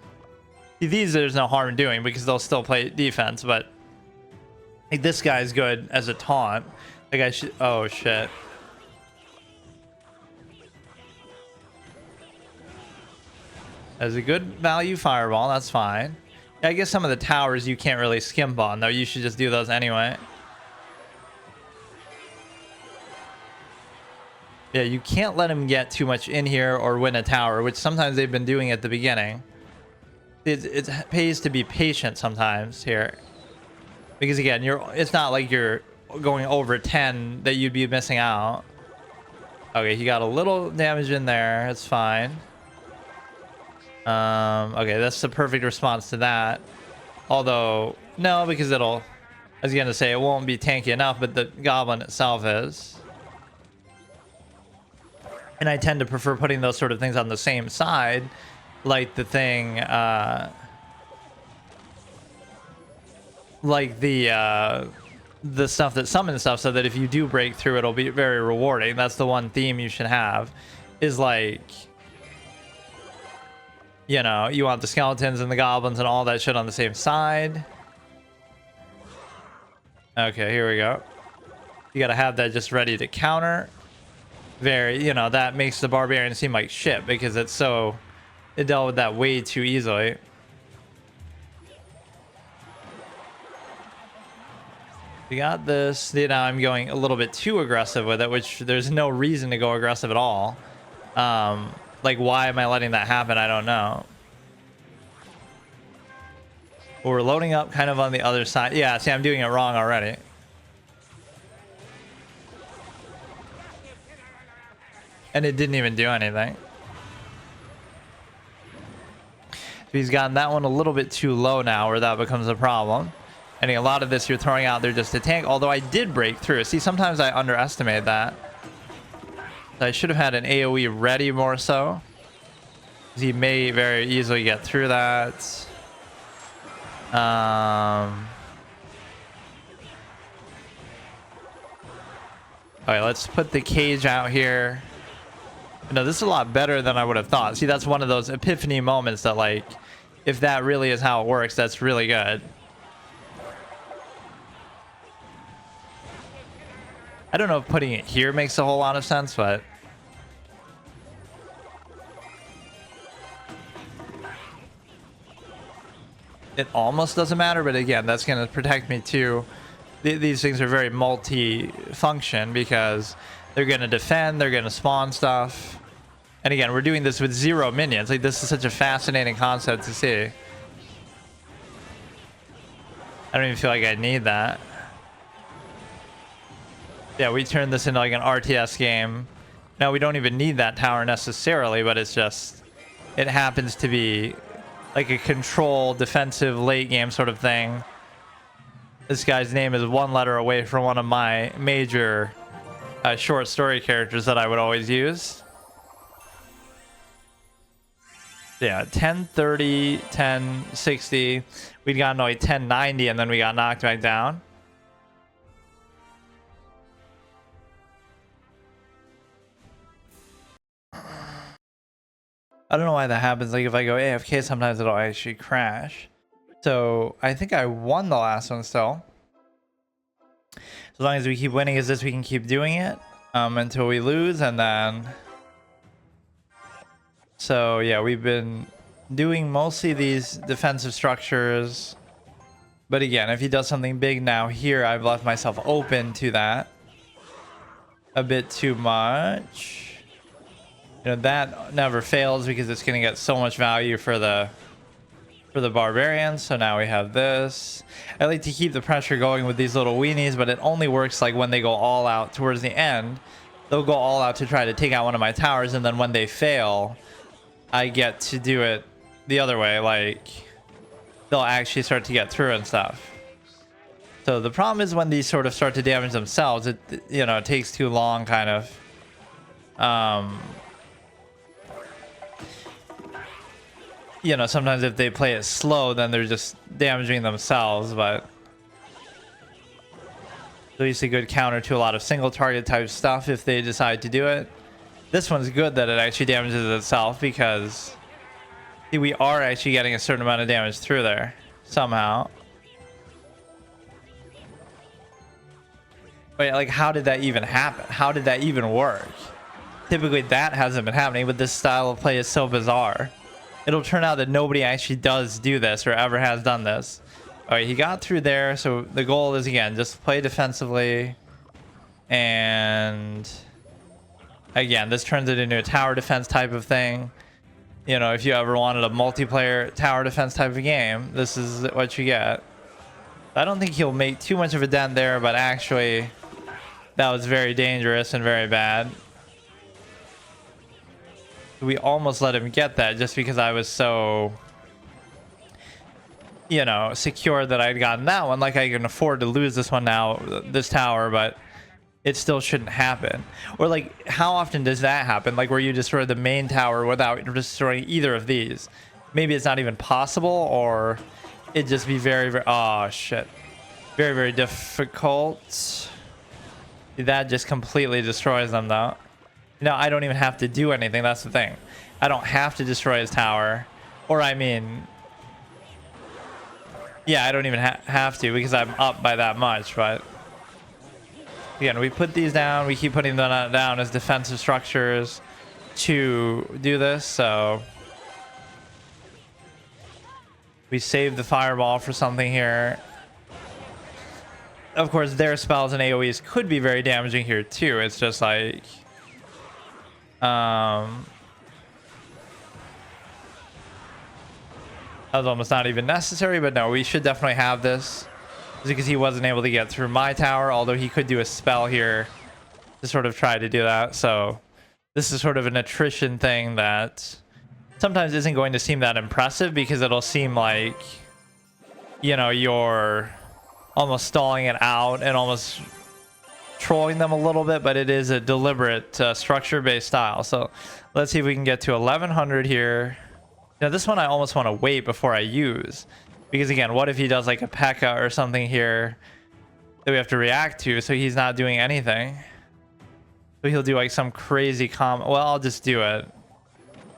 These there's no harm in doing because they'll still play defense, but... Like, this guy's good as a taunt. Like, I should... Oh, shit. As a good value fireball, that's fine. Yeah, I guess some of the towers you can't really skimp on, though. You should just do those anyway. Yeah, you can't let him get too much in here or win a tower, which sometimes they've been doing at the beginning. It pays to be patient sometimes here. Because again, it's not like you're going over 10 that you'd be missing out. Okay, he got a little damage in there. It's fine. Okay, that's the perfect response to that. Although, no, because I was going to say it won't be tanky enough, but the goblin itself is. And I tend to prefer putting those sort of things on the same side, like the thing, like the stuff that summons stuff, so that if you do break through, it'll be very rewarding. That's the one theme you should have, is like, you know, you want the skeletons and the goblins and all that shit on the same side. Okay, here we go. You gotta have that just ready to counter. Very, you know, that makes the barbarian seem like shit because it dealt with that way too easily. We got this. See, now I'm going a little bit too aggressive with it, which there's no reason to go aggressive at all. Like, why am I letting that happen? I don't know. But we're loading up kind of on the other side. Yeah, see, I'm doing it wrong already. And it didn't even do anything. He's gotten that one a little bit too low now, where that becomes a problem. And a lot of this you're throwing out there just to tank, although I did break through. See, sometimes I underestimate that. I should have had an AoE ready more so. He may very easily get through that. Alright, let's put the cage out here. No, this is a lot better than I would have thought. See, that's one of those epiphany moments that, like, if that really is how it works, that's really good. I don't know if putting it here makes a whole lot of sense, but... It almost doesn't matter, but again, that's going to protect me too. These things are very multi-function because they're going to defend, they're going to spawn stuff. And again, we're doing this with 0 minions. Like, this is such a fascinating concept to see. I don't even feel like I need that. Yeah, we turned this into like an RTS game. Now, we don't even need that tower necessarily, but it's just... It happens to be like a control, defensive, late game sort of thing. This guy's name is one letter away from one of my major short story characters that I would always use. Yeah, 1030, 1060. We'd gotten to like 1090 and then we got knocked back down. I don't know why that happens. Like, if I go AFK, sometimes it'll actually crash. So I think I won the last one still. As long as we keep winning as this, we can keep doing it until we lose, and then... So yeah, we've been doing mostly these defensive structures. But again, if he does something big now here, I've left myself open to that a bit too much. You know, that never fails because it's going to get so much value for the for the barbarians. So now we have this. I like to keep the pressure going with these little weenies, but it only works like when they go all out towards the end. They'll go all out to try to take out one of my towers, and then when they fail, I get to do it the other way. Like, they'll actually start to get through and stuff. So the problem is when these sort of start to damage themselves, it, you know, it takes too long, kind of. You know, sometimes if they play it slow, then they're just damaging themselves, but at least a good counter to a lot of single target type stuff if they decide to do it. This one's good that it actually damages itself, because see, we are actually getting a certain amount of damage through there somehow. Wait, like, how did that even happen? How did that even work? Typically that hasn't been happening, but this style of play is so bizarre. It'll turn out that nobody actually does do this or ever has done this. All right, he got through there, so the goal is, again, just play defensively. And again, this turns it into a tower defense type of thing. You know, if you ever wanted a multiplayer tower defense type of game, this is what you get. I don't think he'll make too much of a dent there, but actually that was very dangerous and very bad. We almost let him get that just because I was so, you know, secure that I'd gotten that one. Like, I can afford to lose this one now, this tower, but it still shouldn't happen. Or, like, how often does that happen? Like, where you destroy the main tower without destroying either of these? Maybe it's not even possible, or it'd just be very, very, oh shit, very, very difficult. That just completely destroys them, though. No, I don't even have to do anything. That's the thing. I don't have to destroy his tower. Or, I mean, yeah, I don't even have to, because I'm up by that much. But again, we put these down. We keep putting them down as defensive structures to do this. So we save the fireball for something here. Of course, their spells and AoEs could be very damaging here too. It's just like, that was almost not even necessary, but no, we should definitely have this, because he wasn't able to get through my tower, although he could do a spell here to sort of try to do that. So this is sort of an attrition thing that sometimes isn't going to seem that impressive, because it'll seem like, you know, you're almost stalling it out and almost trolling them a little bit, but it is a deliberate structure-based style. So let's see if we can get to 1100 here. Now this one I almost want to wait before I use, because again, what if he does like a P.e.k.k.a or something here that we have to react to, so he's not doing anything. So he'll do like some crazy well, I'll just do it.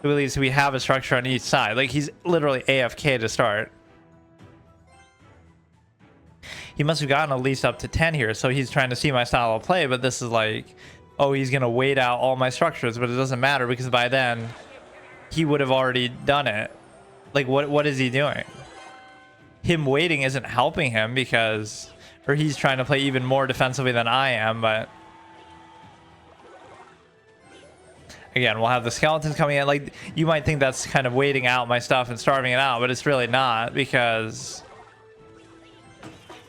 So at least we have a structure on each side. Like, he's literally AFK to start. He must have gotten at least up to 10 here, so he's trying to see my style of play, but this is like, oh, he's gonna wait out all my structures, but it doesn't matter, because by then he would have already done it. Like, what is he doing? Him waiting isn't helping him, because, or he's trying to play even more defensively than I am. But again, we'll have the skeletons coming in. Like, you might think that's kind of waiting out my stuff and starving it out, but it's really not, because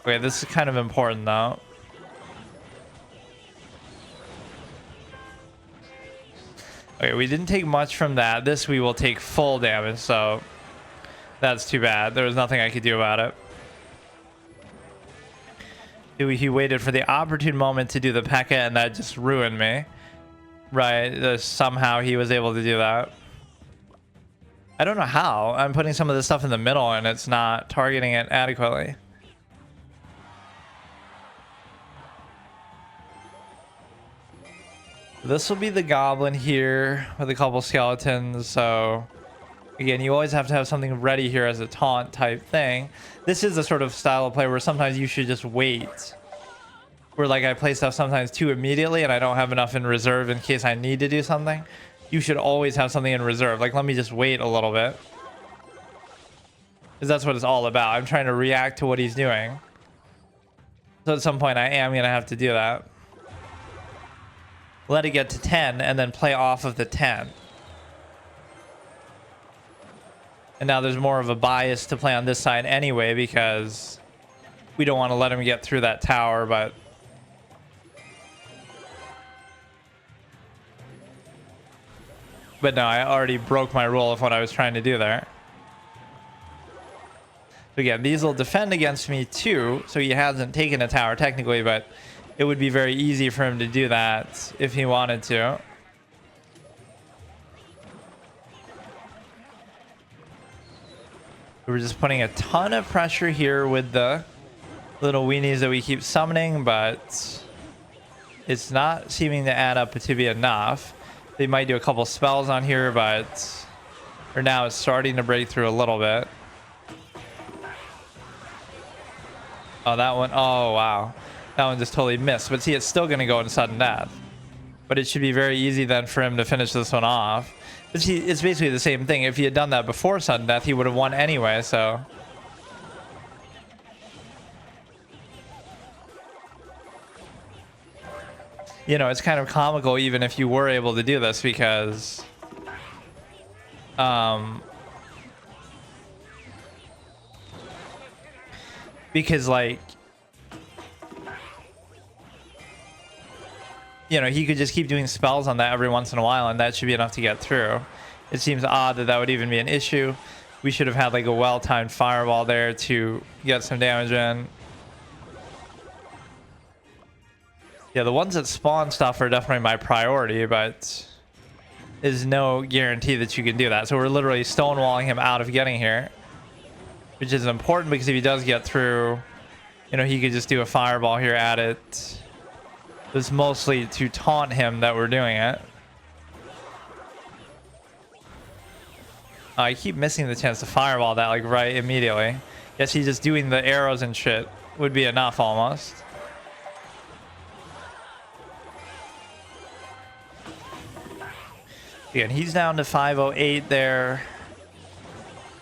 okay, this is kind of important though. Okay, we didn't take much from that. This we will take full damage, so that's too bad. There was nothing I could do about it. He waited for the opportune moment to do the P.e.k.k.a, and that just ruined me. Right, somehow he was able to do that. I don't know how. I'm putting some of this stuff in the middle and it's not targeting it adequately. This will be the goblin here with a couple skeletons. So again, you always have to have something ready here as a taunt type thing. This is a sort of style of play where sometimes you should just wait. Where like I play stuff sometimes too immediately and I don't have enough in reserve in case I need to do something. You should always have something in reserve. Like, let me just wait a little bit, because that's what it's all about. I'm trying to react to what he's doing. So at some point I am gonna have to do that. Let it get to 10 and then play off of the 10. And now there's more of a bias to play on this side anyway, because we don't want to let him get through that tower, but no, I already broke my rule of what I was trying to do there. Again, these will defend against me too, so he hasn't taken a tower technically, but it would be very easy for him to do that if he wanted to. We're just putting a ton of pressure here with the little weenies that we keep summoning, but it's not seeming to add up to be enough. They might do a couple spells on here, but for now it's starting to break through a little bit. Oh, that one. Oh, wow. That one just totally missed. But see, it's still going to go in sudden death. But it should be very easy then for him to finish this one off. But see, it's basically the same thing. If he had done that before sudden death, he would have won anyway, so... You know, it's kind of comical even if you were able to do this, because... Because, like... You know, he could just keep doing spells on that every once in a while, and that should be enough to get through. It seems odd that that would even be an issue. We should have had, like, a well-timed fireball there to get some damage in. Yeah, the ones that spawn stuff are definitely my priority, but there's no guarantee that you can do that. So we're literally stonewalling him out of getting here, which is important because if he does get through, you know, he could just do a fireball here at it. It's mostly to taunt him that we're doing it. I keep missing the chance to fireball that, like, right immediately. Guess he's just doing the arrows and shit would be enough almost. Again, he's down to 508 there.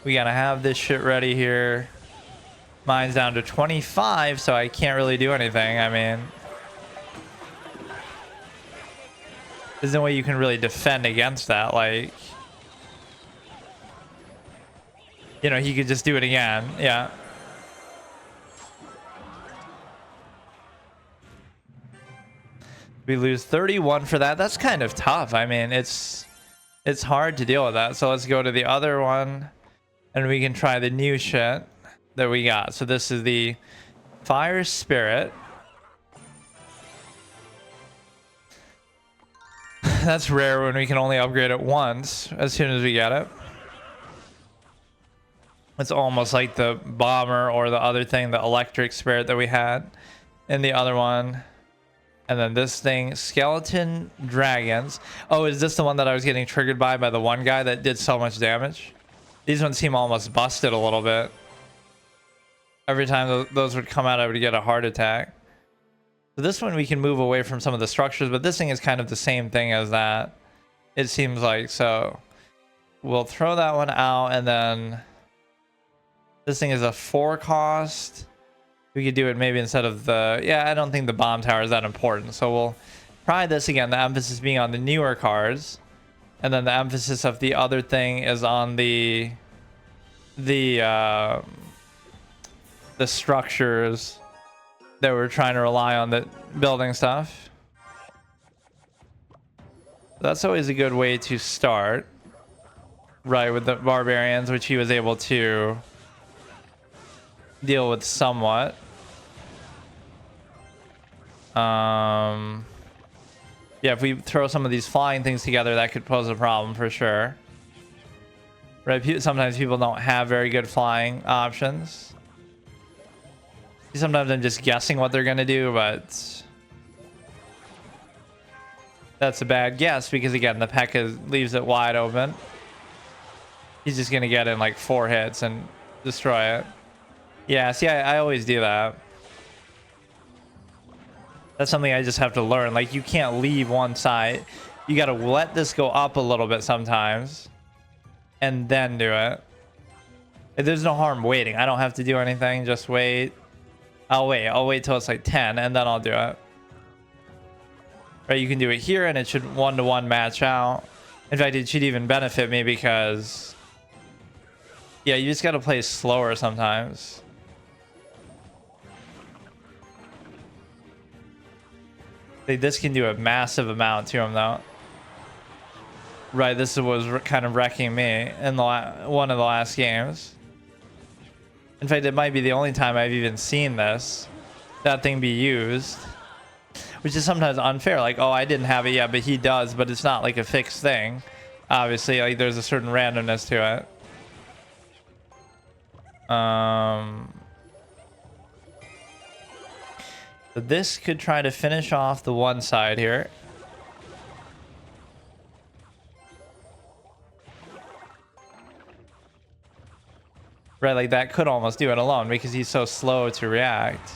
We gotta have this shit ready here. Mine's down to 25, so I can't really do anything. I mean, there's no way you can really defend against that. Like, you know, he could just do it again. Yeah. We lose 31 for that. That's kind of tough. I mean, it's hard to deal with that. So let's go to the other one and we can try the new shit that we got. So this is the Fire Spirit. That's rare when we can only upgrade it once as soon as we get it. It's almost like the bomber or the other thing, the electric spirit that we had in the other one. And then this thing, skeleton dragons. Oh, is this the one that I was getting triggered by the one guy that did so much damage? These ones seem almost busted a little bit. Every time those would come out, I would get a heart attack. So this one we can move away from some of the structures, but this thing is kind of the same thing as that, it seems like. So we'll throw that one out, and then this thing is a 4 cost. We could do it maybe instead of the... Yeah, I don't think the bomb tower is that important. So we'll try this again, the emphasis being on the newer cards. And then the emphasis of the other thing is on the structures that we're trying to rely on, the building stuff. That's always a good way to start. Right, with the barbarians, which he was able to deal with somewhat. Yeah, if we throw some of these flying things together, that could pose a problem for sure. Right, sometimes people don't have very good flying options. Sometimes I'm just guessing what they're gonna do, but that's a bad guess because, again, the p.e.k.k.a leaves it wide open. He's just gonna get in like 4 hits and destroy it. Yeah, see, I always do that. That's something I just have to learn. Like, you can't leave one side. You gotta let this go up a little bit sometimes and then do it. There's no harm waiting. I don't have to do anything. Just wait. I'll wait till it's like 10 and then I'll do it. Right, you can do it here and it should 1-to-1 match out. In fact, it should even benefit me because Yeah, you just gotta play slower sometimes. Like, this can do a massive amount to him, though. Right, this was kind of wrecking me in the one of the last games. In fact, it might be the only time I've even seen that thing be used, which is sometimes unfair. Like, oh, I didn't have it yet, but he does, but it's not like a fixed thing. Obviously, like, there's a certain randomness to it. So this could try to finish off the one side here. Right, like that could almost do it alone because he's so slow to react.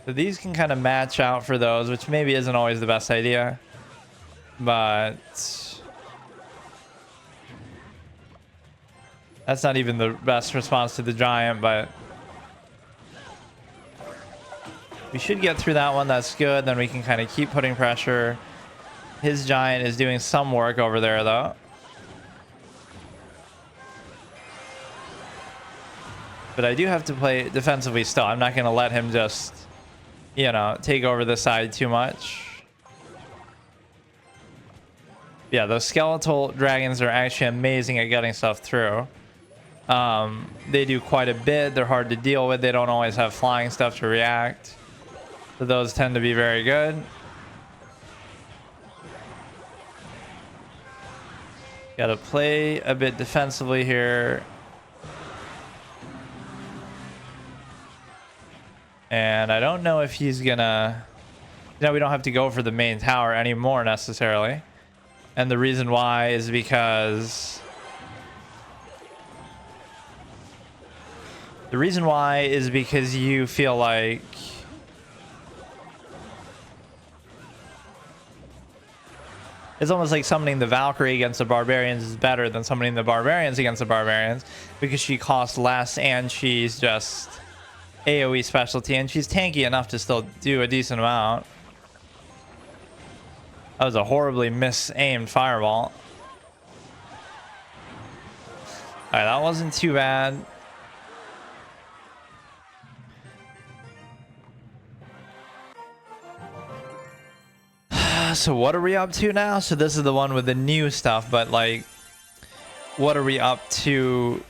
So these can kind of match out for those, which maybe isn't always the best idea. But that's not even the best response to the giant, but we should get through that one. That's good. Then we can kind of keep putting pressure. His giant is doing some work over there, though. But I do have to play defensively still. I'm not going to let him just, you know, take over the side too much. Yeah, those skeletal dragons are actually amazing at getting stuff through. They do quite a bit. They're hard to deal with. They don't always have flying stuff to react. So those tend to be very good. Got to play a bit defensively here. And I don't know if he's gonna... You know, we don't have to go for the main tower anymore necessarily. And the reason why is because... The reason why is because you feel like... It's almost like summoning the Valkyrie against the Barbarians is better than summoning the Barbarians against the Barbarians, because she costs less and she's just AoE specialty, and she's tanky enough to still do a decent amount. That was a horribly mis-aimed fireball. Alright, that wasn't too bad. So what are we up to now? So this is the one with the new stuff, but like, what are we up to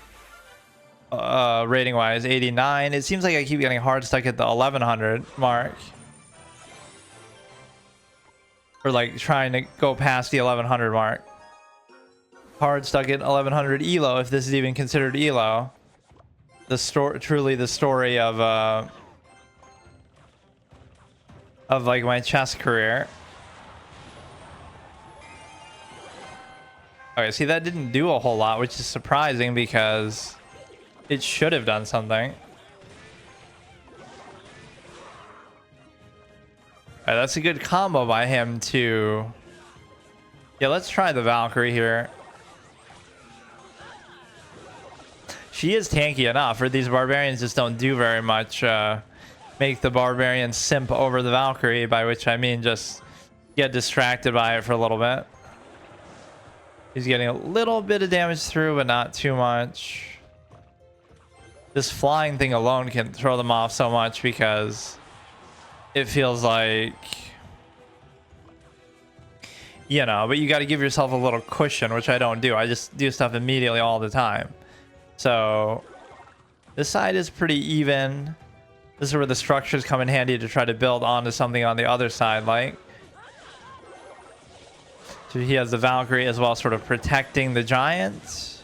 rating wise? 89. It seems like I keep getting hard stuck at the 1100 mark, or like trying to go past the 1100 mark. Hard stuck at 1100 elo, if this is even considered elo. The story, truly the story of like my chess career. Okay, see, that didn't do a whole lot, which is surprising because it should have done something. Alright, that's a good combo by him to... Yeah, let's try the Valkyrie here. She is tanky enough, or these barbarians just don't do very much. Make the barbarian simp over the Valkyrie, by which I mean just get distracted by it for a little bit. He's getting a little bit of damage through, but not too much. This flying thing alone can throw them off so much because it feels like, you know, but you got to give yourself a little cushion, which I don't do. I just do stuff immediately all the time. So this side is pretty even. This is where the structures come in handy to try to build onto something on the other side, like. So he has the Valkyrie as well, sort of protecting the giants.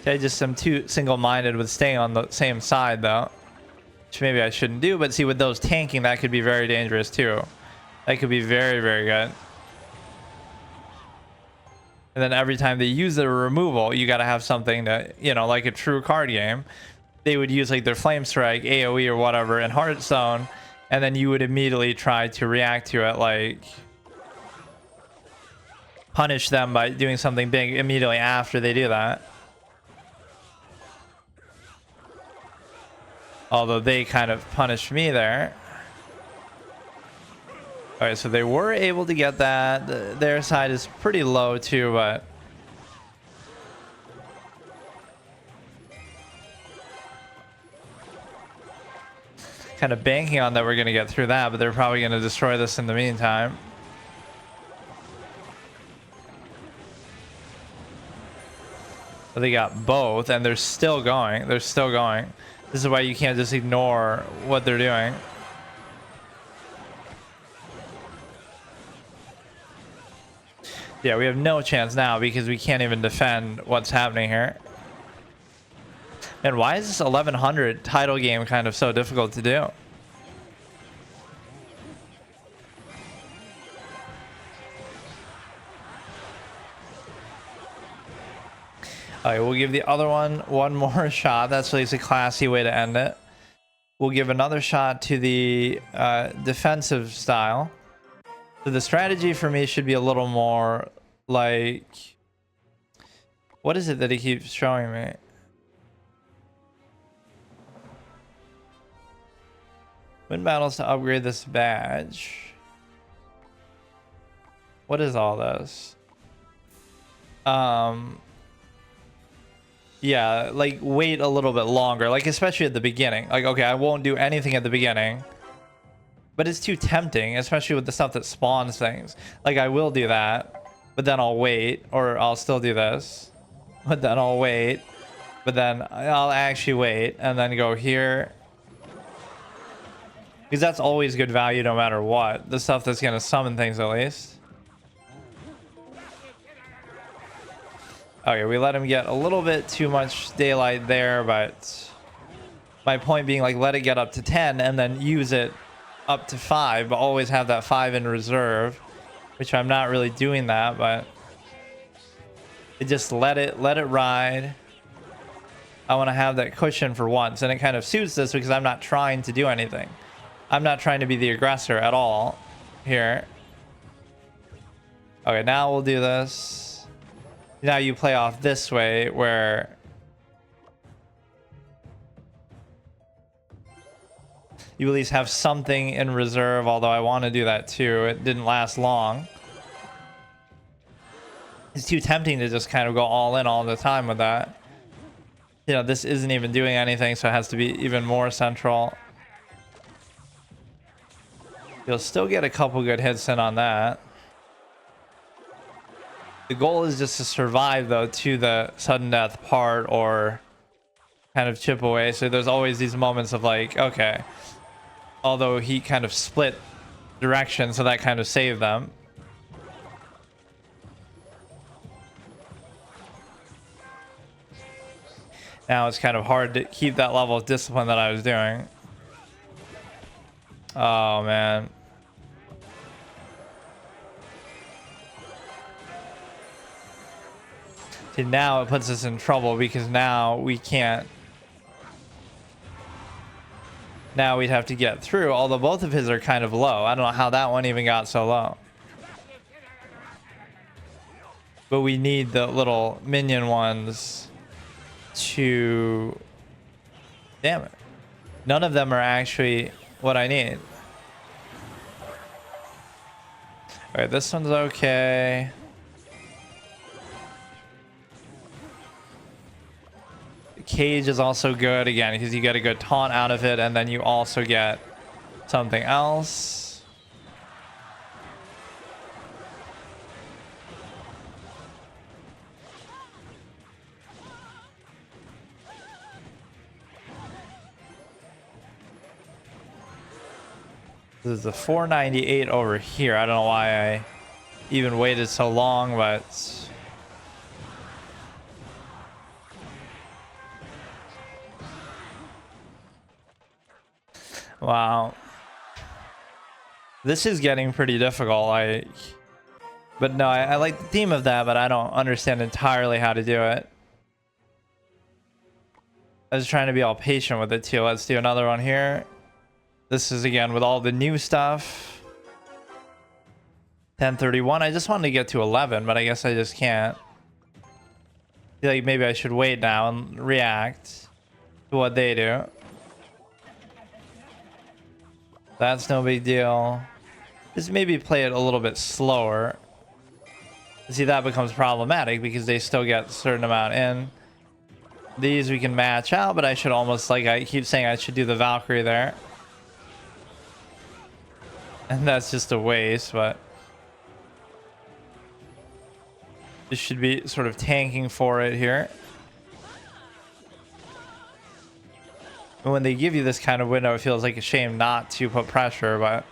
I just am too single-minded with staying on the same side, though, which maybe I shouldn't do. But see, with those tanking, that could be very dangerous too. That could be very, very good. And then every time they use the removal, you got to have something that, you know, like a true card game. They would use like their Flame Strike, AoE or whatever in Hearthstone, and then you would immediately try to react to it, like punish them by doing something big immediately after they do that. Although they kind of punished me there. All right, so they were able to get that. Their side is pretty low too, but kind of banking on that we're going to get through that, but they're probably going to destroy this in the meantime. But they got both, and they're still going. They're still going. This is why you can't just ignore what they're doing. Yeah, we have no chance now because we can't even defend what's happening here. And why is this 1100 title game kind of so difficult to do? All right, we'll give the other one more shot. That's at least a classy way to end it. We'll give another shot to the defensive style. So the strategy for me should be a little more like... What is it that he keeps showing me? Win battles to upgrade this badge. What is all this? Yeah, like wait a little bit longer, like especially at the beginning. Like, okay, I won't do anything at the beginning, but it's too tempting, especially with the stuff that spawns things. Like I will do that, but then I'll wait, or I'll still do this, but then I'll wait, but then I'll actually wait and then go here. Because that's always good value no matter what. The stuff that's going to summon things at least. Okay, we let him get a little bit too much daylight there, but my point being, like, let it get up to 10 and then use it up to 5, but always have that 5 in reserve, which I'm not really doing that, but it just let it ride. I want to have that cushion for once, and it kind of suits this because I'm not trying to do anything. I'm not trying to be the aggressor at all here. Okay, now we'll do this. Now you play off this way where you at least have something in reserve, although I want to do that too. It didn't last long. It's too tempting to just kind of go all in all the time with that. You know, this isn't even doing anything, so it has to be even more central. You'll still get a couple good hits in on that. The goal is just to survive, though, to the sudden death part or kind of chip away. So there's always these moments of like, okay, although he kind of split direction, so that kind of saved them. Now it's kind of hard to keep that level of discipline that I was doing. Oh, man. See, now it puts us in trouble because now we can't. Now we'd have to get through, although both of his are kind of low. I don't know how that one even got so low. But we need the little minion ones to... Damn it. None of them are actually what I need. Alright, this one's okay. Cage is also good again because you get a good taunt out of it, and then you also get something else. This is the 498 over here. I don't know why I even waited so long, but wow. This is getting pretty difficult. But no, I like the theme of that, but I don't understand entirely how to do it. I was trying to be all patient with it too. Let's do another one here. This is again with all the new stuff. 1031. I just wanted to get to 11, but I guess I just can't. I feel like maybe I should wait now and react to what they do. That's no big deal. Just maybe play it a little bit slower. See, that becomes problematic because they still get a certain amount in. These we can match out, but I should almost, like I keep saying, I should do the Valkyrie there. And that's just a waste, but this should be sort of tanking for it here. And when they give you this kind of window, it feels like a shame not to put pressure, but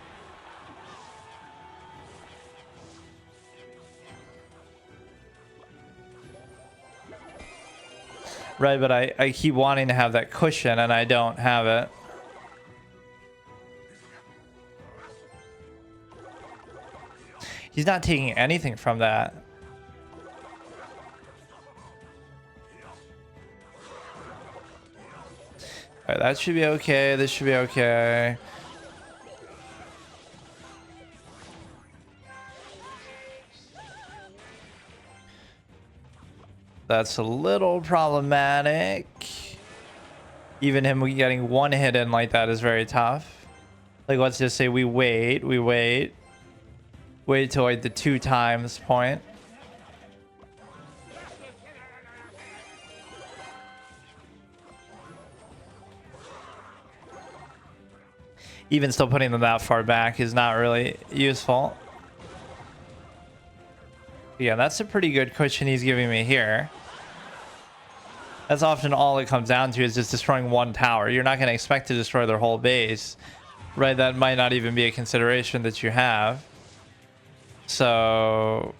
right, but I keep wanting to have that cushion and I don't have it. He's not taking anything from that. All right, that should be okay. This should be okay. That's a little problematic. Even him getting one hit in like that is very tough. Like, let's just say we wait till like the 2 times point. Even still, putting them that far back is not really useful. Yeah, that's a pretty good cushion he's giving me here. That's often all it comes down to, is just destroying one tower. You're not going to expect to destroy their whole base, right? That might not even be a consideration that you have. So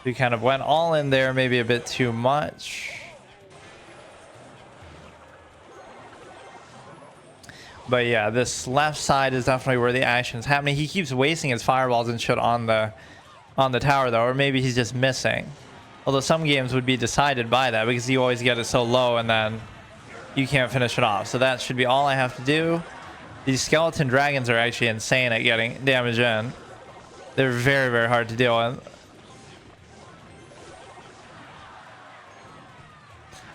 we kind of went all in there, maybe a bit too much. But yeah, this left side is definitely where the action is happening. He keeps wasting his fireballs and shit on the tower though, or maybe he's just missing. Although some games would be decided by that, because you always get it so low and then you can't finish it off. So that should be all I have to do. These skeleton dragons are actually insane at getting damage in. They're very, very hard to deal with.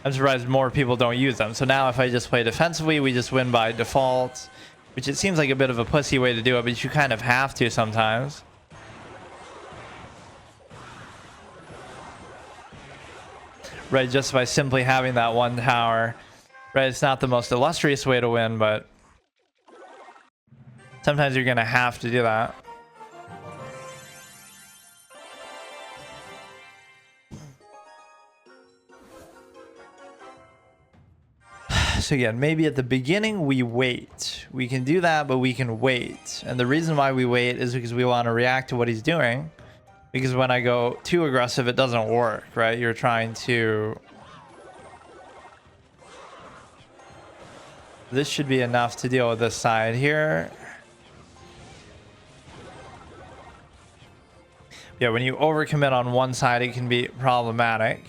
I'm surprised more people don't use them. So now if I just play defensively, we just win by default, which it seems like a bit of a pussy way to do it, but you kind of have to sometimes. Right, just by simply having that one tower. Right, it's not the most illustrious way to win, but sometimes you're gonna have to do that. So again, maybe at the beginning we wait. We can do that, but we can wait. And the reason why we wait is because we want to react to what he's doing. Because when I go too aggressive, it doesn't work, right? You're trying to... This should be enough to deal with this side here. Yeah, when you overcommit on one side, it can be problematic.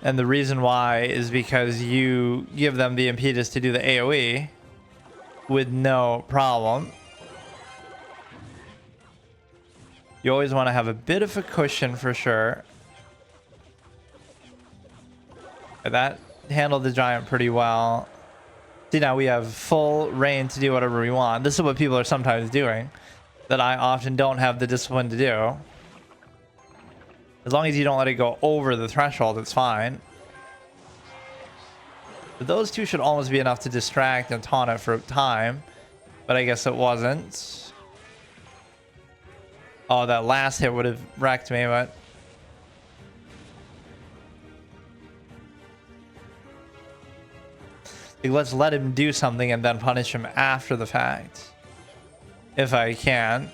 And the reason why is because you give them the impetus to do the AoE with no problem. You always want to have a bit of a cushion for sure. That handled the giant pretty well. See, now we have full reign to do whatever we want. This is what people are sometimes doing, that I often don't have the discipline to do. As long as you don't let it go over the threshold, it's fine. But those two should almost be enough to distract and taunt it for time. But I guess it wasn't. Oh, that last hit would have wrecked me, but... Like, let's let him do something and then punish him after the fact. If I can.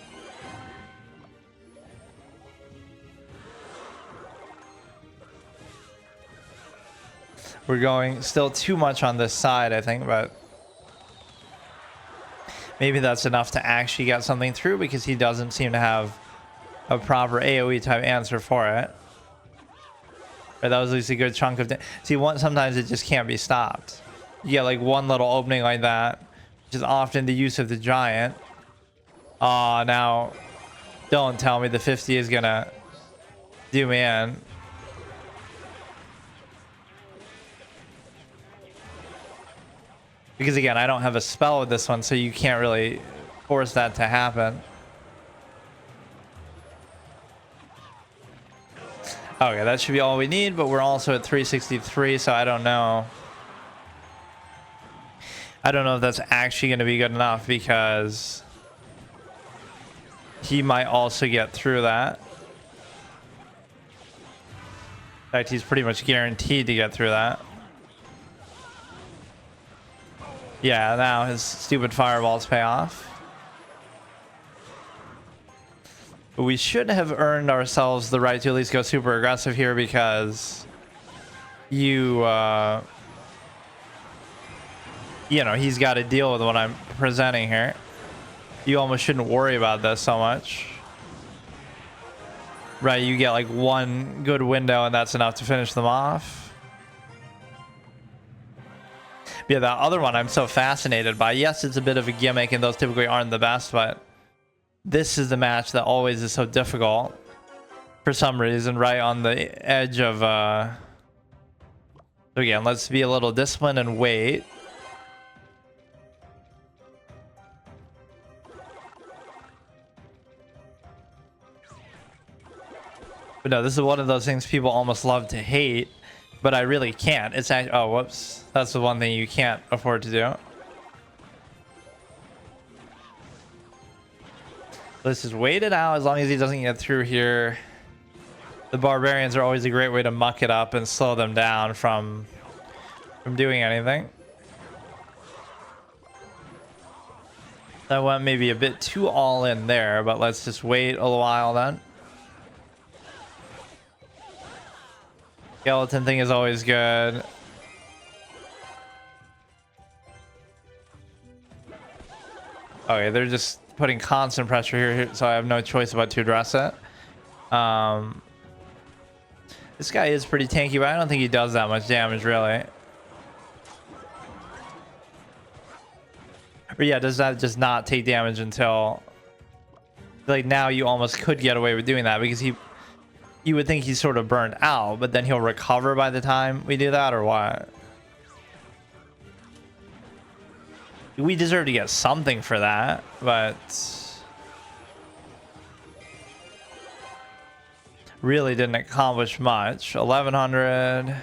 We're going still too much on this side, I think, but maybe that's enough to actually get something through, because he doesn't seem to have a proper AoE type answer for it. But that was at least a good chunk of... See, sometimes it just can't be stopped. You get like one little opening like that, which is often the use of the giant. Oh, now don't tell me the 50 is gonna do me in. Because again, I don't have a spell with this one, so you can't really force that to happen. Okay, that should be all we need, but we're also at 363, so I don't know. I don't know if that's actually going to be good enough, because he might also get through that. In fact, he's pretty much guaranteed to get through that. Yeah, now his stupid fireballs pay off. But we should have earned ourselves the right to at least go super aggressive here, because you know, he's got to deal with what I'm presenting here. You almost shouldn't worry about this so much. Right, you get like one good window and that's enough to finish them off. Yeah, that other one I'm so fascinated by. Yes, it's a bit of a gimmick and those typically aren't the best, but this is the match that always is so difficult for some reason, right on the edge of so again, let's be a little disciplined and wait. But no, this is one of those things people almost love to hate, but I really can't. It's actually, oh, whoops. That's the one thing you can't afford to do. Let's just wait it out as long as he doesn't get through here. The barbarians are always a great way to muck it up and slow them down from doing anything. That went maybe a bit too all in there, but let's just wait a little while then. Skeleton thing is always good. Okay, they're just putting constant pressure here, so I have no choice but to address it. This guy is pretty tanky, but I don't think he does that much damage, really. But yeah, does that just not take damage until... Like, now you almost could get away with doing that, because you would think he's sort of burned out, but then he'll recover by the time we do that, or what? We deserve to get something for that, but really didn't accomplish much. 1100.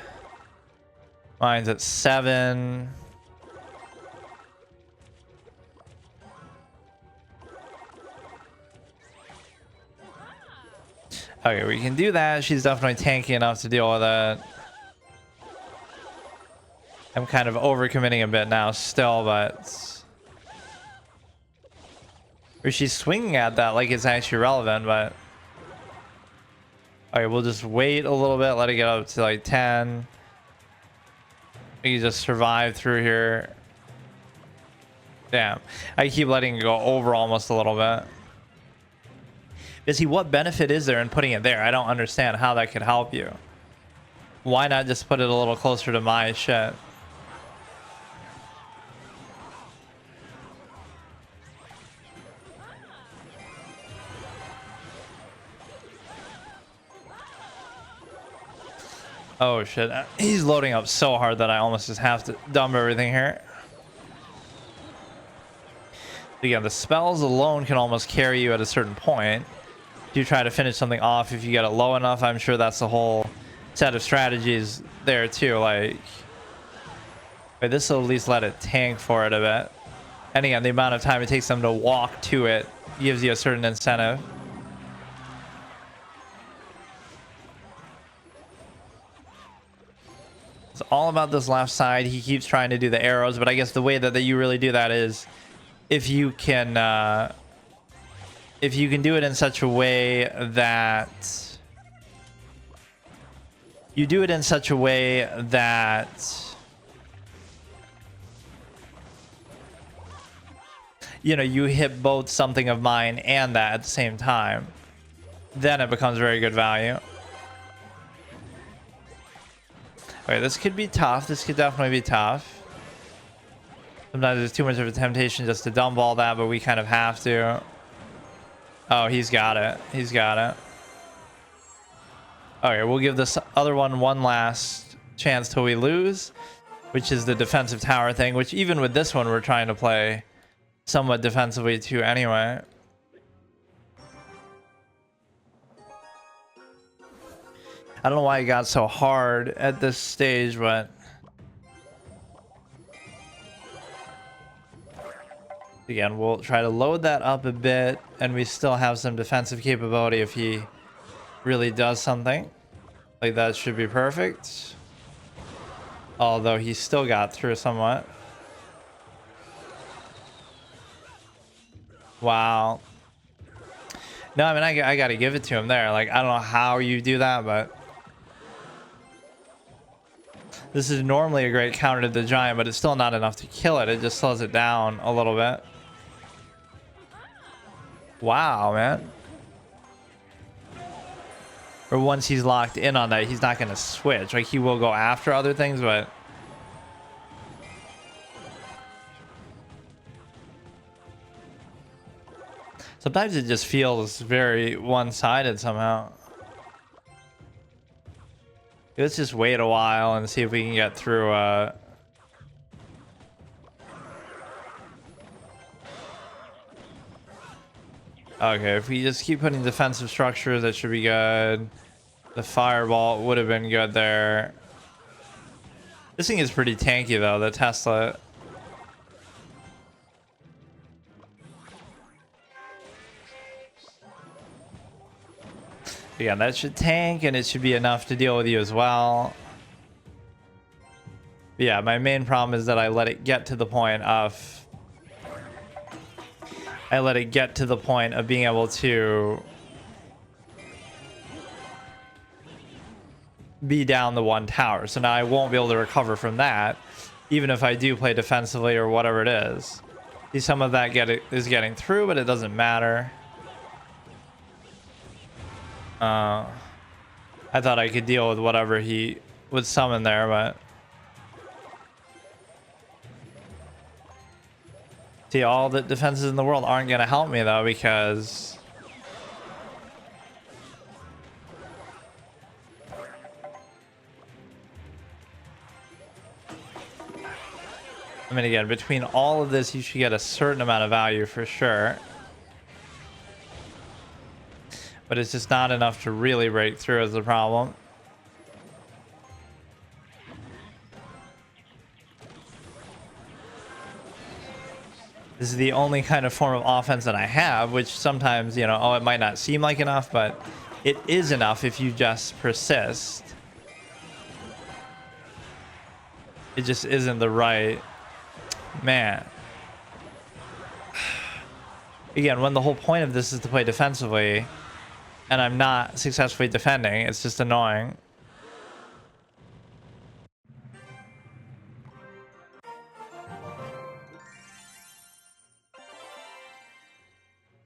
Mine's at 7. Okay, we can do that. She's definitely tanky enough to deal with it. I'm kind of overcommitting a bit now still, but... Or she's swinging at that like it's actually relevant, but... Okay, we'll just wait a little bit, let it get up to like 10. We can just survive through here. Damn. I keep letting it go over almost a little bit. Because what benefit is there in putting it there? I don't understand how that could help you. Why not just put it a little closer to my shit? Oh shit, he's loading up so hard that I almost just have to dump everything here. Again, the spells alone can almost carry you at a certain point. You try to finish something off if you get it low enough. I'm sure that's the whole set of strategies there too. Like, but this will at least let it tank for it a bit. And again, the amount of time it takes them to walk to it gives you a certain incentive. It's all about this left side. He keeps trying to do the arrows, but I guess the way that you really do that is if you can do it in such a way that you know, you hit both something of mine and that at the same time, then it becomes very good value. Okay, this could be tough. This could definitely be tough. Sometimes there's too much of a temptation just to dump all that, but we kind of have to. Oh, he's got it. He's got it. Okay, we'll give this other one last chance till we lose. which is the defensive tower thing, which even with this one, we're trying to play somewhat defensively too anyway. I don't know why it got so hard at this stage, but again, we'll try to load that up a bit, and we still have some defensive capability if he really does something. Like that should be perfect. Although he still got through somewhat. Wow. No, I mean, I got to give it to him there. Like, I don't know how you do that, but this is normally a great counter to the giant, but it's still not enough to kill it. It just slows it down a little bit. Wow, man. Or once he's locked in on that, he's not going to switch. Like, he will go after other things, but sometimes it just feels very one-sided somehow. Let's just wait a while and see if we can get through. Okay, if we just keep putting defensive structures, that should be good. The fireball would have been good there. This thing is pretty tanky though, the Tesla. Again, that should tank, and it should be enough to deal with you as well. But yeah, my main problem is that I let it get to the point of... being able to be down the one tower. So now I won't be able to recover from that, even if I do play defensively or whatever it is. See, some of that is getting through, but it doesn't matter. I thought I could deal with whatever he would summon there, but see, all the defenses in the world aren't going to help me though, because I mean, again, between all of this, you should get a certain amount of value for sure. But it's just not enough to really break through is the problem. This is the only kind of form of offense that I have, which sometimes, you know, oh, it might not seem like enough, but it is enough if you just persist. It just isn't the right... Man. Again, when the whole point of this is to play defensively, and I'm not successfully defending, it's just annoying.